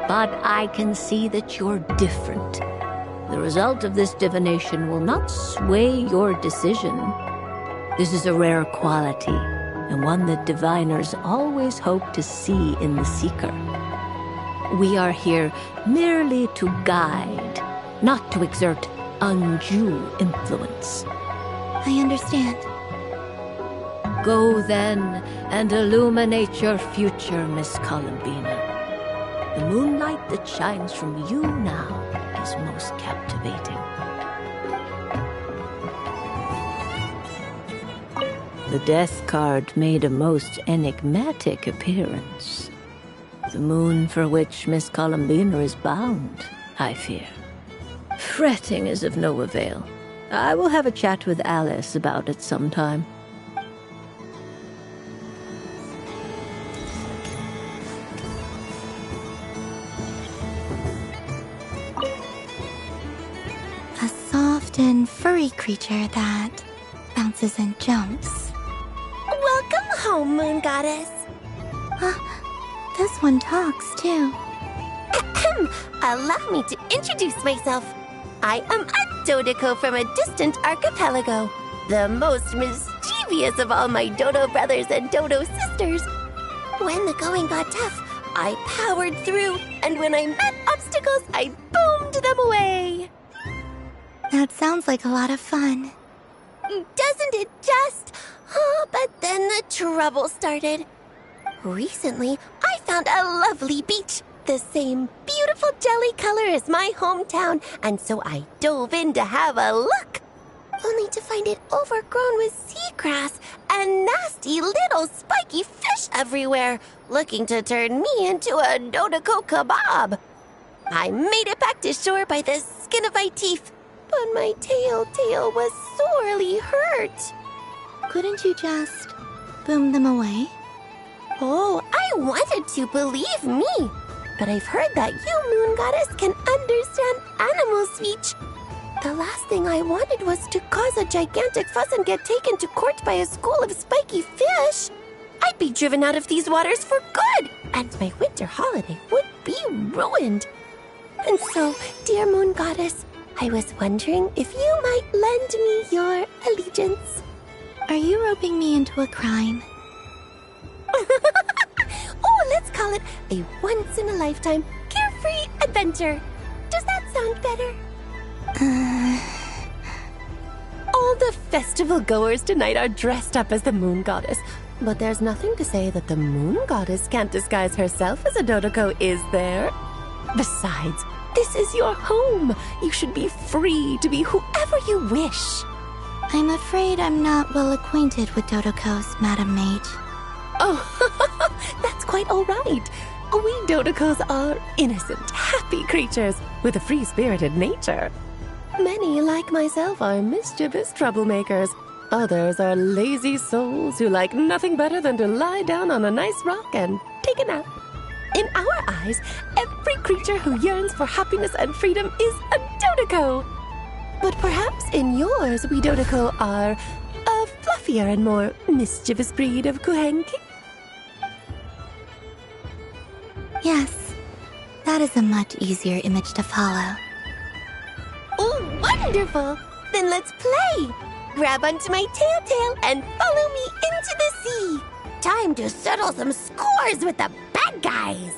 But I can see that you're different. The result of this divination will not sway your decision. This is a rare quality, and one that diviners always hope to see in the seeker. We are here merely to guide, not to exert undue influence. I understand. Go then and illuminate your future, Miss Columbina. The moonlight that shines from you now is most captivating. The death card made a most enigmatic appearance. The moon for which Miss Columbina is bound, I fear. Fretting is of no avail. I will have a chat with Alice about it sometime. A soft and furry creature that bounces and jumps. Welcome home, Moon Goddess. This one talks, too. Allow me to introduce myself. I am a Dodiko from a distant archipelago, the most mischievous of all my Dodo brothers and Dodo sisters. When the going got tough, I powered through, and when I met obstacles, I boomed them away. That sounds like a lot of fun. Doesn't it just? Oh, but then the trouble started. Recently, I found a lovely beach, the same beautiful jelly color as my hometown, and so I dove in to have a look, only to find it overgrown with seagrass and nasty little spiky fish everywhere, looking to turn me into a Dodiko kebab. I made it back to shore by the skin of my teeth, but my tail was sorely hurt. Couldn't you just boom them away? Oh, I wanted to, believe me. But I've heard that you, Moon Goddess, can understand animal speech. The last thing I wanted was to cause a gigantic fuss and get taken to court by a school of spiky fish. I'd be driven out of these waters for good, and my winter holiday would be ruined. And so, dear Moon Goddess, I was wondering if you might lend me your allegiance. Are you roping me into a crime? Oh, let's call it a once-in-a-lifetime carefree adventure. Does that sound better? All the festival goers tonight are dressed up as the Moon Goddess, but there's nothing to say that the Moon Goddess can't disguise herself as a Dodiko, is there? Besides, this is your home. You should be free to be whoever you wish. I'm afraid I'm not well acquainted with Dodikos, Madam Mage. Oh, that's quite all right. We Dodikos are innocent, happy creatures with a free-spirited nature. Many, like myself, are mischievous troublemakers. Others are lazy souls who like nothing better than to lie down on a nice rock and take a nap. In our eyes, every creature who yearns for happiness and freedom is a Dodoko. But perhaps in yours, we Dodoko are a fluffier and more mischievous breed of Kuhenki? Yes, that is a much easier image to follow. Oh, wonderful! Then let's play! Grab onto my tail and follow me into the sea! Time to settle some scores with the bad guys!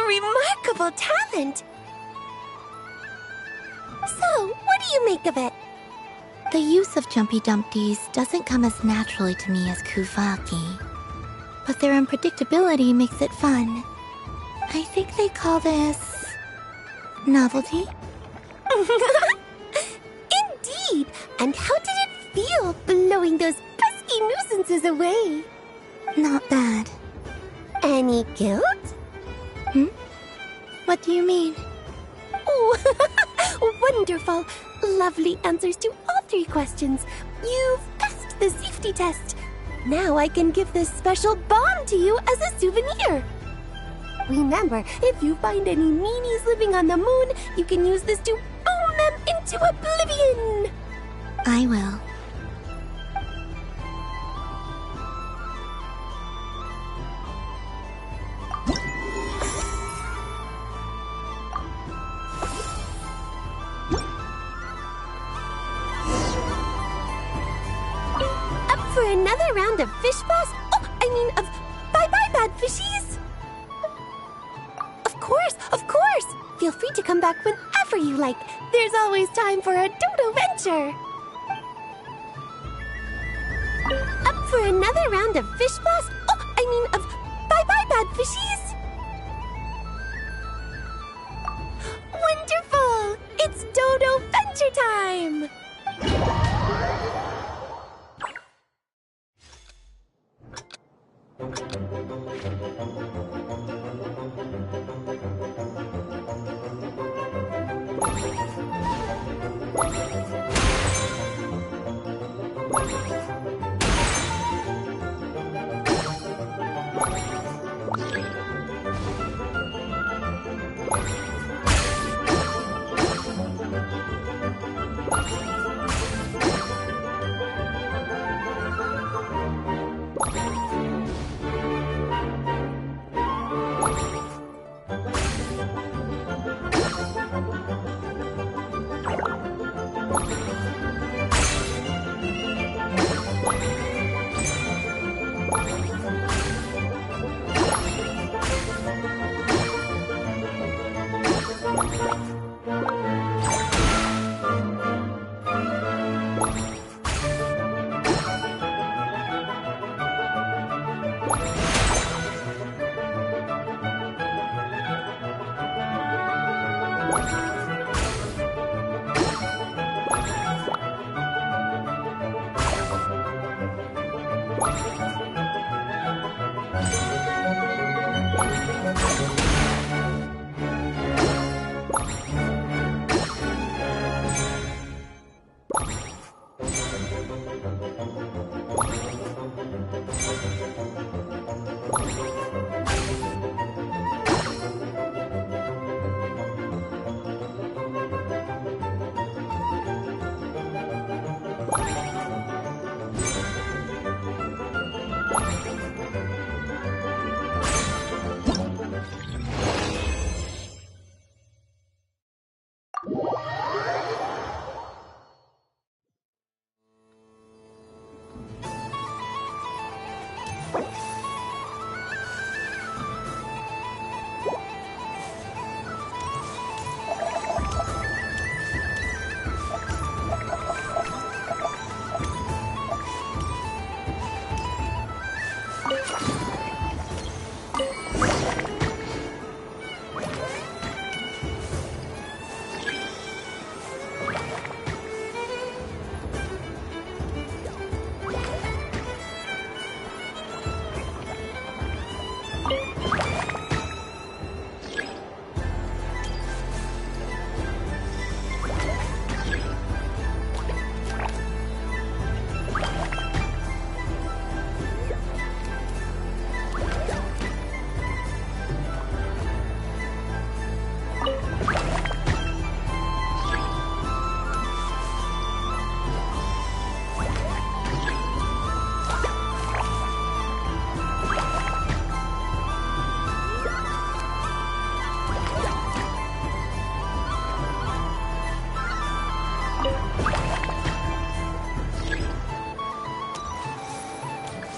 Remarkable talent! So, what do you make of it? The use of Jumpy Dumpties doesn't come as naturally to me as Kuvaki. But their unpredictability makes it fun. I think they call this... novelty? Indeed! And how did it feel blowing those pesky nuisances away? Not bad. Any guilt? What do you mean? Oh, wonderful! Lovely answers to all three questions. You've passed the safety test. Now I can give this special bomb to you as a souvenir. Remember, if you find any meanies living on the moon, you can use this to boom them into oblivion. I will. For another round of fish boss? Of bye-bye bad fishies? Of course! Feel free to come back whenever you like. There's always time for a dodo venture. Up for another round of fish boss? Of bye-bye bad fishies? Wonderful! It's dodo venture time!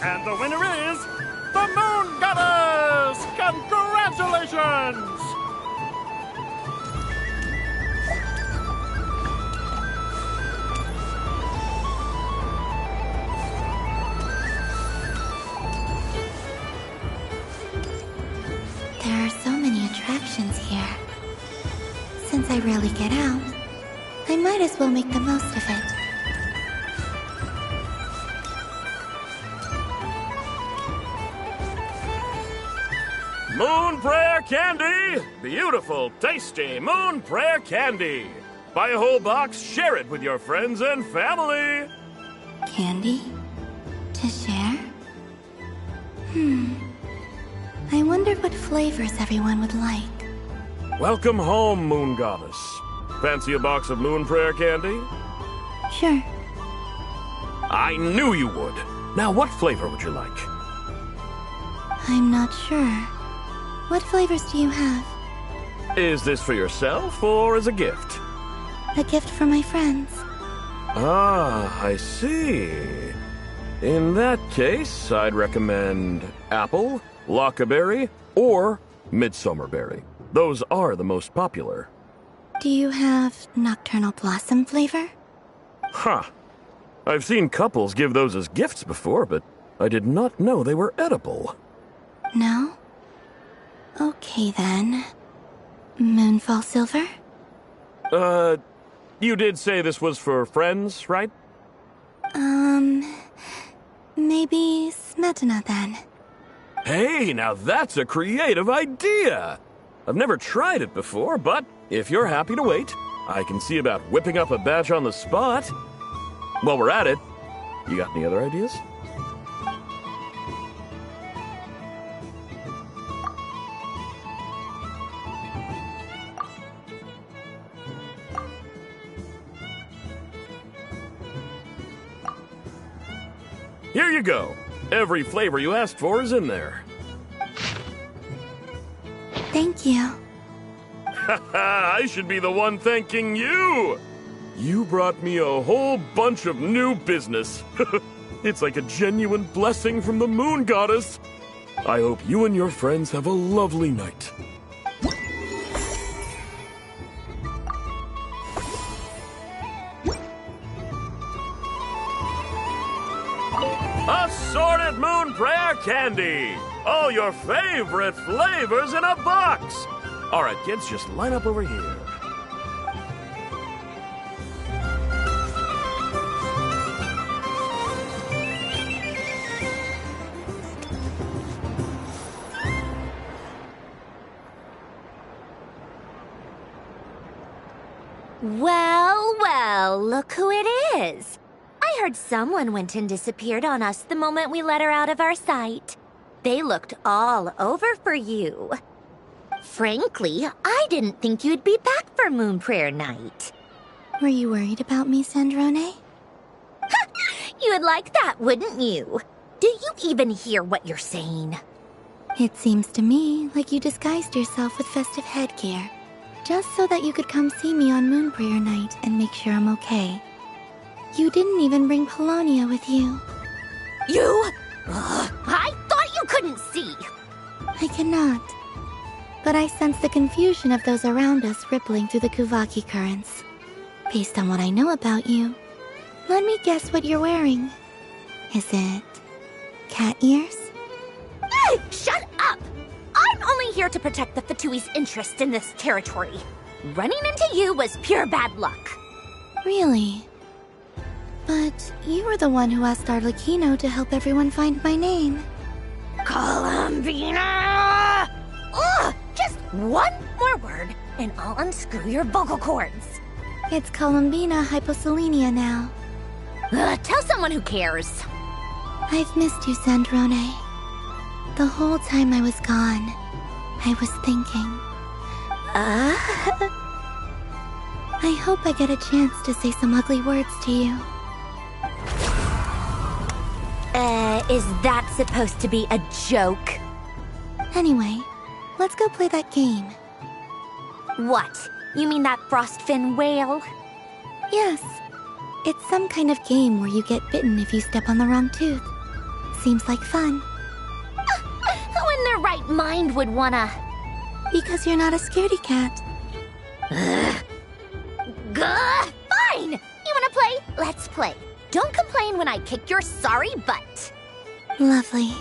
And the winner is the Moon Goddess! Congratulations! There are so many attractions here. Since I rarely get out, I might as well make the most of it. Moon Prayer Candy! Beautiful, tasty Moon Prayer Candy! Buy a whole box, share it with your friends and family! Candy? To share? I wonder what flavors everyone would like. Welcome home, Moon Goddess. Fancy a box of Moon Prayer Candy? Sure. I knew you would. Now, what flavor would you like? I'm not sure. What flavors do you have? Is this for yourself or as a gift? A gift for my friends. Ah, I see. In that case, I'd recommend apple, lockaberry, or midsummerberry. Those are the most popular. Do you have nocturnal blossom flavor? Huh. I've seen couples give those as gifts before, but I did not know they were edible. No? Okay then. Moonfall silver? You did say this was for friends, right? Maybe smetana then. Hey, now that's a creative idea! I've never tried it before, but if you're happy to wait, I can see about whipping up a batch on the spot. While we're at it, you got any other ideas? Here you go. Every flavor you asked for is in there. Thank you. I should be the one thanking you! You brought me a whole bunch of new business. It's like a genuine blessing from the Moon Goddess. I hope you and your friends have a lovely night. Assorted Moon Prayer Candy! All your favorite flavors in a box! Alright, kids, just line up over here. Well, well, look who it is. I heard someone went and disappeared on us the moment we let her out of our sight. They looked all over for you. Frankly, I didn't think you'd be back for Moon Prayer Night. Were you worried about me, Sandrone? You would like that, wouldn't you? Do you even hear what you're saying? It seems to me like you disguised yourself with festive headgear, just so that you could come see me on Moon Prayer Night and make sure I'm okay. You didn't even bring Polonia with you. You? I thought you couldn't see. I cannot. But I sense the confusion of those around us rippling through the Kuvaki currents. Based on what I know about you, let me guess what you're wearing. Is it cat ears? Hey, shut up! I'm only here to protect the Fatui's interest in this territory. Running into you was pure bad luck. Really? But you were the one who asked Arlecchino to help everyone find my name. Columbina! Ugh! Just one more word, and I'll unscrew your vocal cords. It's Columbina hyposelenia now. Tell someone who cares. I've missed you, Sandrone. The whole time I was gone, I was thinking. I hope I get a chance to say some ugly words to you. Is that supposed to be a joke? Anyway, let's go play that game. What? You mean that frostfin whale? Yes. It's some kind of game where you get bitten if you step on the wrong tooth. seems like fun. Who in their right mind would wanna... Because you're not a scaredy cat. Gah! Fine! You wanna play? Let's play. Don't complain when I kick your sorry butt. Lovely.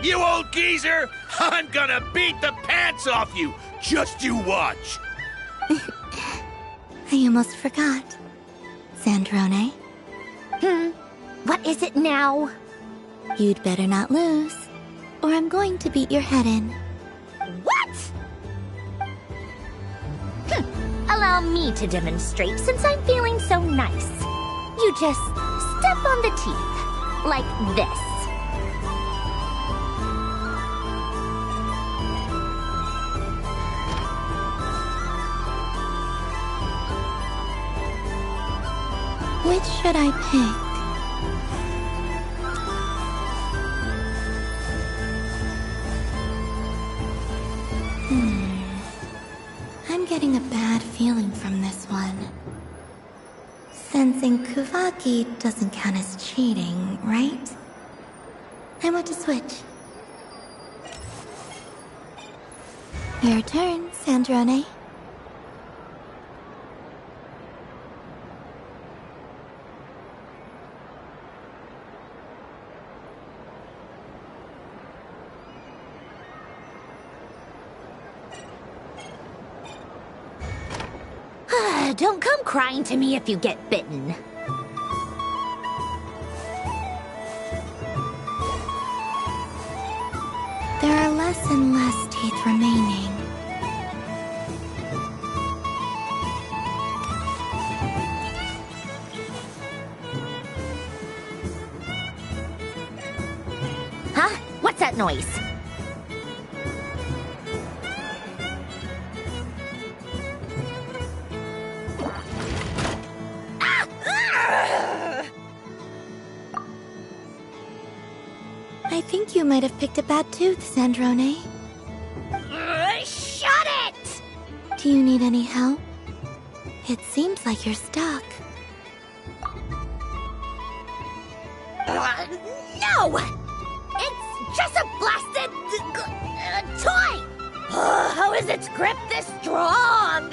You old geezer! I'm gonna beat the pants off you! Just you watch! I almost forgot. Sandrone? What is it now? You'd better not lose, or I'm going to beat your head in. What? Allow me to demonstrate since I'm feeling so nice. You just step on the teeth, like this. Which should I pick? I'm getting a bad feeling from this one. Sensing Kuvaki doesn't count as cheating, right? I want to switch. Your turn, Sandrone. Don't come crying to me if you get bitten. There are less and less teeth remaining. Huh? What's that noise? I think you might have picked a bad tooth, Sandrone. Shut it! Do you need any help? It seems like you're stuck. No! It's just a blasted... toy! How is its grip this strong?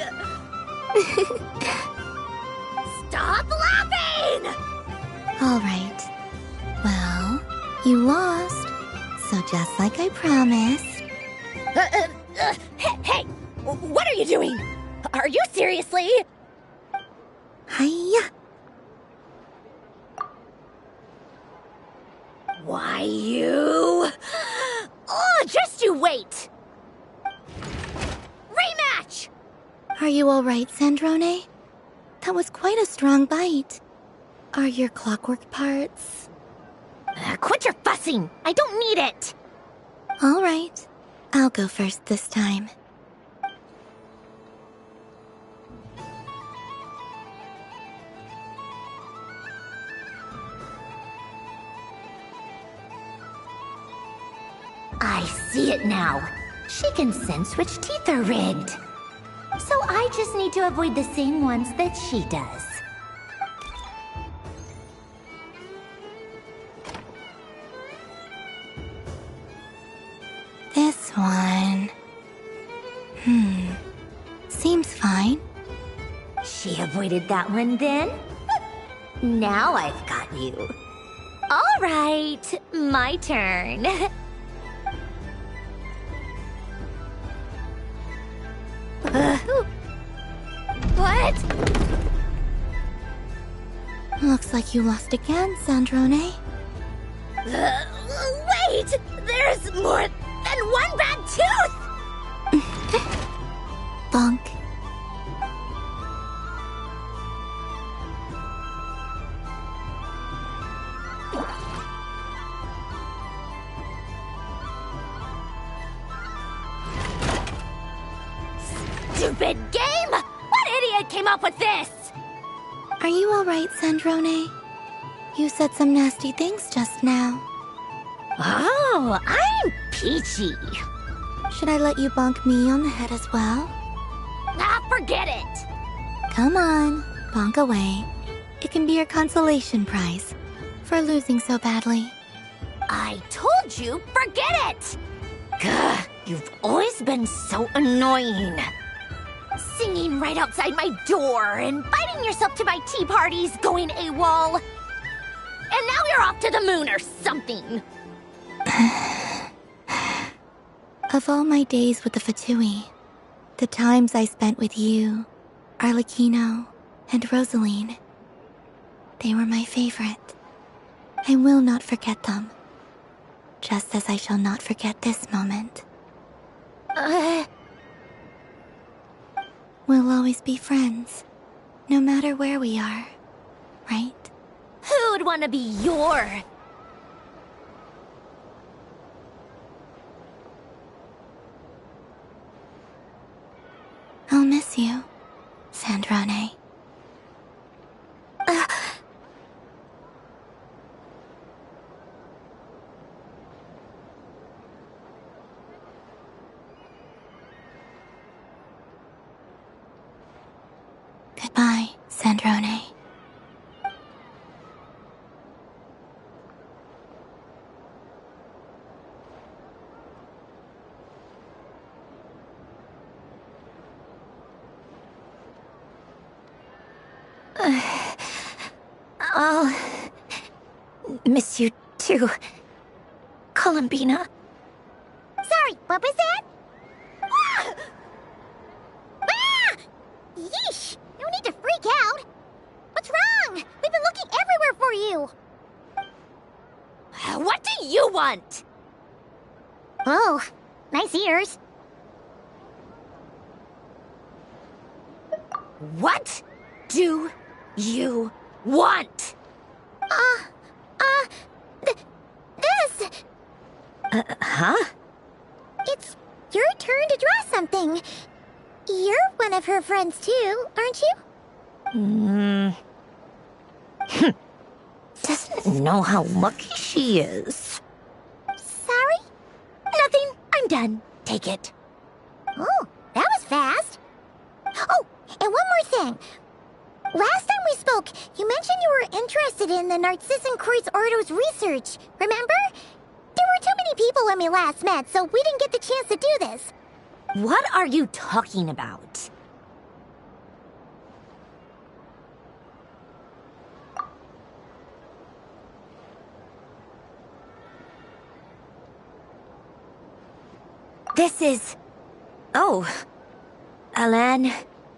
Stop laughing! All right. Well, you lost. So just like I promised. Hey! What are you doing? Are you seriously? Hiya! Why, you... Oh, just you wait! Rematch! Are you all right, Sandrone? That was quite a strong bite. Are your clockwork parts? Quit your fussing! I don't need it! All right. I'll go first this time. I see it now. She can sense which teeth are rigged. So I just need to avoid the same ones that she does. This one... Seems fine. She avoided that one then? Now I've got you. All right, my turn. What? Looks like you lost again, Sandrone. Wait! There's more than one bad tooth! Bonk. Stupid game! What idiot came up with this? Are you all right, Sandrone? You said some nasty things just now. Oh, I'm peachy. Should I let you bonk me on the head as well? Ah, forget it. Come on, bonk away. It can be your consolation prize for losing so badly. I told you, forget it! Gah, you've always been so annoying. Singing right outside my door, inviting yourself to my tea parties, going AWOL. And now you're off to the moon or something. Of all my days with the Fatui, the times I spent with you, Arlecchino, and Rosaline, they were my favorite. I will not forget them. Just as I shall not forget this moment. We'll always be friends, no matter where we are, right? Who'd want to be your... I'll miss you, Sandrone. Goodbye, Sandrone. I'll miss you too, Columbina. Sorry, what was that? Ah! Ah! Yeesh! No need to freak out. What's wrong? We've been looking everywhere for you. What do you want? Oh, nice ears. What do you want? This! Huh? It's your turn to draw something. You're one of her friends too, aren't you? Doesn't know how lucky she is. Sorry? Nothing. I'm done. Take it. Oh, that was fast. Oh, and one more thing. Last time we spoke, you mentioned you were interested in the Narcissan Kreuz Ordo's research, remember? There were too many people when we last met, so we didn't get the chance to do this. What are you talking about? This is... Oh. Alain,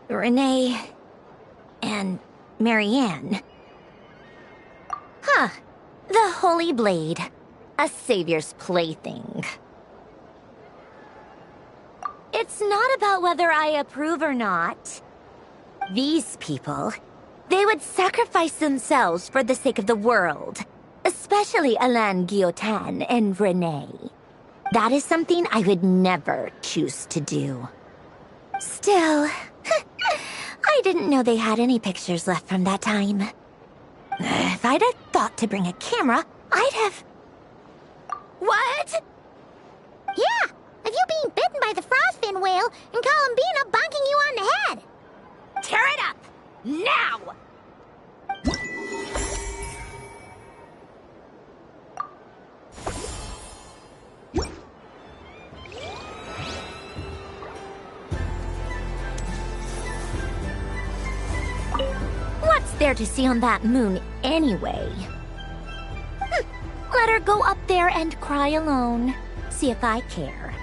Renee, and Marianne. Huh. The Holy Blade. A savior's plaything. It's not about whether I approve or not. These people, they would sacrifice themselves for the sake of the world. Especially Alain Guillotin and Renee. That is something I would never choose to do. Still, I didn't know they had any pictures left from that time. If I'd have thought to bring a camera, I'd have... What? Yeah, of you being bitten by the frostfin whale and Columbina bonking you on the head. Tear it up! Now! What's there to see on that moon anyway? Let her go up there and cry alone. See if I care.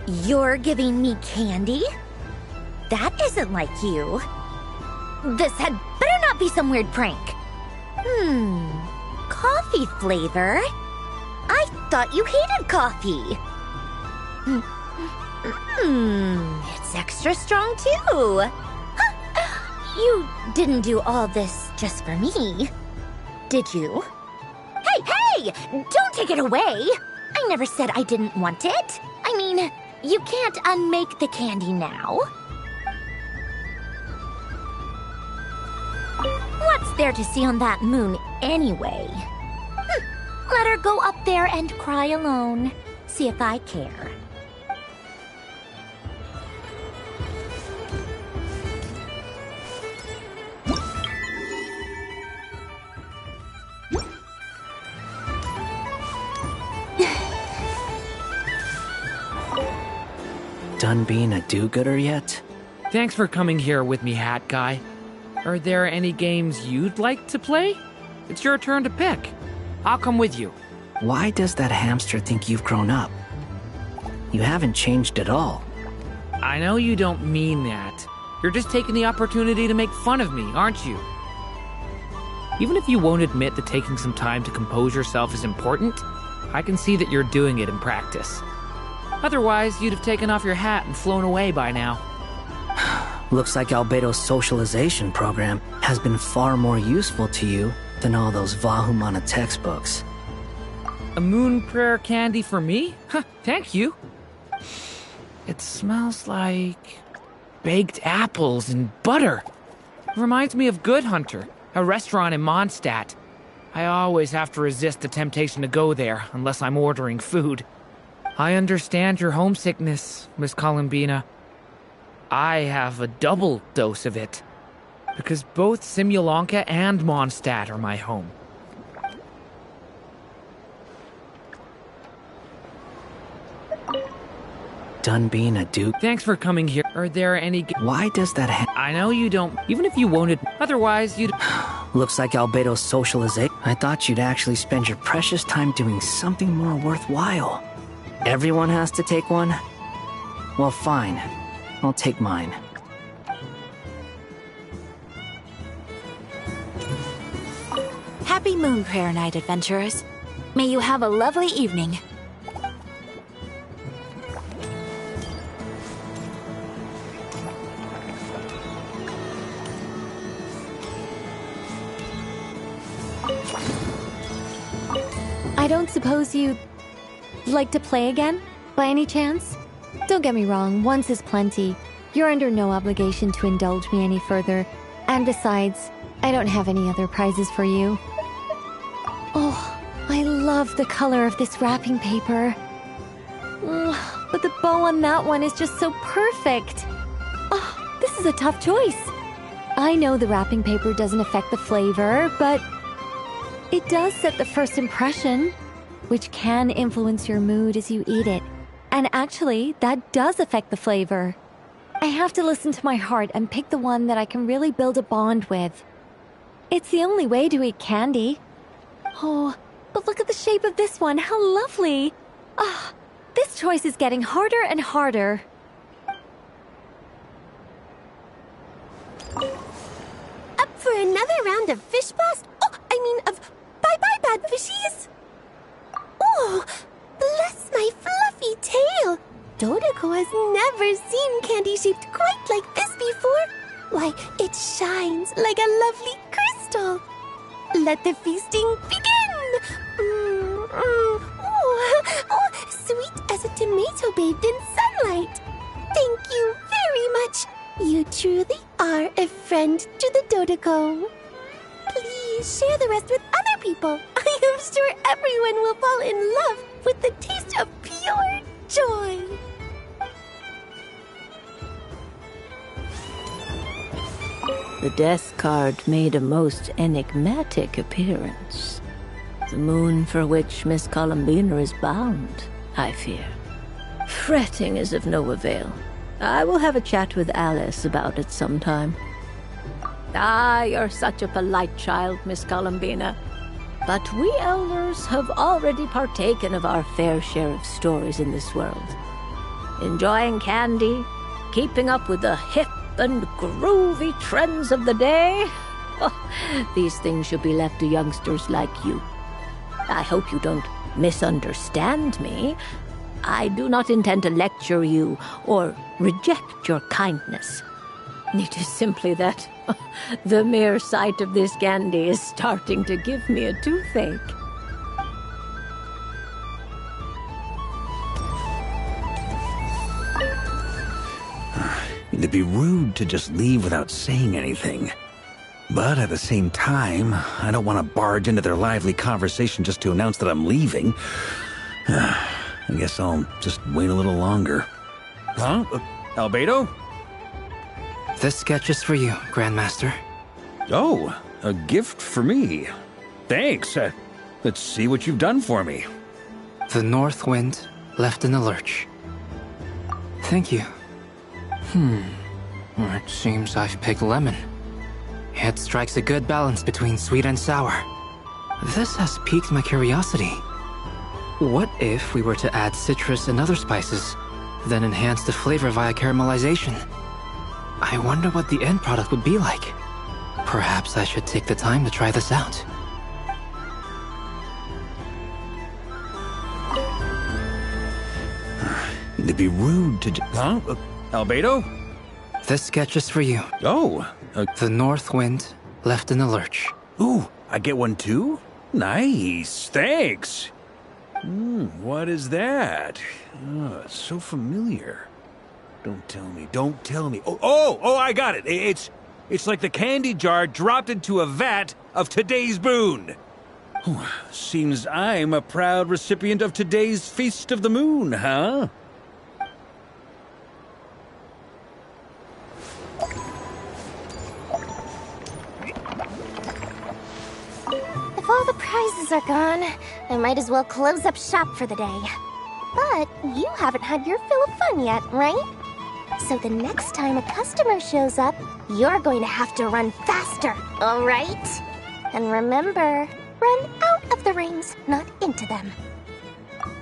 You're giving me candy? That isn't like you. This had better not be some weird prank. Coffee flavor? I thought you hated coffee. It's extra strong too. You didn't do all this just for me, did you? Hey! Don't take it away! I never said I didn't want it. I mean, you can't unmake the candy now. What's there to see on that moon anyway? Let her go up there and cry alone. See if I care. Done being a do-gooder yet? Thanks for coming here with me, Hat Guy. Are there any games you'd like to play? It's your turn to pick. I'll come with you. Why does that hamster think you've grown up? You haven't changed at all. I know you don't mean that. You're just taking the opportunity to make fun of me, aren't you? Even if you won't admit that taking some time to compose yourself is important, I can see that you're doing it in practice. Otherwise, you'd have taken off your hat and flown away by now. Looks like Albedo's socialization program has been far more useful to you than all those Vahumana textbooks. A moon prayer candy for me? Huh, thank you. It smells like baked apples and butter. Reminds me of Good Hunter, a restaurant in Mondstadt. I always have to resist the temptation to go there unless I'm ordering food. I understand your homesickness, Miss Columbina. I have a double dose of it, because both Simulanka and Mondstadt are my home. Done being a duke? Thanks for coming here. Are there any... Why does that I know you don't... Even if you won't... Otherwise, you'd... Looks like Albedo's socialization. I thought you'd actually spend your precious time doing something more worthwhile. Everyone has to take one? Well, fine. I'll take mine. Happy Moon Prayer Night, adventurers. May you have a lovely evening. I don't suppose you'd like to play again, by any chance? Don't get me wrong, once is plenty. You're under no obligation to indulge me any further. And besides, I don't have any other prizes for you. Oh, I love the color of this wrapping paper. But the bow on that one is just so perfect. Oh, this is a tough choice. I know the wrapping paper doesn't affect the flavor, but it does set the first impression, which can influence your mood as you eat it. And actually, that does affect the flavor. I have to listen to my heart and pick the one that I can really build a bond with. It's the only way to eat candy. Oh, but look at the shape of this one. How lovely. Ah, this choice is getting harder and harder. Up for another round of fish blast? Of bye-bye bad fishies? Oh, bless my fluffy tail. Dodeko has never seen candy shaped quite like this before. Why, it shines like a lovely crystal. Let the feasting begin. Oh, sweet as a tomato bathed in sunlight. Thank you very much. You truly are a friend to the Dodeko. Please share the rest with other people. I am sure everyone will fall in love with the taste of pure joy. The death card made a most enigmatic appearance. The moon for which Miss Columbina is bound, I fear. Fretting is of no avail. I will have a chat with Alice about it sometime. Ah, you're such a polite child, Miss Columbina. But we elders have already partaken of our fair share of stories in this world. Enjoying candy, keeping up with the hip and groovy trends of the day. Oh, these things should be left to youngsters like you. I hope you don't misunderstand me. I do not intend to lecture you or reject your kindness. It is simply that the mere sight of this candy is starting to give me a toothache. It'd be rude to just leave without saying anything. But at the same time, I don't want to barge into their lively conversation just to announce that I'm leaving. I guess I'll just wait a little longer. Huh? Albedo? This sketch is for you, Grandmaster. Oh, a gift for me. Thanks. Let's see what you've done for me. The North Wind left in a lurch. Thank you. It seems I've picked lemon. It strikes a good balance between sweet and sour. This has piqued my curiosity. What if we were to add citrus and other spices, then enhance the flavor via caramelization? I wonder what the end product would be like. Perhaps I should take the time to try this out. It'd be rude to... Huh? Albedo? This sketch is for you. Oh. The North Wind left in the lurch. Ooh, I get one too? Nice, thanks. What is that? Oh, it's so familiar. Don't tell me. Oh, I got it. It's like the candy jar dropped into a vat of today's boon. Seems I'm a proud recipient of today's Feast of the Moon, huh? If all the prizes are gone, I might as well close up shop for the day. But you haven't had your fill of fun yet, right? So the next time a customer shows up, you're going to have to run faster, all right? And remember, run out of the rings, not into them.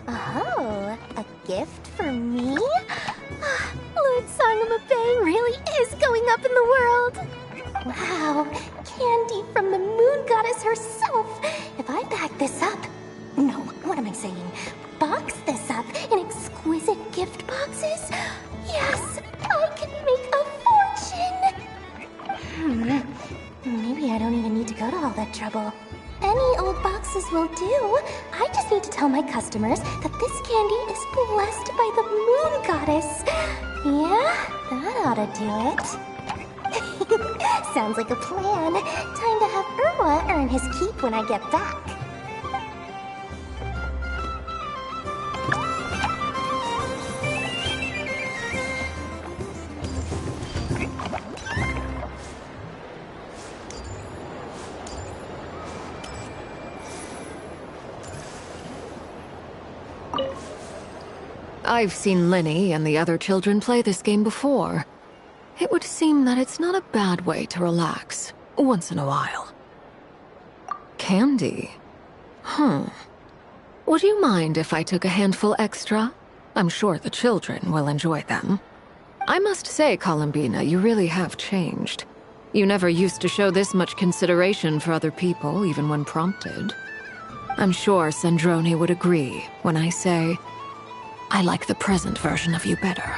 Oh, a gift for me? Lord Sangam-Bang really is going up in the world. Wow, candy from the moon goddess herself. If I bag this up... No, what am I saying? Box this up in exquisite gift boxes? Yes, I can make a fortune! Maybe I don't even need to go to all that trouble. Any old boxes will do. I just need to tell my customers that this candy is blessed by the moon goddess. Yeah, that ought to do it. Sounds like a plan. Time to have Irwa earn his keep when I get back. I've seen Linny and the other children play this game before. It would seem that it's not a bad way to relax, once in a while. Candy? Would you mind if I took a handful extra? I'm sure the children will enjoy them. I must say, Columbina, you really have changed. You never used to show this much consideration for other people, even when prompted. I'm sure Sandrone would agree when I say, I like the present version of you better.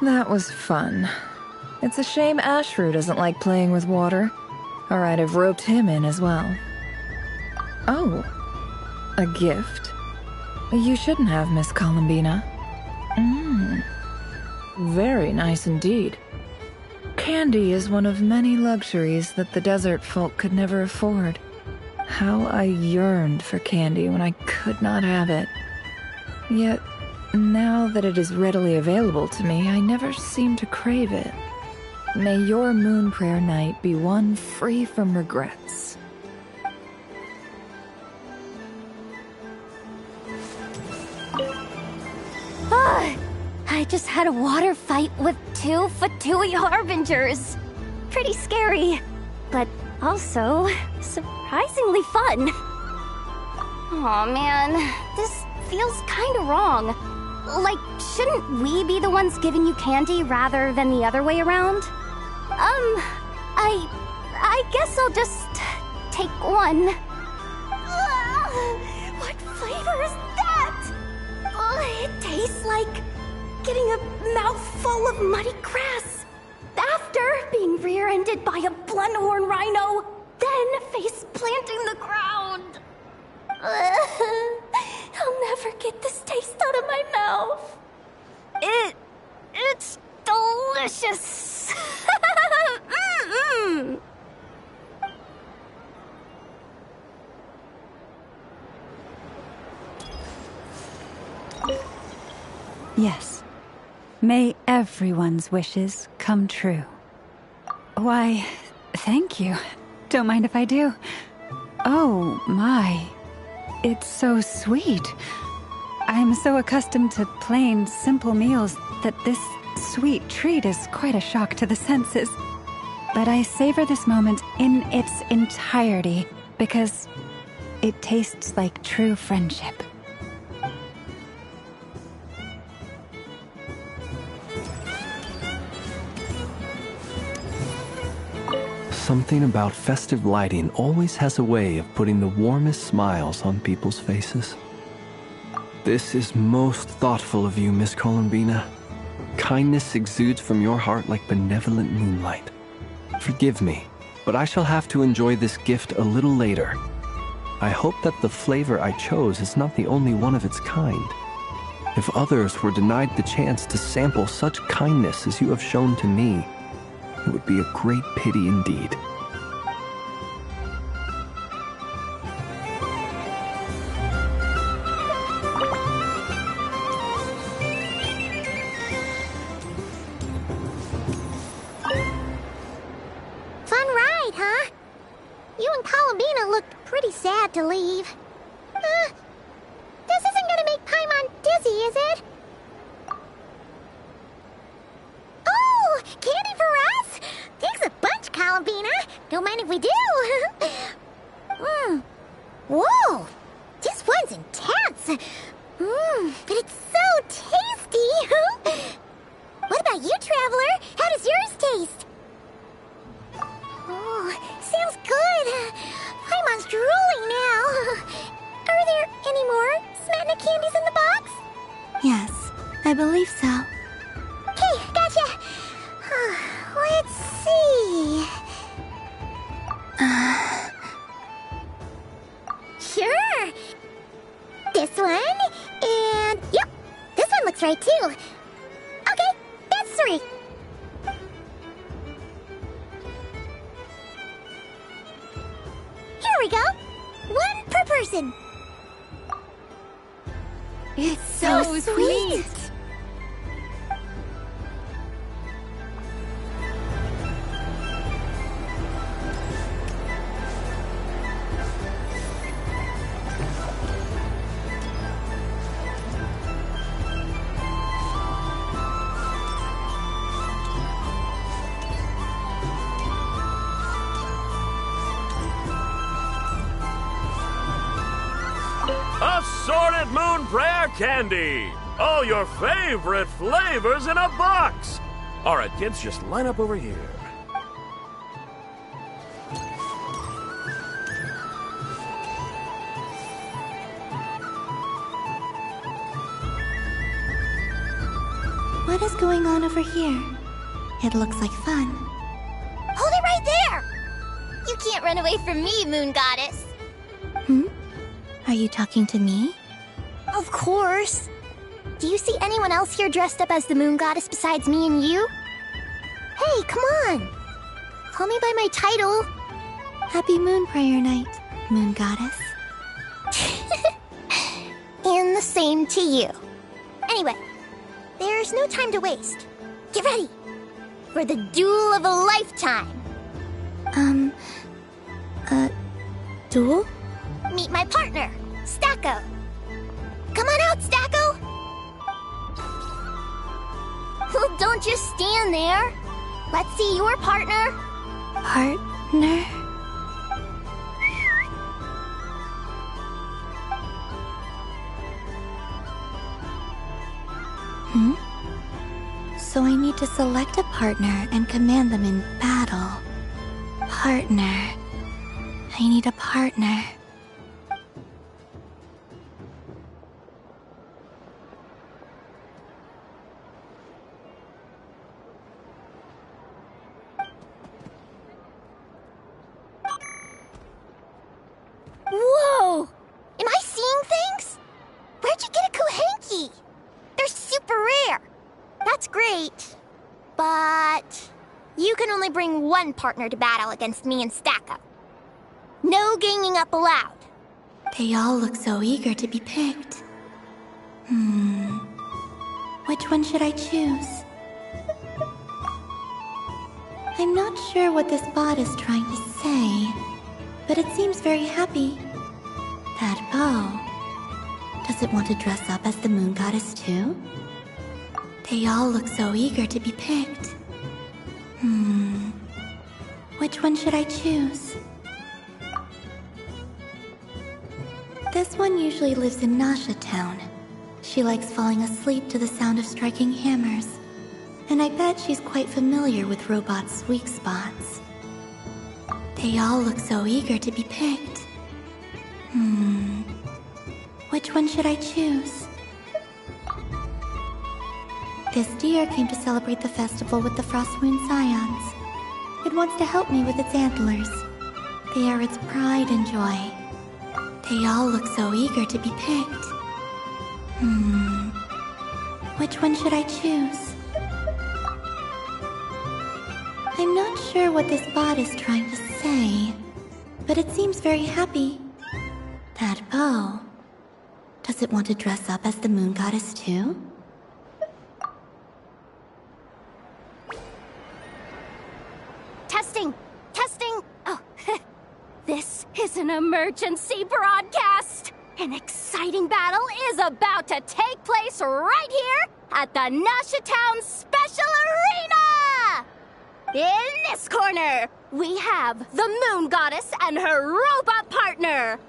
That was fun. It's a shame Ashru doesn't like playing with water, or I'd have roped him in as well. Oh, a gift? You shouldn't have, Miss Columbina. Very nice indeed. Candy is one of many luxuries that the desert folk could never afford. How I yearned for candy when I could not have it. Yet, now that it is readily available to me, I never seem to crave it. May your moon prayer night be one free from regrets. I just had a water fight with 2 Fatui Harbingers. Pretty scary, but also surprisingly fun. Aw, man. This feels kinda wrong. Like, shouldn't we be the ones giving you candy rather than the other way around? I guess I'll just take one. What flavor is that? It tastes like getting a mouthful of muddy grass. After being rear-ended by a blunt-horn rhino, then face-planting the ground. I'll never get this taste out of my mouth. It's delicious. Mm-mm. Yes. May everyone's wishes come true. Why, thank you. Don't mind if I do. Oh, my. It's so sweet. I'm so accustomed to plain, simple meals that this sweet treat is quite a shock to the senses. But I savor this moment in its entirety because it tastes like true friendship. Something about festive lighting always has a way of putting the warmest smiles on people's faces. This is most thoughtful of you, Miss Columbina. Kindness exudes from your heart like benevolent moonlight. Forgive me, but I shall have to enjoy this gift a little later. I hope that the flavor I chose is not the only one of its kind. If others were denied the chance to sample such kindness as you have shown to me, it would be a great pity indeed. Fun ride, huh? You and Columbina looked pretty sad to leave. This isn't gonna make Paimon dizzy, is it? Oh, candy for us? Thanks a bunch, Columbina. Don't mind if we do. Whoa, this one's intense. But it's so tasty. What about you, Traveler? How does yours taste? Oh, sounds good. Paimon's drooling now. Are there any more Smatna candies in the box? Yes, I believe so. Okay, gotcha. Let's see. Sure. This one, and yep, this one looks right too. Okay, that's 3. Here we go. 1 per person. It's so sweet. Assorted Moon Prayer Candy! All your favorite flavors in a box! Alright, kids, just line up over here. What is going on over here? It looks like fun. Hold it right there! You can't run away from me, Moon Goddess. Are you talking to me? Of course. Do you see anyone else here dressed up as the Moon Goddess besides me and you? Hey, come on. Call me by my title. Happy Moon Prayer Night, Moon Goddess. And the same to you. Anyway, there's no time to waste. Get ready for the duel of a lifetime. Duel? Meet my partner, Stacko. Come on out, Stacko. Well, don't just stand there. Let's see your partner. Partner? need to select a partner and command them in battle. Partner. I need a partner. Whoa! Am I seeing things? Where'd you get a Kuhenki? They're super rare. That's great. But you can only bring one partner to battle against me and Stacko. No ganging up allowed. They all look so eager to be picked. Which one should I choose? I'm not sure what this bot is trying to say, but it seems very happy. That bow. Does it want to dress up as the moon goddess too? They all look so eager to be picked. Which one should I choose? This one usually lives in Nasha Town. She likes falling asleep to the sound of striking hammers. And I bet she's quite familiar with robots' weak spots. They all look so eager to be picked. Which one should I choose? This deer came to celebrate the festival with the Frostmoon Scions. It wants to help me with its antlers. They are its pride and joy. They all look so eager to be picked. Which one should I choose? I'm not sure what this bot is trying to say, but it seems very happy. That bow. Does it want to dress up as the moon goddess too? Testing! Testing! Oh, this is an emergency broadcast! An exciting battle is about to take place right here at the Nasha Town Special Arena! In this corner, we have the Moon Goddess and her robot partner.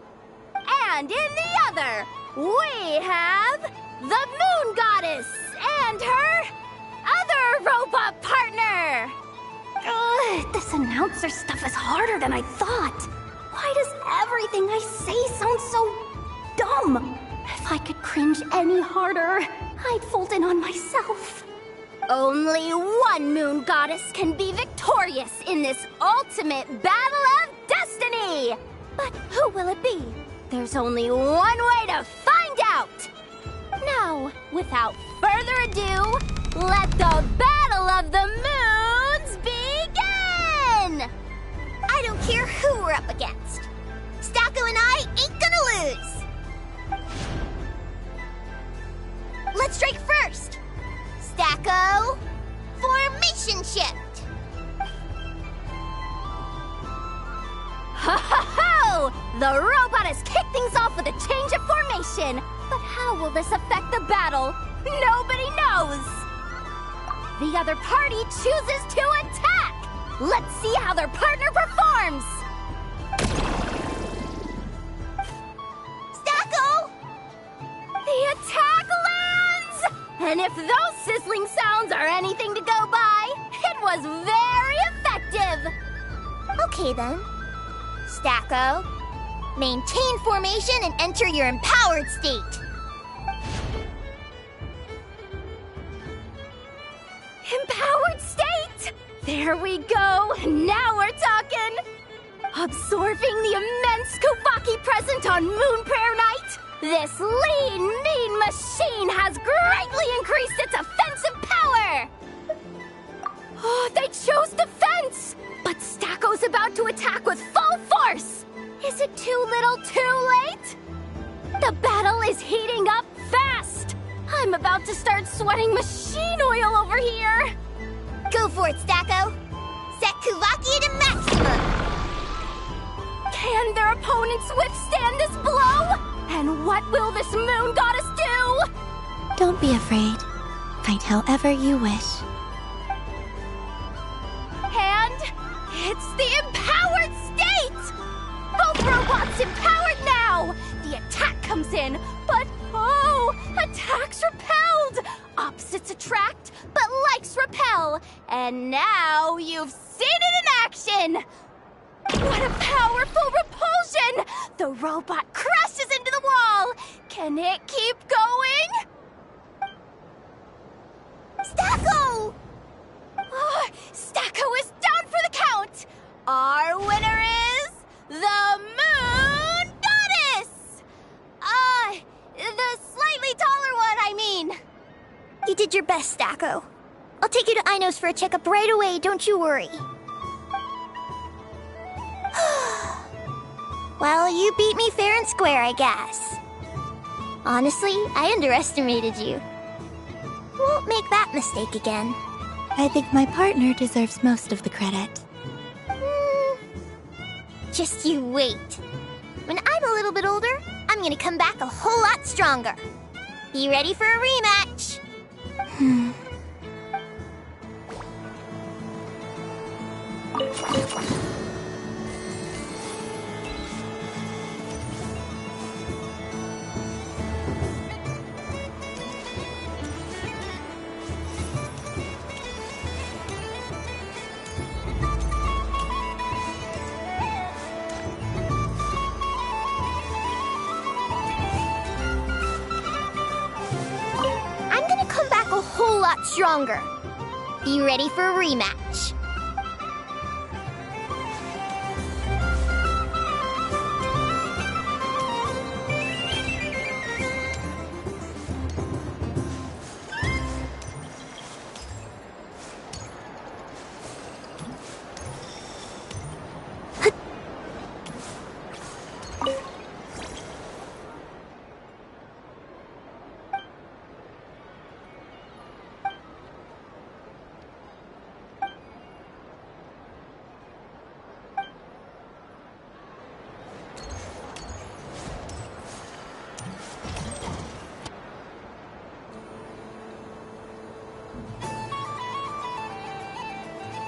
And in the other, we have the Moon Goddess and her other robot partner. This announcer stuff is harder than I thought. Why does everything I say sound so dumb? If I could cringe any harder, I'd fold in on myself. Only one Moon Goddess can be victorious in this ultimate battle of destiny! But who will it be? There's only one way to find out! Now, without further ado, let the Battle of the Moons begin! I don't care who we're up against. Stacko and I ain't gonna lose. Let's strike first. Stacko, formation shift. Ho ho ho! The robot has kicked things off with a change of formation. But how will this affect the battle? Nobody knows! The other party chooses to attack! Let's see how their partner performs! Stacko! The attack lands! And if those sizzling sounds are anything to go by, it was very effective! Okay then. Stacko, maintain formation and enter your empowered state. Empowered state! There we go! Now we're talking! Absorbing the immense Kubaki present on Moon Prayer Night, this lean, mean machine has greatly increased its offensive power! Oh, they chose defense! But Stacko's about to attack with full force! Is it too little too late? The battle is heating up fast! I'm about to start sweating machine oil over here! Go for it, Stacko! Set Kubaki to maximum! Can their opponents withstand this blow? And what will this moon goddess do? Don't be afraid. Fight however you wish. And it's the empowered state! Both robots empowered now! The attack comes in, but oh, attack's repelled! Opposites attract, but likes attacks repel, and now you've seen it in action! What a powerful repulsion! The robot crashes into the wall! Can it keep going? Stacko! Oh, Stacko is down for the count! Our winner is the Moon Goddess! The slightly taller one, I mean. You did your best, Stacko. I'll take you to Ino's for a checkup right away, don't you worry. Well, you beat me fair and square, I guess. Honestly, I underestimated you. Won't make that mistake again. I think my partner deserves most of the credit. Just you wait. When I'm a little bit older, I'm gonna come back a whole lot stronger. You ready for a rematch? I'm gonna come back a whole lot stronger. You ready for a rematch?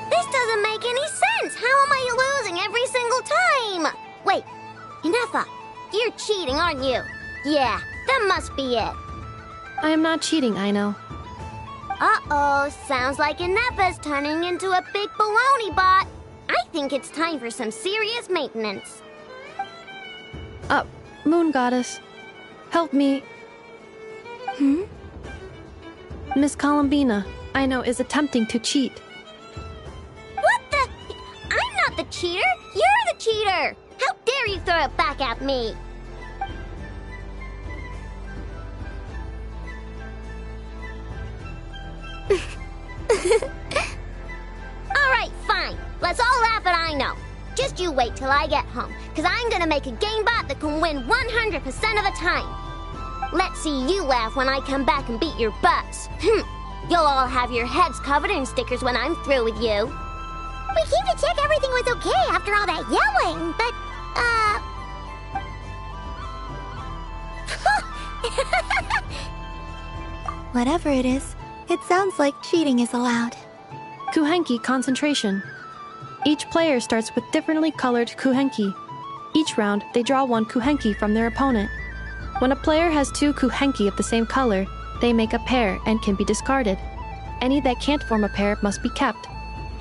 This doesn't make any sense! How am I losing every single time? Wait, Inefa, you're cheating, aren't you? Yeah, that must be it. I am not cheating, Ino. Uh-oh, sounds like Inefa's turning into a big baloney bot. I think it's time for some serious maintenance. Moon Goddess, help me. Miss Columbina, Ino is attempting to cheat. What the? I'm not the cheater! You're the cheater! How dare you throw it back at me? Alright, fine. Let's all laugh at Ino. Just you wait till I get home, because I'm gonna make a game bot that can win 100% of the time. Let's see you laugh when I come back and beat your butts. You'll all have your heads covered in stickers when I'm through with you. We came to check everything was okay after all that yelling, but, Whatever it is, it sounds like cheating is allowed. Kuhenki concentration. Each player starts with differently colored kuhenki. Each round, they draw one kuhenki from their opponent. When a player has two kuhenki of the same color, they make a pair and can be discarded. Any that can't form a pair must be kept.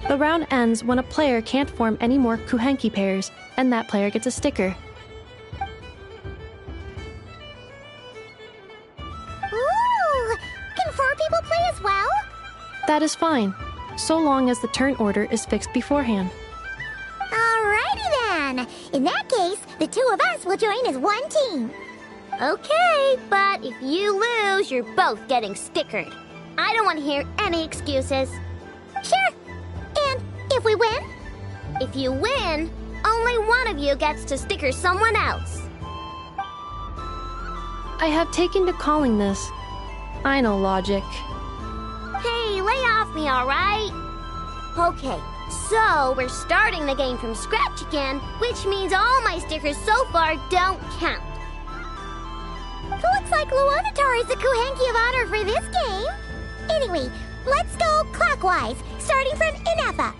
The round ends when a player can't form any more kuhenki pairs, and that player gets a sticker. ooh! Can 4 people play as well? That is fine, so long as the turn order is fixed beforehand. Alrighty then. In that case, the 2 of us will join as one team. Okay, but if you lose, you're both getting stickered. I don't want to hear any excuses. Sure. And if we win? If you win, only one of you gets to sticker someone else. I have taken to calling this. I know logic. Hey, lay off me, alright? Okay, so we're starting the game from scratch again, which means all my stickers so far don't count. Looks like Luonatar is the Kuhenki of honor for this game. Anyway, let's go clockwise, starting from Inefa.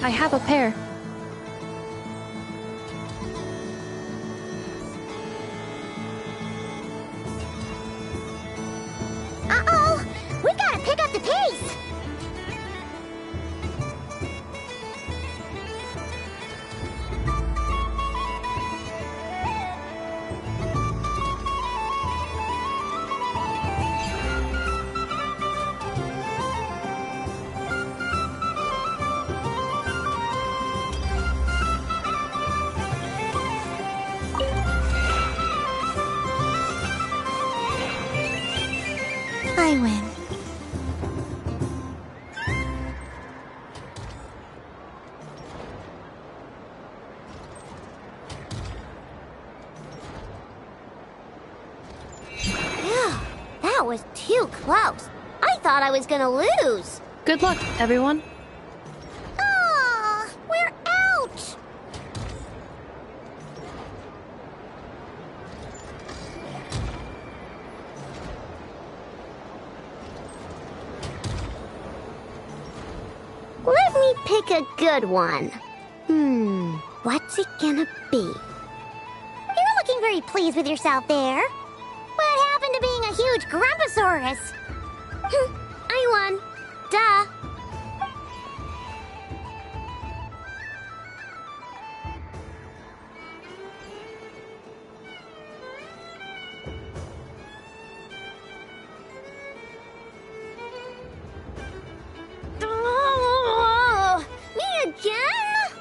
I have a pair. Uh-oh! We gotta pick up the pace! I win. Phew, that was too close. I thought I was gonna lose. Good luck, everyone. Aw, we're out! Let me pick a good one. What's it gonna be? You're looking very pleased with yourself there. What happened to being a huge Grumposaurus? I won. Duh. Oh, me again?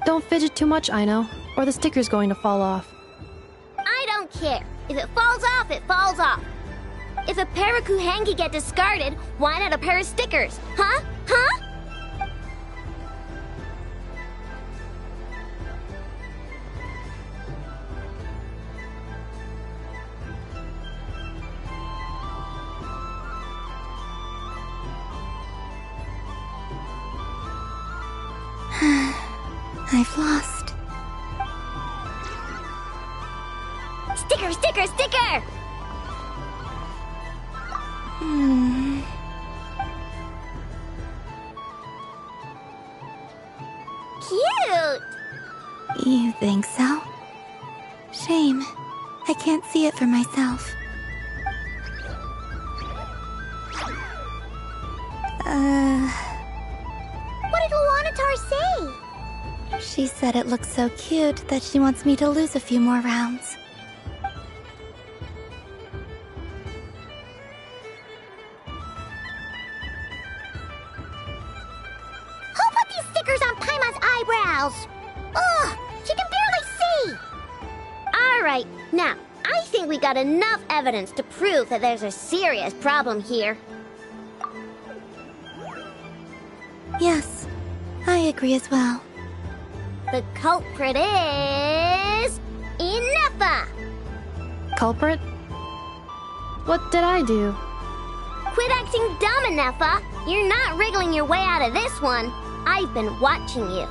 Don't fidget too much, Aino, or the sticker's going to fall off. I don't care. If it falls off, it falls off. If a pair of Kuhengi get discarded, why not a pair of stickers? Huh? Huh? I've lost. Sticker, sticker, sticker! Cute! You think so? Shame. I can't see it for myself. What did Luanatar say? She said it looks so cute that she wants me to lose a few more rounds. Who put these stickers on Paimon's eyebrows? Ugh, she can barely see! Alright, now, I think we got enough evidence to prove that there's a serious problem here. Yes, I agree as well. The culprit is... Inefa! Culprit? What did I do? Quit acting dumb, Inefa! You're not wriggling your way out of this one. I've been watching you.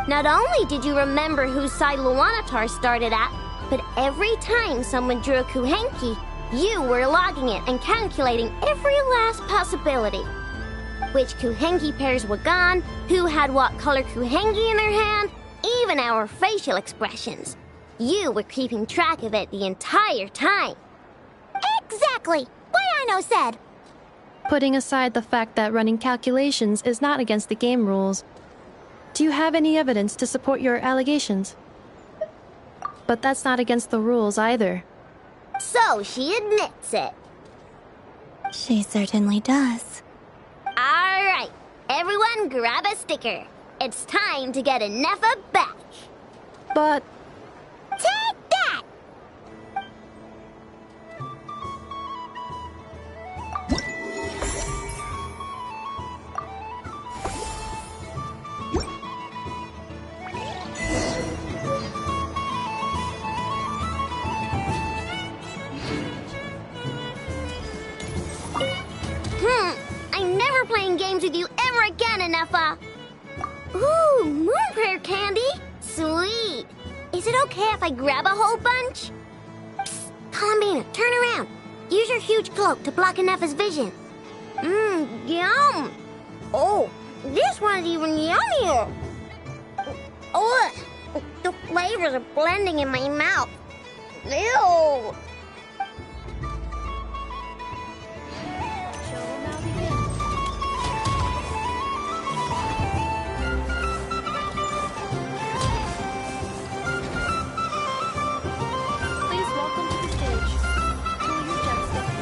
Not only did you remember whose side Luanatar started at, but every time someone drew a Kuhenki, you were logging it and calculating every last possibility. Which Kuhenki pairs were gone, who had what color Kuhenki in their hand, even our facial expressions. You were keeping track of it the entire time. Exactly! What Aino said! Putting aside the fact that running calculations is not against the game rules, do you have any evidence to support your allegations? But that's not against the rules either. So she admits it. She certainly does. Alright, everyone grab a sticker. It's time to get Inefa back. But... Take that! I'm never playing games with you ever again, Inefa. Ooh, moon prayer candy? Sweet. Is it okay if I grab a whole bunch? Psst, Columbina, turn around. Use your huge cloak to block Inefa's vision. Yum. Oh, This one's even yummier. Ugh, the flavors are blending in my mouth. Ew. Please welcome to the stage, Lunar technology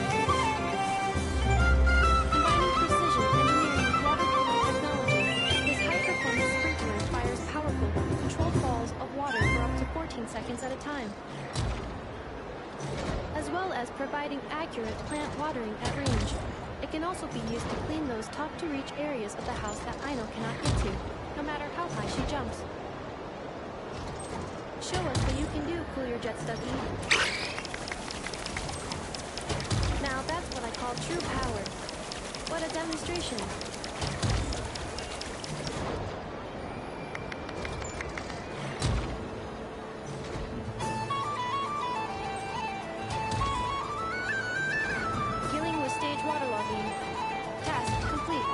with water-flowing technology. This high-performance sprinkler fires powerful, controlled balls of water for up to 14 seconds at a time, as well as providing accurate plant watering at range. It can also be used to clean those tough-to-reach areas of the house that Aino cannot get to, no matter how high she jumps. Show us what you can do, Cool Your Jet Stucky. Now that's what I call true power. What a demonstration. Dealing with stage waterlogging. Task complete.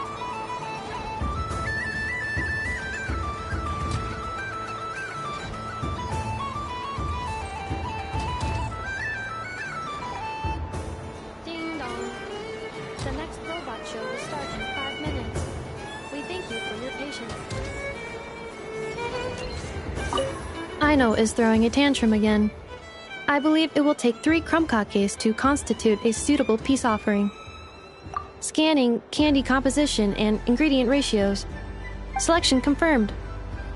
Ding dong. The next robot show will start in 5 minutes. We thank you for your patience. Aino is throwing a tantrum again. I believe it will take 3 crumb-kakes to constitute a suitable peace offering. Scanning candy composition and ingredient ratios. Selection confirmed.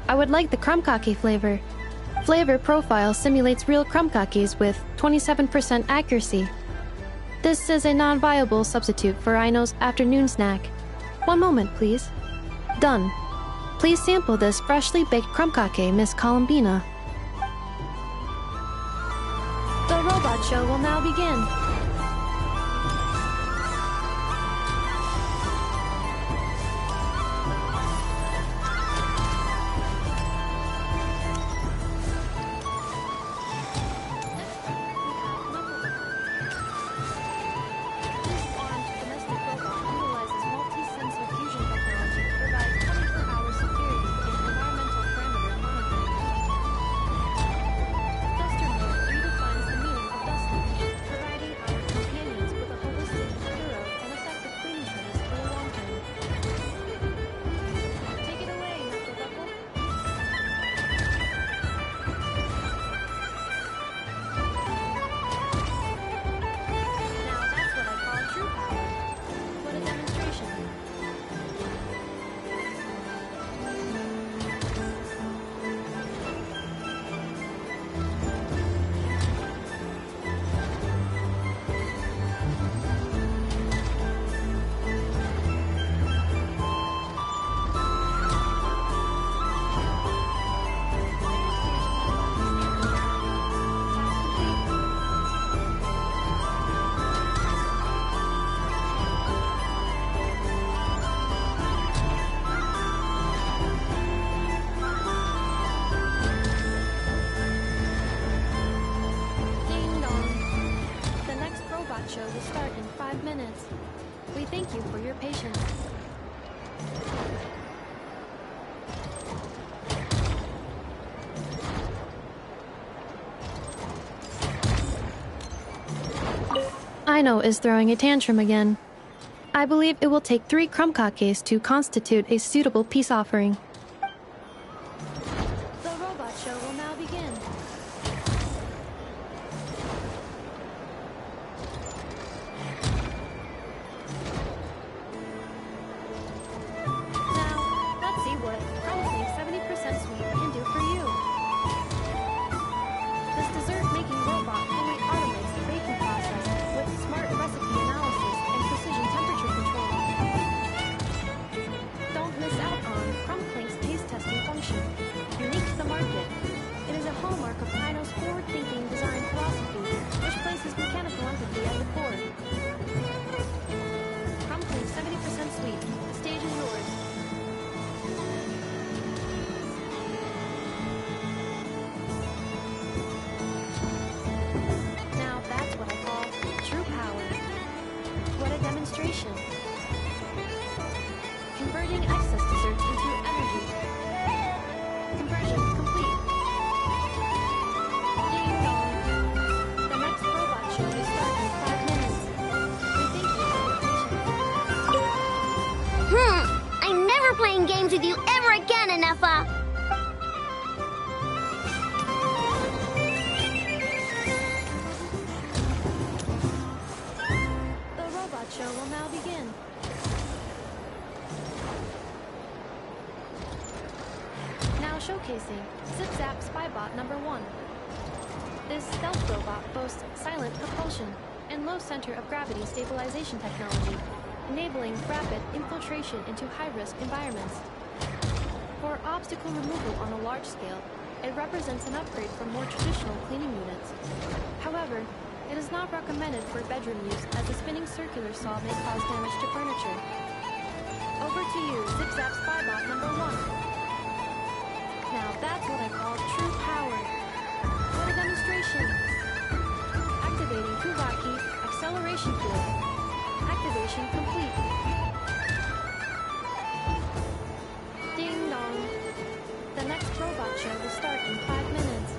I would like the crumb-kake flavor. Flavor profile simulates real crumb-kakes with 27% accuracy. This is a non-viable substitute for Aino's afternoon snack. One moment, please. Done. Please sample this freshly baked crumb-kake, Miss Columbina. The robot show will now begin. Show will start in 5 minutes. We thank you for your patience. Aino is throwing a tantrum again. I believe it will take 3 crumb-kakes to constitute a suitable peace offering. The robot show will now begin. Now, let's see what Crumb-Cake 70% Sweet can do for you. This dessert-making robot fully automates the baking process with smart recipe analysis and precision temperature control. Don't miss out on Crumb-Clake's taste testing function, unique to the market. It is a hallmark of Aino's forward-thinking design philosophy, which places mechanical empathy at the core. Crumb-Clake 70% Sweet. The stage is yours. Now that's what I call true power. What a demonstration. Converting excess dessert playing games with you ever again, Anefa! The robot show will now begin. Now showcasing Zip-Zap Spybot number 1. This stealth robot boasts silent propulsion and low center of gravity stabilization technology, enabling rapid infiltration into high-risk environments. For obstacle removal on a large scale, it represents an upgrade from more traditional cleaning units. However, it is not recommended for bedroom use as the spinning circular saw may cause damage to furniture. Over to you, Zip-Zap Spybot number 1. Now that's what I call true power. What a demonstration! Activating Kuvaki acceleration field. Activation complete. Ding dong. The next robot show will start in 5 minutes.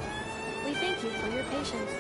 We thank you for your patience.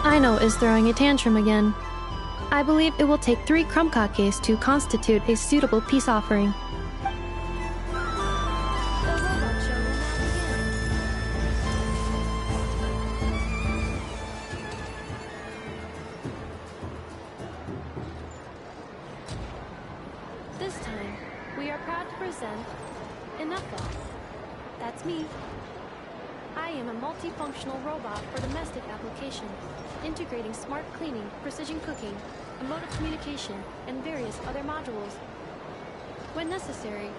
Aino is throwing a tantrum again. I believe it will take 3 crumb-kakes to constitute a suitable peace offering. This time, we are proud to present Inufa. That's me. I am a multifunctional robot for domestic application, integrating smart cleaning, precision cooking, emotive communication, and various other modules. When necessary,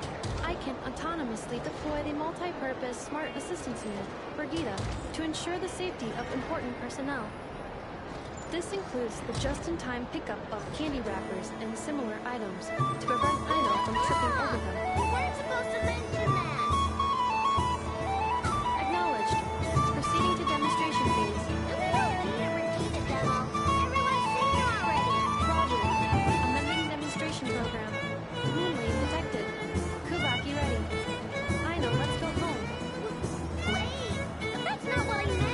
I can autonomously deploy the multi-purpose smart assistance unit, Brigida, to ensure the safety of important personnel. This includes the just-in-time pickup of candy wrappers and similar items to prevent Aino from tripping over them. We weren't supposed to mention that! Proceeding to demonstration phase. We don't need a repeated demo. Everyone's seen it already. Roger. Amending demonstration program. Moon wave detected. Kubaki ready. Aino, let's go home. Wait, that's not what I meant.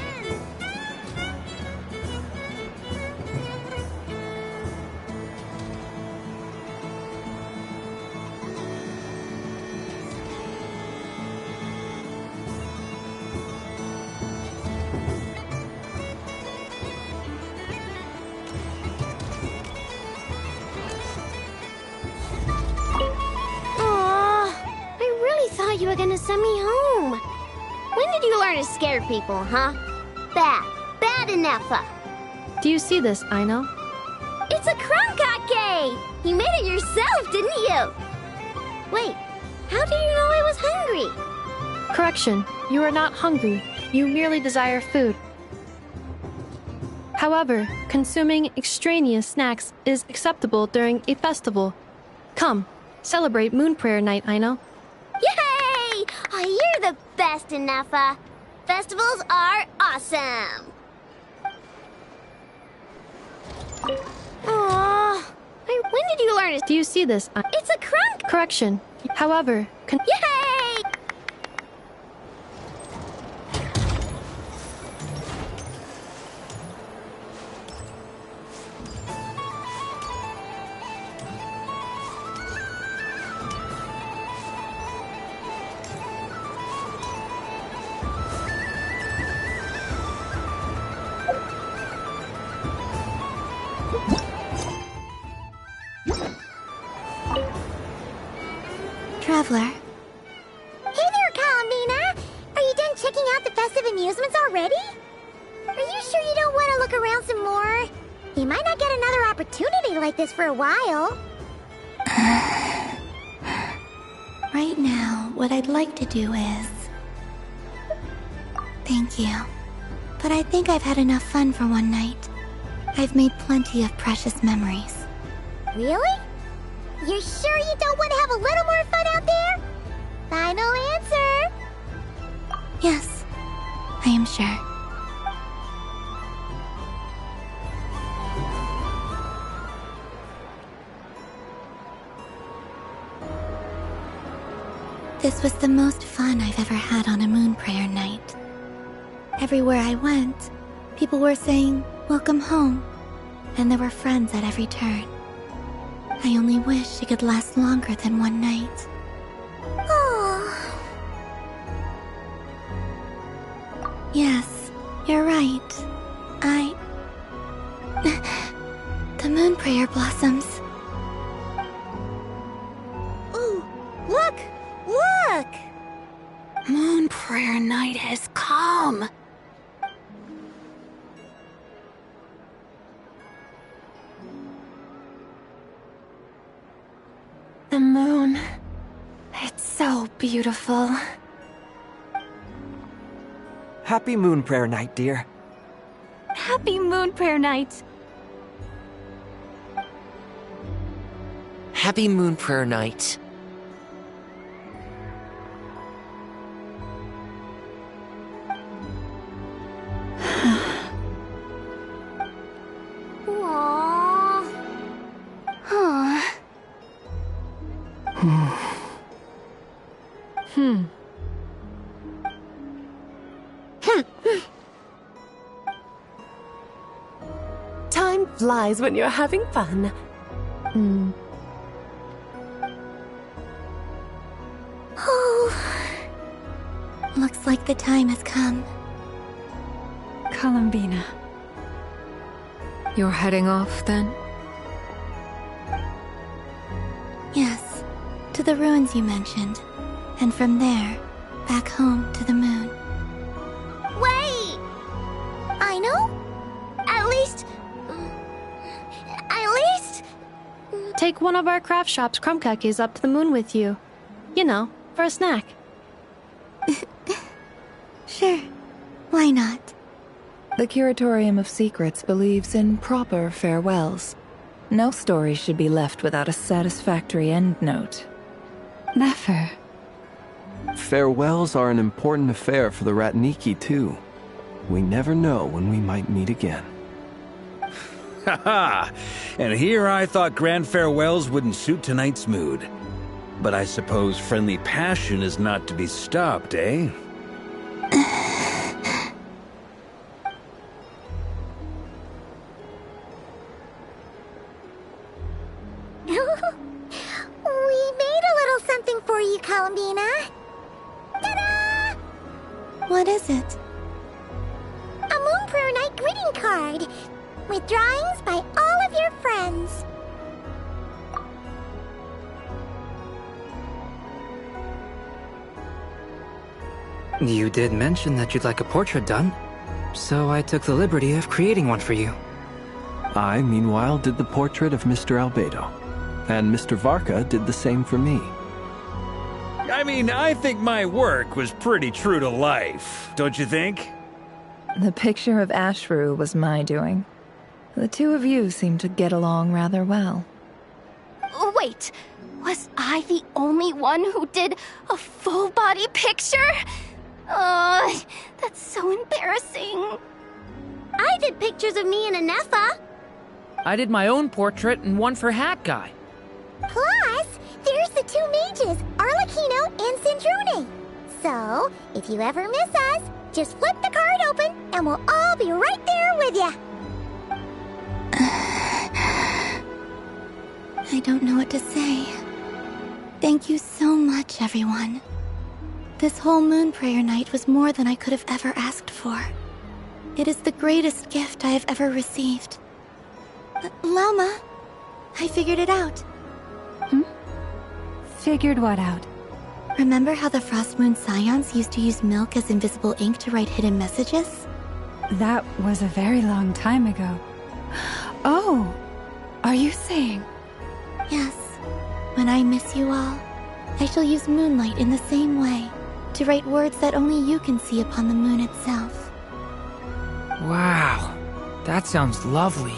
You were gonna send me home. When did you learn to scare people, huh? Bad Anefa. Do you see this, Aino? It's a crumb-kake! You made it yourself, didn't you? Wait, how did you know I was hungry? Correction, you are not hungry. You merely desire food. However, consuming extraneous snacks is acceptable during a festival. Come, celebrate Moon Prayer Night, Aino. Yay! Oh, you're the best, Inafa. Festivals are awesome. Aww. When did you learn it? Do you see this? It's a crunk! Correction. However, Yay! Traveler, Hey there, Columbina! Are you done checking out the festive amusements already? Are you sure you don't want to look around some more? You might not get another opportunity like this for a while. right now, what I'd like to do is... Thank you. But I think I've had enough fun for one night. I've made plenty of precious memories. Really? You sure you don't want to have a little more fun out there? Final answer! Yes, I am sure. This was the most fun I've ever had on a moon prayer night. Everywhere I went, people were saying, "Welcome home," and there were friends at every turn. I only wish it could last longer than one night. Yes, you're right. The moon prayer blossoms. Ooh, look! Look! Moon prayer night has come. The moon. It's so beautiful. Happy Moon Prayer Night, dear. Happy Moon Prayer Night. Happy Moon Prayer Night. Aww. Huh. Time flies when you're having fun. Looks like the time has come. Columbina. You're heading off, then? Yes, to the ruins you mentioned. And from there, back home to the moon. Wait! I know? At least... Take one of our craft shop's crumb cookies up to the moon with you. You know, for a snack. Sure. Why not? The Curatorium of Secrets believes in proper farewells. No story should be left without a satisfactory endnote. Never. Farewells are an important affair for the Ratniki, too. We never know when we might meet again. Haha! And here I thought grand farewells wouldn't suit tonight's mood. But I suppose friendly passion is not to be stopped, eh? We made a little something for you, Columbina. Ta-da! What is it? A Moon Prayer Night greeting card. With drawings by all of your friends. You did mention that you'd like a portrait done, so I took the liberty of creating one for you. I, meanwhile, did the portrait of Mr. Albedo. And Mr. Varka did the same for me. I mean, I think my work was pretty true to life, don't you think? The picture of Ashru was my doing. The two of you seem to get along rather well. Wait, was I the only one who did a full-body picture? That's so embarrassing. I did pictures of me and Anefa. I did my own portrait and one for Hat Guy. Plus, there's the two mages, Arlecchino and Sandrone. So, if you ever miss us, just flip the card open and we'll all be right there with you. I don't know what to say. Thank you so much, everyone. This whole moon prayer night was more than I could have ever asked for. It is the greatest gift I have ever received. Lama, I figured it out. Figured what out? Remember how the Frost Moon Scions used to use milk as invisible ink to write hidden messages? That was a very long time ago. Oh, are you saying? Yes. When I miss you all, I shall use moonlight in the same way, to write words that only you can see upon the moon itself. Wow, that sounds lovely.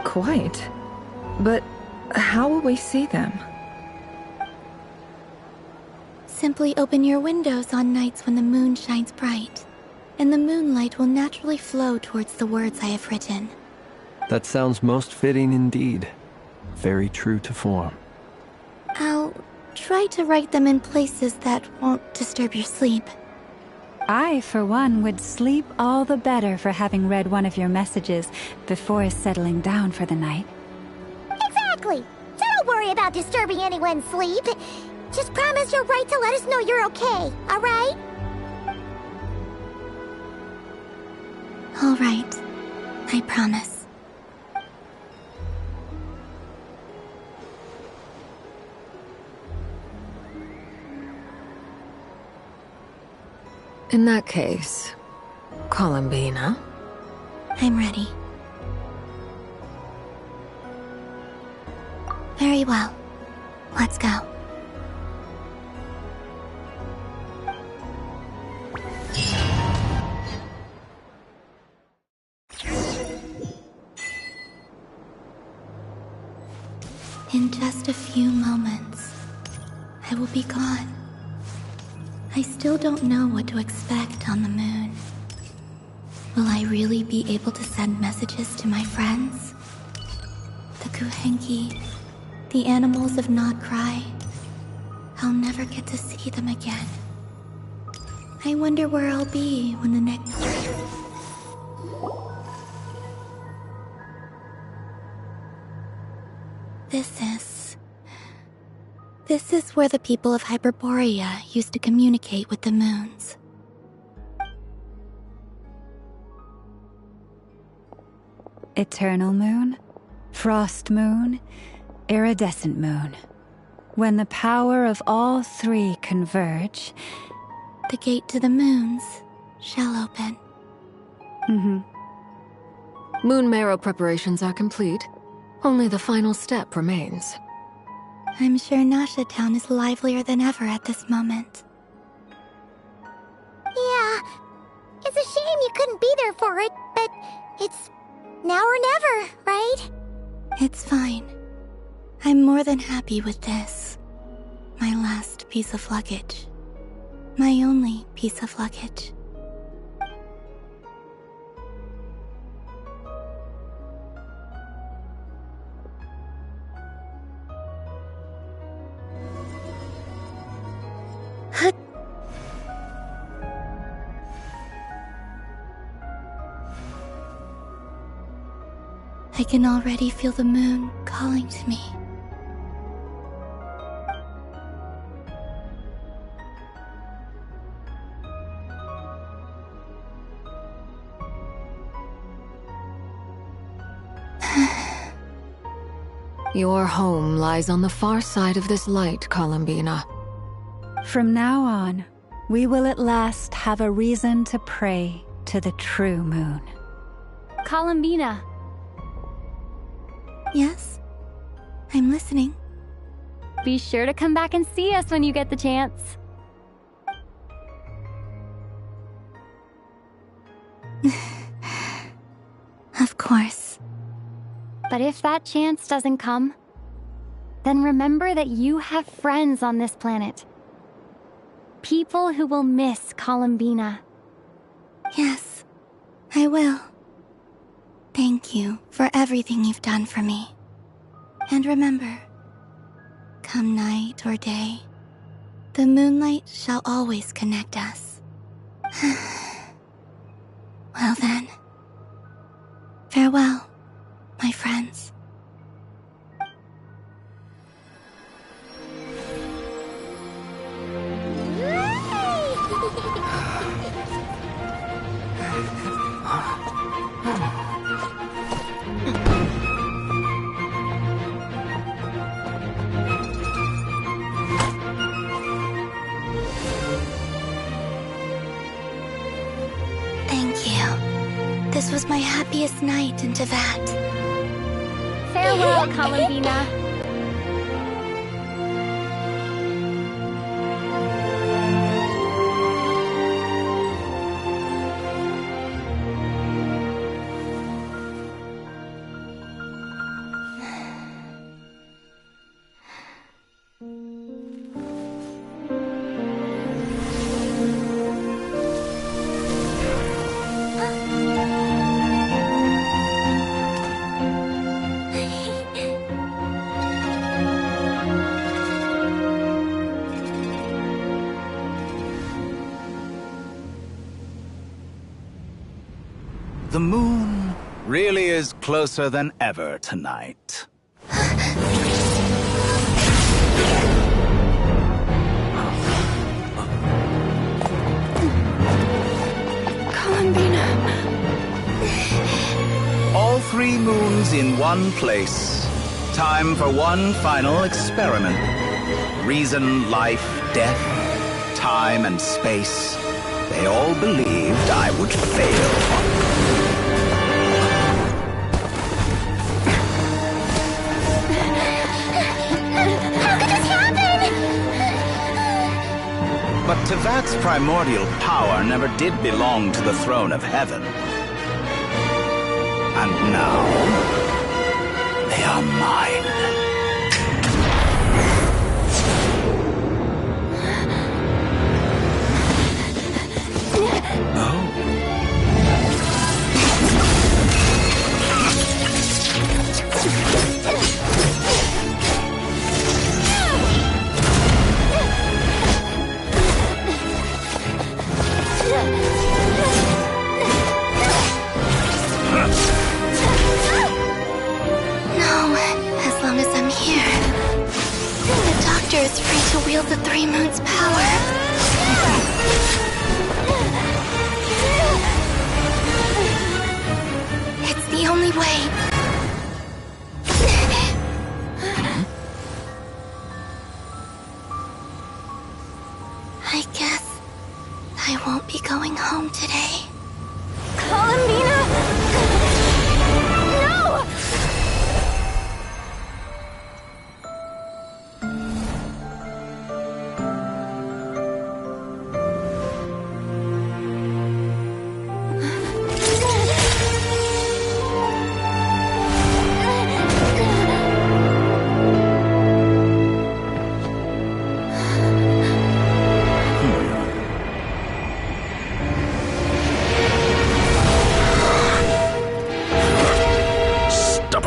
Quite. But how will we see them? Simply open your windows on nights when the moon shines bright, and the moonlight will naturally flow towards the words I have written. That sounds most fitting indeed. Very true to form. I'll try to write them in places that won't disturb your sleep. I, for one, would sleep all the better for having read one of your messages before settling down for the night. Exactly. So don't worry about disturbing anyone's sleep. Just promise you'll write to let us know you're okay, all right? All right. I promise. In that case, Columbina? I'm ready. Very well. Let's go. In just a few moments, I will be gone. I still don't know what to expect on the moon. Will I really be able to send messages to my friends? The Kuhenki, the animals of Not Cry. I'll never get to see them again. I wonder where I'll be when the next... This is where the people of Hyperborea used to communicate with the moons. Eternal moon, frost moon, iridescent moon. When the power of all three converge, the gate to the moons shall open. Moon marrow preparations are complete. Only the final step remains. I'm sure Nasha Town is livelier than ever at this moment. Yeah, it's a shame you couldn't be there for it, but it's now or never, right? It's fine. I'm more than happy with this. My last piece of luggage. My only piece of luggage. I can already feel the moon calling to me. Your home lies on the far side of this light, Columbina. From now on, we will at last have a reason to pray to the true moon. Columbina. Yes? I'm listening. Be sure to come back and see us when you get the chance. Of course. But if that chance doesn't come, then remember that you have friends on this planet. People who will miss Columbina. Yes, I will. Thank you for everything you've done for me. And remember, come night or day, the moonlight shall always connect us. Well then, farewell, my friends. Thank you. This was my happiest night in Teyvat. Farewell, Columbina. The moon really is closer than ever tonight. Columbina. All 3 moons in one place. Time for one final experiment. Reason, life, death, time and space. They all believed I would fail. But Teyvat's primordial power never did belong to the throne of heaven. And now, they are mine. Is free to wield the 3 moons' power. It's the only way. I guess I won't be going home today. Columbina! No!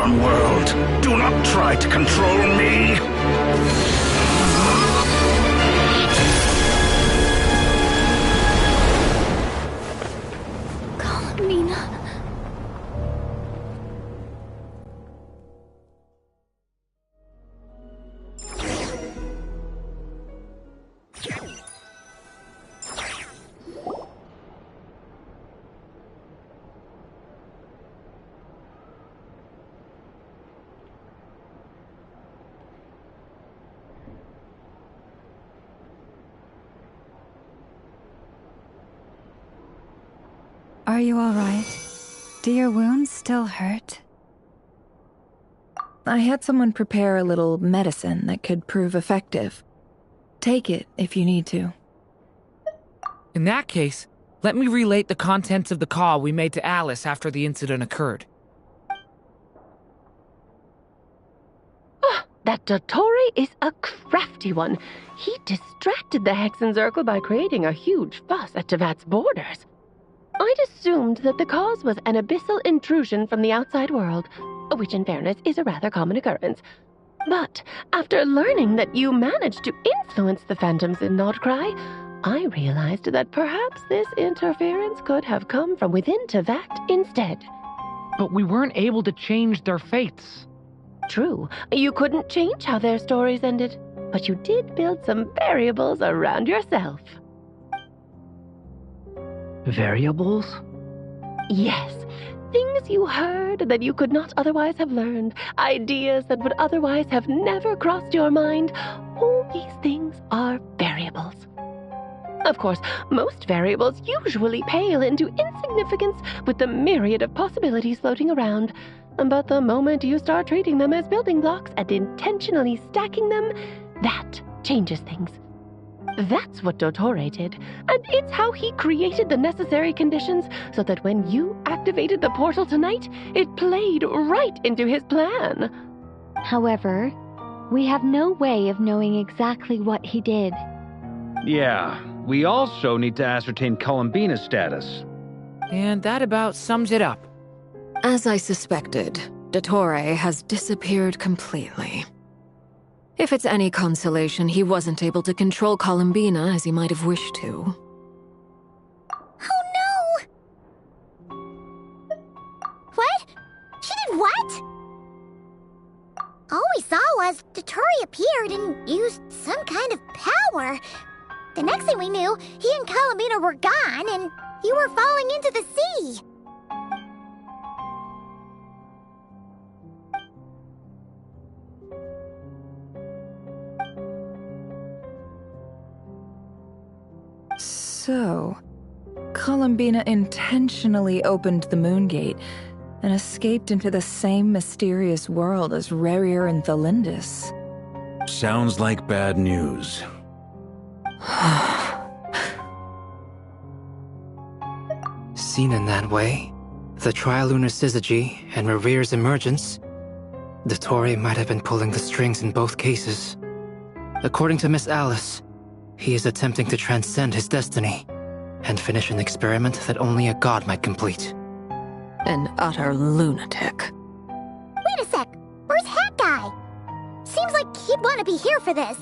World, do not try to control me! Columbina. Are you all right? Do your wounds still hurt? I had someone prepare a little medicine that could prove effective. Take it if you need to. In that case, Let me relate the contents of the call we made to Alice after the incident occurred. That Dottore is a crafty one. He distracted the Hexenzirkel by creating a huge fuss at Tevat's borders. I'd assumed that the cause was an abyssal intrusion from the outside world, which in fairness is a rather common occurrence. But after learning that you managed to influence the phantoms in Nordcry, I realized that perhaps this interference could have come from within Tevat instead. But we weren't able to change their fates. True, you couldn't change how their stories ended, but you did build some variables around yourself. Variables? Yes, things you heard that you could not otherwise have learned, ideas that would otherwise have never crossed your mind. All these things are variables. Of course, most variables usually pale into insignificance with the myriad of possibilities floating around. But the moment you start treating them as building blocks and intentionally stacking them, that changes things. That's what Dottore did, and it's how he created the necessary conditions so that when you activated the portal tonight, it played right into his plan. However, we have no way of knowing exactly what he did. Yeah, we also need to ascertain Columbina's status. And that about sums it up. As I suspected, Dottore has disappeared completely. If it's any consolation, he wasn't able to control Columbina as he might have wished to. Oh no! What? She did what? All we saw was Dottore appeared and used some kind of power. The next thing we knew, he and Columbina were gone and you were falling into the sea. So, Columbina intentionally opened the Moon Gate and escaped into the same mysterious world as Rarier and Thalindis. Sounds like bad news. Seen in that way, the Trilunar Syzygy and Revere's emergence, Dottore might have been pulling the strings in both cases. According to Miss Alice, he is attempting to transcend his destiny and finish an experiment that only a god might complete. An utter lunatic. Wait a sec, where's Hat Guy? Seems like he'd want to be here for this.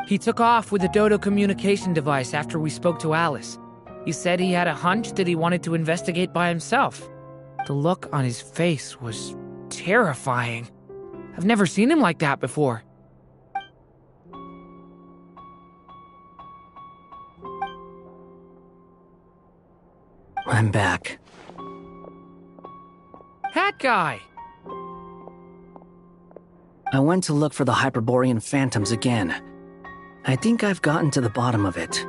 He took off with the Dodo communication device after we spoke to Alice. He said he had a hunch that he wanted to investigate by himself. The look on his face was terrifying. I've never seen him like that before. I'm back. Hat Guy! I went to look for the Hyperborean phantoms again. I think I've gotten to the bottom of it.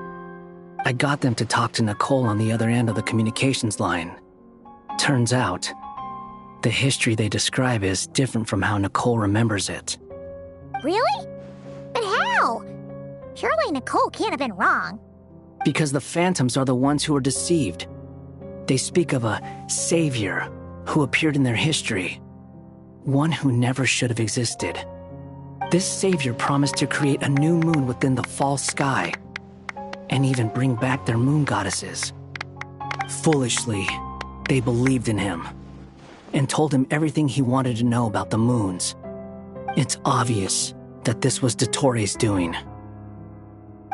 I got them to talk to Nicole on the other end of the communications line. Turns out, the history they describe is different from how Nicole remembers it. Really? But how? Surely Nicole can't have been wrong. Because the phantoms are the ones who are deceived. They speak of a savior who appeared in their history. One who never should have existed. This savior promised to create a new moon within the false sky, and even bring back their moon goddesses. Foolishly, they believed in him, and told him everything he wanted to know about the moons. It's obvious that this was Dottore's doing.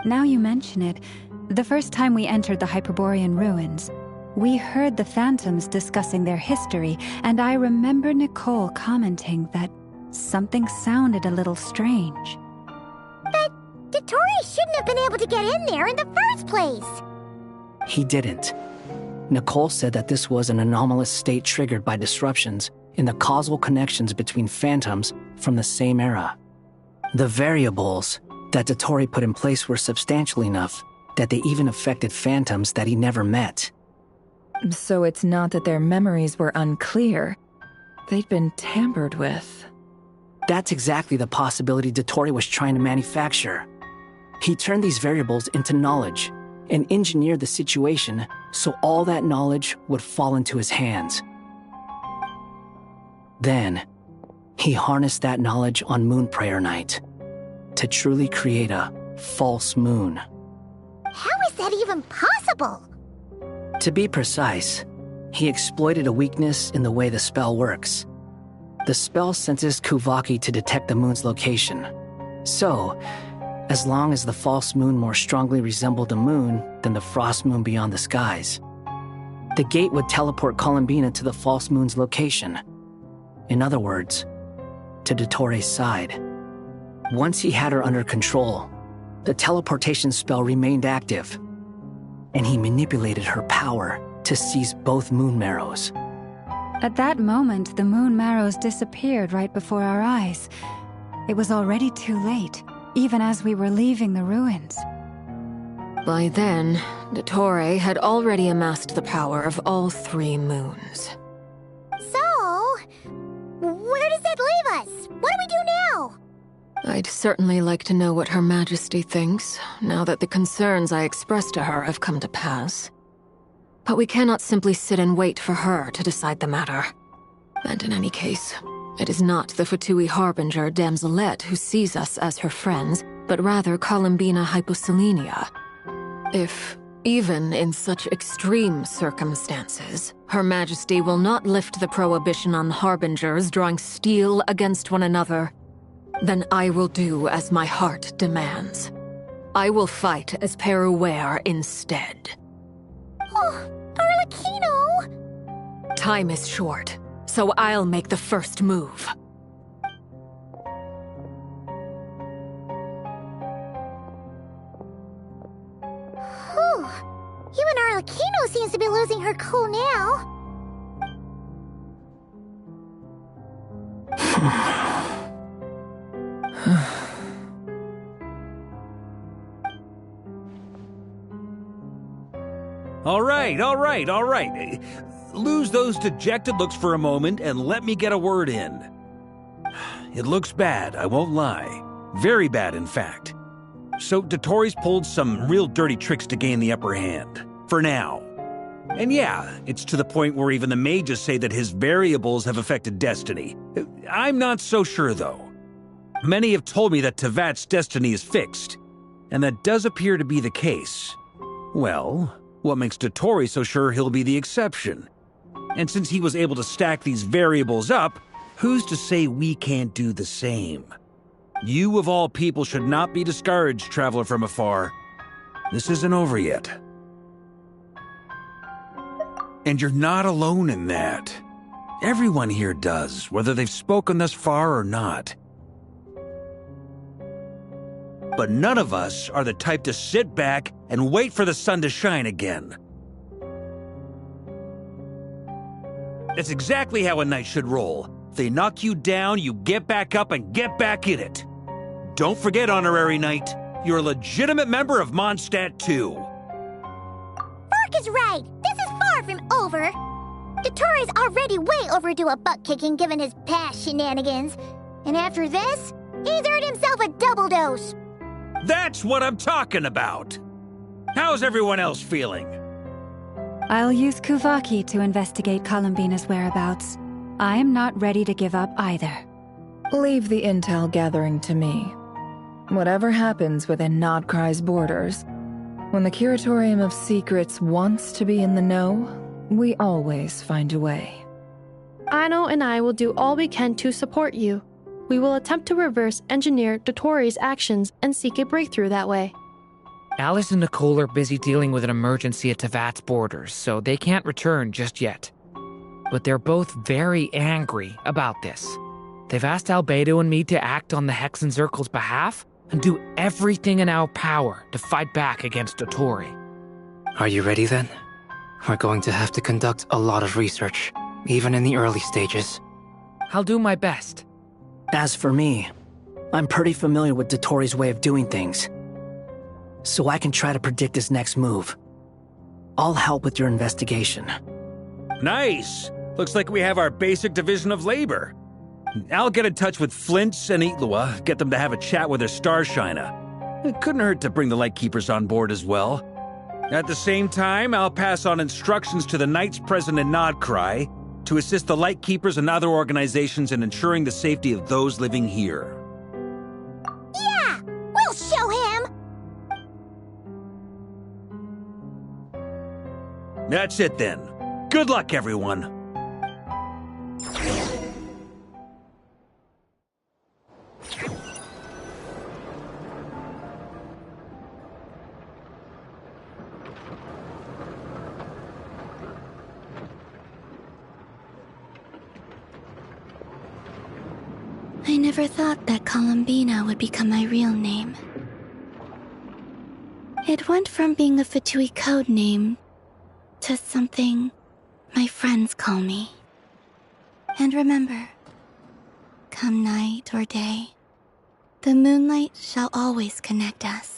Now you mention it, the first time we entered the Hyperborean ruins, we heard the phantoms discussing their history, and I remember Nicole commenting that something sounded a little strange. But Dottore shouldn't have been able to get in there in the first place! He didn't. Nicole said that this was an anomalous state triggered by disruptions in the causal connections between phantoms from the same era. The variables that Dottore put in place were substantial enough that they even affected phantoms that he never met. So it's not that their memories were unclear. They'd been tampered with. That's exactly the possibility Dottore was trying to manufacture. He turned these variables into knowledge, and engineered the situation so all that knowledge would fall into his hands. Then, he harnessed that knowledge on Moon Prayer Night to truly create a false moon. How is that even possible? To be precise, he exploited a weakness in the way the spell works. The spell senses Kuvaki to detect the moon's location. So, as long as the false moon more strongly resembled a moon than the frost moon beyond the skies, the gate would teleport Columbina to the false moon's location. In other words, to Dottoro's side. Once he had her under control, the teleportation spell remained active, and he manipulated her power to seize both moon marrows. At that moment, the moon marrows disappeared right before our eyes. It was already too late, even as we were leaving the ruins. By then, Dottore had already amassed the power of all 3 moons. So, where does that leave us? What do we do now? I'd certainly like to know what Her Majesty thinks, now that the concerns I expressed to her have come to pass. But we cannot simply sit and wait for her to decide the matter. And in any case, it is not the Fatui Harbinger Damselette who sees us as her friends, but rather Columbina Hyposelenia. If, even in such extreme circumstances, Her Majesty will not lift the prohibition on Harbingers drawing steel against one another, then I will do as my heart demands. I will fight as Peruware instead. Oh, Arlecchino! Time is short, so I'll make the first move. Whew. Even Arlecchino seems to be losing her cool now. All right. Lose those dejected looks for a moment and let me get a word in. It looks bad, I won't lie. Very bad, in fact. So Dottori's pulled some real dirty tricks to gain the upper hand. For now. And yeah, it's to the point where even the mages say that his variables have affected destiny. I'm not so sure, though. Many have told me that Tevat's destiny is fixed, and that does appear to be the case. Well, what makes Dottori so sure he'll be the exception? And since he was able to stack these variables up, who's to say we can't do the same? You of all people should not be discouraged, traveler from afar. This isn't over yet. And you're not alone in that. Everyone here does, whether they've spoken thus far or not. But none of us are the type to sit back and wait for the sun to shine again. That's exactly how a knight should roll. If they knock you down, you get back up and get back in it. Don't forget, Honorary Knight, you're a legitimate member of Mondstadt too. Mark is right. This is far from over. Dottori's already way overdue a butt-kicking given his past shenanigans. And after this, he's earned himself a double dose. That's what I'm talking about. How's everyone else feeling? I'll use Kuvaki to investigate Columbina's whereabouts. I am not ready to give up either. Leave the intel gathering to me. Whatever happens within Nodcry's borders, when the Curatorium of Secrets wants to be in the know, we always find a way. Ano and I will do all we can to support you. We will attempt to reverse engineer Dottori's actions and seek a breakthrough that way. Alice and Nicole are busy dealing with an emergency at Tevat's borders, so they can't return just yet. But they're both very angry about this. They've asked Albedo and me to act on the Hexen Circle's behalf and do everything in our power to fight back against Dottori. Are you ready then? We're going to have to conduct a lot of research, even in the early stages. I'll do my best. As for me, I'm pretty familiar with Dottori's way of doing things, so I can try to predict his next move. I'll help with your investigation. Nice! Looks like we have our basic division of labor. I'll get in touch with Flints and Itlua, get them to have a chat with their Starshiner. It couldn't hurt to bring the Lightkeepers on board as well. At the same time, I'll pass on instructions to the Knights present in Nodcry to assist the Lightkeepers and other organizations in ensuring the safety of those living here. Yeah! We'll show him! That's it then. Good luck, everyone. I never thought that Columbina would become my real name. It went from being a Fatui code name to something my friends call me. And remember, come night or day, the moonlight shall always connect us.